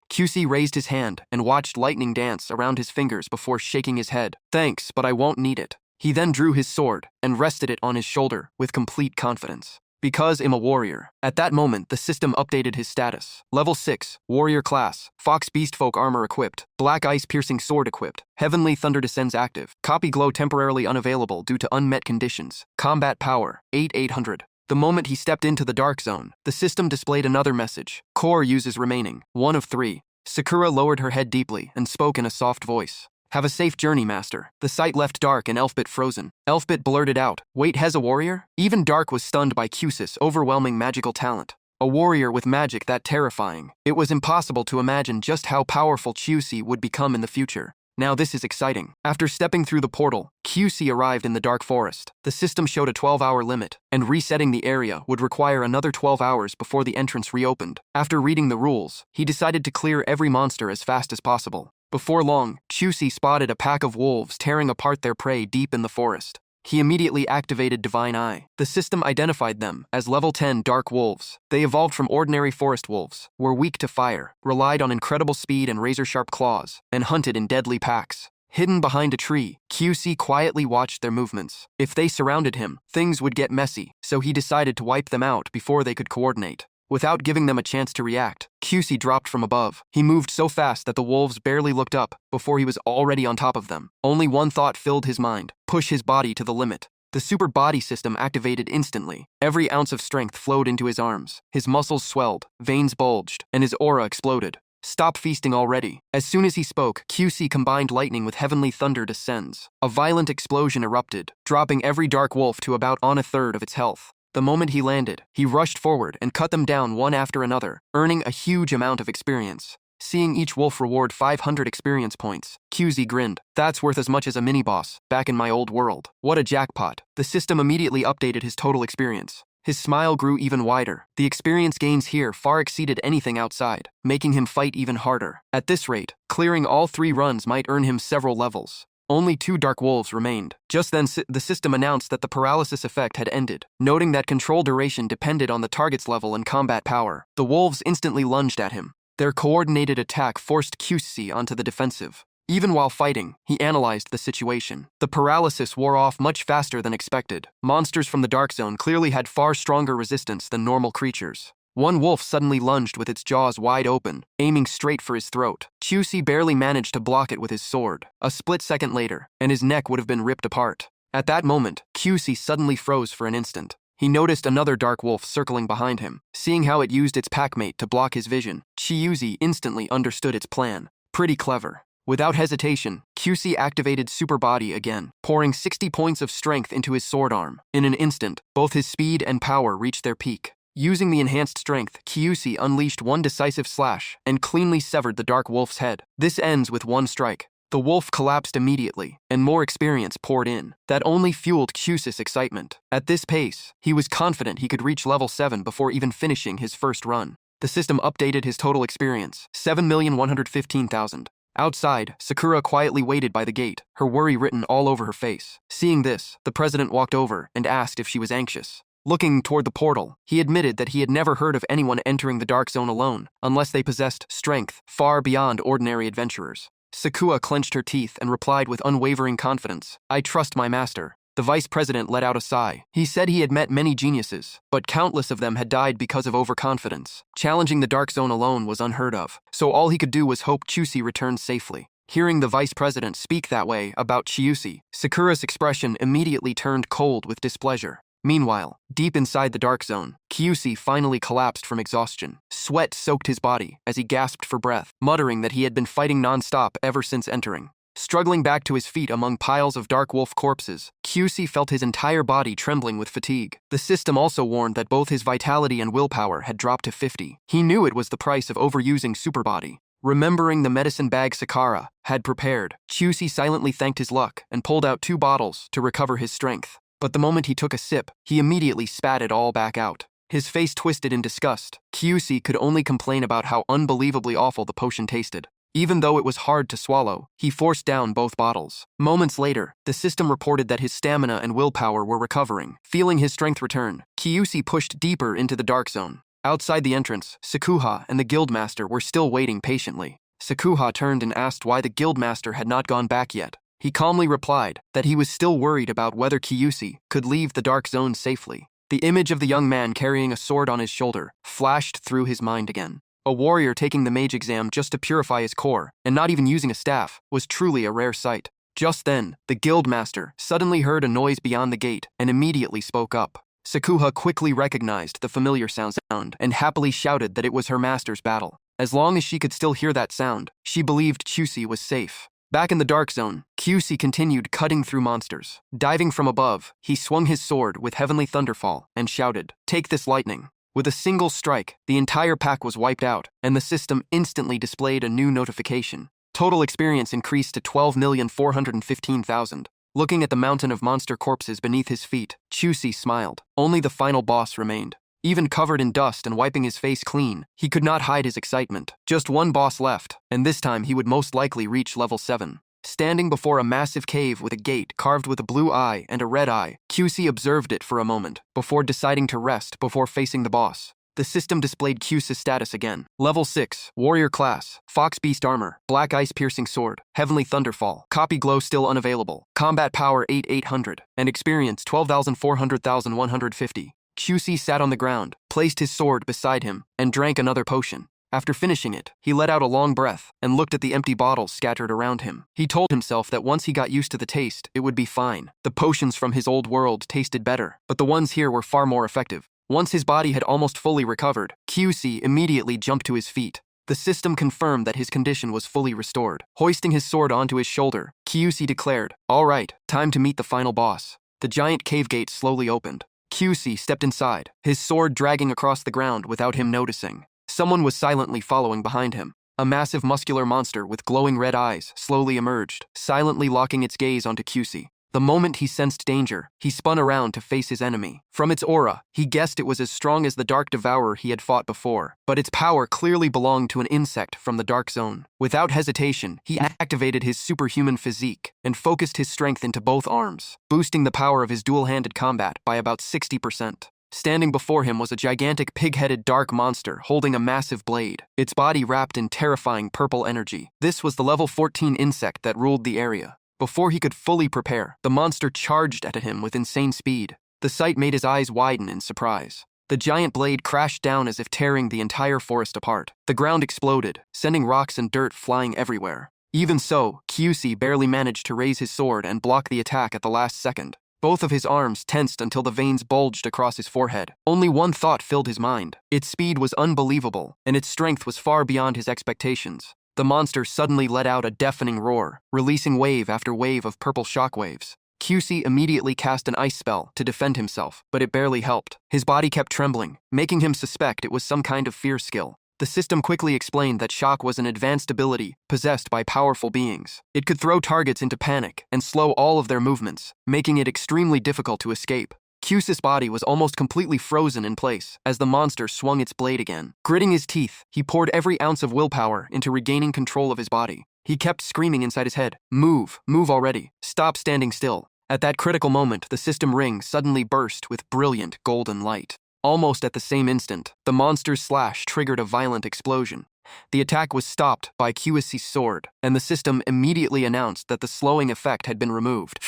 Speaker 1: Kyusei raised his hand and watched lightning dance around his fingers before shaking his head. "Thanks, but I won't need it." He then drew his sword and rested it on his shoulder with complete confidence. Because I'm a warrior. At that moment, the system updated his status. Level 6, warrior class, Fox Beastfolk armor equipped, Black Ice piercing sword equipped, Heavenly Thunder descends active, Copy glow temporarily unavailable due to unmet conditions, combat power, 8,800. The moment he stepped into the dark zone, the system displayed another message. Core uses remaining, 1 of 3. Sakura lowered her head deeply and spoke in a soft voice. Have a safe journey, master. The sight left Dark and Elfbit frozen. Elfbit blurted out, wait, has a warrior? Even Dark was stunned by Cusis' overwhelming magical talent. A warrior with magic that terrifying. It was impossible to imagine just how powerful Cusi would become in the future. Now this is exciting. After stepping through the portal, Cusi arrived in the dark forest. The system showed a 12-hour limit, and resetting the area would require another 12 hours before the entrance reopened. After reading the rules, he decided to clear every monster as fast as possible. Before long, Cusi spotted a pack of wolves tearing apart their prey deep in the forest. He immediately activated Divine Eye. The system identified them as level 10 dark wolves. They evolved from ordinary forest wolves, were weak to fire, relied on incredible speed and razor-sharp claws, and hunted in deadly packs. Hidden behind a tree, QC quietly watched their movements. If they surrounded him, things would get messy, so he decided to wipe them out before they could coordinate. Without giving them a chance to react, QC dropped from above. He moved so fast that the wolves barely looked up before he was already on top of them. Only one thought filled his mind: push his body to the limit. The super body system activated instantly. Every ounce of strength flowed into his arms. His muscles swelled, veins bulged, and his aura exploded. Stop feasting already. As soon as he spoke, QC combined lightning with Heavenly Thunder descends. A violent explosion erupted, dropping every dark wolf to about on a third of its health. The moment he landed, he rushed forward and cut them down one after another, earning a huge amount of experience. Seeing each wolf reward 500 experience points, QZ grinned. That's worth as much as a mini-boss, back in my old world. What a jackpot. The system immediately updated his total experience. His smile grew even wider. The experience gains here far exceeded anything outside, making him fight even harder. At this rate, clearing all 3 runs might earn him several levels. Only 2 dark wolves remained. Just then, the system announced that the paralysis effect had ended, noting that control duration depended on the target's level and combat power. The wolves instantly lunged at him. Their coordinated attack forced QC onto the defensive. Even while fighting, he analyzed the situation. The paralysis wore off much faster than expected. Monsters from the Dark Zone clearly had far stronger resistance than normal creatures. One wolf suddenly lunged with its jaws wide open, aiming straight for his throat. QC barely managed to block it with his sword. A split second later, and his neck would have been ripped apart. At that moment, QC suddenly froze for an instant. He noticed another dark wolf circling behind him. Seeing how it used its packmate to block his vision, Chiuzi instantly understood its plan. Pretty clever. Without hesitation, QC activated Super Body again, pouring 60 points of strength into his sword arm. In an instant, both his speed and power reached their peak. Using the enhanced strength, Kyusi unleashed one decisive slash and cleanly severed the dark wolf's head. This ends with one strike. The wolf collapsed immediately, and more experience poured in. That only fueled Kyusi's excitement. At this pace, he was confident he could reach level 7 before even finishing his first run. The system updated his total experience, 7,115,000. Outside, Sakura quietly waited by the gate, her worry written all over her face. Seeing this, the president walked over and asked if she was anxious. Looking toward the portal, he admitted that he had never heard of anyone entering the Dark Zone alone, unless they possessed strength far beyond ordinary adventurers. Sakura clenched her teeth and replied with unwavering confidence, "I trust my master." The vice president let out a sigh. He said he had met many geniuses, but countless of them had died because of overconfidence. Challenging the Dark Zone alone was unheard of, so all he could do was hope Chusi returned safely. Hearing the vice president speak that way about Chiusi, Sakura's expression immediately turned cold with displeasure. Meanwhile, deep inside the Dark Zone, Kyusi finally collapsed from exhaustion. Sweat soaked his body as he gasped for breath, muttering that he had been fighting non-stop ever since entering. Struggling back to his feet among piles of dark wolf corpses, Kyusi felt his entire body trembling with fatigue. The system also warned that both his vitality and willpower had dropped to 50. He knew it was the price of overusing Super Body. Remembering the medicine bag Sakura had prepared, Kyusi silently thanked his luck and pulled out 2 bottles to recover his strength. But the moment he took a sip, he immediately spat it all back out. His face twisted in disgust. Kyusi could only complain about how unbelievably awful the potion tasted. Even though it was hard to swallow, he forced down both bottles. Moments later, the system reported that his stamina and willpower were recovering. Feeling his strength return, Kyusi pushed deeper into the Dark Zone. Outside the entrance, Sakuha and the Guildmaster were still waiting patiently. Sakuha turned and asked why the Guildmaster had not gone back yet. he calmly replied that he was still worried about whether Kyusi could leave the dark zone safely. The image of the young man carrying a sword on his shoulder flashed through his mind again. A warrior taking the mage exam just to purify his core, and not even using a staff, was truly a rare sight. Just then, the guildmaster suddenly heard a noise beyond the gate and immediately spoke up. Sakuha quickly recognized the familiar sound and happily shouted that it was her master's battle. As long as she could still hear that sound, she believed Kyusi was safe. Back in the dark zone, Kyusi continued cutting through monsters. Diving from above, he swung his sword with heavenly thunderfall and shouted, "Take this lightning." With a single strike, the entire pack was wiped out, and the system instantly displayed a new notification. Total experience increased to 12,415,000. Looking at the mountain of monster corpses beneath his feet, Kyusi smiled. Only the final boss remained. Even covered in dust and wiping his face clean, he could not hide his excitement. Just one boss left, and this time he would most likely reach level 7. Standing before a massive cave with a gate carved with a blue eye and a red eye, Kyusi observed it for a moment, before deciding to rest before facing the boss. The system displayed Kyusi's status again. Level 6, Warrior Class, Fox Beast Armor, Black Ice Piercing Sword, Heavenly Thunderfall, Copy Glow still unavailable, Combat Power 8800, and Experience 12,400,150. Kyusi sat on the ground, placed his sword beside him, and drank another potion. After finishing it, he let out a long breath and looked at the empty bottles scattered around him. He told himself that once he got used to the taste, it would be fine. The potions from his old world tasted better, but the ones here were far more effective. Once his body had almost fully recovered, Kyusi immediately jumped to his feet. The system confirmed that his condition was fully restored. Hoisting his sword onto his shoulder, Kyusi declared, "All right, time to meet the final boss." The giant cave gate slowly opened. Kyusi stepped inside, his sword dragging across the ground without him noticing. Someone was silently following behind him. A massive muscular monster with glowing red eyes slowly emerged, silently locking its gaze onto Kyusi. The moment he sensed danger, he spun around to face his enemy. From its aura, he guessed it was as strong as the Dark Devourer he had fought before, but its power clearly belonged to an insect from the Dark Zone. Without hesitation, he activated his superhuman physique and focused his strength into both arms, boosting the power of his dual-handed combat by about 60%. Standing before him was a gigantic pig-headed dark monster holding a massive blade, its body wrapped in terrifying purple energy. This was the level 14 insect that ruled the area. Before he could fully prepare, the monster charged at him with insane speed. The sight made his eyes widen in surprise. The giant blade crashed down as if tearing the entire forest apart. The ground exploded, sending rocks and dirt flying everywhere. Even so, Kyusi barely managed to raise his sword and block the attack at the last second. Both of his arms tensed until the veins bulged across his forehead. Only one thought filled his mind. Its speed was unbelievable, and its strength was far beyond his expectations. The monster suddenly let out a deafening roar, releasing wave after wave of purple shockwaves. Kyusi immediately cast an ice spell to defend himself, but it barely helped. His body kept trembling, making him suspect it was some kind of fear skill. The system quickly explained that shock was an advanced ability possessed by powerful beings. It could throw targets into panic and slow all of their movements, making it extremely difficult to escape. Kyusi's body was almost completely frozen in place as the monster swung its blade again. Gritting his teeth, he poured every ounce of willpower into regaining control of his body. He kept screaming inside his head, "Move, move already, stop standing still." At that critical moment, the system ring suddenly burst with brilliant golden light. Almost at the same instant, the monster's slash triggered a violent explosion. The attack was stopped by Kyusi's sword, and the system immediately announced that the slowing effect had been removed.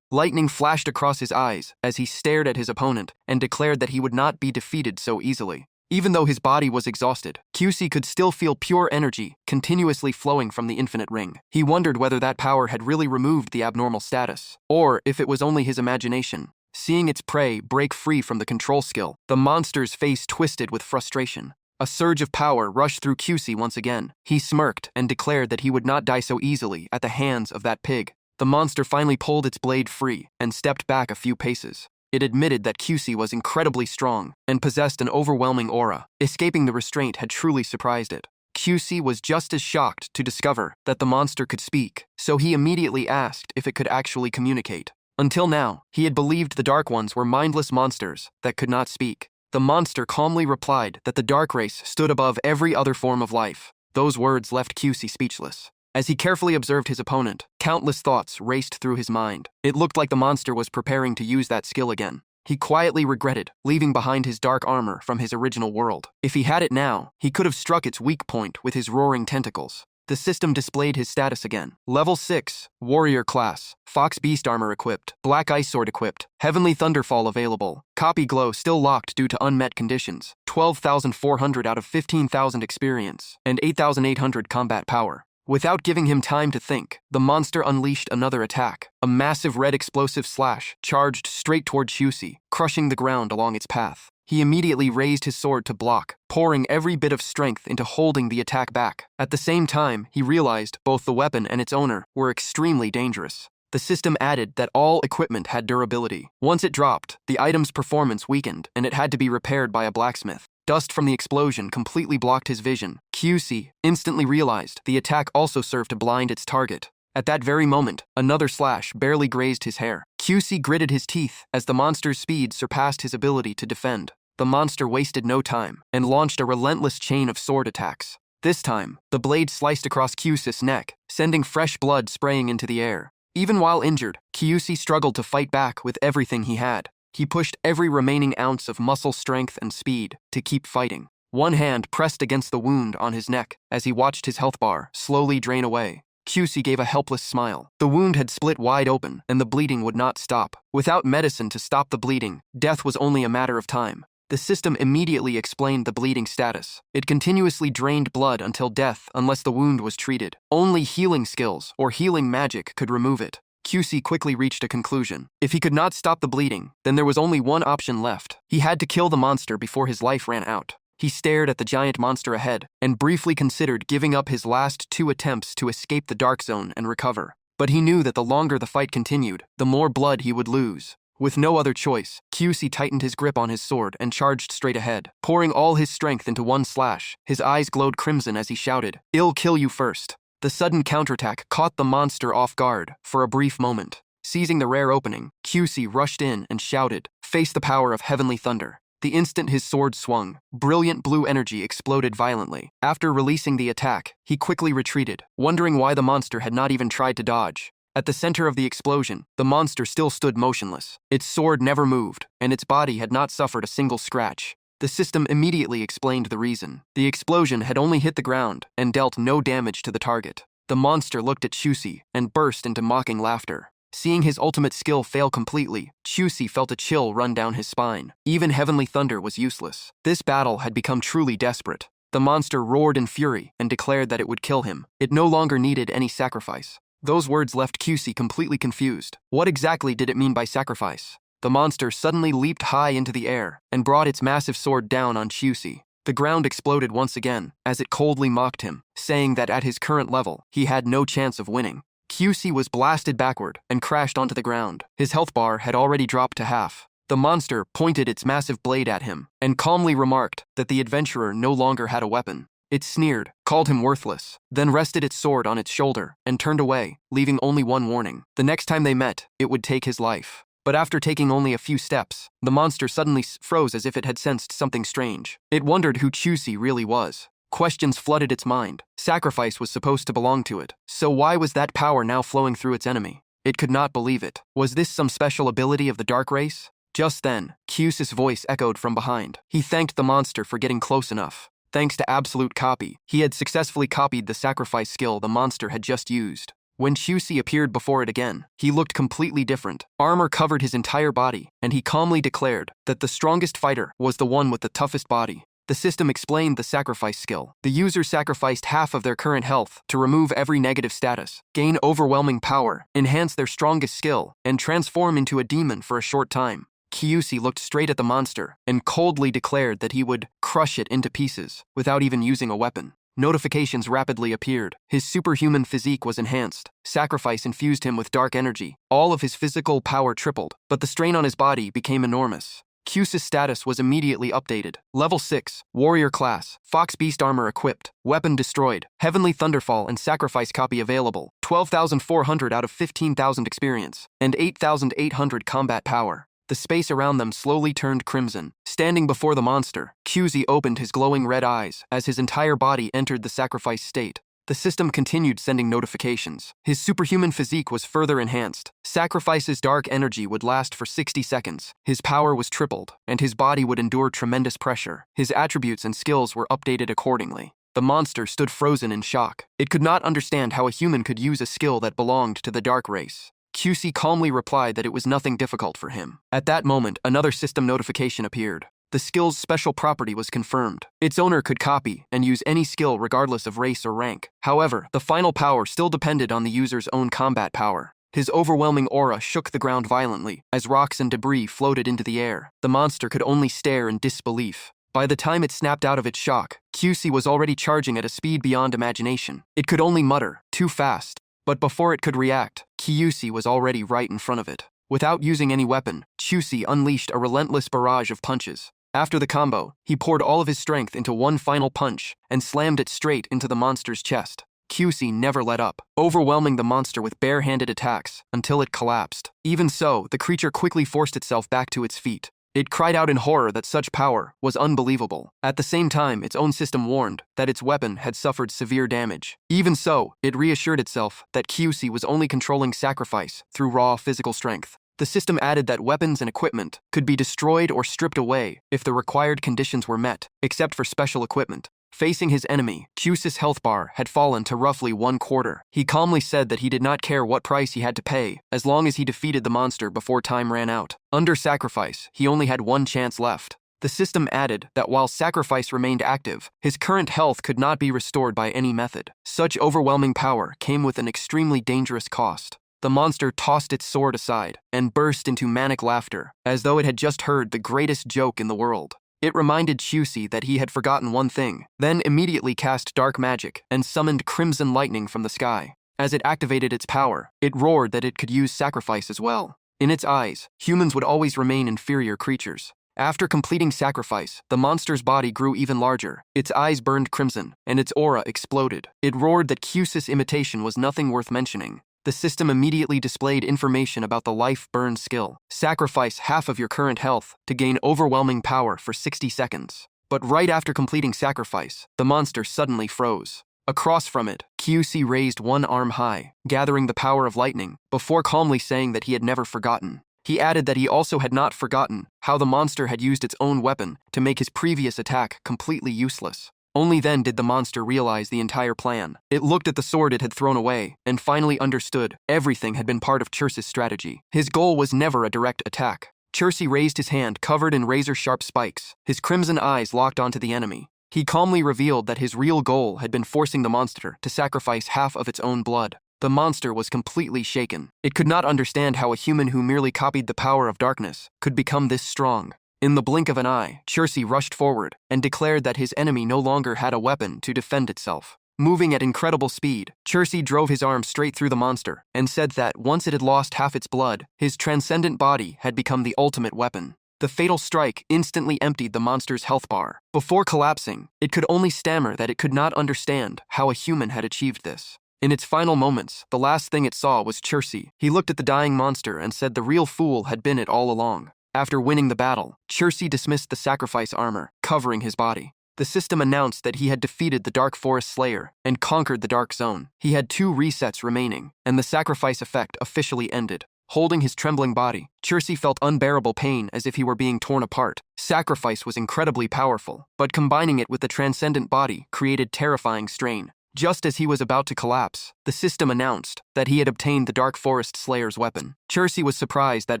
Speaker 1: Lightning flashed across his eyes as he stared at his opponent and declared that he would not be defeated so easily. Even though his body was exhausted, Kyusi could still feel pure energy continuously flowing from the infinite ring. He wondered whether that power had really removed the abnormal status, or if it was only his imagination. Seeing its prey break free from the control skill, the monster's face twisted with frustration. A surge of power rushed through Kyusi once again. He smirked and declared that he would not die so easily at the hands of that pig. The monster finally pulled its blade free and stepped back a few paces. It admitted that Kyusi was incredibly strong and possessed an overwhelming aura. Escaping the restraint had truly surprised it. Kyusi was just as shocked to discover that the monster could speak, so he immediately asked if it could actually communicate. Until now, he had believed the Dark Ones were mindless monsters that could not speak. The monster calmly replied that the Dark Race stood above every other form of life. Those words left Kyusi speechless. As he carefully observed his opponent, countless thoughts raced through his mind. It looked like the monster was preparing to use that skill again. He quietly regretted leaving behind his dark armor from his original world. If he had it now, he could have struck its weak point with his roaring tentacles. the system displayed his status again. Level 6, Warrior Class, Fox Beast Armor equipped, Black Ice Sword equipped, Heavenly Thunderfall available, Copy Glow still locked due to unmet conditions, 12,400 out of 15,000 experience, and 8,800 combat power. Without giving him time to think, the monster unleashed another attack. A massive red explosive slash charged straight toward Chusi, crushing the ground along its path. He immediately raised his sword to block, pouring every bit of strength into holding the attack back. At the same time, he realized both the weapon and its owner were extremely dangerous. The system added that all equipment had durability. Once it dropped, the item's performance weakened, and it had to be repaired by a blacksmith. Dust from the explosion completely blocked his vision. Chusi instantly realized the attack also served to blind its target. At that very moment, another slash barely grazed his hair. Chusi gritted his teeth as the monster's speed surpassed his ability to defend. The monster wasted no time and launched a relentless chain of sword attacks. This time, the blade sliced across Chusi's neck, sending fresh blood spraying into the air. Even while injured, Chusi struggled to fight back with everything he had. He pushed every remaining ounce of muscle strength and speed to keep fighting. One hand pressed against the wound on his neck as he watched his health bar slowly drain away. Chusi gave a helpless smile. The wound had split wide open, and the bleeding would not stop. Without medicine to stop the bleeding, death was only a matter of time. The system immediately explained the bleeding status. It continuously drained blood until death unless the wound was treated. Only healing skills or healing magic could remove it. Chusi quickly reached a conclusion. If he could not stop the bleeding, then there was only one option left. He had to kill the monster before his life ran out. He stared at the giant monster ahead and briefly considered giving up his last 2 attempts to escape the dark zone and recover. But he knew that the longer the fight continued, the more blood he would lose. With no other choice, Chusi tightened his grip on his sword and charged straight ahead. Pouring all his strength into one slash, his eyes glowed crimson as he shouted, "I'll kill you first." The sudden counterattack caught the monster off guard for a brief moment. Seizing the rare opening, Chusi rushed in and shouted, "Face the power of Heavenly Thunder." The instant his sword swung, brilliant blue energy exploded violently. After releasing the attack, he quickly retreated, wondering why the monster had not even tried to dodge. At the center of the explosion, the monster still stood motionless. Its sword never moved, and its body had not suffered a single scratch. The system immediately explained the reason. The explosion had only hit the ground and dealt no damage to the target. The monster looked at Chusi and burst into mocking laughter. Seeing his ultimate skill fail completely, Chusi felt a chill run down his spine. Even Heavenly Thunder was useless. This battle had become truly desperate. The monster roared in fury and declared that it would kill him. It no longer needed any sacrifice. Those words left Chusi completely confused. What exactly did it mean by sacrifice? The monster suddenly leaped high into the air and brought its massive sword down on Chusi. The ground exploded once again as it coldly mocked him, saying that at his current level, he had no chance of winning. Chusi was blasted backward and crashed onto the ground. His health bar had already dropped to half. The monster pointed its massive blade at him and calmly remarked that the adventurer no longer had a weapon. It sneered, called him worthless, then rested its sword on its shoulder and turned away, leaving only one warning. The next time they met, it would take his life. But after taking only a few steps, the monster suddenly froze as if it had sensed something strange. It wondered who Chusi really was. Questions flooded its mind. Sacrifice was supposed to belong to it, so why was that power now flowing through its enemy? It could not believe it. Was this some special ability of the dark race? Just then, Chusi's voice echoed from behind. He thanked the monster for getting close enough. Thanks to Absolute Copy, he had successfully copied the sacrifice skill the monster had just used. When Chusi appeared before it again, he looked completely different. Armor covered his entire body, and he calmly declared that the strongest fighter was the one with the toughest body. The system explained the sacrifice skill. The user sacrificed half of their current health to remove every negative status, gain overwhelming power, enhance their strongest skill, and transform into a demon for a short time. Chusi looked straight at the monster and coldly declared that he would crush it into pieces without even using a weapon. Notifications rapidly appeared. His superhuman physique was enhanced. Sacrifice infused him with dark energy. All of his physical power tripled, but the strain on his body became enormous. Chusi's status was immediately updated. Level 6, Warrior Class, Fox Beast Armor equipped, Weapon destroyed, Heavenly Thunderfall and Sacrifice copy available, 12,400 out of 15,000 experience, and 8,800 combat power. The space around them slowly turned crimson. Standing before the monster, Chusi opened his glowing red eyes as his entire body entered the sacrifice state. The system continued sending notifications. His superhuman physique was further enhanced. Sacrifice's dark energy would last for 60 seconds. His power was tripled, and his body would endure tremendous pressure. His attributes and skills were updated accordingly. The monster stood frozen in shock. It could not understand how a human could use a skill that belonged to the dark race. QC calmly replied that it was nothing difficult for him. At that moment, another system notification appeared. The skill's special property was confirmed. Its owner could copy and use any skill regardless of race or rank. However, the final power still depended on the user's own combat power. His overwhelming aura shook the ground violently as rocks and debris floated into the air. The monster could only stare in disbelief. By the time it snapped out of its shock, QC was already charging at a speed beyond imagination. It could only mutter, "Too fast." But before it could react, QC was already right in front of it. Without using any weapon, QC unleashed a relentless barrage of punches. After the combo, he poured all of his strength into one final punch and slammed it straight into the monster's chest. QC never let up, overwhelming the monster with bare-handed attacks until it collapsed. Even so, the creature quickly forced itself back to its feet. It cried out in horror that such power was unbelievable. At the same time, its own system warned that its weapon had suffered severe damage. Even so, it reassured itself that QC was only controlling sacrifice through raw physical strength. The system added that weapons and equipment could be destroyed or stripped away if the required conditions were met, except for special equipment. Facing his enemy, QC's health bar had fallen to roughly 1/4. He calmly said that he did not care what price he had to pay, as long as he defeated the monster before time ran out. Under sacrifice, he only had one chance left. The system added that while sacrifice remained active, his current health could not be restored by any method. Such overwhelming power came with an extremely dangerous cost. The monster tossed its sword aside and burst into manic laughter, as though it had just heard the greatest joke in the world. It reminded QC that he had forgotten one thing, then immediately cast dark magic and summoned crimson lightning from the sky. As it activated its power, it roared that it could use sacrifice as well. In its eyes, humans would always remain inferior creatures. After completing sacrifice, the monster's body grew even larger. Its eyes burned crimson, and its aura exploded. It roared that QC's imitation was nothing worth mentioning. The system immediately displayed information about the life burn skill. Sacrifice half of your current health to gain overwhelming power for 60 seconds. But right after completing sacrifice, the monster suddenly froze. Across from it, QC raised one arm high, gathering the power of lightning, before calmly saying that he had never forgotten. He added that he also had not forgotten how the monster had used its own weapon to make his previous attack completely useless. Only then did the monster realize the entire plan. It looked at the sword it had thrown away and finally understood everything had been part of Chirce's strategy. His goal was never a direct attack. Chirce raised his hand covered in razor-sharp spikes, his crimson eyes locked onto the enemy. He calmly revealed that his real goal had been forcing the monster to sacrifice half of its own blood. The monster was completely shaken. It could not understand how a human who merely copied the power of darkness could become this strong. In the blink of an eye, Chirce rushed forward and declared that his enemy no longer had a weapon to defend itself. Moving at incredible speed, Chirce drove his arm straight through the monster and said that once it had lost half its blood, his transcendent body had become the ultimate weapon. The fatal strike instantly emptied the monster's health bar. Before collapsing, it could only stammer that it could not understand how a human had achieved this. In its final moments, the last thing it saw was Chirce. He looked at the dying monster and said the real fool had been it all along. After winning the battle, Chirce dismissed the sacrifice armor, covering his body. The system announced that he had defeated the Dark Forest Slayer and conquered the Dark Zone. He had 2 resets remaining, and the sacrifice effect officially ended. Holding his trembling body, Chirce felt unbearable pain as if he were being torn apart. Sacrifice was incredibly powerful, but combining it with the transcendent body created terrifying strain. Just as he was about to collapse, the system announced that he had obtained the Dark Forest Slayer's weapon. Chirce was surprised that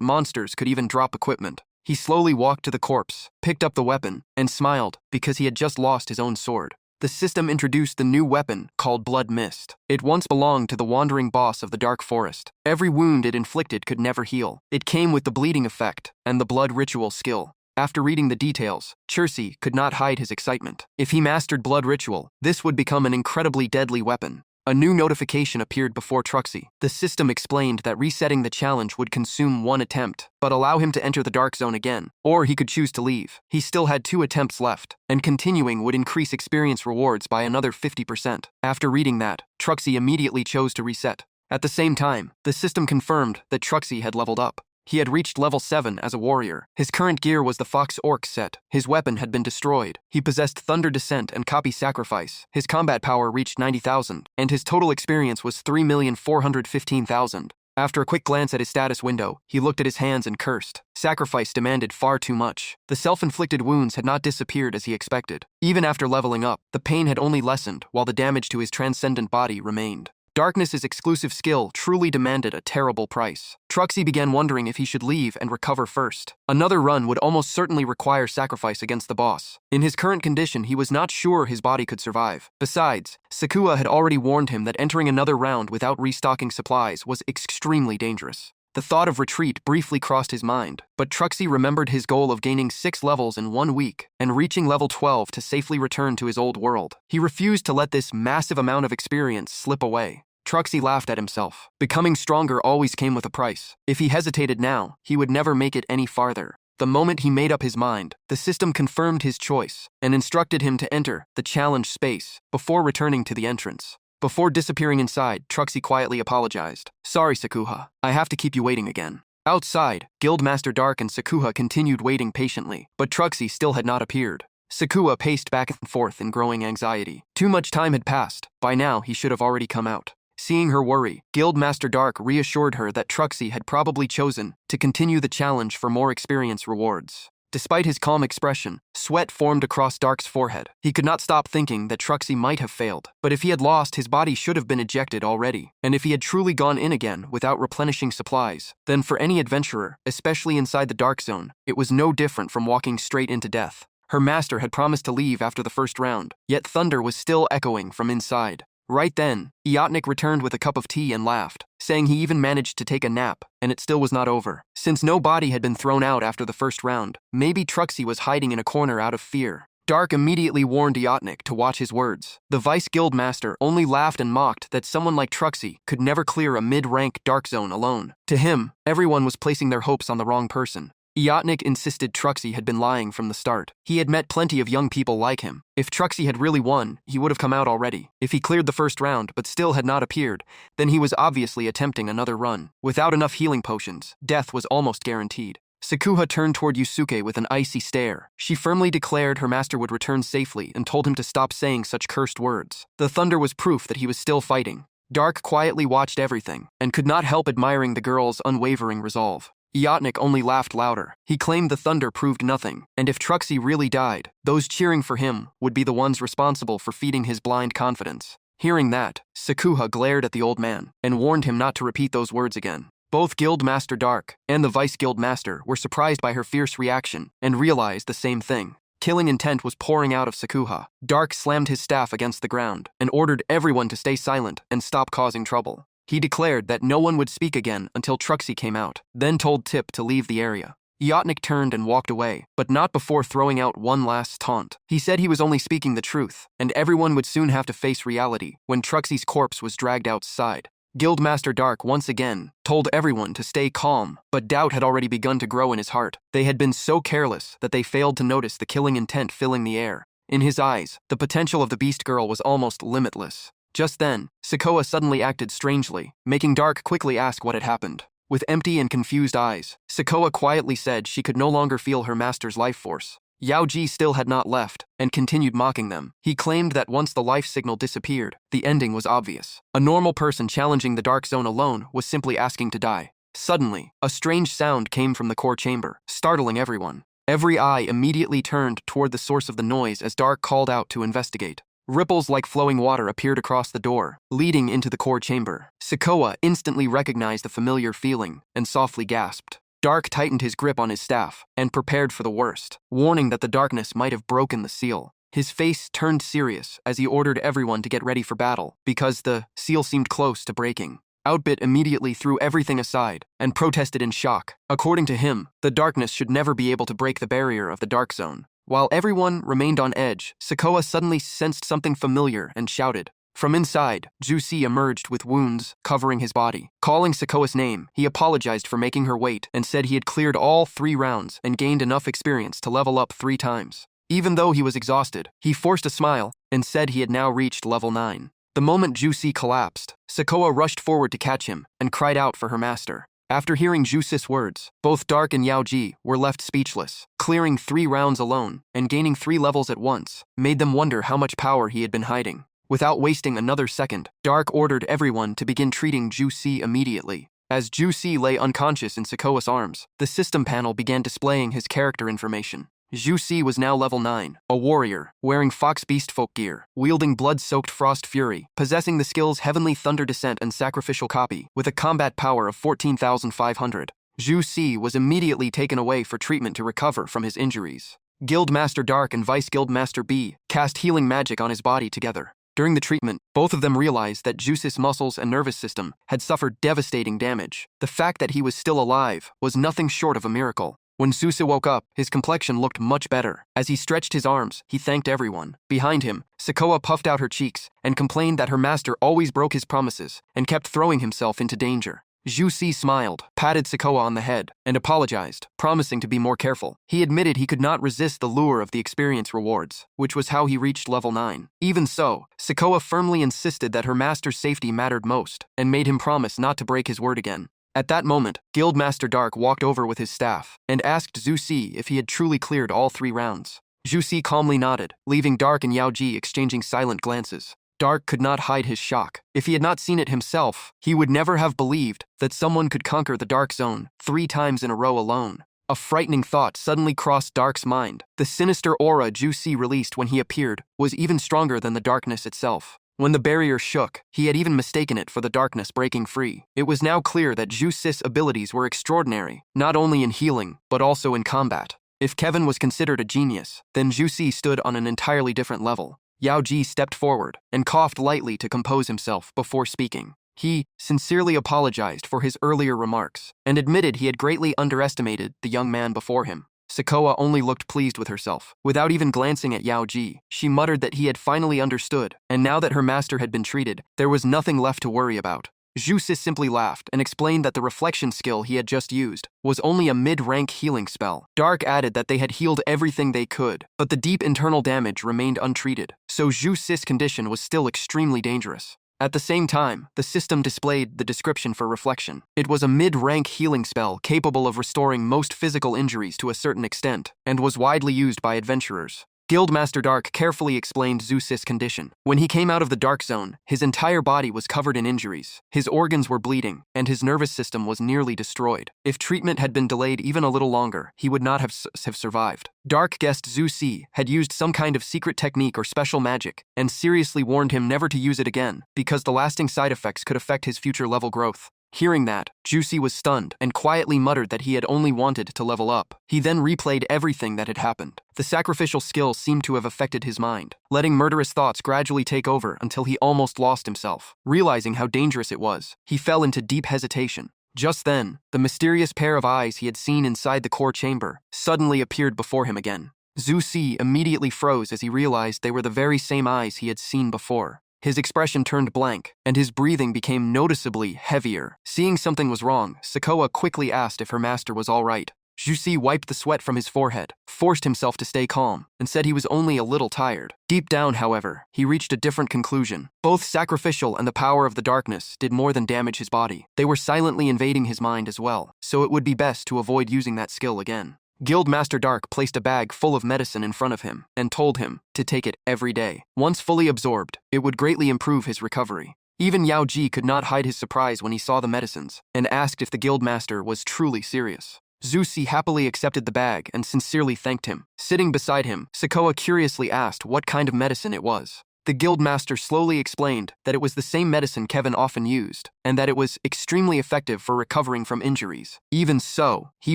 Speaker 1: monsters could even drop equipment. He slowly walked to the corpse, picked up the weapon, and smiled because he had just lost his own sword. The system introduced the new weapon called Blood Mist. It once belonged to the wandering boss of the Dark Forest. Every wound it inflicted could never heal. It came with the bleeding effect and the blood ritual skill. After reading the details, Chirce could not hide his excitement. If he mastered Blood Ritual, this would become an incredibly deadly weapon. A new notification appeared before Truxie. The system explained that resetting the challenge would consume 1 attempt, but allow him to enter the Dark Zone again, or he could choose to leave. He still had 2 attempts left, and continuing would increase experience rewards by another 50%. After reading that, Truxie immediately chose to reset. At the same time, the system confirmed that Truxie had leveled up. He had reached level 7 as a warrior. His current gear was the Fox Orc set. His weapon had been destroyed. He possessed Thunder Descent and Copy Sacrifice. His combat power reached 90,000, and his total experience was 3,415,000. After a quick glance at his status window, he looked at his hands and cursed. Sacrifice demanded far too much. The self-inflicted wounds had not disappeared as he expected. Even after leveling up, the pain had only lessened, while the damage to his transcendent body remained. Darkness's exclusive skill truly demanded a terrible price. Truxie began wondering if he should leave and recover first. Another run would almost certainly require sacrifice against the boss. In his current condition, he was not sure his body could survive. Besides, Sakura had already warned him that entering another round without restocking supplies was extremely dangerous. The thought of retreat briefly crossed his mind, but Truxie remembered his goal of gaining 6 levels in 1 week and reaching level 12 to safely return to his old world. He refused to let this massive amount of experience slip away. Truxie laughed at himself. Becoming stronger always came with a price. If he hesitated now, he would never make it any farther. The moment he made up his mind, the system confirmed his choice and instructed him to enter the challenge space before returning to the entrance. Before disappearing inside, Truxie quietly apologized. "Sorry, Sakura. I have to keep you waiting again." Outside, Guildmaster Dark and Sakura continued waiting patiently, but Truxie still had not appeared. Sakura paced back and forth in growing anxiety. Too much time had passed. By now, he should have already come out. Seeing her worry, Guildmaster Dark reassured her that Truxie had probably chosen to continue the challenge for more experience rewards. Despite his calm expression, sweat formed across Dark's forehead. He could not stop thinking that Truxie might have failed. But if he had lost, his body should have been ejected already. And if he had truly gone in again without replenishing supplies, then for any adventurer, especially inside the Dark Zone, it was no different from walking straight into death. Her master had promised to leave after the first round, yet thunder was still echoing from inside. Right then, Iotnik returned with a cup of tea and laughed, saying he even managed to take a nap, and it still was not over. Since no body had been thrown out after the first round, maybe Truxie was hiding in a corner out of fear. Dark immediately warned Iotnik to watch his words. The Vice Guild Master only laughed and mocked that someone like Truxie could never clear a mid-rank Dark Zone alone. To him, everyone was placing their hopes on the wrong person. Iotnik insisted Truxie had been lying from the start. He had met plenty of young people like him. If Truxie had really won, he would have come out already. If he cleared the first round but still had not appeared, then he was obviously attempting another run. Without enough healing potions, death was almost guaranteed. Sakura turned toward Yusuke with an icy stare. She firmly declared her master would return safely and told him to stop saying such cursed words. The thunder was proof that he was still fighting. Dark quietly watched everything and could not help admiring the girl's unwavering resolve. Iotnik only laughed louder. He claimed the thunder proved nothing, and if Truxie really died, those cheering for him would be the ones responsible for feeding his blind confidence. Hearing that, Sakura glared at the old man and warned him not to repeat those words again. Both Guildmaster Dark and the Vice Guild Master were surprised by her fierce reaction and realized the same thing. Killing intent was pouring out of Sakura. Dark slammed his staff against the ground and ordered everyone to stay silent and stop causing trouble. He declared that no one would speak again until Truxie came out, then told Tip to leave the area. Iotnik turned and walked away, but not before throwing out one last taunt. He said he was only speaking the truth, and everyone would soon have to face reality when Truxie's corpse was dragged outside. Guildmaster Dark once again told everyone to stay calm, but doubt had already begun to grow in his heart. They had been so careless that they failed to notice the killing intent filling the air. In his eyes, the potential of the Beast Girl was almost limitless. Just then, Sakura suddenly acted strangely, making Dark quickly ask what had happened. With empty and confused eyes, Sakura quietly said she could no longer feel her master's life force. Yao Ji still had not left, and continued mocking them. He claimed that once the life signal disappeared, the ending was obvious. A normal person challenging the Dark Zone alone was simply asking to die. Suddenly, a strange sound came from the core chamber, startling everyone. Every eye immediately turned toward the source of the noise as Dark called out to investigate. Ripples like flowing water appeared across the door, leading into the core chamber. Sakura instantly recognized the familiar feeling and softly gasped. Dark tightened his grip on his staff and prepared for the worst, warning that the darkness might have broken the seal. His face turned serious as he ordered everyone to get ready for battle, because the seal seemed close to breaking. Outbit immediately threw everything aside and protested in shock. According to him, the darkness should never be able to break the barrier of the Dark Zone. While everyone remained on edge, Sakura suddenly sensed something familiar and shouted. From inside, Juicy emerged with wounds covering his body. Calling Sakura's name, he apologized for making her wait and said he had cleared all 3 rounds and gained enough experience to level up 3 times. Even though he was exhausted, he forced a smile and said he had now reached level 9. The moment Juicy collapsed, Sakura rushed forward to catch him and cried out for her master. After hearing Juicy's words, both Dark and Yao Ji were left speechless. Clearing 3 rounds alone and gaining 3 levels at once made them wonder how much power he had been hiding. Without wasting another second, Dark ordered everyone to begin treating Juicy immediately. As Ju-si lay unconscious in Sakoa's arms, the system panel began displaying his character information. Ju-si was now level 9, a warrior, wearing Fox Beast folk gear, wielding blood-soaked Frost Fury, possessing the skills Heavenly Thunder Descent and Sacrificial Copy, with a combat power of 14,500. Ju-si was immediately taken away for treatment to recover from his injuries. Guildmaster Dark and Vice Guildmaster B cast healing magic on his body together. During the treatment, both of them realized that Jusis' muscles and nervous system had suffered devastating damage. The fact that he was still alive was nothing short of a miracle. When Susa woke up, his complexion looked much better. As he stretched his arms, he thanked everyone. Behind him, Sakoa puffed out her cheeks and complained that her master always broke his promises and kept throwing himself into danger. Ju-si smiled, patted Sakoa on the head, and apologized, promising to be more careful. He admitted he could not resist the lure of the experience rewards, which was how he reached level 9. Even so, Sakoa firmly insisted that her master's safety mattered most, and made him promise not to break his word again. At that moment, Guildmaster Dark walked over with his staff and asked Ju-si if he had truly cleared all 3 rounds. Ju-si calmly nodded, leaving Dark and Yao-ji exchanging silent glances. Dark could not hide his shock. If he had not seen it himself, he would never have believed that someone could conquer the Dark Zone 3 times in a row alone. A frightening thought suddenly crossed Dark's mind. The sinister aura Ju-si released when he appeared was even stronger than the darkness itself. When the barrier shook, he had even mistaken it for the darkness breaking free. It was now clear that Ju-si's abilities were extraordinary, not only in healing, but also in combat. If Kevin was considered a genius, then Ju-si stood on an entirely different level. Yao-ji stepped forward and coughed lightly to compose himself before speaking. He sincerely apologized for his earlier remarks and admitted he had greatly underestimated the young man before him. Sakoa only looked pleased with herself. Without even glancing at Yao-ji, she muttered that he had finally understood, and now that her master had been treated, there was nothing left to worry about. Ju-si simply laughed and explained that the reflection skill he had just used was only a mid-rank healing spell. Dark added that they had healed everything they could, but the deep internal damage remained untreated, so Ju-si's condition was still extremely dangerous. At the same time, the system displayed the description for reflection. It was a mid-rank healing spell capable of restoring most physical injuries to a certain extent, and was widely used by adventurers. Guildmaster Dark carefully explained Ju-si's condition. When he came out of the Dark Zone, his entire body was covered in injuries. His organs were bleeding, and his nervous system was nearly destroyed. If treatment had been delayed even a little longer, he would not have survived. Dark guessed Ju-si had used some kind of secret technique or special magic, and seriously warned him never to use it again, because the lasting side effects could affect his future level growth. Hearing that, Ju-si was stunned and quietly muttered that he had only wanted to level up. He then replayed everything that had happened. The sacrificial skill seemed to have affected his mind, letting murderous thoughts gradually take over until he almost lost himself. Realizing how dangerous it was, he fell into deep hesitation. Just then, the mysterious pair of eyes he had seen inside the core chamber suddenly appeared before him again. Ju-si immediately froze as he realized they were the very same eyes he had seen before. His expression turned blank, and his breathing became noticeably heavier. Seeing something was wrong, Sakoa quickly asked if her master was all right. Ju-si wiped the sweat from his forehead, forced himself to stay calm, and said he was only a little tired. Deep down, however, he reached a different conclusion. Both sacrificial and the power of the darkness did more than damage his body. They were silently invading his mind as well, so it would be best to avoid using that skill again. Guildmaster Dark placed a bag full of medicine in front of him and told him to take it every day. Once fully absorbed, it would greatly improve his recovery. Even Yao-ji could not hide his surprise when he saw the medicines and asked if the Guildmaster was truly serious. Ju-si happily accepted the bag and sincerely thanked him. Sitting beside him, Sakoa curiously asked what kind of medicine it was. The Guildmaster slowly explained that it was the same medicine Kevin often used, and that it was extremely effective for recovering from injuries. Even so, he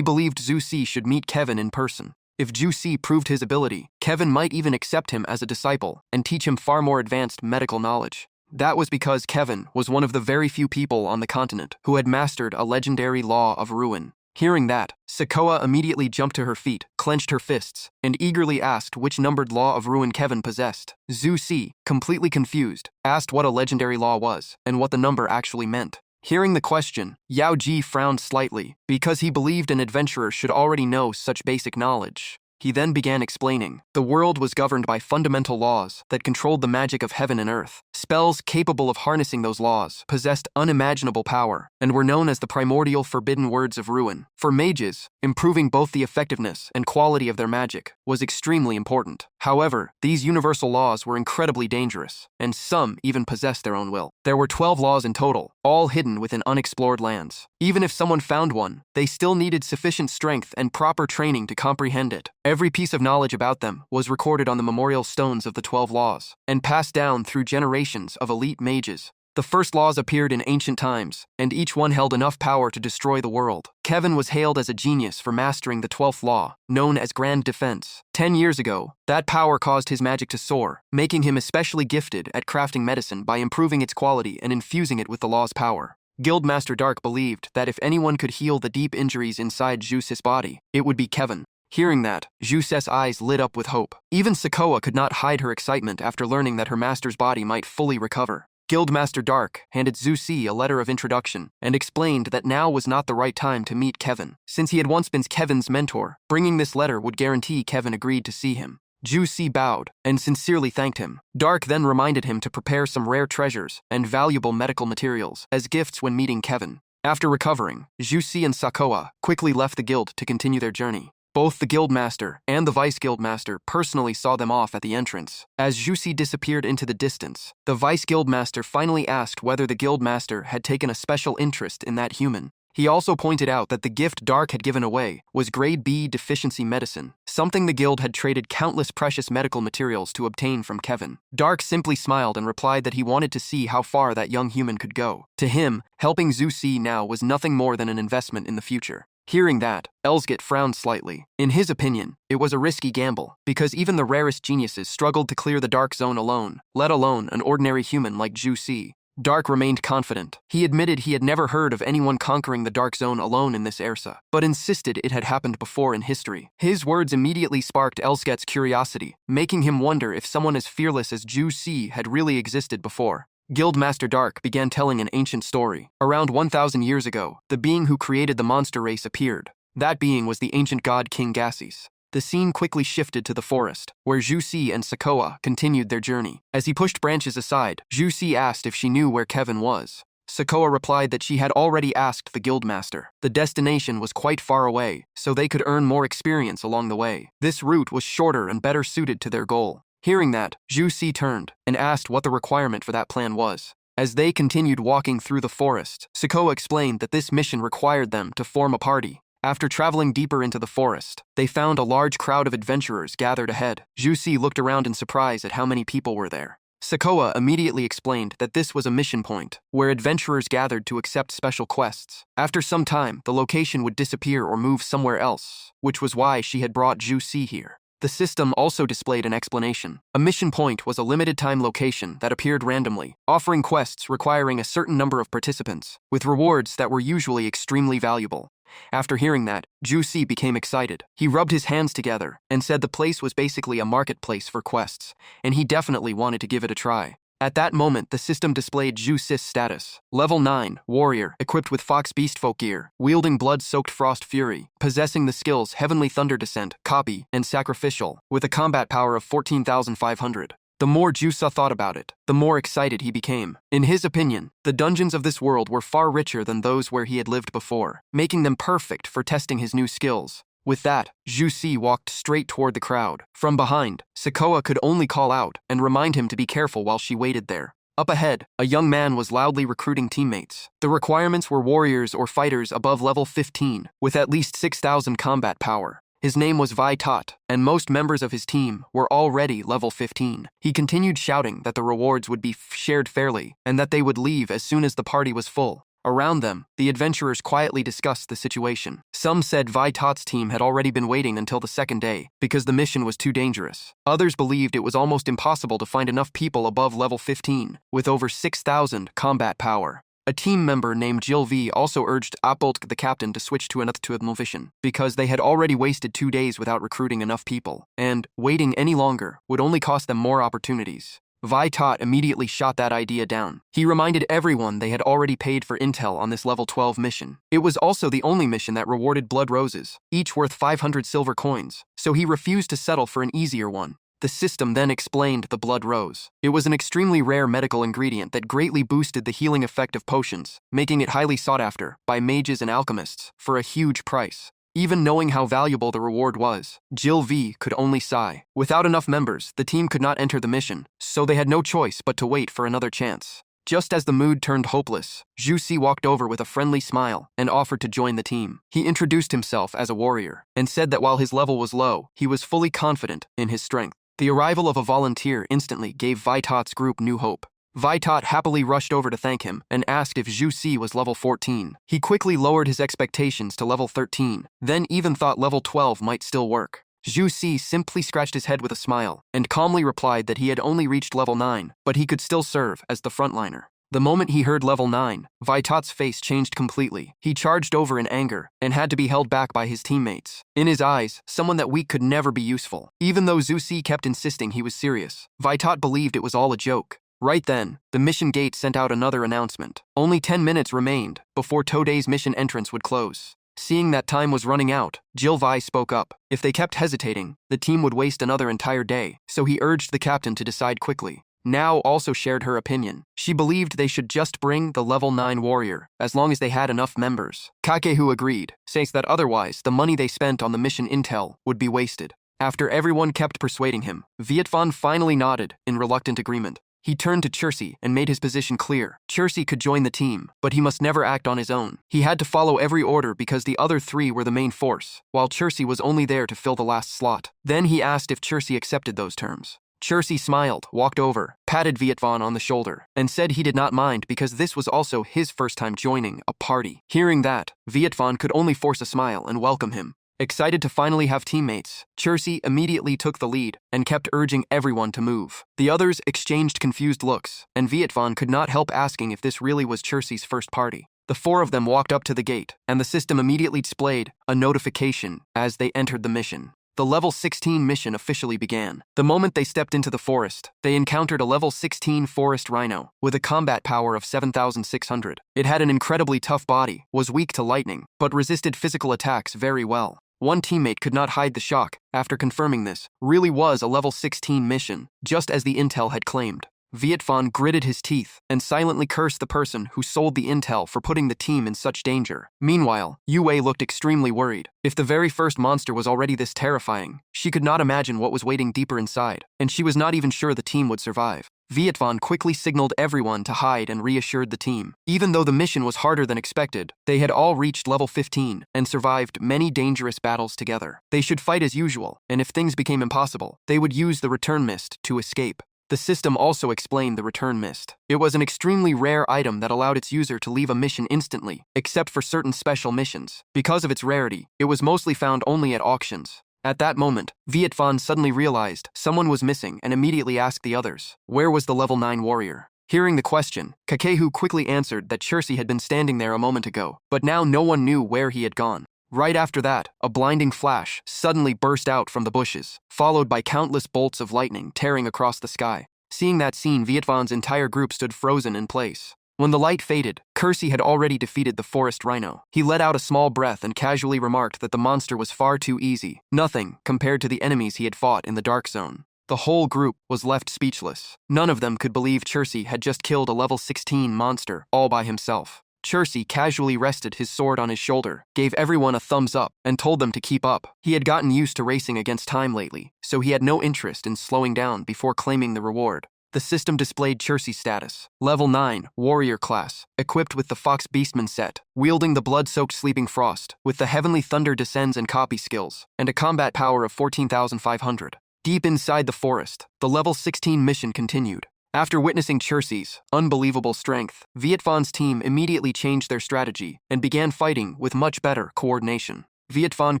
Speaker 1: believed Ju-si should meet Kevin in person. If Ju-si proved his ability, Kevin might even accept him as a disciple and teach him far more advanced medical knowledge. That was because Kevin was one of the very few people on the continent who had mastered a legendary law of ruin. Hearing that, Sakoa immediately jumped to her feet, clenched her fists, and eagerly asked which numbered law of ruin Kevin possessed. Ju-si, completely confused, asked what a legendary law was and what the number actually meant. Hearing the question, Yao-ji frowned slightly because he believed an adventurer should already know such basic knowledge. He then began explaining. The world was governed by fundamental laws that controlled the magic of heaven and earth. Spells capable of harnessing those laws possessed unimaginable power and were known as the primordial forbidden words of ruin. For mages, improving both the effectiveness and quality of their magic was extremely important. However, these universal laws were incredibly dangerous, and some even possessed their own will. There were 12 laws in total, all hidden within unexplored lands. Even if someone found one, they still needed sufficient strength and proper training to comprehend it. Every piece of knowledge about them was recorded on the memorial stones of the 12 laws, and passed down through generations of elite mages. The first laws appeared in ancient times, and each one held enough power to destroy the world. Kevin was hailed as a genius for mastering the 12th law, known as Grand Defense. 10 years ago, that power caused his magic to soar, making him especially gifted at crafting medicine by improving its quality and infusing it with the law's power. Guildmaster Dark believed that if anyone could heal the deep injuries inside Jusis' body, it would be Kevin. Hearing that, Jusis' eyes lit up with hope. Even Sakoa could not hide her excitement after learning that her master's body might fully recover. Guildmaster Dark handed Zusi a letter of introduction and explained that now was not the right time to meet Kevin, since he had once been Kevin's mentor. Bringing this letter would guarantee Kevin agreed to see him. Zusi bowed and sincerely thanked him. Dark then reminded him to prepare some rare treasures and valuable medical materials as gifts when meeting Kevin. After recovering, Zusi and Sakoa quickly left the guild to continue their journey. Both the guildmaster and the vice-guildmaster personally saw them off at the entrance. As Jusi disappeared into the distance, the vice-guildmaster finally asked whether the guildmaster had taken a special interest in that human. He also pointed out that the gift Dark had given away was grade B deficiency medicine, something the guild had traded countless precious medical materials to obtain from Kevin. Dark simply smiled and replied that he wanted to see how far that young human could go. To him, helping Zusi now was nothing more than an investment in the future. Hearing that, Elsgit frowned slightly. In his opinion, it was a risky gamble, because even the rarest geniuses struggled to clear the Dark Zone alone, let alone an ordinary human like Jusi. Dark remained confident. He admitted he had never heard of anyone conquering the Dark Zone alone in this Ersa, but insisted it had happened before in history. His words immediately sparked Elsget's curiosity, making him wonder if someone as fearless as Jusi had really existed before. Guildmaster Dark began telling an ancient story. Around 1,000 years ago, the being who created the monster race appeared. That being was the ancient god King Gassis. The scene quickly shifted to the forest, where Jusi and Sakoa continued their journey. As he pushed branches aside, Jusi asked if she knew where Kevin was. Sakoa replied that she had already asked the guildmaster. The destination was quite far away, so they could earn more experience along the way. This route was shorter and better suited to their goal. Hearing that, Jusi turned and asked what the requirement for that plan was. As they continued walking through the forest, Sakoa explained that this mission required them to form a party. After traveling deeper into the forest, they found a large crowd of adventurers gathered ahead. Jusi looked around in surprise at how many people were there. Sakoa immediately explained that this was a mission point, where adventurers gathered to accept special quests. After some time, the location would disappear or move somewhere else, which was why she had brought Jusi here. The system also displayed an explanation. A mission point was a limited-time location that appeared randomly, offering quests requiring a certain number of participants, with rewards that were usually extremely valuable. After hearing that, Jusi became excited. He rubbed his hands together and said the place was basically a marketplace for quests, and he definitely wanted to give it a try. At that moment, the system displayed Jusis' status. Level 9, warrior, equipped with Fox Beastfolk gear, wielding blood-soaked Frost Fury, possessing the skills Heavenly Thunder Descent, Copy, and Sacrificial, with a combat power of 14,500. The more Jusa thought about it, the more excited he became. In his opinion, the dungeons of this world were far richer than those where he had lived before, making them perfect for testing his new skills. With that, Jusi walked straight toward the crowd. From behind, Sakoa could only call out and remind him to be careful while she waited there. Up ahead, a young man was loudly recruiting teammates. The requirements were warriors or fighters above level 15, with at least 6,000 combat power. His name was Vai Tot, and most members of his team were already level 15. He continued shouting that the rewards would be shared fairly, and that they would leave as soon as the party was full. Around them, the adventurers quietly discussed the situation. Some said Vai Tot's team had already been waiting until the second day because the mission was too dangerous. Others believed it was almost impossible to find enough people above level 15, with over 6,000 combat power. A team member named Jill V also urged Apolk the captain to switch to another mission, because they had already wasted 2 days without recruiting enough people, and waiting any longer would only cost them more opportunities. Vai Tot immediately shot that idea down. He reminded everyone they had already paid for intel on this level 12 mission. It was also the only mission that rewarded blood roses, each worth 500 silver coins, so he refused to settle for an easier one. The system then explained the blood rose. It was an extremely rare medical ingredient that greatly boosted the healing effect of potions, making it highly sought after by mages and alchemists for a huge price. Even knowing how valuable the reward was, Jill V could only sigh. Without enough members, the team could not enter the mission, so they had no choice but to wait for another chance. Just as the mood turned hopeless, Zhu Si walked over with a friendly smile and offered to join the team. He introduced himself as a warrior and said that while his level was low, he was fully confident in his strength. The arrival of a volunteer instantly gave Vaitat's group new hope. Vaitat happily rushed over to thank him and asked if Zhu Si was level 14. He quickly lowered his expectations to level 13, then even thought level 12 might still work. Zhu Si simply scratched his head with a smile and calmly replied that he had only reached level 9, but he could still serve as the frontliner. The moment he heard level 9, Vaitat's face changed completely. He charged over in anger and had to be held back by his teammates. In his eyes, someone that weak could never be useful. Even though Zhu Si kept insisting he was serious, Vaitat believed it was all a joke. Right then, the mission gate sent out another announcement. Only 10 minutes remained before Today's mission entrance would close. Seeing that time was running out, Jill Vi spoke up. If they kept hesitating, the team would waste another entire day, so he urged the captain to decide quickly. Now also shared her opinion. She believed they should just bring the level 9 warrior, as long as they had enough members. Kakehu agreed, saying that otherwise the money they spent on the mission intel would be wasted. After everyone kept persuading him, Vietvan finally nodded in reluctant agreement. He turned to Chirsi and made his position clear. Chirsi could join the team, but he must never act on his own. He had to follow every order because the other three were the main force, while Chirsi was only there to fill the last slot. Then he asked if Chirsi accepted those terms. Chirsi smiled, walked over, patted Vietvan on the shoulder, and said he did not mind because this was also his first time joining a party. Hearing that, Vietvan could only force a smile and welcome him. Excited to finally have teammates, Chirsi immediately took the lead and kept urging everyone to move. The others exchanged confused looks, and Vietvan could not help asking if this really was Chirsi's first party. The four of them walked up to the gate, and the system immediately displayed a notification as they entered the mission. The level 16 mission officially began. The moment they stepped into the forest, they encountered a level 16 forest rhino with a combat power of 7,600. It had an incredibly tough body, was weak to lightning, but resisted physical attacks very well. One teammate could not hide the shock after confirming this really was a level 16 mission, just as the intel had claimed. Vietvan gritted his teeth and silently cursed the person who sold the intel for putting the team in such danger. Meanwhile, Yue looked extremely worried. If the very first monster was already this terrifying, she could not imagine what was waiting deeper inside, and she was not even sure the team would survive. Vietvan quickly signaled everyone to hide and reassured the team. Even though the mission was harder than expected, they had all reached level 15 and survived many dangerous battles together. They should fight as usual, and if things became impossible, they would use the return mist to escape. The system also explained the return mist. It was an extremely rare item that allowed its user to leave a mission instantly, except for certain special missions. Because of its rarity, it was mostly found only at auctions. At that moment, Vietvan suddenly realized someone was missing and immediately asked the others, where was the level 9 warrior? Hearing the question, Kakehu quickly answered that Chirsi had been standing there a moment ago, but now no one knew where he had gone. Right after that, a blinding flash suddenly burst out from the bushes, followed by countless bolts of lightning tearing across the sky. Seeing that scene, Vietvan's entire group stood frozen in place. When the light faded, Chirsi had already defeated the forest rhino. He let out a small breath and casually remarked that the monster was far too easy, nothing compared to the enemies he had fought in the dark zone. The whole group was left speechless. None of them could believe Chirsi had just killed a level 16 monster all by himself. Chirsi casually rested his sword on his shoulder, gave everyone a thumbs up, and told them to keep up. He had gotten used to racing against time lately, so he had no interest in slowing down before claiming the reward. The system displayed Chirsi's status. Level 9, Warrior Class, equipped with the Fox Beastman set, wielding the blood-soaked Sleeping Frost, with the Heavenly Thunder Descends and Copy skills, and a combat power of 14,500. Deep inside the forest, the level 16 mission continued. After witnessing Chirsi's unbelievable strength, Vietvan's team immediately changed their strategy and began fighting with much better coordination. Vietvan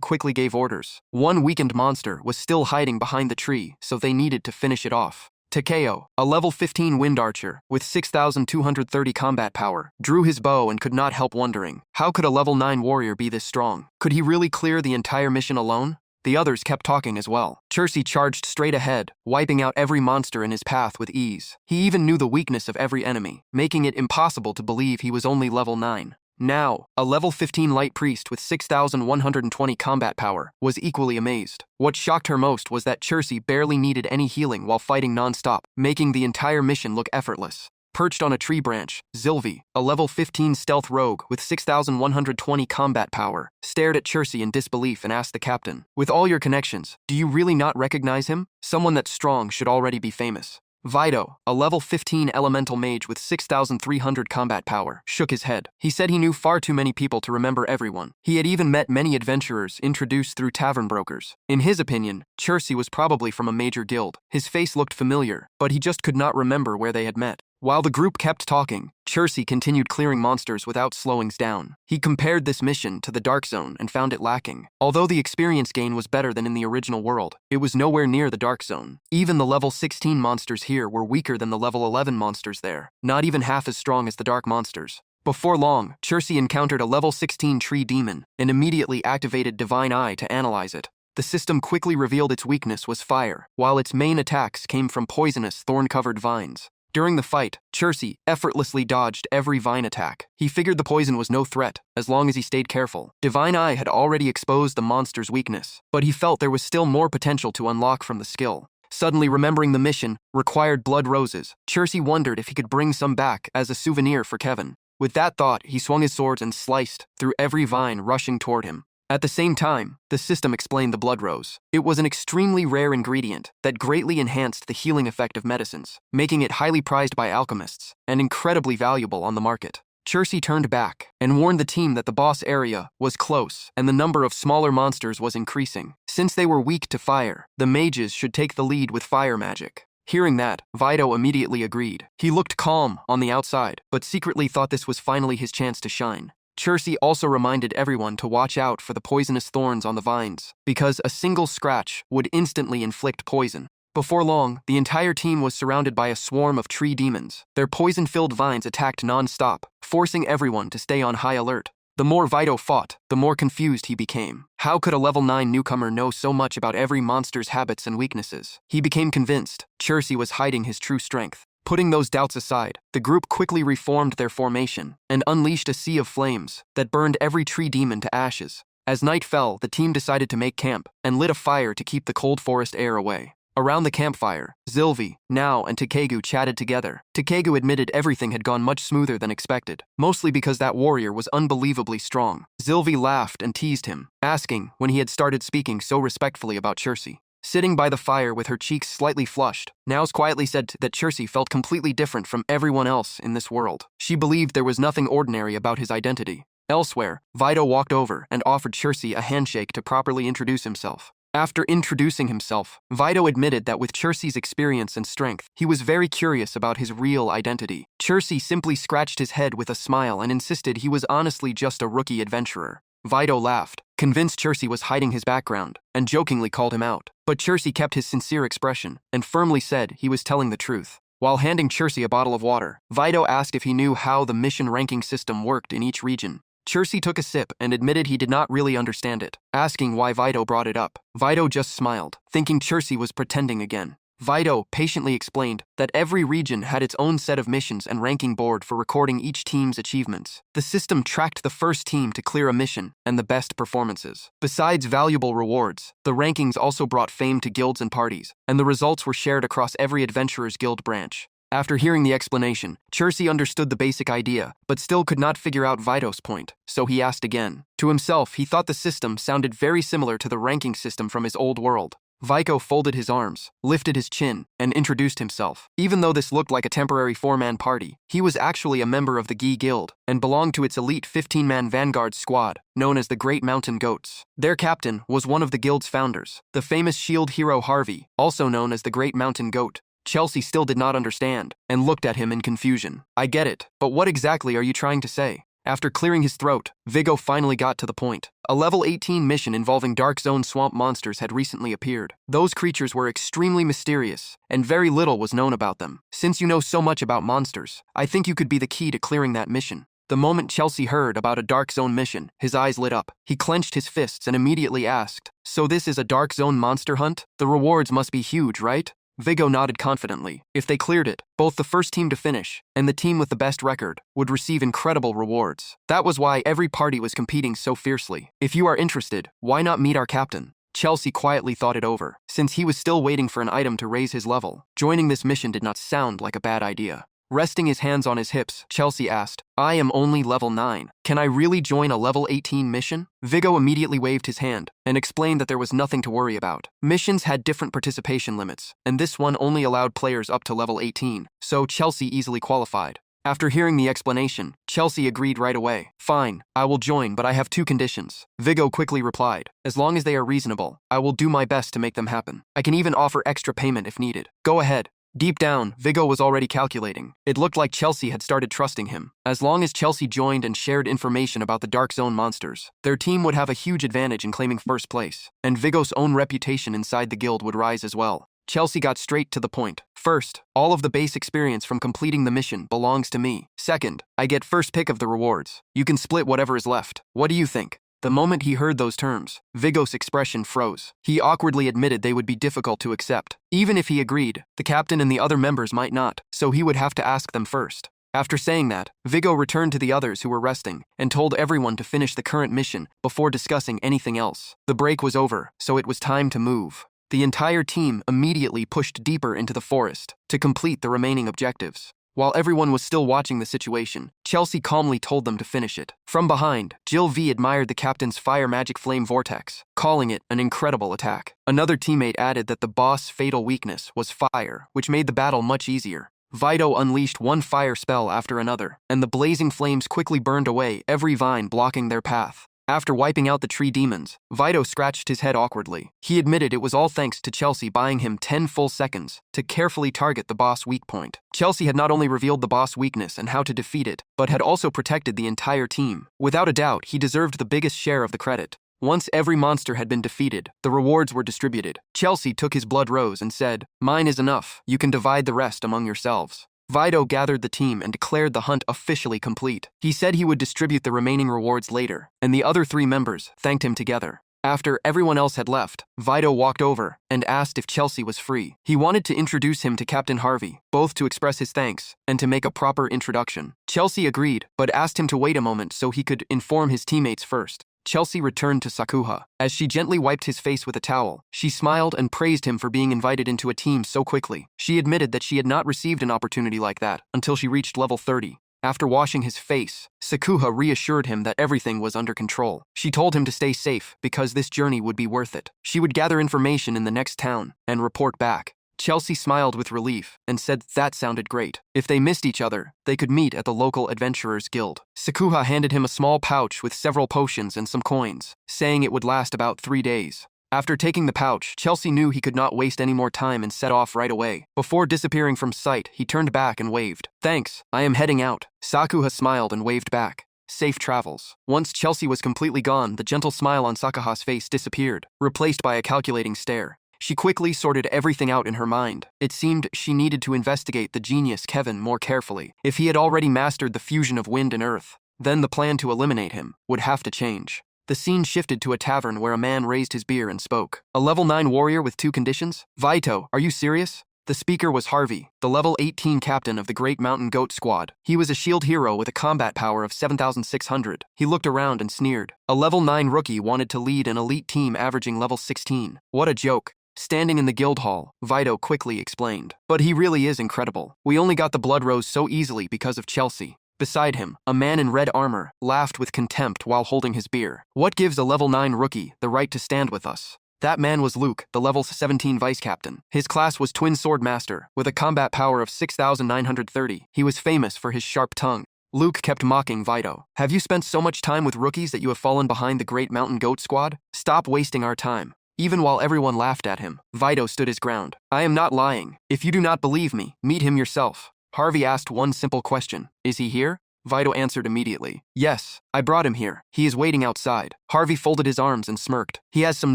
Speaker 1: quickly gave orders. One weakened monster was still hiding behind the tree, so they needed to finish it off. Takeo, a level 15 wind archer with 6,230 combat power, drew his bow and could not help wondering, how could a level 9 warrior be this strong? Could he really clear the entire mission alone? The others kept talking as well. Chirsi charged straight ahead, wiping out every monster in his path with ease. He even knew the weakness of every enemy, making it impossible to believe he was only level 9. Now, a level 15 light priest with 6,120 combat power was equally amazed. What shocked her most was that Chirsi barely needed any healing while fighting non-stop, making the entire mission look effortless. Perched on a tree branch, Zilvi, a level 15 stealth rogue with 6,120 combat power, stared at Chircy in disbelief and asked the captain, "With all your connections, do you really not recognize him? Someone that strong should already be famous." Vido, a level 15 elemental mage with 6,300 combat power, shook his head. He said he knew far too many people to remember everyone. He had even met many adventurers introduced through tavern brokers. In his opinion, Chircy was probably from a major guild. His face looked familiar, but he just could not remember where they had met. While the group kept talking, Chircy continued clearing monsters without slowing down. He compared this mission to the Dark Zone and found it lacking. Although the experience gain was better than in the original world, it was nowhere near the Dark Zone. Even the level 16 monsters here were weaker than the level 11 monsters there, not even half as strong as the Dark monsters. Before long, Chircy encountered a level 16 tree demon and immediately activated Divine Eye to analyze it. The system quickly revealed its weakness was fire, while its main attacks came from poisonous, thorn-covered vines. During the fight, Chircy effortlessly dodged every vine attack. He figured the poison was no threat, as long as he stayed careful. Divine Eye had already exposed the monster's weakness, but he felt there was still more potential to unlock from the skill. Suddenly remembering the mission required blood roses, Chircy wondered if he could bring some back as a souvenir for Kevin. With that thought, he swung his sword and sliced through every vine rushing toward him. At the same time, the system explained the blood rose. It was an extremely rare ingredient that greatly enhanced the healing effect of medicines, making it highly prized by alchemists and incredibly valuable on the market. Chircy turned back and warned the team that the boss area was close and the number of smaller monsters was increasing. Since they were weak to fire, the mages should take the lead with fire magic. Hearing that, Vido immediately agreed. He looked calm on the outside, but secretly thought this was finally his chance to shine. Chircy also reminded everyone to watch out for the poisonous thorns on the vines, because a single scratch would instantly inflict poison. Before long, the entire team was surrounded by a swarm of tree demons. Their poison-filled vines attacked non-stop, forcing everyone to stay on high alert. The more Vido fought, the more confused he became. How could a level 9 newcomer know so much about every monster's habits and weaknesses? He became convinced Chircy was hiding his true strength. Putting those doubts aside, the group quickly reformed their formation and unleashed a sea of flames that burned every tree demon to ashes. As night fell, the team decided to make camp and lit a fire to keep the cold forest air away. Around the campfire, Zilvi, Now, and Takegu chatted together. Takegu admitted everything had gone much smoother than expected, mostly because that warrior was unbelievably strong. Zilvi laughed and teased him, asking when he had started speaking so respectfully about Chircy. Sitting by the fire with her cheeks slightly flushed, Nows quietly said that Chircy felt completely different from everyone else in this world. She believed there was nothing ordinary about his identity. Elsewhere, Vido walked over and offered Chircy a handshake to properly introduce himself. After introducing himself, Vido admitted that with Chircy's experience and strength, he was very curious about his real identity. Chircy simply scratched his head with a smile and insisted he was honestly just a rookie adventurer. Vido laughed, convinced Chircy was hiding his background, and jokingly called him out. But Chircy kept his sincere expression and firmly said he was telling the truth. While handing Chircy a bottle of water, Vido asked if he knew how the mission ranking system worked in each region. Chircy took a sip and admitted he did not really understand it. Asking why Vido brought it up, Vido just smiled, thinking Chircy was pretending again. Vido patiently explained that every region had its own set of missions and ranking board for recording each team's achievements. The system tracked the first team to clear a mission and the best performances. Besides valuable rewards, the rankings also brought fame to guilds and parties, and the results were shared across every adventurer's guild branch. After hearing the explanation, Chircy understood the basic idea, but still could not figure out Vido's point, so he asked again. To himself, he thought the system sounded very similar to the ranking system from his old world. Vido folded his arms, lifted his chin, and introduced himself. Even though this looked like a temporary 4-man party, he was actually a member of the Gi Guild and belonged to its elite 15-man vanguard squad, known as the Great Mountain Goats. Their captain was one of the guild's founders, the famous shield hero Harvey, also known as the Great Mountain Goat. Chelsea still did not understand and looked at him in confusion. "I get it, but what exactly are you trying to say?" After clearing his throat, Vigo finally got to the point. A level 18 mission involving Dark Zone swamp monsters had recently appeared. Those creatures were extremely mysterious, and very little was known about them. Since you know so much about monsters, I think you could be the key to clearing that mission. The moment Chelsea heard about a Dark Zone mission, his eyes lit up. He clenched his fists and immediately asked, "So this is a Dark Zone monster hunt? The rewards must be huge, right?" Vigo nodded confidently. If they cleared it, both the first team to finish and the team with the best record would receive incredible rewards. That was why every party was competing so fiercely. "If you are interested, why not meet our captain?" Chelsea quietly thought it over, since he was still waiting for an item to raise his level. Joining this mission did not sound like a bad idea. Resting his hands on his hips, Chelsea asked, I am only level 9. Can I really join a level 18 mission? Vigo immediately waved his hand and explained that there was nothing to worry about. Missions had different participation limits, and this one only allowed players up to level 18, so Chelsea easily qualified. After hearing the explanation, Chelsea agreed right away. Fine, I will join, but I have 2 conditions. Vigo quickly replied, as long as they are reasonable, I will do my best to make them happen. I can even offer extra payment if needed. Go ahead. Deep down, Vigo was already calculating. It looked like Chelsea had started trusting him. As long as Chelsea joined and shared information about the Dark Zone monsters, their team would have a huge advantage in claiming first place, and Vigo's own reputation inside the guild would rise as well. Chelsea got straight to the point. First, all of the base experience from completing the mission belongs to me. Second, I get first pick of the rewards. You can split whatever is left. What do you think? The moment he heard those terms, Vigo's expression froze. He awkwardly admitted they would be difficult to accept. Even if he agreed, the captain and the other members might not, so he would have to ask them first. After saying that, Vigo returned to the others who were resting and told everyone to finish the current mission before discussing anything else. The break was over, so it was time to move. The entire team immediately pushed deeper into the forest to complete the remaining objectives. While everyone was still watching the situation, Chelsea calmly told them to finish it. From behind, Jill V admired the captain's fire magic flame vortex, calling it an incredible attack. Another teammate added that the boss' fatal weakness was fire, which made the battle much easier. Vito unleashed one fire spell after another, and the blazing flames quickly burned away every vine blocking their path. After wiping out the tree demons, Vito scratched his head awkwardly. He admitted it was all thanks to Chelsea buying him 10 full seconds to carefully target the boss weak point. Chelsea had not only revealed the boss weakness and how to defeat it, but had also protected the entire team. Without a doubt, he deserved the biggest share of the credit. Once every monster had been defeated, the rewards were distributed. Chelsea took his blood rose and said, "Mine is enough. You can divide the rest among yourselves." Vito gathered the team and declared the hunt officially complete. He said he would distribute the remaining rewards later, and the other 3 members thanked him together. After everyone else had left, Vito walked over and asked if Chelsea was free. He wanted to introduce him to Captain Harvey, both to express his thanks and to make a proper introduction. Chelsea agreed, but asked him to wait a moment so he could inform his teammates first. Chelsea returned to Sakuha. As she gently wiped his face with a towel, she smiled and praised him for being invited into a team so quickly. She admitted that she had not received an opportunity like that until she reached level 30. After washing his face, Sakuha reassured him that everything was under control. She told him to stay safe because this journey would be worth it. She would gather information in the next town and report back. Chelsea smiled with relief and said that sounded great. If they missed each other, they could meet at the local adventurers guild. Sakuha handed him a small pouch with several potions and some coins, saying it would last about 3 days. After taking the pouch, Chelsea knew he could not waste any more time and set off right away. Before disappearing from sight, he turned back and waved. "Thanks, I am heading out." Sakuha smiled and waved back. Safe travels. Once Chelsea was completely gone, the gentle smile on Sakuha's face disappeared, replaced by a calculating stare. She quickly sorted everything out in her mind. It seemed she needed to investigate the genius Kevin more carefully. If he had already mastered the fusion of wind and earth, then the plan to eliminate him would have to change. The scene shifted to a tavern where a man raised his beer and spoke. "A level 9 warrior with 2 conditions? Vito, are you serious?" The speaker was Harvey, the level 18 captain of the Great Mountain Goat Squad. He was a shield hero with a combat power of 7,600. He looked around and sneered. A level 9 rookie wanted to lead an elite team averaging level 16. What a joke. Standing in the guild hall, Vito quickly explained. "But he really is incredible. We only got the blood rose so easily because of Chelsea." Beside him, a man in red armor laughed with contempt while holding his beer. "What gives a level 9 rookie the right to stand with us?" That man was Luke, the level 17 vice captain. His class was Twin Sword Master, with a combat power of 6,930. He was famous for his sharp tongue. Luke kept mocking Vito. "Have you spent so much time with rookies that you have fallen behind the Great Mountain Goat Squad? Stop wasting our time." Even while everyone laughed at him, Vito stood his ground. "I am not lying. If you do not believe me, meet him yourself." Harvey asked one simple question. "Is he here?" Vito answered immediately. "Yes, I brought him here. He is waiting outside." Harvey folded his arms and smirked. "He has some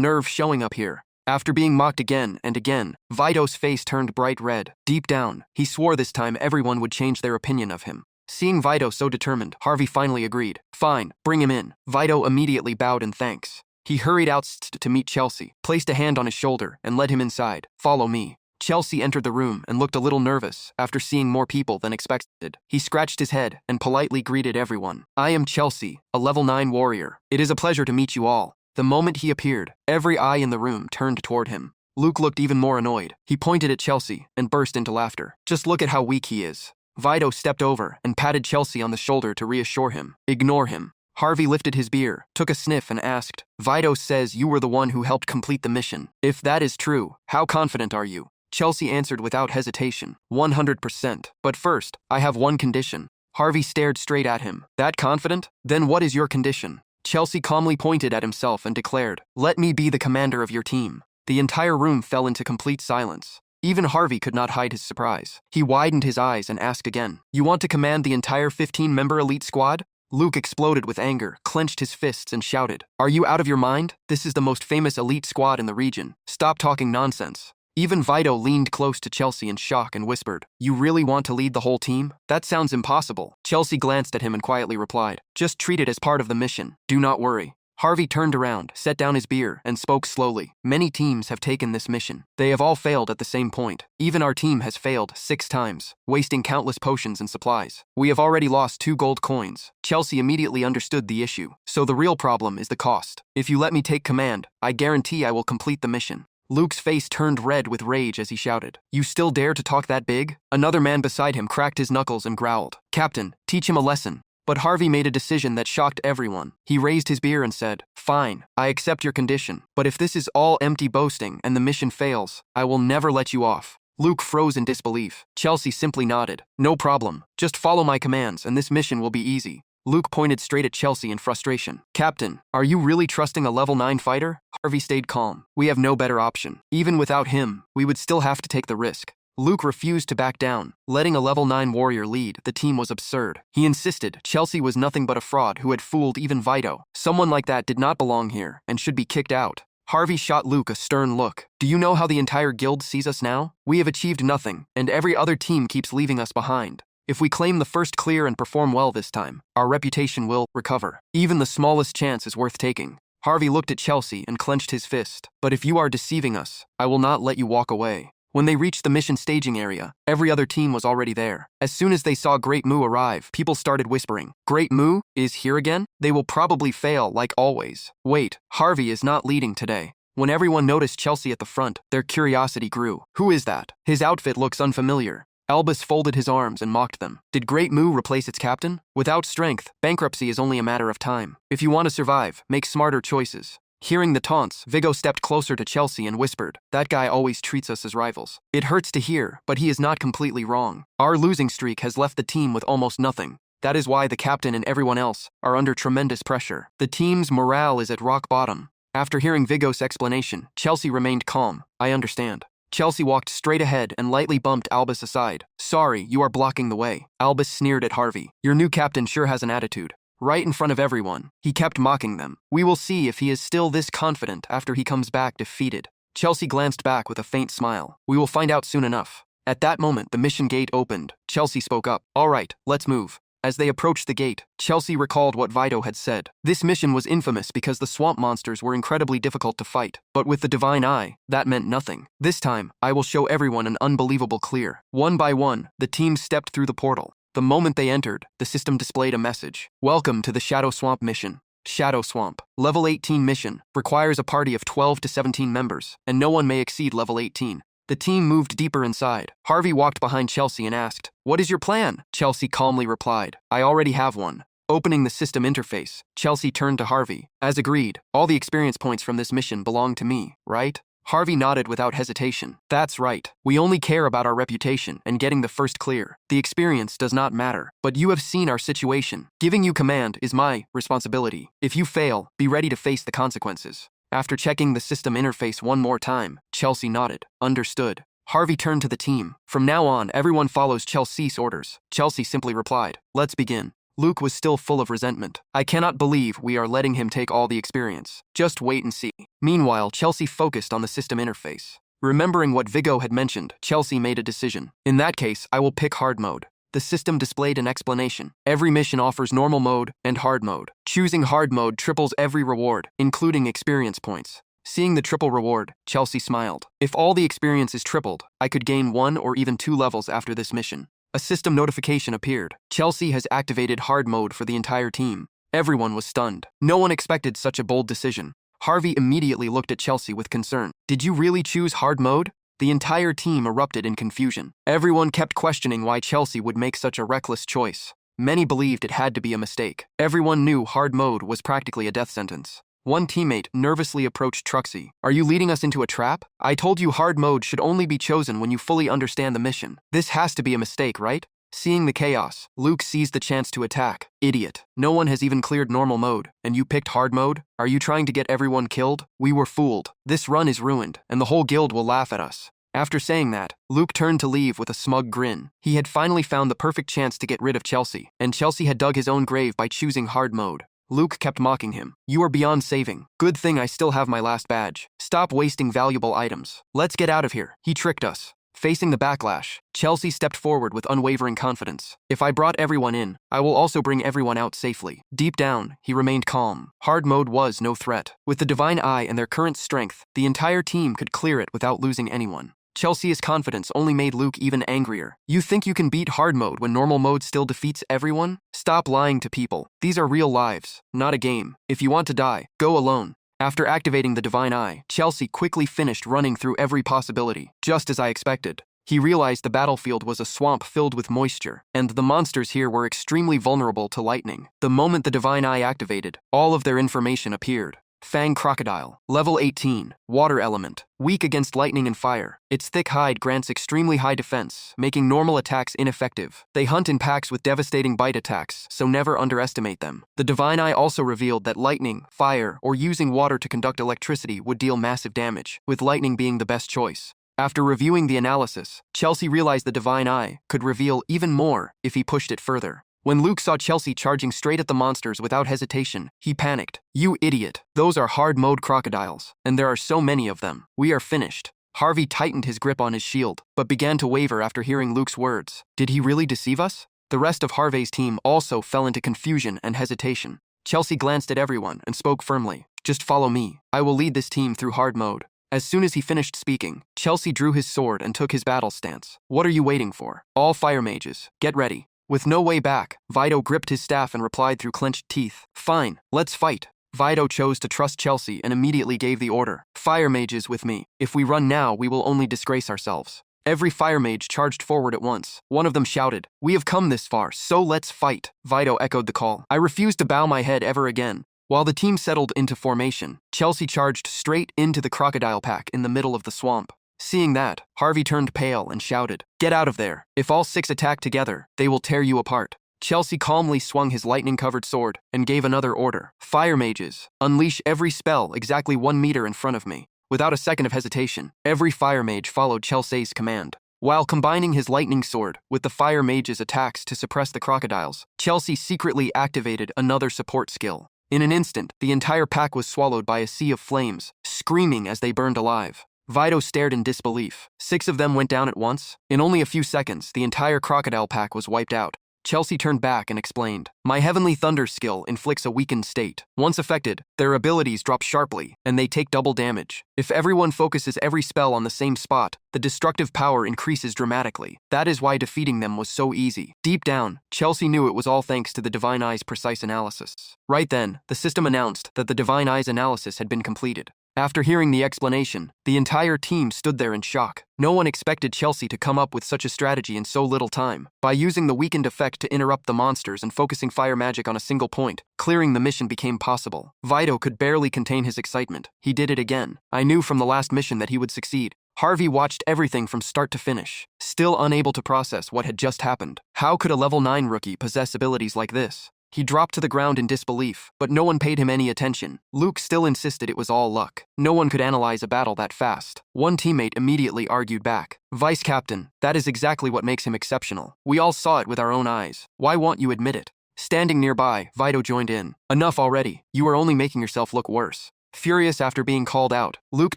Speaker 1: nerve showing up here." After being mocked again and again, Vito's face turned bright red. Deep down, he swore this time everyone would change their opinion of him. Seeing Vito so determined, Harvey finally agreed. "Fine, bring him in." Vito immediately bowed in thanks. He hurried out to meet Chelsea, placed a hand on his shoulder, and led him inside. "Follow me." Chelsea entered the room and looked a little nervous after seeing more people than expected. He scratched his head and politely greeted everyone. "I am Chelsea, a level 9 warrior. It is a pleasure to meet you all." The moment he appeared, every eye in the room turned toward him. Luke looked even more annoyed. He pointed at Chelsea and burst into laughter. "Just look at how weak he is. Vito stepped over and patted Chelsea on the shoulder to reassure him. Ignore him. Harvey lifted his beer, took a sniff and asked, Vito says you were the one who helped complete the mission. If that is true, how confident are you? Chelsea answered without hesitation, 100%. But first, I have one condition. Harvey stared straight at him. That confident? Then what is your condition? Chelsea calmly pointed at himself and declared, let me be the commander of your team. The entire room fell into complete silence. Even Harvey could not hide his surprise. He widened his eyes and asked again, you want to command the entire 15-member elite squad? Luke exploded with anger, clenched his fists and shouted, are you out of your mind? This is the most famous elite squad in the region. Stop talking nonsense. Even Vito leaned close to Chelsea in shock and whispered, you really want to lead the whole team? That sounds impossible. Chelsea glanced at him and quietly replied, just treat it as part of the mission. Do not worry. Harvey turned around, set down his beer, and spoke slowly. Many teams have taken this mission. They have all failed at the same point. Even our team has failed 6 times, wasting countless potions and supplies. We have already lost 2 gold coins. Chelsea immediately understood the issue. So the real problem is the cost. If you let me take command, I guarantee I will complete the mission. Luke's face turned red with rage as he shouted, you still dare to talk that big? Another man beside him cracked his knuckles and growled, Captain, teach him a lesson. But Harvey made a decision that shocked everyone. He raised his beer and said, fine, I accept your condition. But if this is all empty boasting and the mission fails, I will never let you off. Luke froze in disbelief. Chelsea simply nodded. No problem. Just follow my commands and this mission will be easy. Luke pointed straight at Chelsea in frustration. Captain, are you really trusting a level 9 fighter? Harvey stayed calm. We have no better option. Even without him, we would still have to take the risk. Luke refused to back down. Letting a level 9 warrior lead the team was absurd. He insisted Chelsea was nothing but a fraud who had fooled even Vito. Someone like that did not belong here and should be kicked out. Harvey shot Luke a stern look. Do you know how the entire guild sees us now? We have achieved nothing, and every other team keeps leaving us behind. If we claim the first clear and perform well this time, our reputation will recover. Even the smallest chance is worth taking. Harvey looked at Chelsea and clenched his fist. But if you are deceiving us, I will not let you walk away. When they reached the mission staging area, every other team was already there. As soon as they saw Great Moo arrive, people started whispering, Great Moo is here again? They will probably fail like always. Wait, Harvey is not leading today. When everyone noticed Chelsea at the front, their curiosity grew. Who is that? His outfit looks unfamiliar. Albus folded his arms and mocked them. Did Great Moo replace its captain? Without strength, bankruptcy is only a matter of time. If you want to survive, make smarter choices. Hearing the taunts, Vigo stepped closer to Chelsea and whispered, that guy always treats us as rivals. It hurts to hear, but he is not completely wrong. Our losing streak has left the team with almost nothing. That is why the captain and everyone else are under tremendous pressure. The team's morale is at rock bottom. After hearing Vigo's explanation, Chelsea remained calm. I understand. Chelsea walked straight ahead and lightly bumped Albus aside. Sorry, you are blocking the way. Albus sneered at Harvey. Your new captain sure has an attitude. Right in front of everyone, he kept mocking them. We will see if he is still this confident after he comes back defeated. Chelsea glanced back with a faint smile. We will find out soon enough. At that moment, the mission gate opened. Chelsea spoke up. All right, let's move. As they approached the gate, Chelsea recalled what Vito had said. This mission was infamous because the swamp monsters were incredibly difficult to fight. But with the Divine Eye, that meant nothing. This time, I will show everyone an unbelievable clear. One by one, the team stepped through the portal. The moment they entered, the system displayed a message. Welcome to the Shadow Swamp mission. Shadow Swamp. Level 18 mission. Requires a party of 12 to 17 members, and no one may exceed level 18. The team moved deeper inside. Harvey walked behind Chelsea and asked, what is your plan? Chelsea calmly replied, I already have one. Opening the system interface, Chelsea turned to Harvey. As agreed, all the experience points from this mission belong to me, right? Harvey nodded without hesitation. That's right. We only care about our reputation and getting the first clear. The experience does not matter. But you have seen our situation. Giving you command is my responsibility. If you fail, be ready to face the consequences. After checking the system interface one more time, Chelsea nodded. Understood. Harvey turned to the team. From now on, everyone follows Chelsea's orders. Chelsea simply replied, let's begin. Luke was still full of resentment. I cannot believe we are letting him take all the experience. Just wait and see. Meanwhile, Chelsea focused on the system interface. Remembering what Vigo had mentioned, Chelsea made a decision. In that case, I will pick hard mode. The system displayed an explanation. Every mission offers normal mode and hard mode. Choosing hard mode triples every reward, including experience points. Seeing the triple reward, Chelsea smiled. If all the experience is tripled, I could gain 1 or even 2 levels after this mission. A system notification appeared. Chelsea has activated hard mode for the entire team. Everyone was stunned. No one expected such a bold decision. Harvey immediately looked at Chelsea with concern. Did you really choose hard mode? The entire team erupted in confusion. Everyone kept questioning why Chelsea would make such a reckless choice. Many believed it had to be a mistake. Everyone knew hard mode was practically a death sentence. One teammate nervously approached Truxie. "Are you leading us into a trap? I told you hard mode should only be chosen when you fully understand the mission. This has to be a mistake, right?" Seeing the chaos, Luke seized the chance to attack. "Idiot. No one has even cleared normal mode, and you picked hard mode? Are you trying to get everyone killed? We were fooled. This run is ruined, and the whole guild will laugh at us." After saying that, Luke turned to leave with a smug grin. He had finally found the perfect chance to get rid of Chelsea, and Chelsea had dug his own grave by choosing hard mode. Luke kept mocking him. "You are beyond saving. Good thing I still have my last badge. Stop wasting valuable items. Let's get out of here. He tricked us." Facing the backlash, Chelsea stepped forward with unwavering confidence. "If I brought everyone in, I will also bring everyone out safely." Deep down, he remained calm. Hard mode was no threat. With the Divine Eye and their current strength, the entire team could clear it without losing anyone. Chelsea's confidence only made Luke even angrier. "You think you can beat hard mode when normal mode still defeats everyone? Stop lying to people. These are real lives, not a game. If you want to die, go alone." After activating the Divine Eye, Chelsea quickly finished running through every possibility, just as I expected. He realized the battlefield was a swamp filled with moisture, and the monsters here were extremely vulnerable to lightning. The moment the Divine Eye activated, all of their information appeared. Fang Crocodile, level 18, water element, weak against lightning and fire. Its thick hide grants extremely high defense, making normal attacks ineffective. They hunt in packs with devastating bite attacks, so never underestimate them. The Divine Eye also revealed that lightning, fire, or using water to conduct electricity would deal massive damage, with lightning being the best choice. After reviewing the analysis, Chelsea realized the Divine Eye could reveal even more if he pushed it further. When Luke saw Chelsea charging straight at the monsters without hesitation, he panicked. "You idiot. Those are hard mode crocodiles, and there are so many of them. We are finished." Harvey tightened his grip on his shield, but began to waver after hearing Luke's words. Did he really deceive us? The rest of Harvey's team also fell into confusion and hesitation. Chelsea glanced at everyone and spoke firmly. "Just follow me. I will lead this team through hard mode." As soon as he finished speaking, Chelsea drew his sword and took his battle stance. "What are you waiting for? All fire mages, get ready." With no way back, Vito gripped his staff and replied through clenched teeth. "Fine, let's fight." Vito chose to trust Chelsea and immediately gave the order. "Fire mages with me. If we run now, we will only disgrace ourselves." Every fire mage charged forward at once. One of them shouted, "We have come this far, so let's fight." Vito echoed the call. "I refuse to bow my head ever again." While the team settled into formation, Chelsea charged straight into the crocodile pack in the middle of the swamp. Seeing that, Harvey turned pale and shouted, "Get out of there. If all 6 attack together, they will tear you apart." Chelsea calmly swung his lightning-covered sword and gave another order. "Fire mages, unleash every spell exactly 1 meter in front of me." Without a second of hesitation, every fire mage followed Chelsea's command. While combining his lightning sword with the fire mage's attacks to suppress the crocodiles, Chelsea secretly activated another support skill. In an instant, the entire pack was swallowed by a sea of flames, screaming as they burned alive. Vito stared in disbelief. 6 of them went down at once. In only a few seconds, the entire crocodile pack was wiped out. Chelsea turned back and explained, "My Heavenly Thunder skill inflicts a weakened state. Once affected, their abilities drop sharply, and they take double damage. If everyone focuses every spell on the same spot, the destructive power increases dramatically. That is why defeating them was so easy." Deep down, Chelsea knew it was all thanks to the Divine Eye's precise analysis. Right then, the system announced that the Divine Eye's analysis had been completed. After hearing the explanation, the entire team stood there in shock. No one expected Chelsea to come up with such a strategy in so little time. By using the weakened effect to interrupt the monsters and focusing fire magic on a single point, clearing the mission became possible. Vito could barely contain his excitement. He did it again. I knew from the last mission that he would succeed. Harvey watched everything from start to finish, still unable to process what had just happened. How could a level 9 rookie possess abilities like this? He dropped to the ground in disbelief, but no one paid him any attention. Luke still insisted it was all luck. No one could analyze a battle that fast. One teammate immediately argued back. "Vice Captain, that is exactly what makes him exceptional. We all saw it with our own eyes. Why won't you admit it?" Standing nearby, Vito joined in. "Enough already. You are only making yourself look worse." Furious after being called out, Luke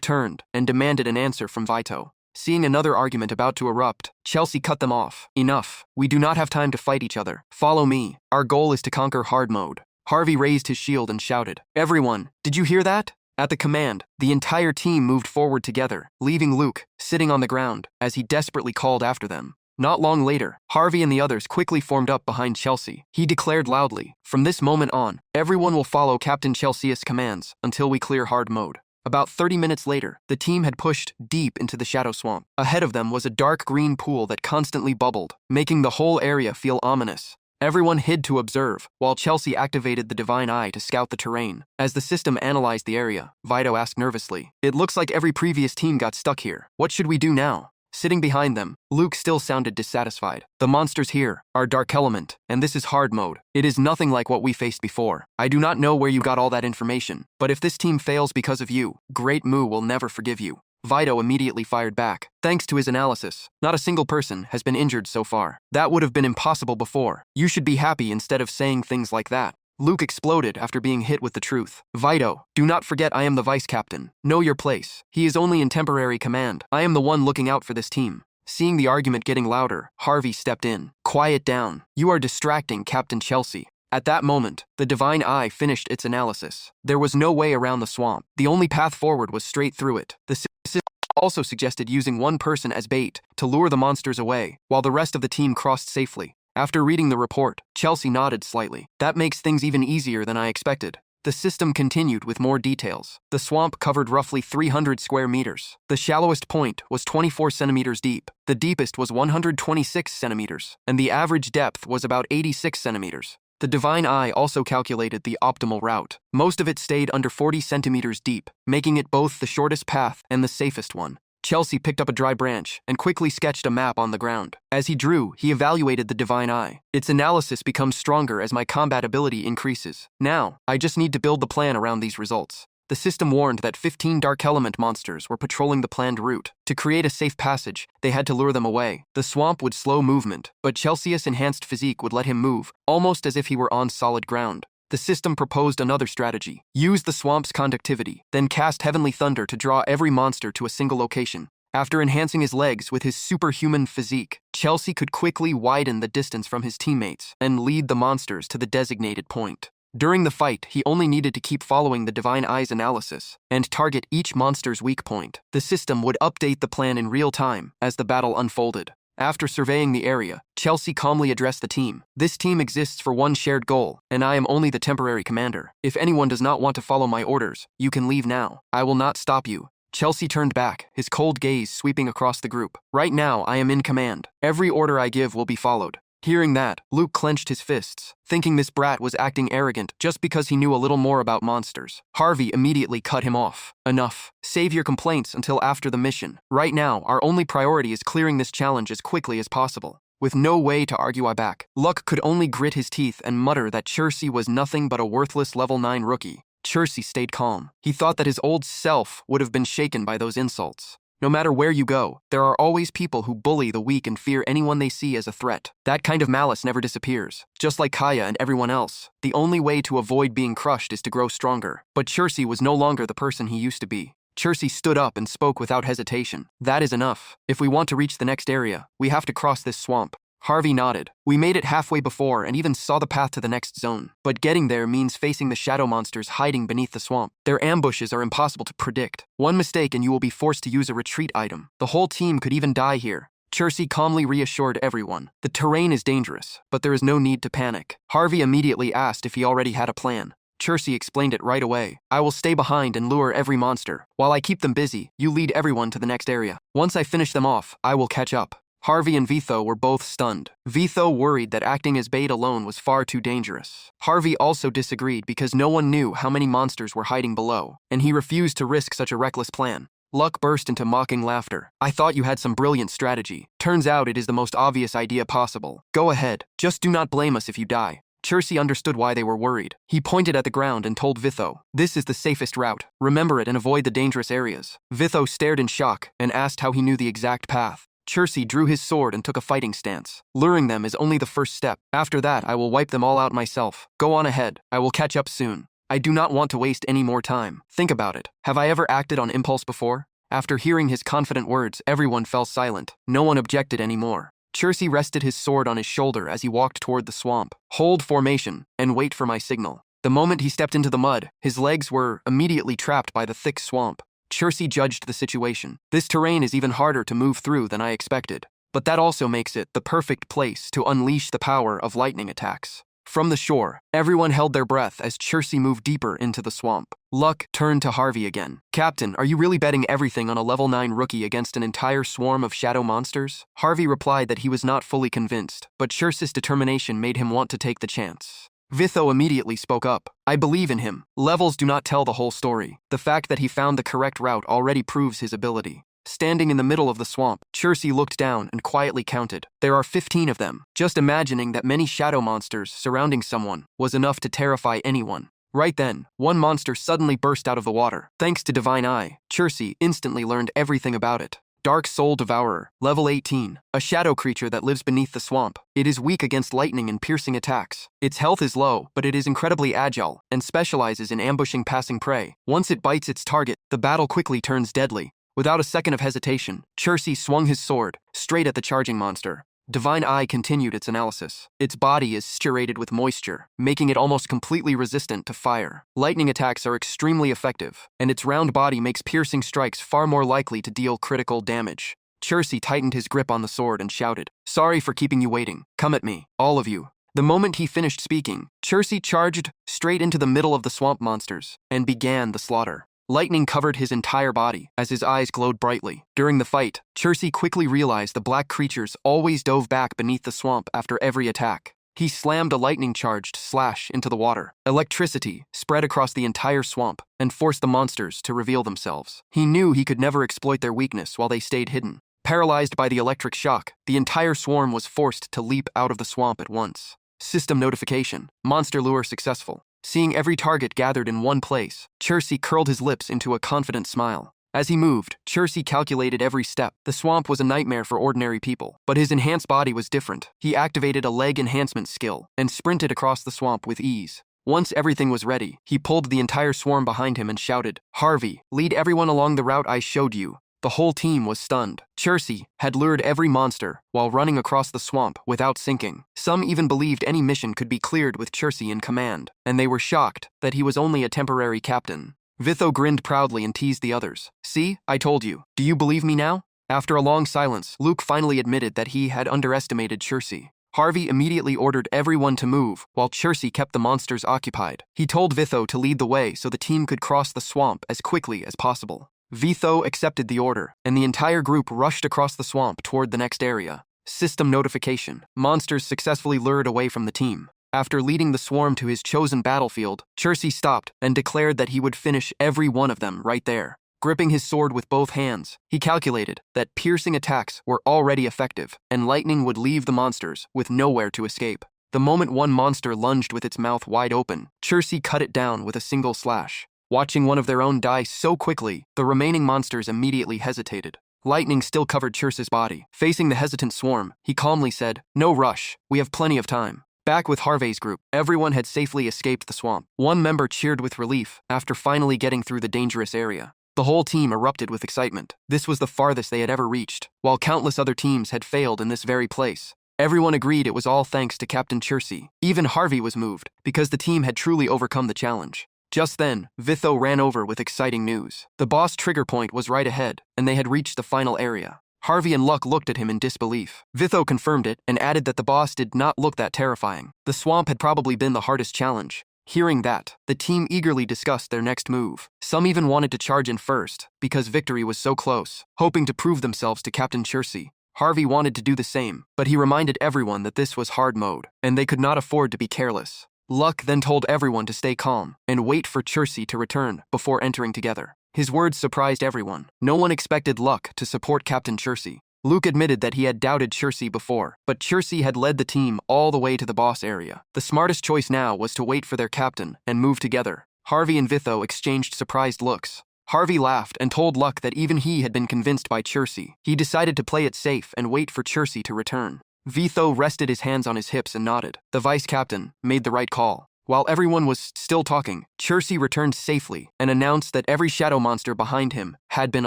Speaker 1: turned and demanded an answer from Vito. Seeing another argument about to erupt, Chelsea cut them off. "Enough. We do not have time to fight each other. Follow me. Our goal is to conquer hard mode." Harvey raised his shield and shouted, "Everyone, did you hear that?" At the command, the entire team moved forward together, leaving Luke sitting on the ground as he desperately called after them. Not long later, Harvey and the others quickly formed up behind Chelsea. He declared loudly, "From this moment on, everyone will follow Captain Chelsea's commands until we clear hard mode." About 30 minutes later, the team had pushed deep into the shadow swamp. Ahead of them was a dark green pool that constantly bubbled, making the whole area feel ominous. Everyone hid to observe, while Chelsea activated the divine eye to scout the terrain. As the system analyzed the area, Vito asked nervously, "It looks like every previous team got stuck here. What should we do now?" Sitting behind them, Luke still sounded dissatisfied. "The monsters here are dark element, and this is hard mode. It is nothing like what we faced before. I do not know where you got all that information, but if this team fails because of you, Great Moo will never forgive you." Vito immediately fired back. Thanks to his analysis, not a single person has been injured so far. That would have been impossible before. You should be happy instead of saying things like that. Luke exploded after being hit with the truth. Vito, do not forget I am the vice captain. Know your place. He is only in temporary command. I am the one looking out for this team. Seeing the argument getting louder, Harvey stepped in. Quiet down. You are distracting Captain Chelsea. At that moment, the divine eye finished its analysis. There was no way around the swamp. The only path forward was straight through it. The system also suggested using one person as bait to lure the monsters away, while the rest of the team crossed safely. After reading the report, Chelsea nodded slightly. That makes things even easier than I expected. The system continued with more details. The swamp covered roughly 300 square meters. The shallowest point was 24 centimeters deep. The deepest was 126 centimeters, and the average depth was about 86 centimeters. The divine eye also calculated the optimal route. Most of it stayed under 40 centimeters deep, making it both the shortest path and the safest one. Chelsea picked up a dry branch and quickly sketched a map on the ground. As he drew, he evaluated the divine eye. Its analysis becomes stronger as my combat ability increases. Now, I just need to build the plan around these results. The system warned that 15 dark element monsters were patrolling the planned route. To create a safe passage, they had to lure them away. The swamp would slow movement, but Chelsea's enhanced physique would let him move, almost as if he were on solid ground. The system proposed another strategy. Use the swamp's conductivity, then cast Heavenly Thunder to draw every monster to a single location. After enhancing his legs with his superhuman physique, Chelsea could quickly widen the distance from his teammates and lead the monsters to the designated point. During the fight, he only needed to keep following the Divine Eye's analysis and target each monster's weak point. The system would update the plan in real time as the battle unfolded. After surveying the area, Chelsea calmly addressed the team. This team exists for one shared goal, and I am only the temporary commander. If anyone does not want to follow my orders, you can leave now. I will not stop you. Chelsea turned back, his cold gaze sweeping across the group. Right now, I am in command. Every order I give will be followed. Hearing that, Luke clenched his fists, thinking this brat was acting arrogant just because he knew a little more about monsters. Harvey immediately cut him off. Enough. Save your complaints until after the mission. Right now, our only priority is clearing this challenge as quickly as possible. With no way to argue back, Luck could only grit his teeth and mutter that Chelsea was nothing but a worthless level 9 rookie. Chelsea stayed calm. He thought that his old self would have been shaken by those insults. No matter where you go, there are always people who bully the weak and fear anyone they see as a threat. That kind of malice never disappears. Just like Kaya and everyone else, the only way to avoid being crushed is to grow stronger. But Chelsea was no longer the person he used to be. Chelsea stood up and spoke without hesitation. That is enough. If we want to reach the next area, we have to cross this swamp. Harvey nodded. We made it halfway before and even saw the path to the next zone. But getting there means facing the shadow monsters hiding beneath the swamp. Their ambushes are impossible to predict. One mistake and you will be forced to use a retreat item. The whole team could even die here. Chelsea calmly reassured everyone. The terrain is dangerous, but there is no need to panic. Harvey immediately asked if he already had a plan. Chelsea explained it right away. I will stay behind and lure every monster. While I keep them busy, you lead everyone to the next area. Once I finish them off, I will catch up. Harvey and Vito were both stunned. Vito worried that acting as bait alone was far too dangerous. Harvey also disagreed because no one knew how many monsters were hiding below, and he refused to risk such a reckless plan. Luck burst into mocking laughter. I thought you had some brilliant strategy. Turns out it is the most obvious idea possible. Go ahead. Just do not blame us if you die. Chelsea understood why they were worried. He pointed at the ground and told Vito, this is the safest route. Remember it and avoid the dangerous areas. Vito stared in shock and asked how he knew the exact path. Chelsea drew his sword and took a fighting stance. Luring them is only the first step. After that, I will wipe them all out myself. Go on ahead. I will catch up soon. I do not want to waste any more time. Think about it. Have I ever acted on impulse before? After hearing his confident words, everyone fell silent. No one objected anymore. Chelsea rested his sword on his shoulder as he walked toward the swamp. Hold formation and wait for my signal. The moment he stepped into the mud, his legs were immediately trapped by the thick swamp. Chelsea judged the situation. This terrain is even harder to move through than I expected. But that also makes it the perfect place to unleash the power of lightning attacks. From the shore, everyone held their breath as Chircy moved deeper into the swamp. Luck turned to Harvey again. "Captain, are you really betting everything on a level 9 rookie against an entire swarm of shadow monsters?" Harvey replied that he was not fully convinced, but Chircy's determination made him want to take the chance. Vitho immediately spoke up. "I believe in him. Levels do not tell the whole story. The fact that he found the correct route already proves his ability." Standing in the middle of the swamp, Chircy looked down and quietly counted. There are 15 of them. Just imagining that many shadow monsters surrounding someone was enough to terrify anyone. Right then, one monster suddenly burst out of the water. Thanks to Divine Eye, Chircy instantly learned everything about it. Dark Soul Devourer, level 18, a shadow creature that lives beneath the swamp. It is weak against lightning and piercing attacks. Its health is low, but it is incredibly agile and specializes in ambushing passing prey. Once it bites its target, the battle quickly turns deadly. Without a second of hesitation, Chircy swung his sword straight at the charging monster. Divine Eye continued its analysis. Its body is saturated with moisture, making it almost completely resistant to fire. Lightning attacks are extremely effective, and its round body makes piercing strikes far more likely to deal critical damage. Chircy tightened his grip on the sword and shouted, "Sorry for keeping you waiting. Come at me, all of you." The moment he finished speaking, Chircy charged straight into the middle of the swamp monsters and began the slaughter. Lightning covered his entire body as his eyes glowed brightly. During the fight, Chircy quickly realized the black creatures always dove back beneath the swamp after every attack. He slammed a lightning-charged slash into the water. Electricity spread across the entire swamp and forced the monsters to reveal themselves. He knew he could never exploit their weakness while they stayed hidden. Paralyzed by the electric shock, the entire swarm was forced to leap out of the swamp at once. System notification: monster lure successful. Seeing every target gathered in one place, Chircy curled his lips into a confident smile. As he moved, Chircy calculated every step. The swamp was a nightmare for ordinary people, but his enhanced body was different. He activated a leg enhancement skill and sprinted across the swamp with ease. Once everything was ready, he pulled the entire swarm behind him and shouted, "Harvey, lead everyone along the route I showed you." The whole team was stunned. Chircy had lured every monster while running across the swamp without sinking. Some even believed any mission could be cleared with Chircy in command, and they were shocked that he was only a temporary captain. Vitho grinned proudly and teased the others. "See, I told you. Do you believe me now?" After a long silence, Luke finally admitted that he had underestimated Chircy. Harvey immediately ordered everyone to move, while Chircy kept the monsters occupied. He told Vitho to lead the way so the team could cross the swamp as quickly as possible. Vitho accepted the order, and the entire group rushed across the swamp toward the next area. System notification: monsters successfully lured away from the team. After leading the swarm to his chosen battlefield, Chircy stopped and declared that he would finish every one of them right there. Gripping his sword with both hands, he calculated that piercing attacks were already effective, and lightning would leave the monsters with nowhere to escape. The moment one monster lunged with its mouth wide open, Chircy cut it down with a single slash. Watching one of their own die so quickly, the remaining monsters immediately hesitated. Lightning still covered Chircy's body. Facing the hesitant swarm, he calmly said, "No rush, we have plenty of time." Back with Harvey's group, everyone had safely escaped the swamp. One member cheered with relief after finally getting through the dangerous area. The whole team erupted with excitement. This was the farthest they had ever reached, while countless other teams had failed in this very place. Everyone agreed it was all thanks to Captain Chircy. Even Harvey was moved, because the team had truly overcome the challenge. Just then, Vitho ran over with exciting news. The boss trigger point was right ahead, and they had reached the final area. Harvey and Luck looked at him in disbelief. Vitho confirmed it and added that the boss did not look that terrifying. The swamp had probably been the hardest challenge. Hearing that, the team eagerly discussed their next move. Some even wanted to charge in first, because victory was so close, hoping to prove themselves to Captain Chircy. Harvey wanted to do the same, but he reminded everyone that this was hard mode, and they could not afford to be careless. Luck then told everyone to stay calm and wait for Chircy to return before entering together. His words surprised everyone. No one expected Luck to support Captain Chircy. Luke admitted that he had doubted Chircy before, but Chircy had led the team all the way to the boss area. The smartest choice now was to wait for their captain and move together. Harvey and Vitho exchanged surprised looks. Harvey laughed and told Luck that even he had been convinced by Chircy. He decided to play it safe and wait for Chircy to return. Vitho rested his hands on his hips and nodded. The vice captain made the right call. While everyone was still talking, Chircy returned safely and announced that every shadow monster behind him had been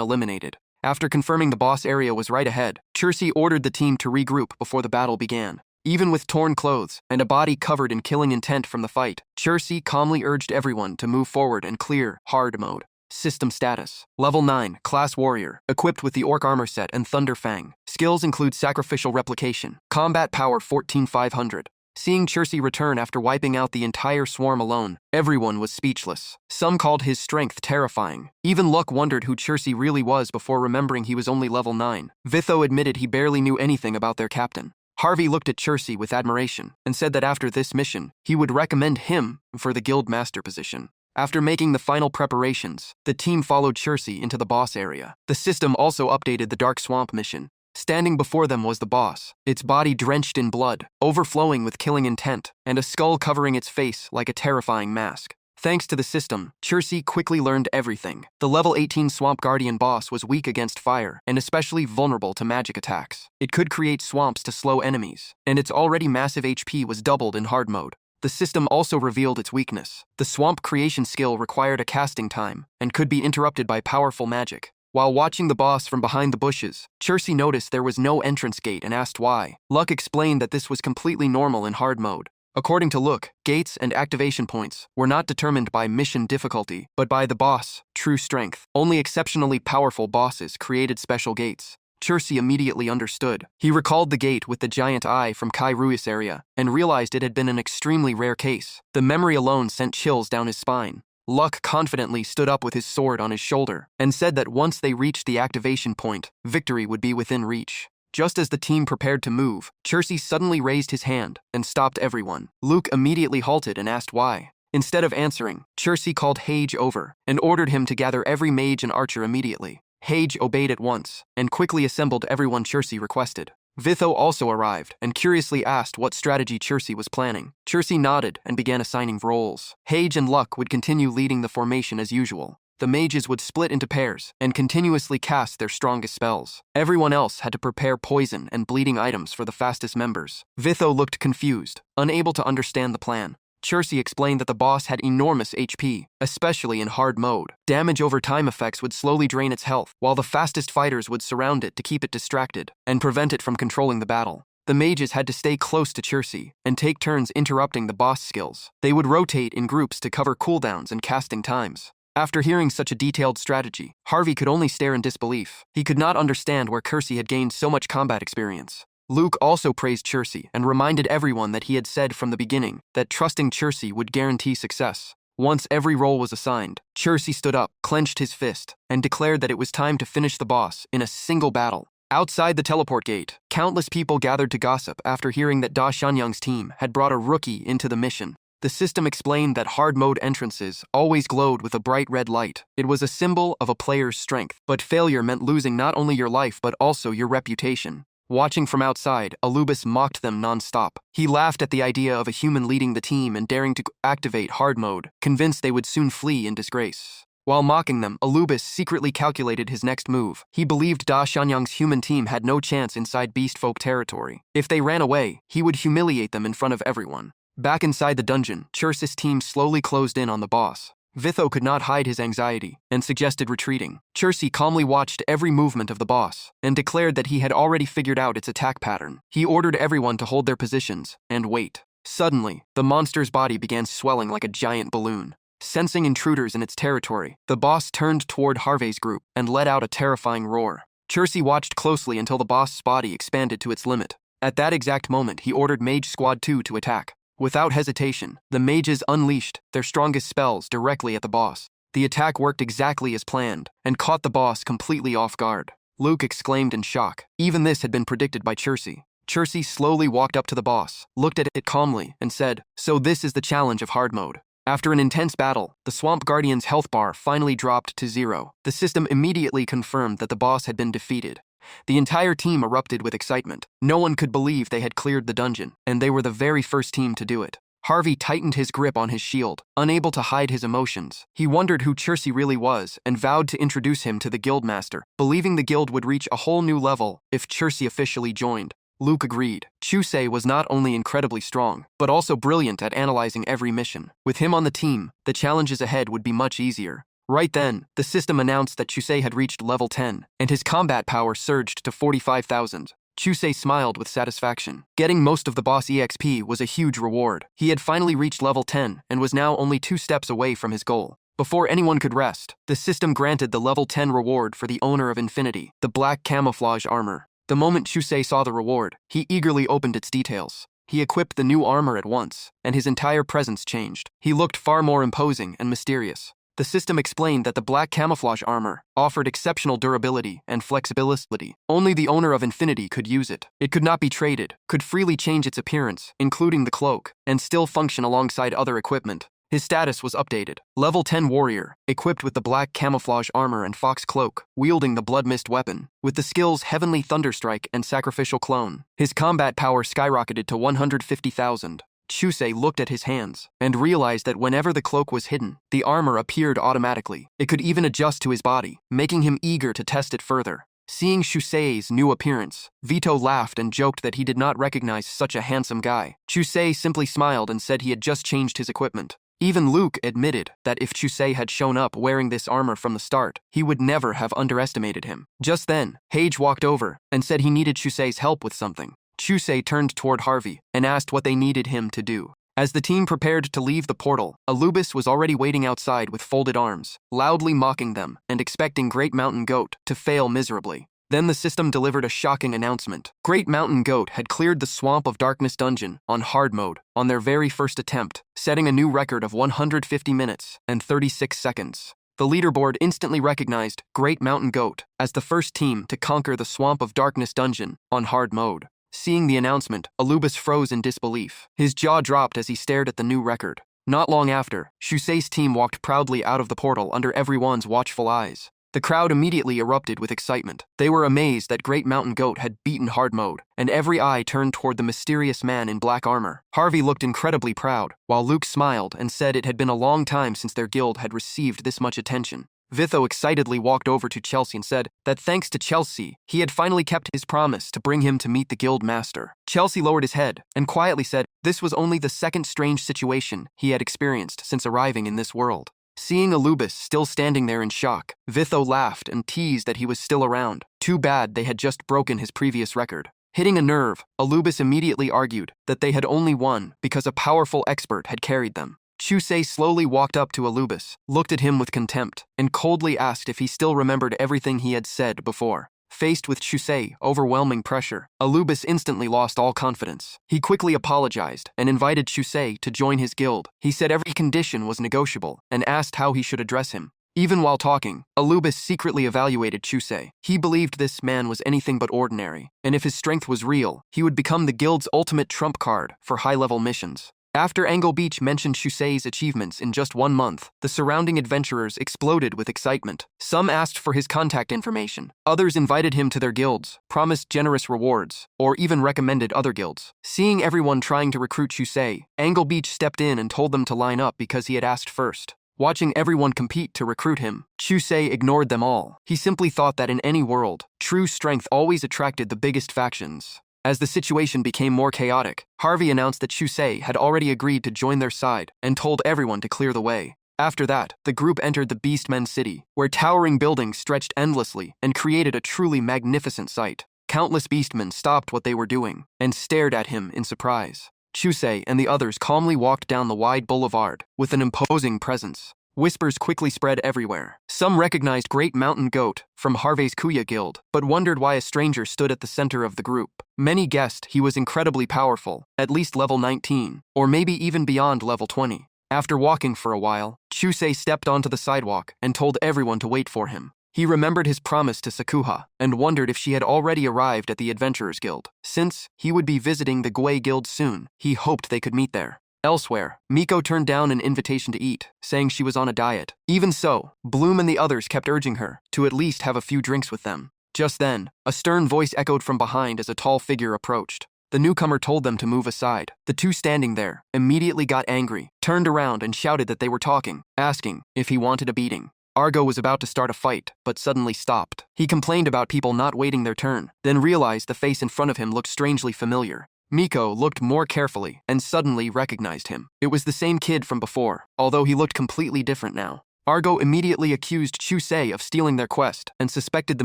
Speaker 1: eliminated. After confirming the boss area was right ahead, Chircy ordered the team to regroup before the battle began. Even with torn clothes and a body covered in killing intent from the fight, Chircy calmly urged everyone to move forward and clear hard mode. System status: Level 9, Class Warrior, equipped with the Orc Armor Set and Thunder Fang. Skills include Sacrificial Replication. Combat Power 14,500. Seeing Chircy return after wiping out the entire swarm alone, everyone was speechless. Some called his strength terrifying. Even Luck wondered who Chircy really was before remembering he was only level 9. Vitho admitted he barely knew anything about their captain. Harvey looked at Chircy with admiration and said that after this mission, he would recommend him for the guild master position. After making the final preparations, the team followed Chircy into the boss area. The system also updated the Dark Swamp mission. Standing before them was the boss, its body drenched in blood, overflowing with killing intent, and a skull covering its face like a terrifying mask. Thanks to the system, Chircy quickly learned everything. The level 18 Swamp Guardian boss was weak against fire and especially vulnerable to magic attacks. It could create swamps to slow enemies, and its already massive HP was doubled in hard mode. The system also revealed its weakness. The swamp creation skill required a casting time and could be interrupted by powerful magic. While watching the boss from behind the bushes, Chircy noticed there was no entrance gate and asked why. Luck explained that this was completely normal in hard mode. According to Luck, gates and activation points were not determined by mission difficulty, but by the boss' true strength. Only exceptionally powerful bosses created special gates. Chircy immediately understood. He recalled the gate with the giant eye from Kai Ruiz area and realized it had been an extremely rare case. The memory alone sent chills down his spine. Luck confidently stood up with his sword on his shoulder and said that once they reached the activation point, victory would be within reach. Just as the team prepared to move, Chircy suddenly raised his hand and stopped everyone. Luke immediately halted and asked why. Instead of answering, Chircy called Hage over and ordered him to gather every mage and archer immediately. Hage obeyed at once and quickly assembled everyone Chircy requested. Vitho also arrived and curiously asked what strategy Chircy was planning. Chircy nodded and began assigning roles. Hage and Luck would continue leading the formation as usual. The mages would split into pairs and continuously cast their strongest spells. Everyone else had to prepare poison and bleeding items for the fastest members. Vitho looked confused, unable to understand the plan. Chircy explained that the boss had enormous HP, especially in hard mode. Damage over time effects would slowly drain its health, while the fastest fighters would surround it to keep it distracted and prevent it from controlling the battle. The mages had to stay close to Chircy and take turns interrupting the boss skills. They would rotate in groups to cover cooldowns and casting times. After hearing such a detailed strategy, Harvey could only stare in disbelief. He could not understand where Chircy had gained so much combat experience. Luke also praised Chircy and reminded everyone that he had said from the beginning that trusting Chircy would guarantee success. Once every role was assigned, Chircy stood up, clenched his fist, and declared that it was time to finish the boss in a single battle. Outside the teleport gate, countless people gathered to gossip after hearing that Da Shanyang's team had brought a rookie into the mission. The system explained that hard mode entrances always glowed with a bright red light. It was a symbol of a player's strength, but failure meant losing not only your life but also your reputation. Watching from outside, Alubis mocked them non-stop. He laughed at the idea of a human leading the team and daring to activate hard mode, convinced they would soon flee in disgrace. While mocking them, Alubis secretly calculated his next move. He believed Da Shanyang's human team had no chance inside beast folk territory. If they ran away, he would humiliate them in front of everyone. Back inside the dungeon, Chircy's team slowly closed in on the boss. Vitho could not hide his anxiety and suggested retreating. Chircy calmly watched every movement of the boss and declared that he had already figured out its attack pattern. He ordered everyone to hold their positions and wait. Suddenly, the monster's body began swelling like a giant balloon. Sensing intruders in its territory, the boss turned toward Harvey's group and let out a terrifying roar. Chircy watched closely until the boss's body expanded to its limit. At that exact moment, he ordered Mage Squad 2 to attack. Without hesitation, the mages unleashed their strongest spells directly at the boss. The attack worked exactly as planned and caught the boss completely off guard. Luke exclaimed in shock. Even this had been predicted by Chircy. Chircy slowly walked up to the boss, looked at it calmly, and said, "So this is the challenge of hard mode." After an intense battle, the Swamp Guardian's health bar finally dropped to 0. The system immediately confirmed that the boss had been defeated. The entire team erupted with excitement. No one could believe they had cleared the dungeon, and they were the very first team to do it. Harvey tightened his grip on his shield, unable to hide his emotions. He wondered who Chircy really was and vowed to introduce him to the guildmaster, believing the guild would reach a whole new level if Chircy officially joined. Luke agreed. Chusei was not only incredibly strong, but also brilliant at analyzing every mission. With him on the team, the challenges ahead would be much easier. Right then, the system announced that Chusei had reached level 10, and his combat power surged to 45,000. Chusei smiled with satisfaction. Getting most of the boss EXP was a huge reward. He had finally reached level 10 and was now only 2 steps away from his goal. Before anyone could rest, the system granted the level 10 reward for the owner of Infinity, the black camouflage armor. The moment Chusei saw the reward, he eagerly opened its details. He equipped the new armor at once, and his entire presence changed. He looked far more imposing and mysterious. The system explained that the black camouflage armor offered exceptional durability and flexibility. Only the owner of Infinity could use it. It could not be traded, could freely change its appearance, including the cloak, and still function alongside other equipment. His status was updated. Level 10 warrior, equipped with the black camouflage armor and fox cloak, wielding the blood mist weapon, with the skills Heavenly Thunderstrike and Sacrificial Clone. His combat power skyrocketed to 150,000. Chusei looked at his hands and realized that whenever the cloak was hidden, the armor appeared automatically. It could even adjust to his body, making him eager to test it further. Seeing Chusei's new appearance, Vito laughed and joked that he did not recognize such a handsome guy. Chusei simply smiled and said he had just changed his equipment. Even Luke admitted that if Chusei had shown up wearing this armor from the start, he would never have underestimated him. Just then, Hage walked over and said he needed Chusei's help with something. Chusei turned toward Harvey and asked what they needed him to do. As the team prepared to leave the portal, Anubis was already waiting outside with folded arms, loudly mocking them and expecting Great Mountain Goat to fail miserably. Then the system delivered a shocking announcement. Great Mountain Goat had cleared the Swamp of Darkness dungeon on hard mode on their very first attempt, setting a new record of 150 minutes and 36 seconds. The leaderboard instantly recognized Great Mountain Goat as the first team to conquer the Swamp of Darkness dungeon on hard mode. Seeing the announcement, Anubis froze in disbelief. His jaw dropped as he stared at the new record. Not long after, Chusei's team walked proudly out of the portal under everyone's watchful eyes. The crowd immediately erupted with excitement. They were amazed that Great Mountain Goat had beaten hard mode, and every eye turned toward the mysterious man in black armor. Harvey looked incredibly proud, while Luke smiled and said it had been a long time since their guild had received this much attention. Vitho excitedly walked over to Chelsea and said that thanks to Chelsea, he had finally kept his promise to bring him to meet the guild master. Chelsea lowered his head and quietly said this was only the second strange situation he had experienced since arriving in this world. Seeing Anubis still standing there in shock, Vitho laughed and teased that he was still around. Too bad they had just broken his previous record. Hitting a nerve, Anubis immediately argued that they had only won because a powerful expert had carried them. Chusei slowly walked up to Anubis, looked at him with contempt, and coldly asked if he still remembered everything he had said before. Faced with Chusei's overwhelming pressure, Anubis instantly lost all confidence. He quickly apologized and invited Chusei to join his guild. He said every condition was negotiable and asked how he should address him. Even while talking, Anubis secretly evaluated Chusei. He believed this man was anything but ordinary, and if his strength was real, he would become the guild's ultimate trump card for high-level missions. After Angle Beach mentioned Chusei's achievements in just 1 month, the surrounding adventurers exploded with excitement. Some asked for his contact information. Others invited him to their guilds, promised generous rewards, or even recommended other guilds. Seeing everyone trying to recruit Chusei, Angle Beach stepped in and told them to line up because he had asked first. Watching everyone compete to recruit him, Chusei ignored them all. He simply thought that in any world, true strength always attracted the biggest factions. As the situation became more chaotic, Harvey announced that Chusei had already agreed to join their side and told everyone to clear the way. After that, the group entered the Beastmen City, where towering buildings stretched endlessly and created a truly magnificent sight. Countless beastmen stopped what they were doing and stared at him in surprise. Chusei and the others calmly walked down the wide boulevard with an imposing presence. Whispers quickly spread everywhere. Some recognized Great Mountain Goat from Harvey's Kuya Guild, but wondered why a stranger stood at the center of the group. Many guessed he was incredibly powerful, at least level 19, or maybe even beyond level 20. After walking for a while, Chusei stepped onto the sidewalk and told everyone to wait for him. He remembered his promise to Sakuha and wondered if she had already arrived at the Adventurers Guild. Since he would be visiting the Gui Guild soon, he hoped they could meet there. Elsewhere, Miko turned down an invitation to eat, saying she was on a diet. Even so, Bloom and the others kept urging her to at least have a few drinks with them. Just then, a stern voice echoed from behind as a tall figure approached. The newcomer told them to move aside. The two standing there immediately got angry, turned around and shouted that they were talking, asking if he wanted a beating. Argo was about to start a fight, but suddenly stopped. He complained about people not waiting their turn, then realized the face in front of him looked strangely familiar. Miko looked more carefully and suddenly recognized him. It was the same kid from before, although he looked completely different now. Argo immediately accused Chusei of stealing their quest and suspected the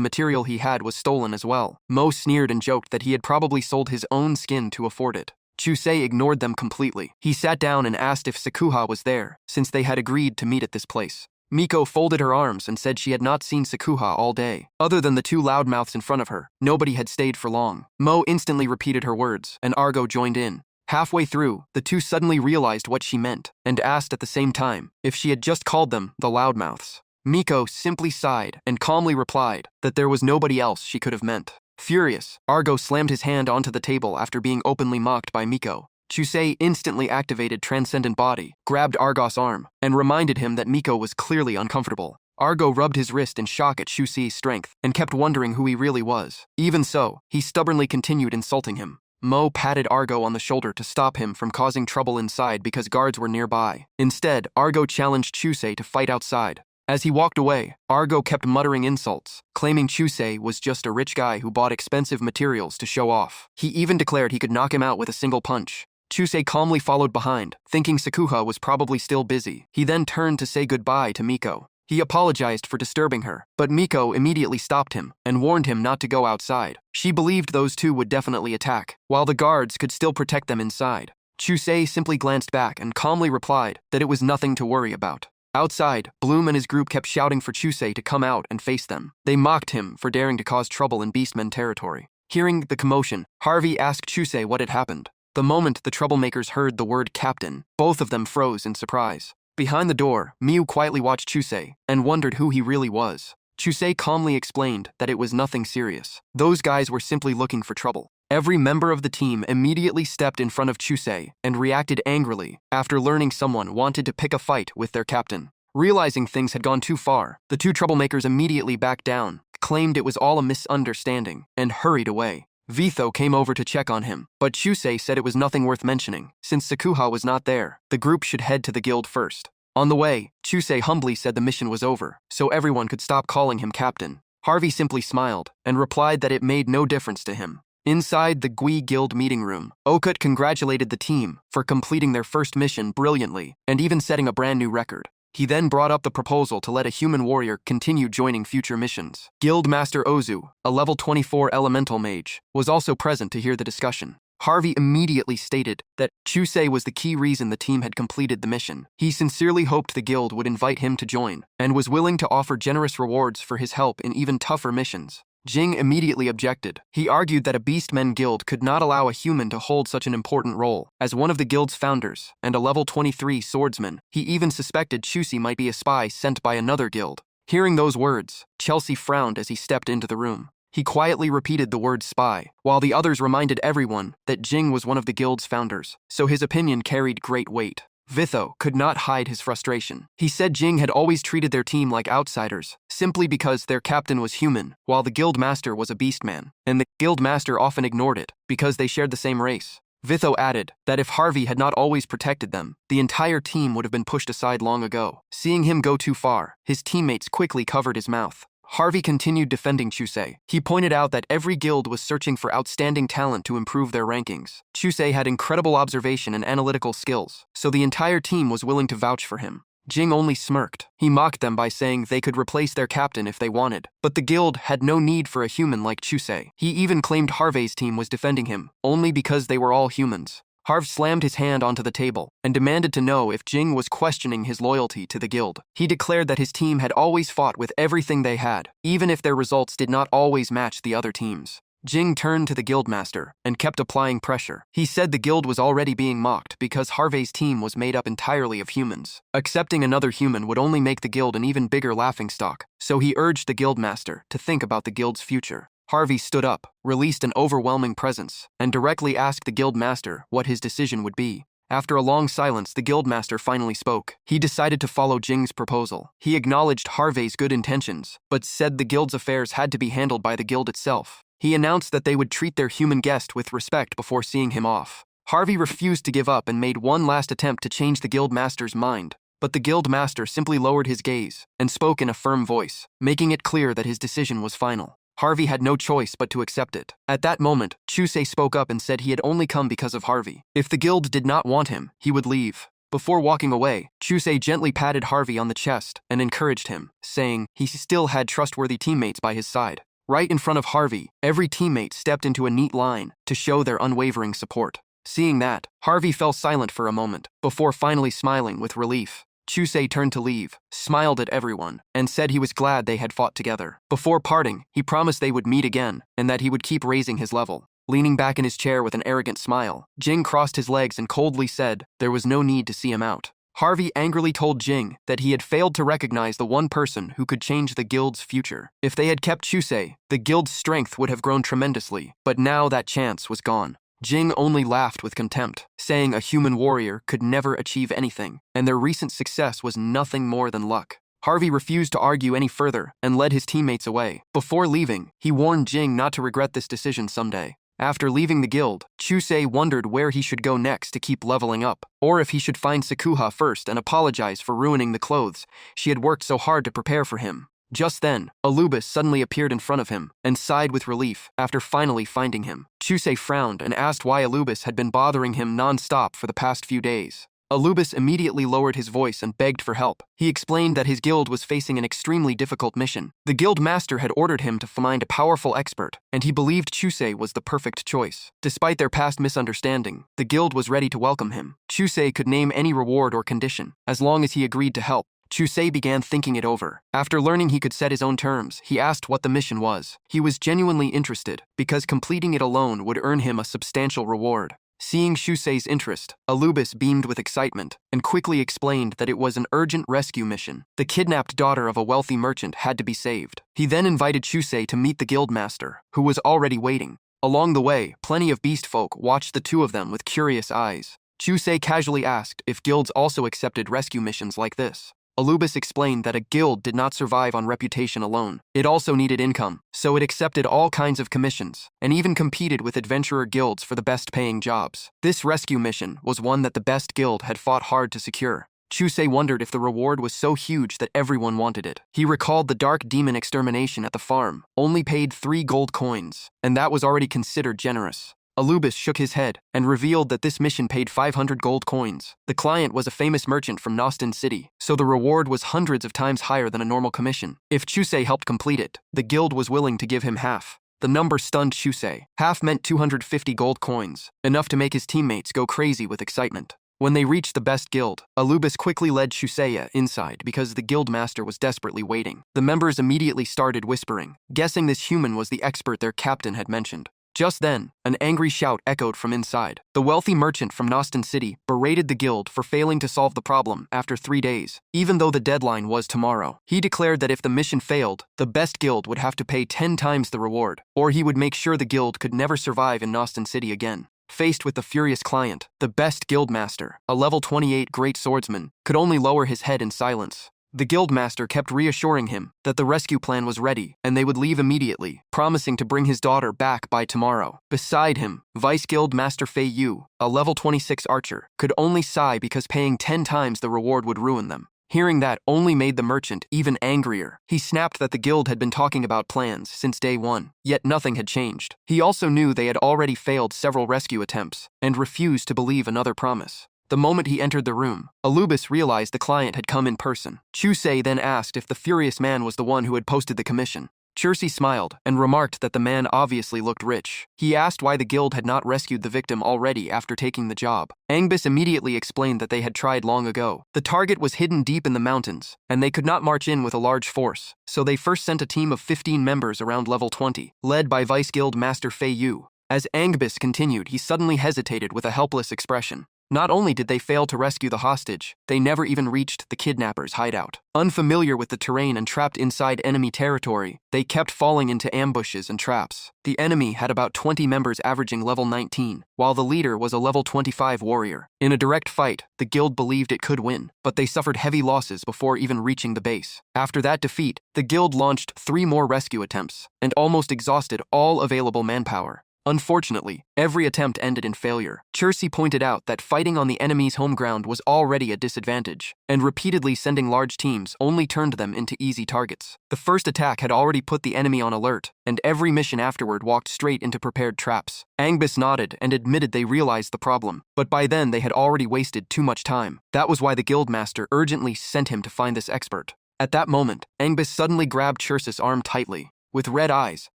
Speaker 1: material he had was stolen as well. Mo sneered and joked that he had probably sold his own skin to afford it. Chusei ignored them completely. He sat down and asked if Sakuha was there, since they had agreed to meet at this place. Miko folded her arms and said she had not seen Sakuha all day. Other than the two loudmouths in front of her, nobody had stayed for long. Mo instantly repeated her words, and Argo joined in. Halfway through, the two suddenly realized what she meant and asked at the same time if she had just called them the loudmouths. Miko simply sighed and calmly replied that there was nobody else she could have meant. Furious, Argo slammed his hand onto the table after being openly mocked by Miko. Chusei instantly activated Transcendent Body, grabbed Argos' arm, and reminded him that Miko was clearly uncomfortable. Argo rubbed his wrist in shock at Chusei's strength and kept wondering who he really was. Even so, he stubbornly continued insulting him. Mo patted Argo on the shoulder to stop him from causing trouble inside because guards were nearby. Instead, Argo challenged Chusei to fight outside. As he walked away, Argo kept muttering insults, claiming Chusei was just a rich guy who bought expensive materials to show off. He even declared he could knock him out with a single punch. Chusei calmly followed behind, thinking Sakuha was probably still busy. He then turned to say goodbye to Miko. He apologized for disturbing her, but Miko immediately stopped him and warned him not to go outside. She believed those two would definitely attack, while the guards could still protect them inside. Chusei simply glanced back and calmly replied that it was nothing to worry about. Outside, Bloom and his group kept shouting for Chusei to come out and face them. They mocked him for daring to cause trouble in Beastmen territory. Hearing the commotion, Harvey asked Chusei what had happened. The moment the troublemakers heard the word captain, both of them froze in surprise. Behind the door, Miu quietly watched Chusei and wondered who he really was. Chusei calmly explained that it was nothing serious. Those guys were simply looking for trouble. Every member of the team immediately stepped in front of Chusei and reacted angrily after learning someone wanted to pick a fight with their captain. Realizing things had gone too far, the two troublemakers immediately backed down, claimed it was all a misunderstanding, and hurried away. Vitho came over to check on him, but Chusei said it was nothing worth mentioning. Since Sakuha was not there, the group should head to the guild first. On the way, Chusei humbly said the mission was over, so everyone could stop calling him captain. Harvey simply smiled and replied that it made no difference to him. Inside the Gui Guild meeting room, Okut congratulated the team for completing their first mission brilliantly and even setting a brand new record. He then brought up the proposal to let a human warrior continue joining future missions. Guild Master Ozu, a level 24 elemental mage, was also present to hear the discussion. Harvey immediately stated that Chusei was the key reason the team had completed the mission. He sincerely hoped the guild would invite him to join, and was willing to offer generous rewards for his help in even tougher missions. Jing immediately objected. He argued that a Beastmen guild could not allow a human to hold such an important role. As one of the guild's founders, and a level 23 swordsman, he even suspected Chusei might be a spy sent by another guild. Hearing those words, Chelsea frowned as he stepped into the room. He quietly repeated the word spy, while the others reminded everyone that Jing was one of the guild's founders, so his opinion carried great weight. Vitho could not hide his frustration. He said Jing had always treated their team like outsiders, simply because their captain was human, while the guild master was a beastman, and the guild master often ignored it, because they shared the same race. Vitho added that if Harvey had not always protected them, the entire team would have been pushed aside long ago. Seeing him go too far, his teammates quickly covered his mouth. Harvey continued defending Chusei. He pointed out that every guild was searching for outstanding talent to improve their rankings. Chusei had incredible observation and analytical skills, so the entire team was willing to vouch for him. Jing only smirked. He mocked them by saying they could replace their captain if they wanted, but the guild had no need for a human like Chusei. He even claimed Harvey's team was defending him, only because they were all humans. Harv slammed his hand onto the table and demanded to know if Jing was questioning his loyalty to the guild. He declared that his team had always fought with everything they had, even if their results did not always match the other teams. Jing turned to the guildmaster and kept applying pressure. He said the guild was already being mocked because Harvey's team was made up entirely of humans. Accepting another human would only make the guild an even bigger laughingstock, so he urged the guildmaster to think about the guild's future. Harvey stood up, released an overwhelming presence, and directly asked the guildmaster what his decision would be. After a long silence, the guildmaster finally spoke. He decided to follow Jing's proposal. He acknowledged Harvey's good intentions, but said the guild's affairs had to be handled by the guild itself. He announced that they would treat their human guest with respect before seeing him off. Harvey refused to give up and made one last attempt to change the guildmaster's mind, but the guildmaster simply lowered his gaze and spoke in a firm voice, making it clear that his decision was final. Harvey had no choice but to accept it. At that moment, Chusei spoke up and said he had only come because of Harvey. If the guild did not want him, he would leave. Before walking away, Chusei gently patted Harvey on the chest and encouraged him, saying he still had trustworthy teammates by his side. Right in front of Harvey, every teammate stepped into a neat line to show their unwavering support. Seeing that, Harvey fell silent for a moment, before finally smiling with relief. Chusei turned to leave, smiled at everyone, and said he was glad they had fought together. Before parting, he promised they would meet again, and that he would keep raising his level. leaning back in his chair with an arrogant smile. Jing crossed his legs and coldly said there was no need to see him out. Harvey angrily told Jing that he had failed to recognize the one person who could change the guild's future. If they had kept Chusei, the guild's strength would have grown tremendously, but now that chance was gone. Jing only laughed with contempt, saying a human warrior could never achieve anything, and their recent success was nothing more than luck. Harvey refused to argue any further and led his teammates away. Before leaving, he warned Jing not to regret this decision someday. After leaving the guild, Chusei wondered where he should go next to keep leveling up, or if he should find Sakuha first and apologize for ruining the clothes she had worked so hard to prepare for him. Just then, Alubis suddenly appeared in front of him and sighed with relief after finally finding him. Chusei frowned and asked why Alubis had been bothering him non-stop for the past few days. Alubis immediately lowered his voice and begged for help. He explained that his guild was facing an extremely difficult mission. The guild master had ordered him to find a powerful expert, and he believed Chusei was the perfect choice. Despite their past misunderstanding, the guild was ready to welcome him. Chusei could name any reward or condition, as long as he agreed to help. Chusei began thinking it over. After learning he could set his own terms, he asked what the mission was. He was genuinely interested, because completing it alone would earn him a substantial reward. Seeing Chusei's interest, Alubis beamed with excitement and quickly explained that it was an urgent rescue mission. The kidnapped daughter of a wealthy merchant had to be saved. He then invited Chusei to meet the guildmaster, who was already waiting. Along the way, plenty of beast folk watched the two of them with curious eyes. Chusei casually asked if guilds also accepted rescue missions like this. Alubis explained that a guild did not survive on reputation alone. It also needed income, so it accepted all kinds of commissions, and even competed with adventurer guilds for the best-paying jobs. This rescue mission was one that the best guild had fought hard to secure. Chusei wondered if the reward was so huge that everyone wanted it. He recalled the dark demon extermination at the farm, only paid 3 gold coins, and that was already considered generous. Alubis shook his head and revealed that this mission paid 500 gold coins. The client was a famous merchant from Nostin City, so the reward was hundreds of times higher than a normal commission. If Chusei helped complete it, the guild was willing to give him half. The number stunned Chusei. Half meant 250 gold coins, enough to make his teammates go crazy with excitement. When they reached the best guild, Alubis quickly led Chusei inside because the guild master was desperately waiting. The members immediately started whispering, guessing this human was the expert their captain had mentioned. Just then, an angry shout echoed from inside. The wealthy merchant from Nostin City berated the guild for failing to solve the problem after 3 days, even though the deadline was tomorrow. He declared that if the mission failed, the best guild would have to pay 10 times the reward, or he would make sure the guild could never survive in Nostin City again. Faced with the furious client, the best guildmaster, a level 28 great swordsman, could only lower his head in silence. The guildmaster kept reassuring him that the rescue plan was ready and they would leave immediately, promising to bring his daughter back by tomorrow. Beside him, Vice Guildmaster Fei Yu, a level 26 archer, could only sigh because paying 10 times the reward would ruin them. Hearing that only made the merchant even angrier. He snapped that the guild had been talking about plans since day 1, yet nothing had changed. He also knew they had already failed several rescue attempts and refused to believe another promise. The moment he entered the room, Alubis realized the client had come in person. Chusei then asked if the furious man was the one who had posted the commission. Chusei smiled and remarked that the man obviously looked rich. He asked why the guild had not rescued the victim already after taking the job. Angbis immediately explained that they had tried long ago. The target was hidden deep in the mountains, and they could not march in with a large force, so they first sent a team of 15 members around level 20, led by Vice Guild Master Fei Yu. As Angbis continued, he suddenly hesitated with a helpless expression. Not only did they fail to rescue the hostage, they never even reached the kidnappers' hideout. Unfamiliar with the terrain and trapped inside enemy territory, they kept falling into ambushes and traps. The enemy had about 20 members averaging level 19, while the leader was a level 25 warrior. In a direct fight, the guild believed it could win, but they suffered heavy losses before even reaching the base. After that defeat, the guild launched 3 more rescue attempts and almost exhausted all available manpower. Unfortunately, every attempt ended in failure. Chusei pointed out that fighting on the enemy's home ground was already a disadvantage, and repeatedly sending large teams only turned them into easy targets. The first attack had already put the enemy on alert, and every mission afterward walked straight into prepared traps. Angbis nodded and admitted they realized the problem, but by then they had already wasted too much time. That was why the guildmaster urgently sent him to find this expert. At that moment, Angbis suddenly grabbed Chusei's arm tightly. With red eyes,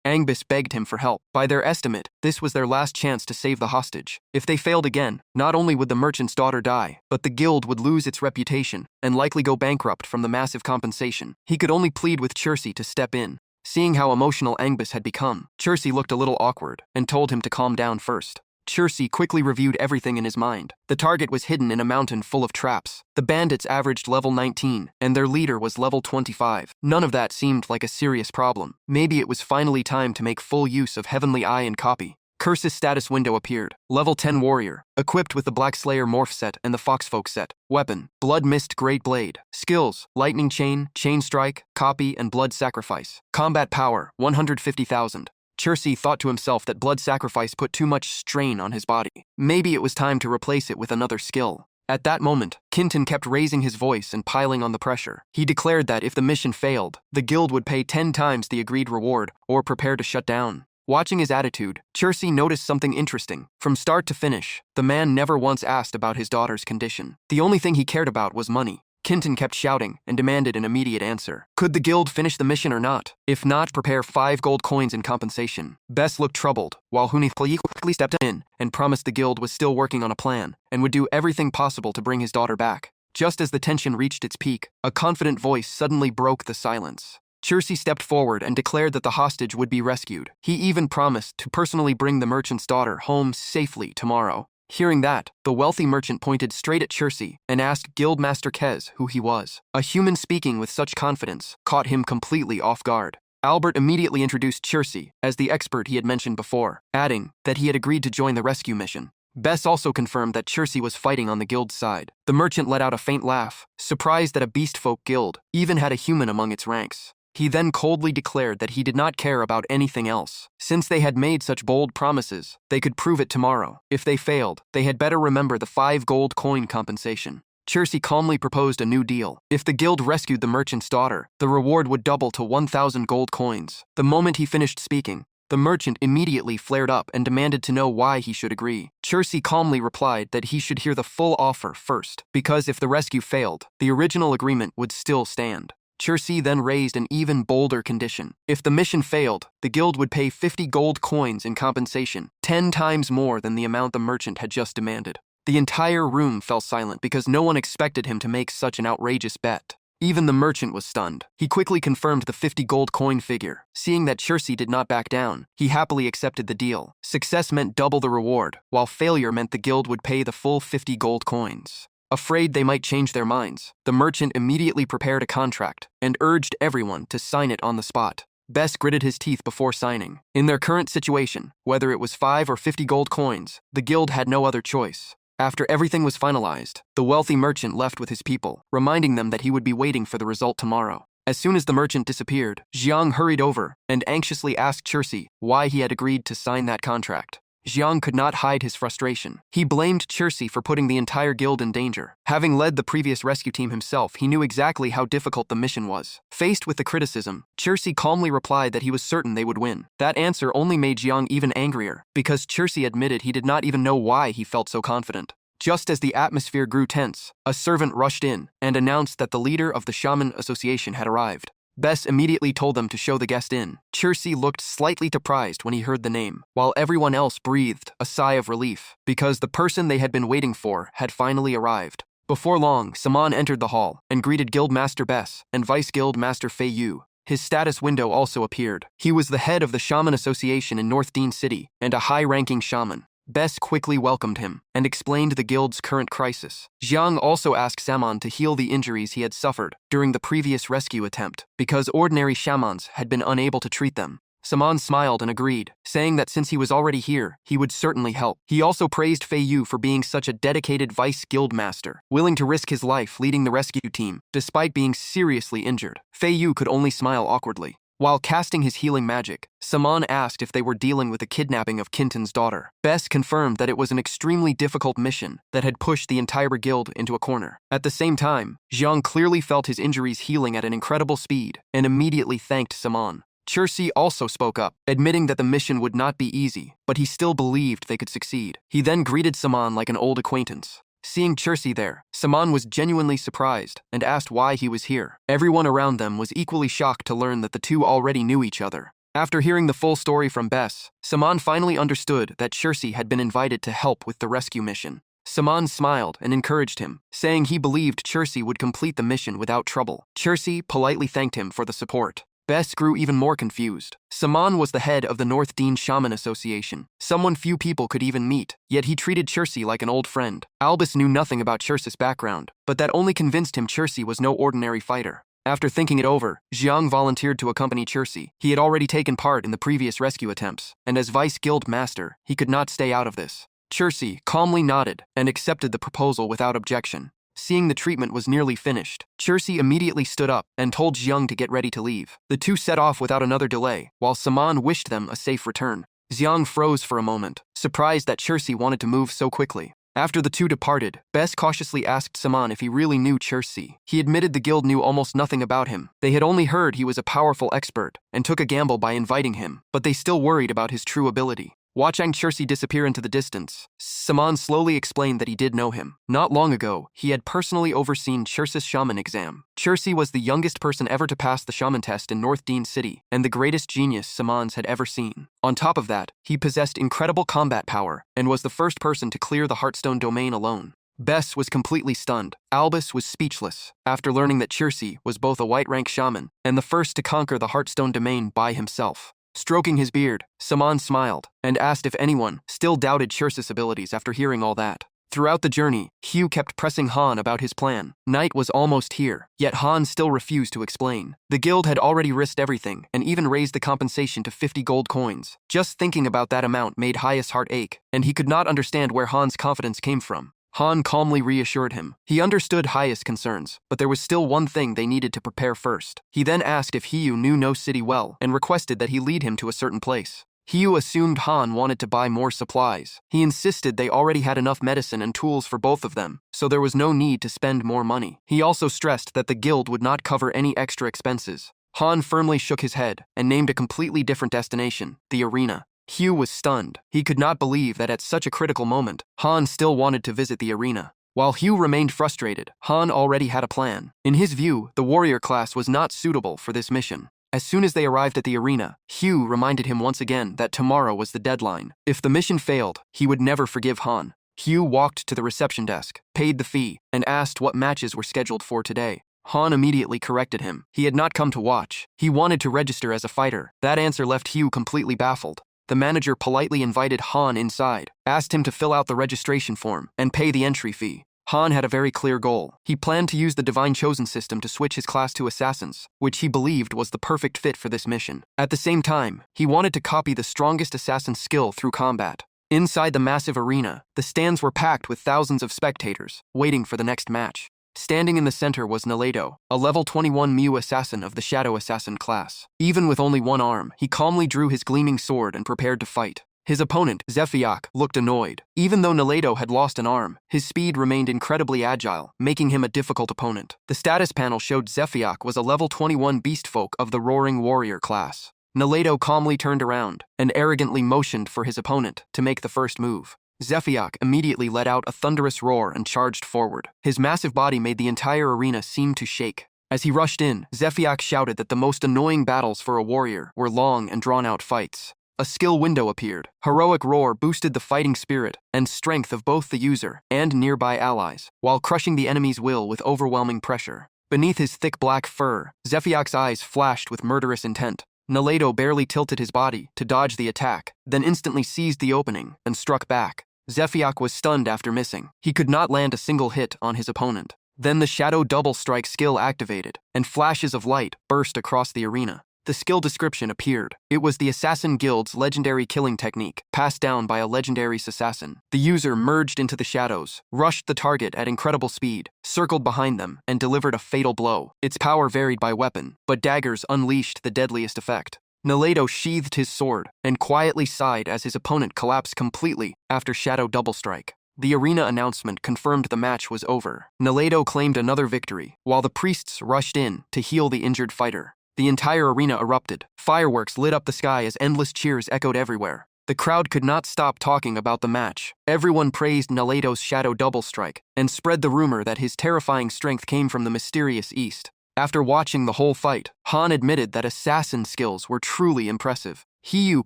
Speaker 1: Angbis begged him for help. By their estimate, this was their last chance to save the hostage. If they failed again, not only would the merchant's daughter die, but the guild would lose its reputation and likely go bankrupt from the massive compensation. He could only plead with Chusei to step in. Seeing how emotional Angbis had become, Chirsi looked a little awkward and told him to calm down first. Chirsi quickly reviewed everything in his mind. The target was hidden in a mountain full of traps. The bandits averaged level 19, and their leader was level 25. None of that seemed like a serious problem. Maybe it was finally time to make full use of Heavenly Eye and Copy. Curse's status window appeared. Level 10 warrior, equipped with the Black Slayer morph set and the Foxfolk set. Weapon, Blood Mist Great Blade. Skills, Lightning Chain, Chain Strike, Copy, and Blood Sacrifice. Combat power, 150,000. Chirsi thought to himself that blood sacrifice put too much strain on his body. Maybe it was time to replace it with another skill. At that moment, Kinton kept raising his voice and piling on the pressure. He declared that if the mission failed, the guild would pay 10 times the agreed reward or prepare to shut down. Watching his attitude, Chirsi noticed something interesting. From start to finish, the man never once asked about his daughter's condition. The only thing he cared about was money. Kinton kept shouting and demanded an immediate answer. Could the guild finish the mission or not? If not, prepare 5 gold coins in compensation. Bess looked troubled, while Hunith quickly stepped in and promised the guild was still working on a plan and would do everything possible to bring his daughter back. Just as the tension reached its peak, a confident voice suddenly broke the silence. Chirsi stepped forward and declared that the hostage would be rescued. He even promised to personally bring the merchant's daughter home safely tomorrow. Hearing that, the wealthy merchant pointed straight at Chirsi and asked Guildmaster Kez who he was. A human speaking with such confidence caught him completely off guard. Albert immediately introduced Chirsi as the expert he had mentioned before, adding that he had agreed to join the rescue mission. Bess also confirmed that Chirsi was fighting on the guild's side. The merchant let out a faint laugh, surprised that a beastfolk guild even had a human among its ranks. He then coldly declared that he did not care about anything else. Since they had made such bold promises, they could prove it tomorrow. If they failed, they had better remember the 5 gold coin compensation. Chirsi calmly proposed a new deal. If the guild rescued the merchant's daughter, the reward would double to 1,000 gold coins. The moment he finished speaking, the merchant immediately flared up and demanded to know why he should agree. Chirsi calmly replied that he should hear the full offer first, because if the rescue failed, the original agreement would still stand. Chirsi then raised an even bolder condition. If the mission failed, the guild would pay 50 gold coins in compensation, 10 times more than the amount the merchant had just demanded. The entire room fell silent because no one expected him to make such an outrageous bet. Even the merchant was stunned. He quickly confirmed the 50 gold coin figure. Seeing that Chirsi did not back down, he happily accepted the deal. Success meant double the reward, while failure meant the guild would pay the full 50 gold coins. Afraid they might change their minds, the merchant immediately prepared a contract and urged everyone to sign it on the spot. Bess gritted his teeth before signing. In their current situation, whether it was 5 or 50 gold coins, the guild had no other choice. After everything was finalized, the wealthy merchant left with his people, reminding them that he would be waiting for the result tomorrow. As soon as the merchant disappeared, Jiang hurried over and anxiously asked Chirsi why he had agreed to sign that contract. Jiang could not hide his frustration. He blamed Chirsi for putting the entire guild in danger. Having led the previous rescue team himself, he knew exactly how difficult the mission was. Faced with the criticism, Chirsi calmly replied that he was certain they would win. That answer only made Jiang even angrier, because Chirsi admitted he did not even know why he felt so confident. Just as the atmosphere grew tense, a servant rushed in and announced that the leader of the Shaman Association had arrived. Bess immediately told them to show the guest in. Chirsi looked slightly surprised when he heard the name, while everyone else breathed a sigh of relief, because the person they had been waiting for had finally arrived. Before long, Saman entered the hall and greeted Guildmaster Bess and Vice Guildmaster Fei Yu. His status window also appeared. He was the head of the Shaman Association in North Dean City and a high-ranking shaman. Bess quickly welcomed him and explained the guild's current crisis. Jiang also asked Saman to heal the injuries he had suffered during the previous rescue attempt, because ordinary shamans had been unable to treat them. Saman smiled and agreed, saying that since he was already here, he would certainly help. He also praised Fei Yu for being such a dedicated vice guild master, willing to risk his life leading the rescue team, despite being seriously injured. Fei Yu could only smile awkwardly. While casting his healing magic, Saman asked if they were dealing with the kidnapping of Kinton's daughter. Bess confirmed that it was an extremely difficult mission that had pushed the entire guild into a corner. At the same time, Jiang clearly felt his injuries healing at an incredible speed and immediately thanked Saman. Chirsi also spoke up, admitting that the mission would not be easy, but he still believed they could succeed. He then greeted Saman like an old acquaintance. Seeing Chirsi there, Saman was genuinely surprised and asked why he was here. Everyone around them was equally shocked to learn that the two already knew each other. After hearing the full story from Bess, Saman finally understood that Chirsi had been invited to help with the rescue mission. Saman smiled and encouraged him, saying he believed Chirsi would complete the mission without trouble. Chirsi politely thanked him for the support. Bess grew even more confused. Saman was the head of the North Dean Shaman Association, someone few people could even meet, yet he treated Chirsi like an old friend. Albus knew nothing about Chirsi's background, but that only convinced him Chirsi was no ordinary fighter. After thinking it over, Jiang volunteered to accompany Chirsi. He had already taken part in the previous rescue attempts, and as Vice Guild Master, he could not stay out of this. Chirsi calmly nodded and accepted the proposal without objection. Seeing the treatment was nearly finished, Chirsi immediately stood up and told Jiang to get ready to leave. The two set off without another delay, while Saman wished them a safe return. Jiang froze for a moment, surprised that Chirsi wanted to move so quickly. After the two departed, Bess cautiously asked Saman if he really knew Chirsi. He admitted the guild knew almost nothing about him. They had only heard he was a powerful expert and took a gamble by inviting him, but they still worried about his true ability. Watching Chirsi disappear into the distance, Saman slowly explained that he did know him. Not long ago, he had personally overseen Chirsi's shaman exam. Chirsi was the youngest person ever to pass the shaman test in North Dean City, and the greatest genius Saman's had ever seen. On top of that, he possessed incredible combat power, and was the first person to clear the Heartstone domain alone. Bess was completely stunned. Albus was speechless, after learning that Chirsi was both a white-rank shaman, and the first to conquer the Heartstone domain by himself. Stroking his beard, Saman smiled, and asked if anyone still doubted Chirsi's abilities after hearing all that. Throughout the journey, Hugh kept pressing Han about his plan. Night was almost here, yet Han still refused to explain. The guild had already risked everything, and even raised the compensation to 50 gold coins. Just thinking about that amount made Hyas' heart ache, and he could not understand where Han's confidence came from. Han calmly reassured him. He understood Hyas' concerns, but there was still one thing they needed to prepare first. He then asked if Hugh knew no city well, and requested that he lead him to a certain place. Hugh assumed Han wanted to buy more supplies. He insisted they already had enough medicine and tools for both of them, so there was no need to spend more money. He also stressed that the guild would not cover any extra expenses. Han firmly shook his head and named a completely different destination, the arena. Hugh was stunned. He could not believe that at such a critical moment, Han still wanted to visit the arena. While Hugh remained frustrated, Han already had a plan. In his view, the warrior class was not suitable for this mission. As soon as they arrived at the arena, Hugh reminded him once again that tomorrow was the deadline. If the mission failed, he would never forgive Han. Hugh walked to the reception desk, paid the fee, and asked what matches were scheduled for today. Han immediately corrected him. He had not come to watch. He wanted to register as a fighter. That answer left Hugh completely baffled. The manager politely invited Han inside, asked him to fill out the registration form, and pay the entry fee. Han had a very clear goal. He planned to use the Divine Chosen system to switch his class to Assassins, which he believed was the perfect fit for this mission. At the same time, he wanted to copy the strongest assassin's skill through combat. Inside the massive arena, the stands were packed with thousands of spectators, waiting for the next match. Standing in the center was Naledo, a level 21 Mew assassin of the Shadow Assassin class. Even with only one arm, he calmly drew his gleaming sword and prepared to fight. His opponent, Zephiak, looked annoyed. Even though Naledo had lost an arm, his speed remained incredibly agile, making him a difficult opponent. The status panel showed Zephiak was a level 21 beastfolk of the Roaring Warrior class. Naledo calmly turned around and arrogantly motioned for his opponent to make the first move. Zephiak immediately let out a thunderous roar and charged forward. His massive body made the entire arena seem to shake. As he rushed in, Zephiak shouted that the most annoying battles for a warrior were long and drawn-out fights. A skill window appeared. Heroic Roar boosted the fighting spirit and strength of both the user and nearby allies, while crushing the enemy's will with overwhelming pressure. Beneath his thick black fur, Zephiak's eyes flashed with murderous intent. Naledo barely tilted his body to dodge the attack, then instantly seized the opening and struck back. Zephiak was stunned after missing. He could not land a single hit on his opponent. Then the Shadow Double Strike skill activated, and flashes of light burst across the arena. The skill description appeared. It was the Assassin Guild's legendary killing technique, passed down by a legendary assassin. The user merged into the shadows, rushed the target at incredible speed, circled behind them, and delivered a fatal blow. Its power varied by weapon, but daggers unleashed the deadliest effect. Naledo sheathed his sword and quietly sighed as his opponent collapsed completely after Shadow Double Strike. The arena announcement confirmed the match was over. Naledo claimed another victory, while the priests rushed in to heal the injured fighter. The entire arena erupted. Fireworks lit up the sky as endless cheers echoed everywhere. The crowd could not stop talking about the match. Everyone praised Naledo's Shadow Double Strike and spread the rumor that his terrifying strength came from the mysterious East. After watching the whole fight, Han admitted that assassin skills were truly impressive. Hiyu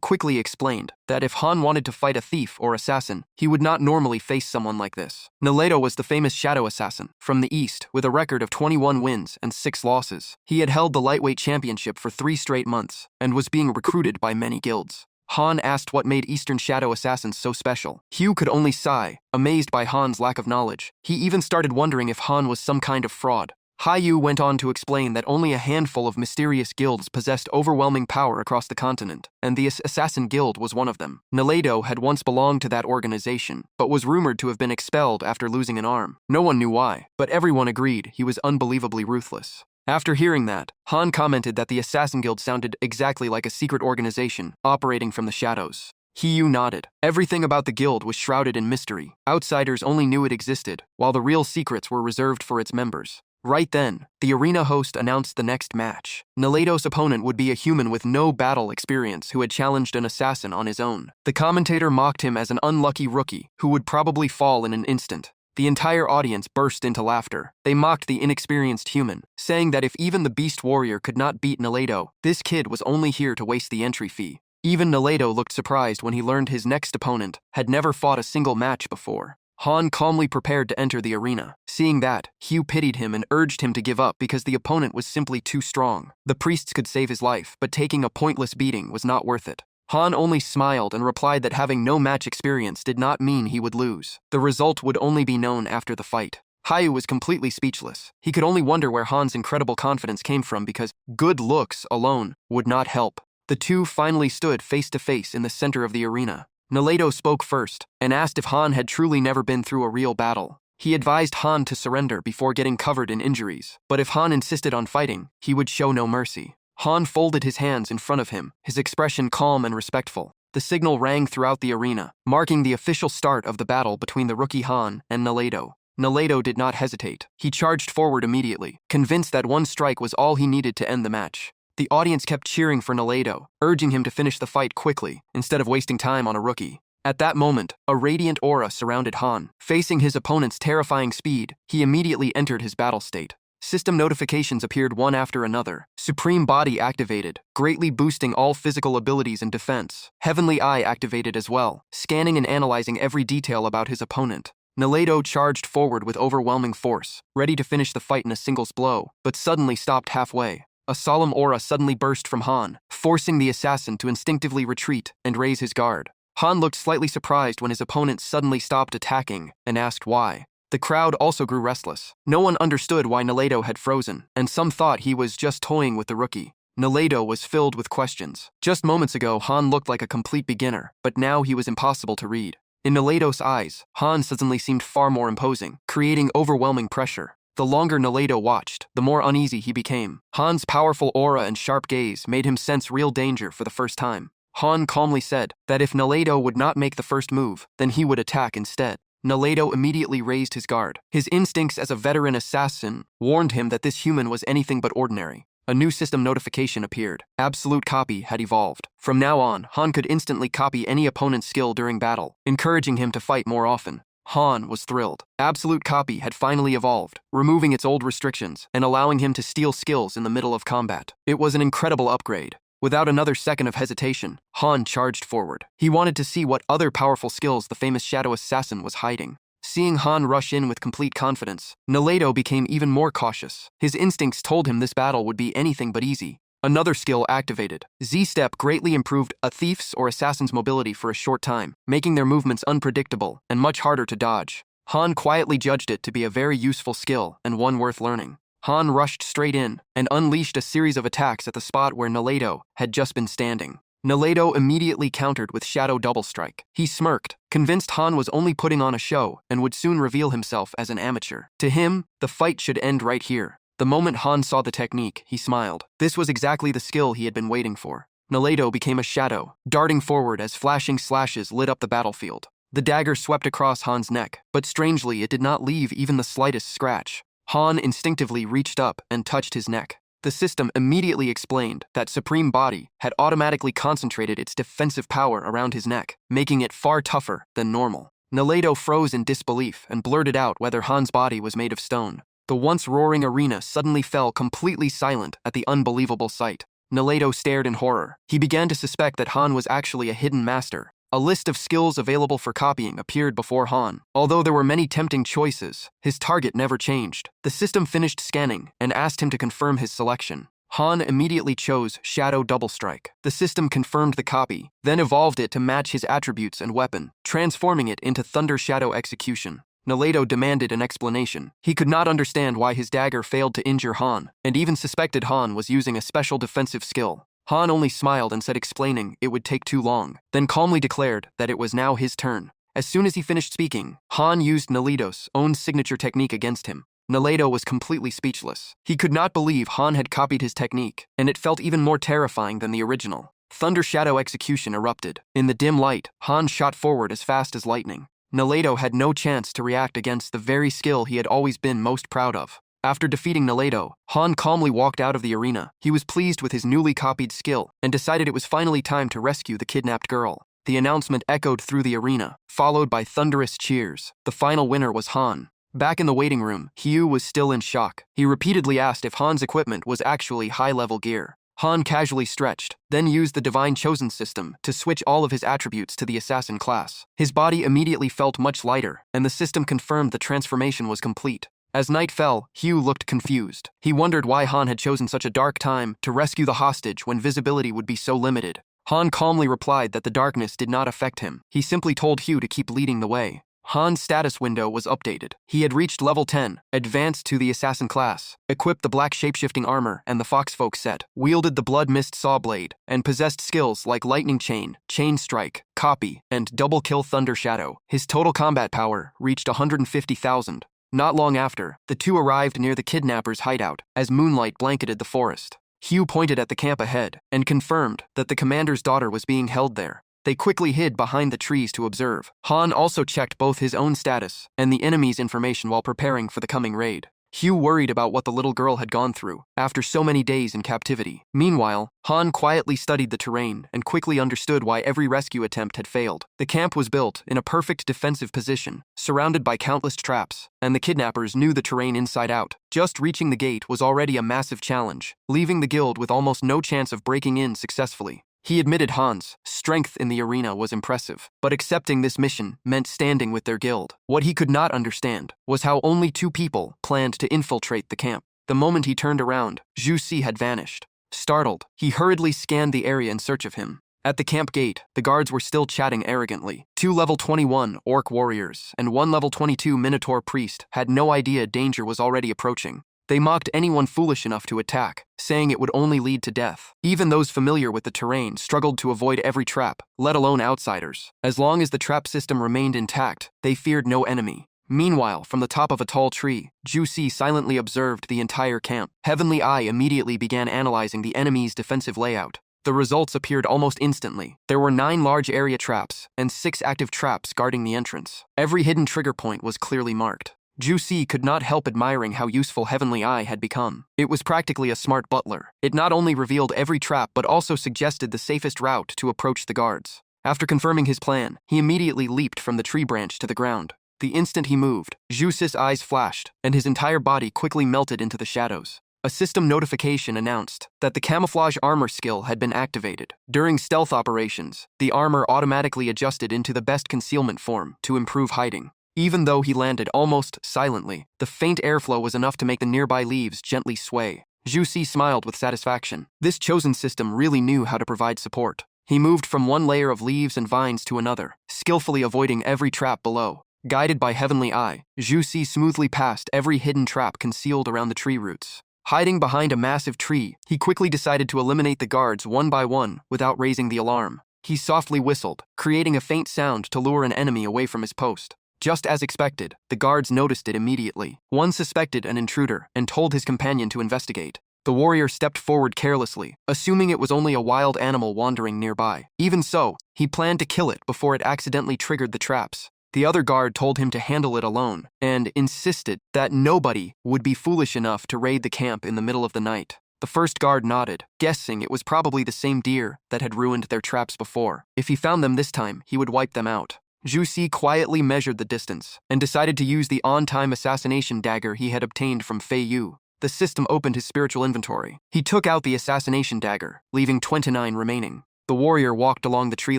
Speaker 1: quickly explained that if Han wanted to fight a thief or assassin, he would not normally face someone like this. Naledo was the famous shadow assassin from the East with a record of 21 wins and 6 losses. He had held the lightweight championship for 3 straight months and was being recruited by many guilds. Han asked what made Eastern shadow assassins so special. Hiyu could only sigh, amazed by Han's lack of knowledge. He even started wondering if Han was some kind of fraud. Hiyu went on to explain that only a handful of mysterious guilds possessed overwhelming power across the continent, and the Assassin Guild was one of them. Naledo had once belonged to that organization, but was rumored to have been expelled after losing an arm. No one knew why, but everyone agreed he was unbelievably ruthless. After hearing that, Han commented that the Assassin Guild sounded exactly like a secret organization operating from the shadows. Hiyu nodded. Everything about the guild was shrouded in mystery. Outsiders only knew it existed, while the real secrets were reserved for its members. Right then, the arena host announced the next match. Naledo's opponent would be a human with no battle experience who had challenged an assassin on his own. The commentator mocked him as an unlucky rookie who would probably fall in an instant. The entire audience burst into laughter. They mocked the inexperienced human, saying that if even the Beast Warrior could not beat Naledo, this kid was only here to waste the entry fee. Even Naledo looked surprised when he learned his next opponent had never fought a single match before. Han calmly prepared to enter the arena. Seeing that, Hiyu pitied him and urged him to give up because the opponent was simply too strong. The priests could save his life, but taking a pointless beating was not worth it. Han only smiled and replied that having no match experience did not mean he would lose. The result would only be known after the fight. Hiyu was completely speechless. He could only wonder where Han's incredible confidence came from because good looks alone would not help. The two finally stood face to face in the center of the arena. Naledo spoke first and asked if Han had truly never been through a real battle. He advised Han to surrender before getting covered in injuries, but if Han insisted on fighting, he would show no mercy. Han folded his hands in front of him, his expression calm and respectful. The signal rang throughout the arena, marking the official start of the battle between the rookie Han and Naledo. Naledo did not hesitate. He charged forward immediately, convinced that one strike was all he needed to end the match. The audience kept cheering for Naledo, urging him to finish the fight quickly, instead of wasting time on a rookie. At that moment, a radiant aura surrounded Han. Facing his opponent's terrifying speed, he immediately entered his battle state. System notifications appeared one after another. Supreme Body activated, greatly boosting all physical abilities and defense. Heavenly Eye activated as well, scanning and analyzing every detail about his opponent. Naledo charged forward with overwhelming force, ready to finish the fight in a single blow, but suddenly stopped halfway. A solemn aura suddenly burst from Han, forcing the assassin to instinctively retreat and raise his guard. Han looked slightly surprised when his opponent suddenly stopped attacking and asked why. The crowd also grew restless. No one understood why Naledo had frozen, and some thought he was just toying with the rookie. Naledo was filled with questions. Just moments ago, Han looked like a complete beginner, but now he was impossible to read. In Naledo's eyes, Han suddenly seemed far more imposing, creating overwhelming pressure. The longer Naledo watched, the more uneasy he became. Han's powerful aura and sharp gaze made him sense real danger for the first time. Han calmly said that if Naledo would not make the first move, then he would attack instead. Naledo immediately raised his guard. His instincts as a veteran assassin warned him that this human was anything but ordinary. A new system notification appeared. Absolute Copy had evolved. From now on, Han could instantly copy any opponent's skill during battle, encouraging him to fight more often. Han was thrilled. Absolute Copy had finally evolved, removing its old restrictions and allowing him to steal skills in the middle of combat. It was an incredible upgrade. Without another second of hesitation, Han charged forward. He wanted to see what other powerful skills the famous shadow assassin was hiding. Seeing Han rush in with complete confidence, Naledo became even more cautious. His instincts told him this battle would be anything but easy. Another skill activated. Z-Step greatly improved a thief's or assassin's mobility for a short time, making their movements unpredictable and much harder to dodge. Han quietly judged it to be a very useful skill and one worth learning. Han rushed straight in and unleashed a series of attacks at the spot where Naledo had just been standing. Naledo immediately countered with Shadow Double Strike. He smirked, convinced Han was only putting on a show and would soon reveal himself as an amateur. To him, the fight should end right here. The moment Han saw the technique, he smiled. This was exactly the skill he had been waiting for. Naledo became a shadow, darting forward as flashing slashes lit up the battlefield. The dagger swept across Han's neck, but strangely it did not leave even the slightest scratch. Han instinctively reached up and touched his neck. The system immediately explained that Supreme Body had automatically concentrated its defensive power around his neck, making it far tougher than normal. Naledo froze in disbelief and blurted out whether Han's body was made of stone. The once roaring arena suddenly fell completely silent at the unbelievable sight. Naledo stared in horror. He began to suspect that Han was actually a hidden master. A list of skills available for copying appeared before Han. Although there were many tempting choices, his target never changed. The system finished scanning and asked him to confirm his selection. Han immediately chose Shadow Double Strike. The system confirmed the copy, then evolved it to match his attributes and weapon, transforming it into Thunder Shadow Execution. Naledo demanded an explanation. He could not understand why his dagger failed to injure Han, and even suspected Han was using a special defensive skill. Han only smiled and said explaining it would take too long, then calmly declared that it was now his turn. As soon as he finished speaking, Han used Naledo's own signature technique against him. Naledo was completely speechless. He could not believe Han had copied his technique, and it felt even more terrifying than the original. Thunder Shadow Execution erupted. In the dim light, Han shot forward as fast as lightning. Naledo had no chance to react against the very skill he had always been most proud of. After defeating Naledo, Han calmly walked out of the arena. He was pleased with his newly copied skill and decided it was finally time to rescue the kidnapped girl. The announcement echoed through the arena, followed by thunderous cheers. The final winner was Han. Back in the waiting room, Hugh was still in shock. He repeatedly asked if Han's equipment was actually high-level gear. Han casually stretched, then used the Divine Chosen system to switch all of his attributes to the assassin class. His body immediately felt much lighter, and the system confirmed the transformation was complete. As night fell, Hugh looked confused. He wondered why Han had chosen such a dark time to rescue the hostage when visibility would be so limited. Han calmly replied that the darkness did not affect him. He simply told Hugh to keep leading the way. Han's status window was updated. He had reached level 10, advanced to the assassin class, equipped the black shapeshifting armor and the foxfolk set, wielded the blood mist saw blade, and possessed skills like lightning chain, chain strike, copy, and double kill thunder shadow. His total combat power reached 150,000. Not long after, the two arrived near the kidnappers' hideout as moonlight blanketed the forest. Hugh pointed at the camp ahead and confirmed that the commander's daughter was being held there. They quickly hid behind the trees to observe. Han also checked both his own status and the enemy's information while preparing for the coming raid. Hugh worried about what the little girl had gone through after so many days in captivity. Meanwhile, Han quietly studied the terrain and quickly understood why every rescue attempt had failed. The camp was built in a perfect defensive position, surrounded by countless traps, and the kidnappers knew the terrain inside out. Just reaching the gate was already a massive challenge, leaving the guild with almost no chance of breaking in successfully. He admitted Han's strength in the arena was impressive, but accepting this mission meant standing with their guild. What he could not understand was how only 2 people planned to infiltrate the camp. The moment he turned around, Zhu Si had vanished. Startled, he hurriedly scanned the area in search of him. At the camp gate, the guards were still chatting arrogantly. 2 level 21 orc warriors and 1 level 22 minotaur priest had no idea danger was already approaching. They mocked anyone foolish enough to attack, saying it would only lead to death. Even those familiar with the terrain struggled to avoid every trap, let alone outsiders. As long as the trap system remained intact, they feared no enemy. Meanwhile, from the top of a tall tree, Zhu Si silently observed the entire camp. Heavenly Eye immediately began analyzing the enemy's defensive layout. The results appeared almost instantly. There were 9 large area traps and 6 active traps guarding the entrance. Every hidden trigger point was clearly marked. Zhu Si could not help admiring how useful Heavenly Eye had become. It was practically a smart butler. It not only revealed every trap but also suggested the safest route to approach the guards. After confirming his plan, he immediately leaped from the tree branch to the ground. The instant he moved, Zhu Si's eyes flashed, and his entire body quickly melted into the shadows. A system notification announced that the camouflage armor skill had been activated. During stealth operations, the armor automatically adjusted into the best concealment form to improve hiding. Even though he landed almost silently, the faint airflow was enough to make the nearby leaves gently sway. Zhu Si smiled with satisfaction. This chosen system really knew how to provide support. He moved from one layer of leaves and vines to another, skillfully avoiding every trap below. Guided by Heavenly Eye, Zhu Si smoothly passed every hidden trap concealed around the tree roots. Hiding behind a massive tree, he quickly decided to eliminate the guards one by one without raising the alarm. He softly whistled, creating a faint sound to lure an enemy away from his post. Just as expected, the guards noticed it immediately. One suspected an intruder and told his companion to investigate. The warrior stepped forward carelessly, assuming it was only a wild animal wandering nearby. Even so, he planned to kill it before it accidentally triggered the traps. The other guard told him to handle it alone and insisted that nobody would be foolish enough to raid the camp in the middle of the night. The first guard nodded, guessing it was probably the same deer that had ruined their traps before. If he found them this time, he would wipe them out. Zhu Si quietly measured the distance and decided to use the on-time assassination dagger he had obtained from Fei Yu. The system opened his spiritual inventory. He took out the assassination dagger, leaving 29 remaining. The warrior walked along the tree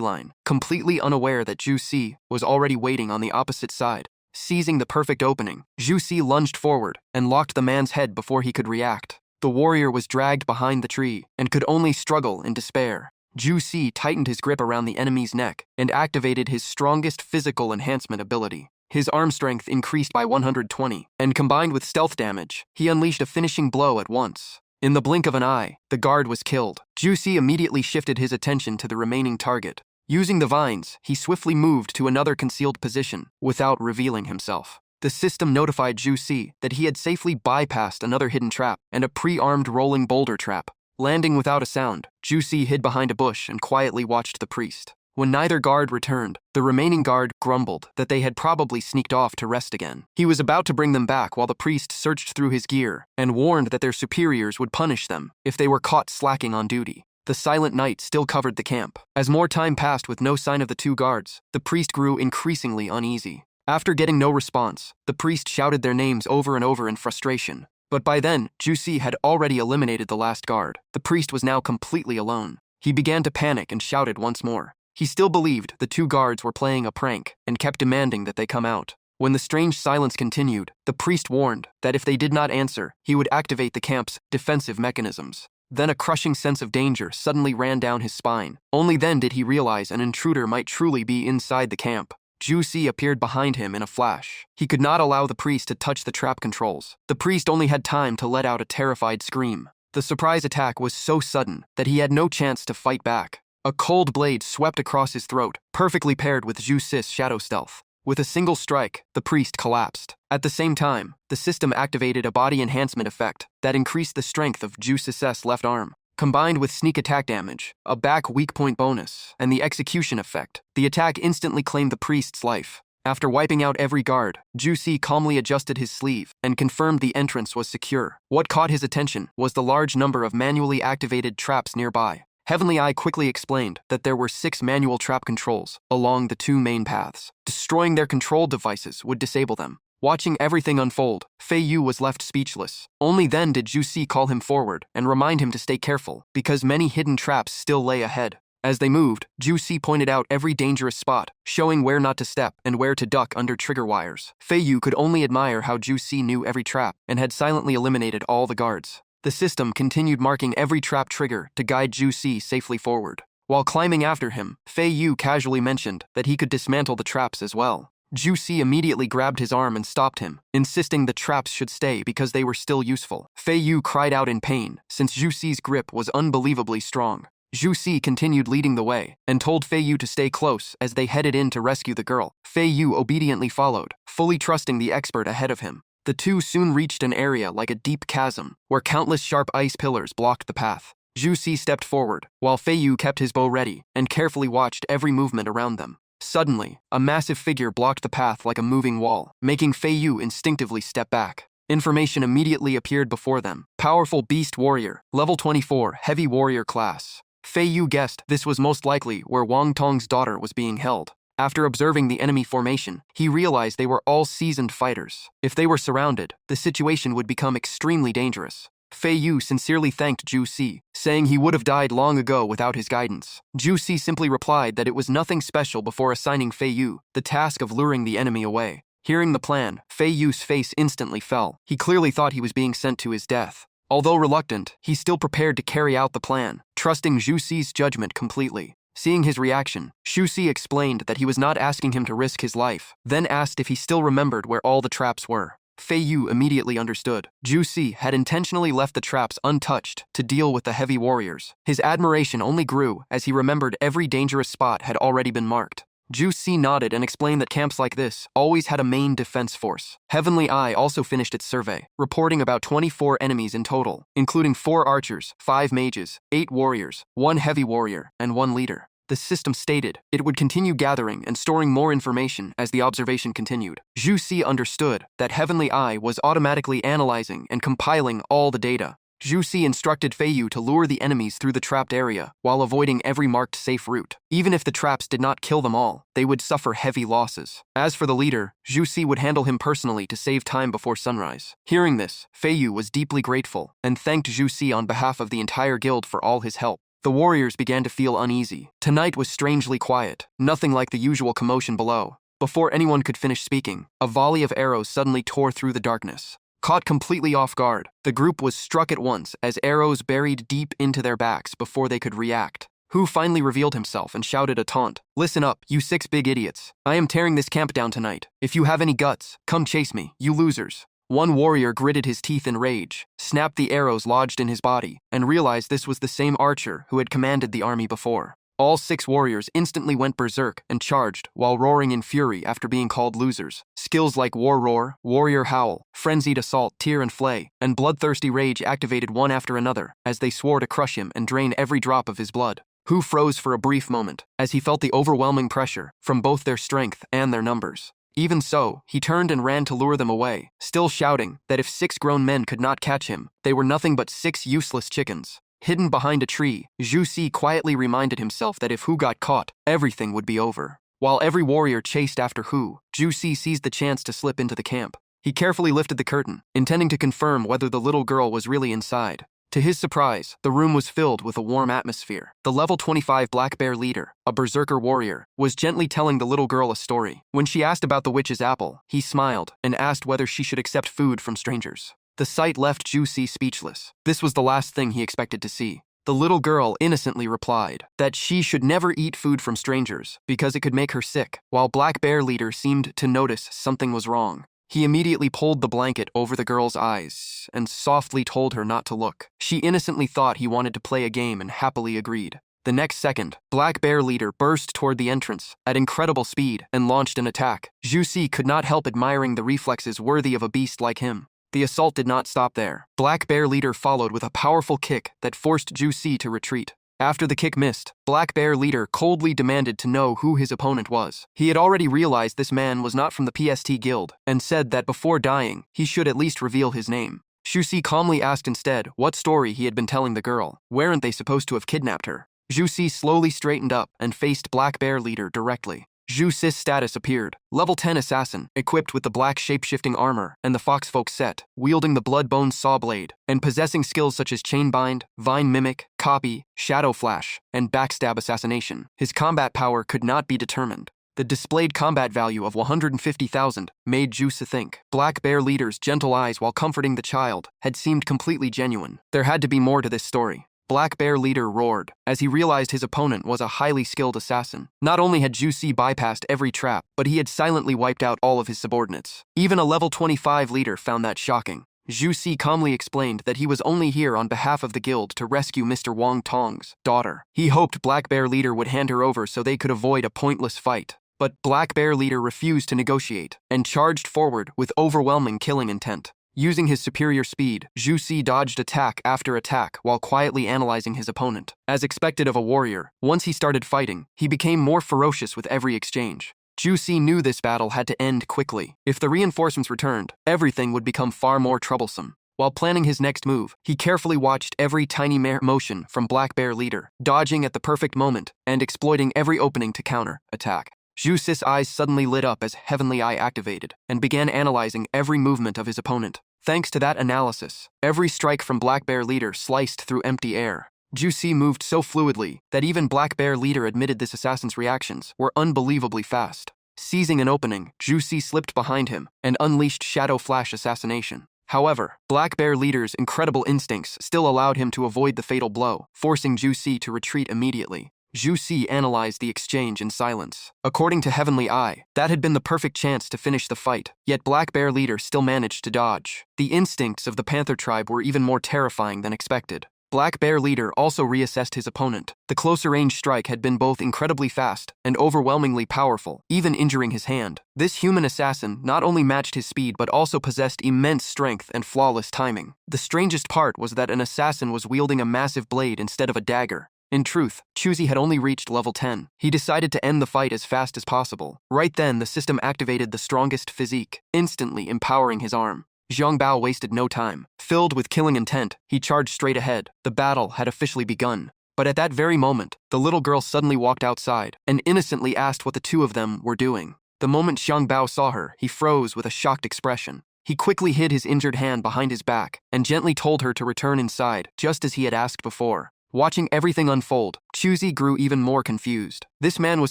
Speaker 1: line, completely unaware that Zhu Si was already waiting on the opposite side. Seizing the perfect opening, Zhu Si lunged forward and locked the man's head before he could react. The warrior was dragged behind the tree and could only struggle in despair. Zhu Si tightened his grip around the enemy's neck and activated his strongest physical enhancement ability. His arm strength increased by 120, and combined with stealth damage, he unleashed a finishing blow at once. In the blink of an eye, the guard was killed. Zhu Si immediately shifted his attention to the remaining target. Using the vines, he swiftly moved to another concealed position without revealing himself. The system notified Zhu Si that he had safely bypassed another hidden trap and a pre-armed rolling boulder trap. Landing without a sound, Zhu Si hid behind a bush and quietly watched the priest. When neither guard returned, the remaining guard grumbled that they had probably sneaked off to rest again. He was about to bring them back while the priest searched through his gear and warned that their superiors would punish them if they were caught slacking on duty. The silent night still covered the camp. As more time passed with no sign of the two guards, the priest grew increasingly uneasy. After getting no response, the priest shouted their names over and over in frustration. But by then, Zhu Si had already eliminated the last guard. The priest was now completely alone. He began to panic and shouted once more. He still believed the two guards were playing a prank and kept demanding that they come out. When the strange silence continued, the priest warned that if they did not answer, he would activate the camp's defensive mechanisms. Then a crushing sense of danger suddenly ran down his spine. Only then did he realize an intruder might truly be inside the camp. Zhu Si appeared behind him in a flash. He could not allow the priest to touch the trap controls. The priest only had time to let out a terrified scream. The surprise attack was so sudden that he had no chance to fight back. A cold blade swept across his throat, perfectly paired with Zhu Si's shadow stealth. With a single strike, the priest collapsed. At the same time, the system activated a body enhancement effect that increased the strength of Zhu Si's left arm. Combined with sneak attack damage, a back weak point bonus, and the execution effect, the attack instantly claimed the priest's life. After wiping out every guard, Zhu Si calmly adjusted his sleeve and confirmed the entrance was secure. What caught his attention was the large number of manually activated traps nearby. Heavenly Eye quickly explained that there were 6 manual trap controls along the 2 main paths. Destroying their control devices would disable them. Watching everything unfold, Fei Yu was left speechless. Only then did Zhu Si call him forward and remind him to stay careful, because many hidden traps still lay ahead. As they moved, Zhu Si pointed out every dangerous spot, showing where not to step and where to duck under trigger wires. Fei Yu could only admire how Zhu Si knew every trap and had silently eliminated all the guards. The system continued marking every trap trigger to guide Zhu Si safely forward. While climbing after him, Fei Yu casually mentioned that he could dismantle the traps as well. Zhu Si immediately grabbed his arm and stopped him, insisting the traps should stay because they were still useful. Fei Yu cried out in pain, since Zhu Si's grip was unbelievably strong. Zhu Si continued leading the way and told Fei Yu to stay close as they headed in to rescue the girl. Fei Yu obediently followed, fully trusting the expert ahead of him. The two soon reached an area like a deep chasm, where countless sharp ice pillars blocked the path. Zhu Si stepped forward, while Fei Yu kept his bow ready and carefully watched every movement around them. Suddenly, a massive figure blocked the path like a moving wall, making Fei Yu instinctively step back. Information immediately appeared before them. Powerful Beast Warrior, level 24, Heavy Warrior class. Fei Yu guessed this was most likely where Wang Tong's daughter was being held. After observing the enemy formation, he realized they were all seasoned fighters. If they were surrounded, the situation would become extremely dangerous. Fei Yu sincerely thanked Zhu Si, saying he would have died long ago without his guidance. Zhu Si simply replied that it was nothing special before assigning Fei Yu the task of luring the enemy away. Hearing the plan, Fei Yu's face instantly fell. He clearly thought he was being sent to his death. Although reluctant, he still prepared to carry out the plan, trusting Zhu Si's judgment completely. Seeing his reaction, Zhu Si explained that he was not asking him to risk his life, then asked if he still remembered where all the traps were. Fei Yu immediately understood. Zhu Si had intentionally left the traps untouched to deal with the heavy warriors. His admiration only grew as he remembered every dangerous spot had already been marked. Zhu Si nodded and explained that camps like this always had a main defense force. Heavenly Eye also finished its survey, reporting about 24 enemies in total, including 4 archers, 5 mages, 8 warriors, 1 heavy warrior, and 1 leader. The system stated it would continue gathering and storing more information as the observation continued. Zhu Si understood that Heavenly Eye was automatically analyzing and compiling all the data. Zhu Si instructed Fei Yu to lure the enemies through the trapped area while avoiding every marked safe route. Even if the traps did not kill them all, they would suffer heavy losses. As for the leader, Zhu Si would handle him personally to save time before sunrise. Hearing this, Fei Yu was deeply grateful and thanked Zhu Si on behalf of the entire guild for all his help. The warriors began to feel uneasy. Tonight was strangely quiet, nothing like the usual commotion below. Before anyone could finish speaking, a volley of arrows suddenly tore through the darkness. Caught completely off guard, the group was struck at once as arrows buried deep into their backs before they could react. Hu finally revealed himself and shouted a taunt. "Listen up, you 6 big idiots. I am tearing this camp down tonight. If you have any guts, come chase me, you losers." One warrior gritted his teeth in rage, snapped the arrows lodged in his body, and realized this was the same archer who had commanded the army before. All 6 warriors instantly went berserk and charged while roaring in fury after being called losers. Skills like War Roar, Warrior Howl, Frenzied Assault, Tear and Flay, and Bloodthirsty Rage activated one after another as they swore to crush him and drain every drop of his blood. Hu froze for a brief moment as he felt the overwhelming pressure from both their strength and their numbers. Even so, he turned and ran to lure them away, still shouting that if 6 grown men could not catch him, they were nothing but 6 useless chickens. Hidden behind a tree, Zhu Si quietly reminded himself that if Hu got caught, everything would be over. While every warrior chased after Hu, Zhu Si seized the chance to slip into the camp. He carefully lifted the curtain, intending to confirm whether the little girl was really inside. To his surprise, the room was filled with a warm atmosphere. The level 25 Black Bear leader, a berserker warrior, was gently telling the little girl a story. When she asked about the witch's apple, he smiled and asked whether she should accept food from strangers. The sight left Zhu Si speechless. This was the last thing he expected to see. The little girl innocently replied that she should never eat food from strangers because it could make her sick, while Black Bear leader seemed to notice something was wrong. He immediately pulled the blanket over the girl's eyes and softly told her not to look. She innocently thought he wanted to play a game and happily agreed. The next second, Black Bear leader burst toward the entrance at incredible speed and launched an attack. Zhu Si could not help admiring the reflexes worthy of a beast like him. The assault did not stop there. Black Bear leader followed with a powerful kick that forced Zhu Si to retreat. After the kick missed, Black Bear leader coldly demanded to know who his opponent was. He had already realized this man was not from the PST guild and said that before dying, he should at least reveal his name. Zhu Si calmly asked instead what story he had been telling the girl. Weren't they supposed to have kidnapped her? Zhu Si slowly straightened up and faced Black Bear leader directly. Zhu Si's status appeared. Level 10 assassin, equipped with the black shape-shifting armor and the Foxfolk set, wielding the Bloodbone saw blade, and possessing skills such as Chainbind, Vine Mimic, Copy, Shadow Flash, and Backstab Assassination. His combat power could not be determined. The displayed combat value of 150,000 made Zhu Si think. Black Bear leader's gentle eyes while comforting the child had seemed completely genuine. There had to be more to this story. Black Bear leader roared as he realized his opponent was a highly skilled assassin. Not only had Zhu Si bypassed every trap, but he had silently wiped out all of his subordinates. Even a level 25 leader found that shocking. Zhu Si calmly explained that he was only here on behalf of the guild to rescue Mr. Wang Tong's daughter. He hoped Black Bear leader would hand her over so they could avoid a pointless fight. But Black Bear leader refused to negotiate and charged forward with overwhelming killing intent. Using his superior speed, Zhu Si dodged attack after attack while quietly analyzing his opponent. As expected of a warrior, once he started fighting, he became more ferocious with every exchange. Zhu Si knew this battle had to end quickly. If the reinforcements returned, everything would become far more troublesome. While planning his next move, he carefully watched every tiny motion from Black Bear leader, dodging at the perfect moment and exploiting every opening to counter-attack. Zhu Si's eyes suddenly lit up as Heavenly Eye activated and began analyzing every movement of his opponent. Thanks to that analysis, every strike from Black Bear leader sliced through empty air. Zhu Si moved so fluidly that even Black Bear leader admitted this assassin's reactions were unbelievably fast. Seizing an opening, Zhu Si slipped behind him and unleashed Shadow Flash Assassination. However, Black Bear leader's incredible instincts still allowed him to avoid the fatal blow, forcing Zhu Si to retreat immediately. Zhu Si analyzed the exchange in silence. According to Heavenly Eye, that had been the perfect chance to finish the fight, yet Black Bear leader still managed to dodge. The instincts of the Panther tribe were even more terrifying than expected. Black Bear leader also reassessed his opponent. The closer range strike had been both incredibly fast and overwhelmingly powerful, even injuring his hand. This human assassin not only matched his speed but also possessed immense strength and flawless timing. The strangest part was that an assassin was wielding a massive blade instead of a dagger. In truth, Chuzi had only reached level 10. He decided to end the fight as fast as possible. Right then, the system activated the strongest physique, instantly empowering his arm. Zhang Bao wasted no time. Filled with killing intent, he charged straight ahead. The battle had officially begun. But at that very moment, the little girl suddenly walked outside and innocently asked what the two of them were doing. The moment Zhang Bao saw her, he froze with a shocked expression. He quickly hid his injured hand behind his back and gently told her to return inside, just as he had asked before. Watching everything unfold, Chuzi grew even more confused. This man was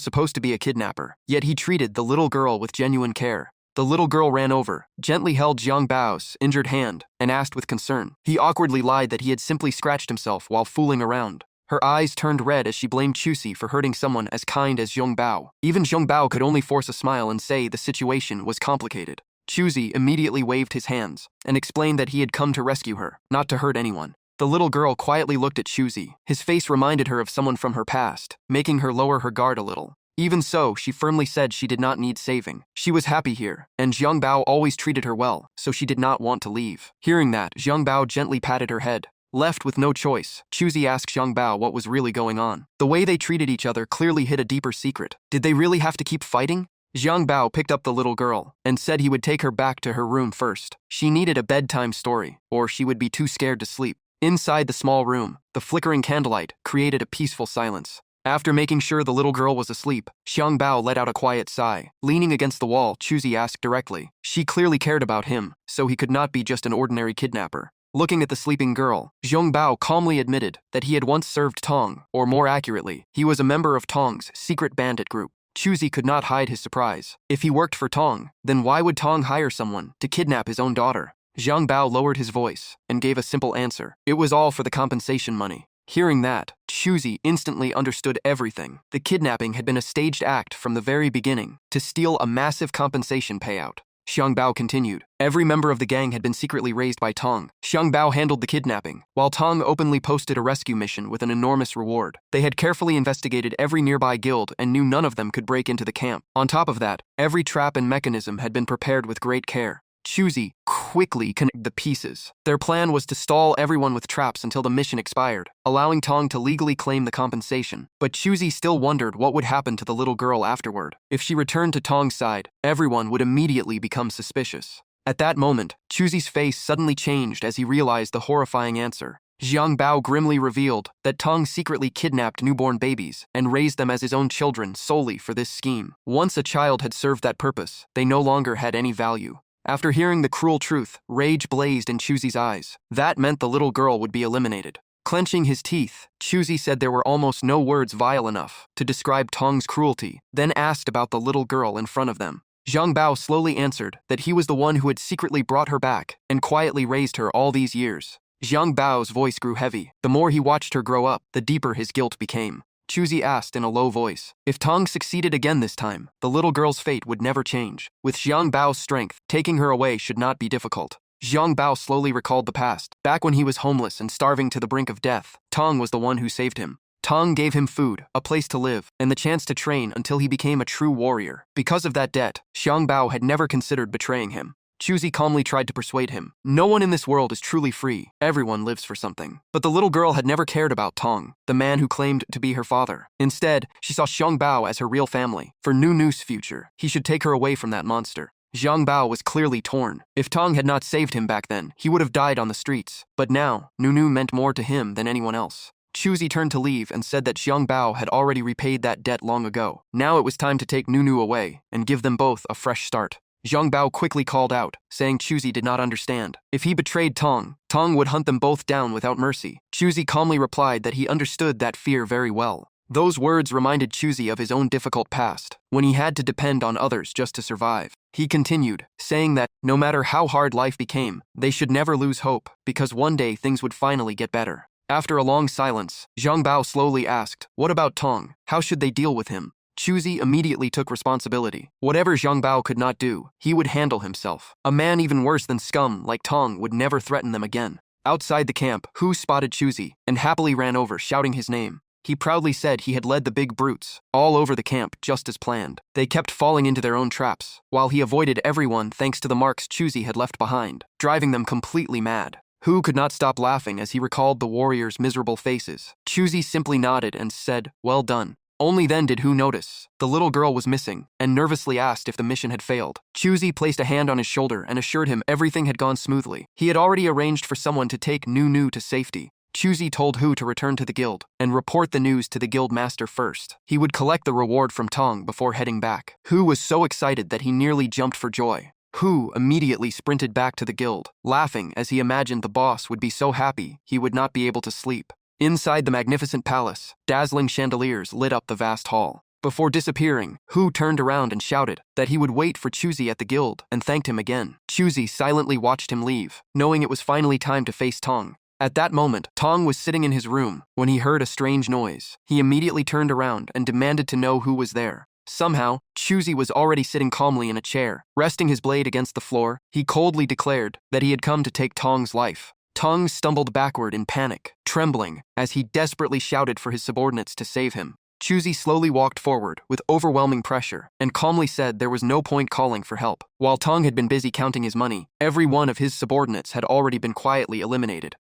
Speaker 1: supposed to be a kidnapper, yet he treated the little girl with genuine care. The little girl ran over, gently held Zhang Bao's injured hand, and asked with concern. He awkwardly lied that he had simply scratched himself while fooling around. Her eyes turned red as she blamed Chuzi for hurting someone as kind as Zhang Bao. Even Zhang Bao could only force a smile and say the situation was complicated. Chuzi immediately waved his hands and explained that he had come to rescue her, not to hurt anyone. The little girl quietly looked at Chuzi. His face reminded her of someone from her past, making her lower her guard a little. Even so, she firmly said she did not need saving. She was happy here, and Zhang Bao always treated her well, so she did not want to leave. Hearing that, Zhang Bao gently patted her head. Left with no choice, Chuzi asked Zhang Bao what was really going on. The way they treated each other clearly hid a deeper secret. Did they really have to keep fighting? Zhang Bao picked up the little girl and said he would take her back to her room first. She needed a bedtime story, or she would be too scared to sleep. Inside the small room, the flickering candlelight created a peaceful silence. After making sure the little girl was asleep, Zhang Bao let out a quiet sigh. Leaning against the wall, Chuzi asked directly. She clearly cared about him, so he could not be just an ordinary kidnapper. Looking at the sleeping girl, Zhang Bao calmly admitted that he had once served Tong, or more accurately, he was a member of Tong's secret bandit group. Chuzi could not hide his surprise. If he worked for Tong, then why would Tong hire someone to kidnap his own daughter? Zhang Bao lowered his voice and gave a simple answer. It was all for the compensation money. Hearing that, Chuzi instantly understood everything. The kidnapping had been a staged act from the very beginning to steal a massive compensation payout. Zhang Bao continued. Every member of the gang had been secretly raised by Tong. Zhang Bao handled the kidnapping, while Tong openly posted a rescue mission with an enormous reward. They had carefully investigated every nearby guild and knew none of them could break into the camp. On top of that, every trap and mechanism had been prepared with great care. Chuzi quickly connected the pieces. Their plan was to stall everyone with traps until the mission expired, allowing Tong to legally claim the compensation. But Chuzi still wondered what would happen to the little girl afterward. If she returned to Tong's side, everyone would immediately become suspicious. At that moment, Chuzi's face suddenly changed as he realized the horrifying answer. Zhang Bao grimly revealed that Tong secretly kidnapped newborn babies and raised them as his own children solely for this scheme. Once a child had served that purpose, they no longer had any value. After hearing the cruel truth, rage blazed in Chuzi's eyes. That meant the little girl would be eliminated. Clenching his teeth, Chuzi said there were almost no words vile enough to describe Tong's cruelty, then asked about the little girl in front of them. Zhang Bao slowly answered that he was the one who had secretly brought her back and quietly raised her all these years. Zhang Bao's voice grew heavy. The more he watched her grow up, the deeper his guilt became. Chuzi asked in a low voice. If Tong succeeded again this time, the little girl's fate would never change. With Zhang Bao's strength, taking her away should not be difficult. Zhang Bao slowly recalled the past. Back when he was homeless and starving to the brink of death, Tong was the one who saved him. Tong gave him food, a place to live, and the chance to train until he became a true warrior. Because of that debt, Zhang Bao had never considered betraying him. Chuzi calmly tried to persuade him. No one in this world is truly free. Everyone lives for something. But the little girl had never cared about Tong, the man who claimed to be her father. Instead, she saw Zhang Bao as her real family. For Nunu's future, he should take her away from that monster. Zhang Bao was clearly torn. If Tong had not saved him back then, he would have died on the streets. But now, Nunu meant more to him than anyone else. Chuzi turned to leave and said that Zhang Bao had already repaid that debt long ago. Now it was time to take Nunu away and give them both a fresh start. Zhang Bao quickly called out, saying Chuzi did not understand. If he betrayed Tong, Tong would hunt them both down without mercy. Chuzi calmly replied that he understood that fear very well. Those words reminded Chuzi of his own difficult past, when he had to depend on others just to survive. He continued, saying that, no matter how hard life became, they should never lose hope, because one day things would finally get better. After a long silence, Zhang Bao slowly asked, what about Tong? How should they deal with him? Chuzi immediately took responsibility. Whatever Zhang Bao could not do, he would handle himself. A man even worse than scum like Tong would never threaten them again. Outside the camp, Hu spotted Chuzi and happily ran over, shouting his name. He proudly said he had led the big brutes all over the camp just as planned. They kept falling into their own traps, while he avoided everyone thanks to the marks Chuzi had left behind, driving them completely mad. Hu could not stop laughing as he recalled the warriors' miserable faces. Chuzi simply nodded and said, well done. Only then did Hu notice the little girl was missing and nervously asked if the mission had failed. Chuzi placed a hand on his shoulder and assured him everything had gone smoothly. He had already arranged for someone to take Nu to safety. Chuzi told Hu to return to the guild and report the news to the guild master first. He would collect the reward from Tong before heading back. Hu was so excited that he nearly jumped for joy. Hu immediately sprinted back to the guild, laughing as he imagined the boss would be so happy he would not be able to sleep. Inside the magnificent palace, dazzling chandeliers lit up the vast hall. Before disappearing, Hu turned around and shouted that he would wait for Chuzi at the guild and thanked him again. Chuzi silently watched him leave, knowing it was finally time to face Tong. At that moment, Tong was sitting in his room when he heard a strange noise. He immediately turned around and demanded to know who was there. Somehow, Chuzi was already sitting calmly in a chair. Resting his blade against the floor, he coldly declared that he had come to take Tong's life. Tong stumbled backward in panic, trembling as he desperately shouted for his subordinates to save him. Chuzi slowly walked forward with overwhelming pressure and calmly said there was no point calling for help. While Tong had been busy counting his money, every one of his subordinates had already been quietly eliminated.